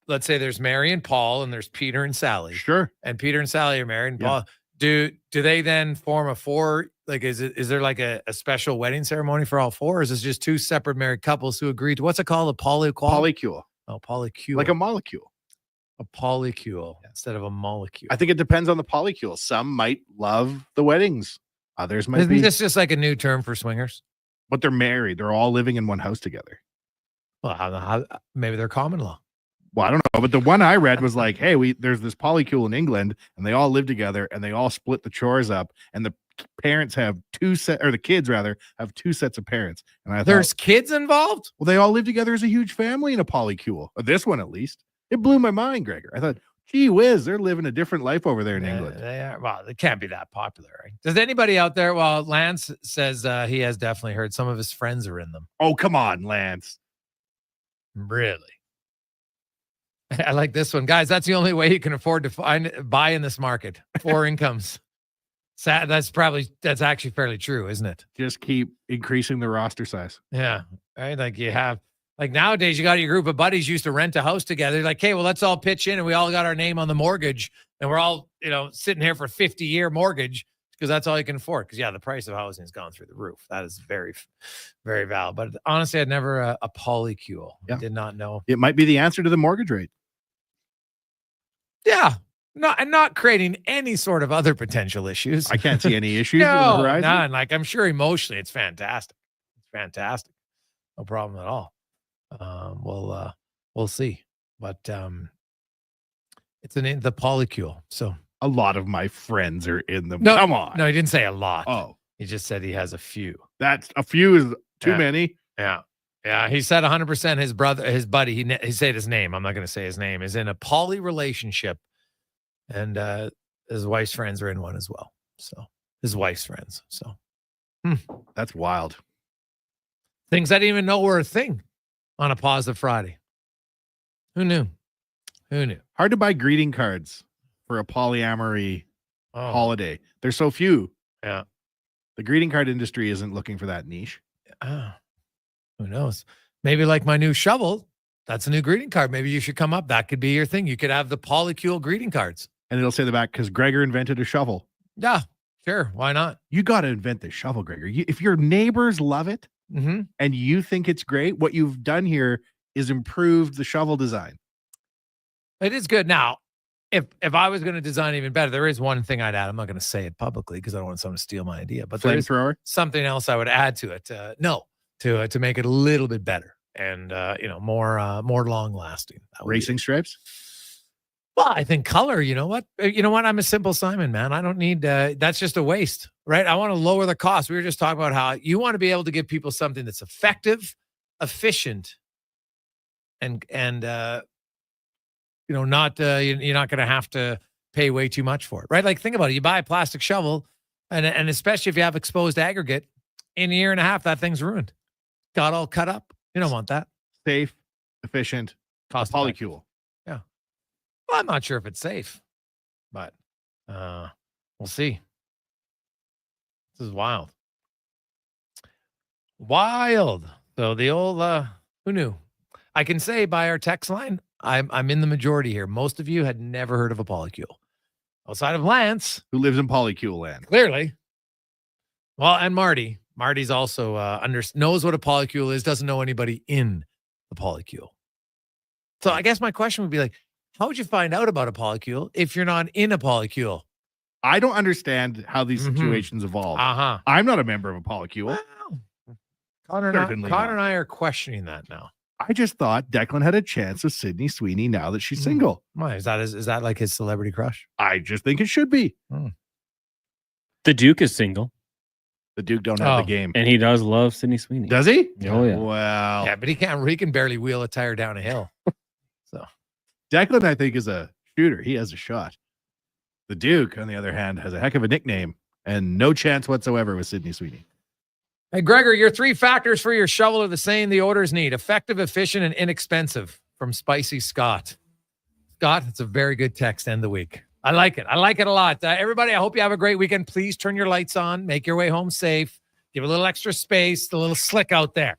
[SPEAKER 2] let's say there's Mary and Paul and there's Peter and Sally.
[SPEAKER 6] Sure.
[SPEAKER 2] And Peter and Sally are married and Paul. Do they then form a four? Like, is there like a special wedding ceremony for all four? Or is this just two separate married couples who agreed to, what's it called? A
[SPEAKER 6] polycule.
[SPEAKER 2] Oh, polycule.
[SPEAKER 6] Like a molecule.
[SPEAKER 2] A polycule instead of a molecule.
[SPEAKER 6] I think it depends on the polycule. Some might love the weddings. Others might be.
[SPEAKER 2] Isn't this just like a new term for swingers?
[SPEAKER 6] But they're married. They're all living in one house together.
[SPEAKER 2] Well, maybe they're common law.
[SPEAKER 6] Well, I don't know. But the one I read was like, hey, there's this polycule in England and they all live together and they all split the chores up. And the parents have the kids rather have two sets of parents. And
[SPEAKER 2] there's kids involved?
[SPEAKER 6] Well, they all live together as a huge family in a polycule. Or this one, at least. It blew my mind, Gregor. I thought, gee whiz, they're living a different life over there in England.
[SPEAKER 2] They are. Well, they can't be that popular, right? Does anybody out there? Well, Lance says he has definitely heard some of his friends are in them.
[SPEAKER 6] Oh, come on, Lance.
[SPEAKER 2] Really? I like this one. Guys, that's the only way you can afford to buy in this market. 4 incomes. Sad. That's actually fairly true, isn't it?
[SPEAKER 6] Just keep increasing the roster size.
[SPEAKER 2] Yeah. Right. Like you have, like nowadays you got your group of buddies used to rent a house together. Like, hey, well, let's all pitch in and we all got our name on the mortgage and we're all, sitting here for a 50-year mortgage because that's all you can afford. Because the price of housing has gone through the roof. That is very, very valid. But honestly, I'd never a polycule. I did not know.
[SPEAKER 6] It might be the answer to the mortgage rate.
[SPEAKER 2] Yeah. Not creating any sort of other potential issues.
[SPEAKER 6] I can't see any issues.
[SPEAKER 2] No, none. Like I'm sure emotionally it's fantastic. It's fantastic. No problem at all. We'll see. But it's the polycule. So
[SPEAKER 6] a lot of my friends are in them.
[SPEAKER 2] No,
[SPEAKER 6] come on.
[SPEAKER 2] No, he didn't say a lot.
[SPEAKER 6] Oh.
[SPEAKER 2] He just said he has a few.
[SPEAKER 6] That's a few is too many.
[SPEAKER 2] Yeah. Yeah, he said 100% his buddy, he said his name. I'm not going to say his name, is in a poly relationship. And his wife's friends are in one as well. So his wife's friends. So
[SPEAKER 6] That's wild.
[SPEAKER 2] Things I didn't even know were a thing on a Positive Friday. Who knew?
[SPEAKER 6] Hard to buy greeting cards for a polyamory holiday. There's so few.
[SPEAKER 2] Yeah.
[SPEAKER 6] The greeting card industry isn't looking for that niche.
[SPEAKER 2] Who knows? Maybe like my new shovel. That's a new greeting card. Maybe you should come up. That could be your thing. You could have the polycule greeting cards.
[SPEAKER 6] And it'll say in the back, because Gregor invented a shovel.
[SPEAKER 2] Yeah, sure. Why not?
[SPEAKER 6] You got to invent the shovel, Gregor. If your neighbors love it and you think it's great, what you've done here is improved the shovel design.
[SPEAKER 2] It is good. Now, if I was going to design even better, there is one thing I'd add. I'm not going to say it publicly because I don't want someone to steal my idea. But there's something else I would add to it. To make it a little bit better and more long lasting.
[SPEAKER 6] Racing stripes.
[SPEAKER 2] Well, I think color. You know what? I'm a simple Simon, man. I don't need. That's just a waste, right? I want to lower the cost. We were just talking about how you want to be able to give people something that's effective, efficient, and not you're not going to have to pay way too much for it, right? Like think about it. You buy a plastic shovel, and especially if you have exposed aggregate, in a year and a half, that thing's ruined. Got all cut up. You don't want that.
[SPEAKER 6] Safe, efficient,
[SPEAKER 2] cost
[SPEAKER 6] polycule.
[SPEAKER 2] Yeah. Well, I'm not sure if it's safe, but we'll see. This is wild. Wild. So the old who knew? I can say by our text line, I'm in the majority here. Most of you had never heard of a polycule. Outside of Lance,
[SPEAKER 6] who lives in polycule land.
[SPEAKER 2] Clearly. Well, and Marty's also knows what a polycule is, doesn't know anybody in the polycule. So I guess my question would be like, how would you find out about a polycule if you're not in a polycule?
[SPEAKER 6] I don't understand how these situations evolve. I'm not a member of a polycule.
[SPEAKER 2] Well, Connor and I are questioning that now.
[SPEAKER 6] I just thought Declan had a chance with Sydney Sweeney now that she's single.
[SPEAKER 2] Why? Is that like his celebrity crush?
[SPEAKER 6] I just think it should be.
[SPEAKER 12] The Duke is single.
[SPEAKER 6] The Duke don't have the game.
[SPEAKER 12] And he does love Sydney Sweeney.
[SPEAKER 6] Does he?
[SPEAKER 12] Oh, yeah.
[SPEAKER 6] Well.
[SPEAKER 2] Yeah, but he can barely wheel a tire down a hill. So
[SPEAKER 6] Declan, I think, is a shooter. He has a shot. The Duke, on the other hand, has a heck of a nickname and no chance whatsoever with Sydney Sweeney.
[SPEAKER 2] Hey, Gregor, your 3 factors for your shovel are the same the orders need. Effective, efficient, and inexpensive from Spicy Scott. Scott, it's a very good text to end the week. I like it. I like it a lot. Everybody, I hope you have a great weekend. Please turn your lights on. Make your way home safe. Give a little extra space. A little slick out there.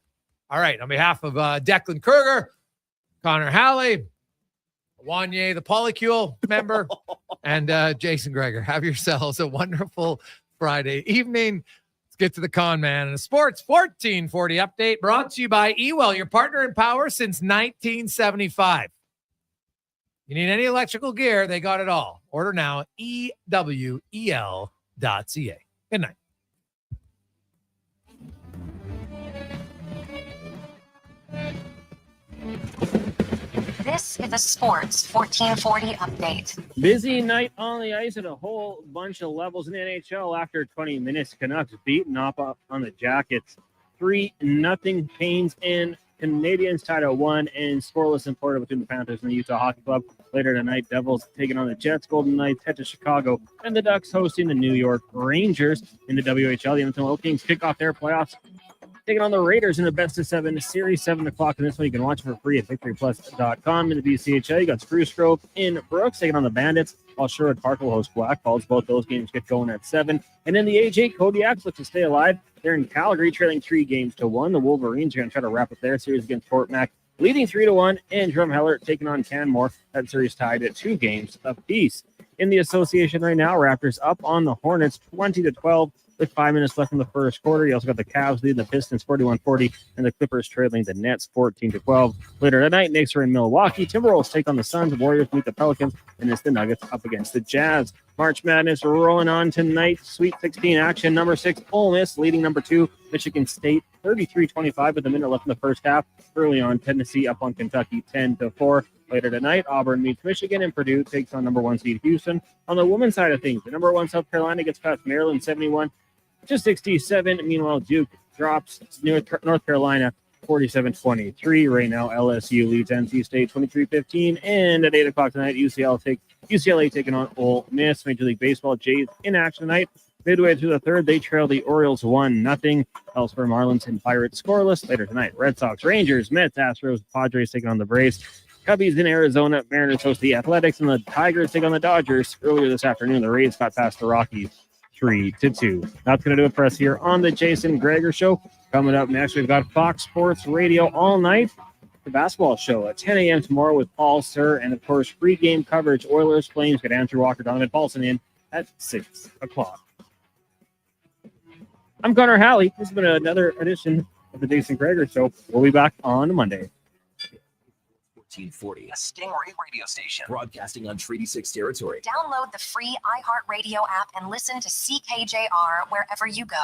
[SPEAKER 2] All right. On behalf of Declan Kruger, Connor Halley, Wanye, the Polycule member, and Jason Gregor, have yourselves a wonderful Friday evening. Let's get to the con man and a sports 1440 update brought to you by Ewell, your partner in power since 1975. You need any electrical gear, they got it all. Order now at ewel.ca. Good night.
[SPEAKER 14] This is a Sports 1440 update.
[SPEAKER 12] Busy night on the ice at a whole bunch of levels in the NHL. After 20 minutes, Canucks beaten up on the Jackets. 3-0. Canes and Canadians tied at 1 and scoreless in Florida between the Panthers and the Utah Hockey Club. Later tonight, Devils taking on the Jets. Golden Knights head to Chicago, and the Ducks hosting the New York Rangers in the WHL. The Edmonton Oil Kings kick off their playoffs, taking on the Raiders in a best-of-7 series, 7 o'clock. And this one you can watch for free at victoryplus.com. In the BCHL, you got Spruce Grove in Brooks taking on the Bandits, while Sherwood Park will host Black Falls. Both those games get going at 7. And in the AJ, Kodiaks look to stay alive. They're in Calgary, trailing 3-1. The Wolverines are going to try to wrap up their series against Fort Mac, leading 3-1. And Drumheller taking on Canmore. That series tied at 2 games apiece. In the association right now, Raptors up on the Hornets, 20-12. With 5 minutes left in the first quarter. You also got the Cavs leading the Pistons 41-40 and the Clippers trailing the Nets 14-12. Later tonight, Knicks are in Milwaukee. Timberwolves take on the Suns. Warriors meet the Pelicans, and it's the Nuggets up against the Jazz. March Madness rolling on tonight. Sweet 16 action. Number 6, Ole Miss leading number 2, Michigan State 33-25 with a minute left in the first half. Early on, Tennessee up on Kentucky 10-4. Later tonight, Auburn meets Michigan, and Purdue takes on number 1 seed Houston. On the women's side of things, the number 1 South Carolina gets past Maryland 71-67. Meanwhile, Duke drops North Carolina 47-23 right now. LSU leads NC State 23-15. And at 8 o'clock tonight, UCLA taking on Ole Miss. Major League Baseball, Jays in action tonight. Midway through the third, they trail the Orioles 1-0. Elsewhere, Marlins and Pirates scoreless. Later tonight, Red Sox, Rangers, Mets, Astros, Padres taking on the Braves. Cubbies in Arizona, Mariners host the Athletics, and the Tigers take on the Dodgers. Earlier this afternoon, the Rays got past the Rockies 3-2. That's going to do it for us here on the Jason Gregor Show. Coming up next, we've got Fox Sports Radio all night. The basketball show at 10 a.m. tomorrow with Paul Sir, and of course, pre-game coverage. Oilers, Flames, get Andrew Walker, Donovan Paulson in at 6 o'clock. I'm Connor Halley. This has been another edition of the Jason Gregor Show. We'll be back on Monday.
[SPEAKER 13] 1440, a Stingray radio station broadcasting on Treaty 6 territory.
[SPEAKER 14] Download the free iHeartRadio app and listen to CKJR wherever you go.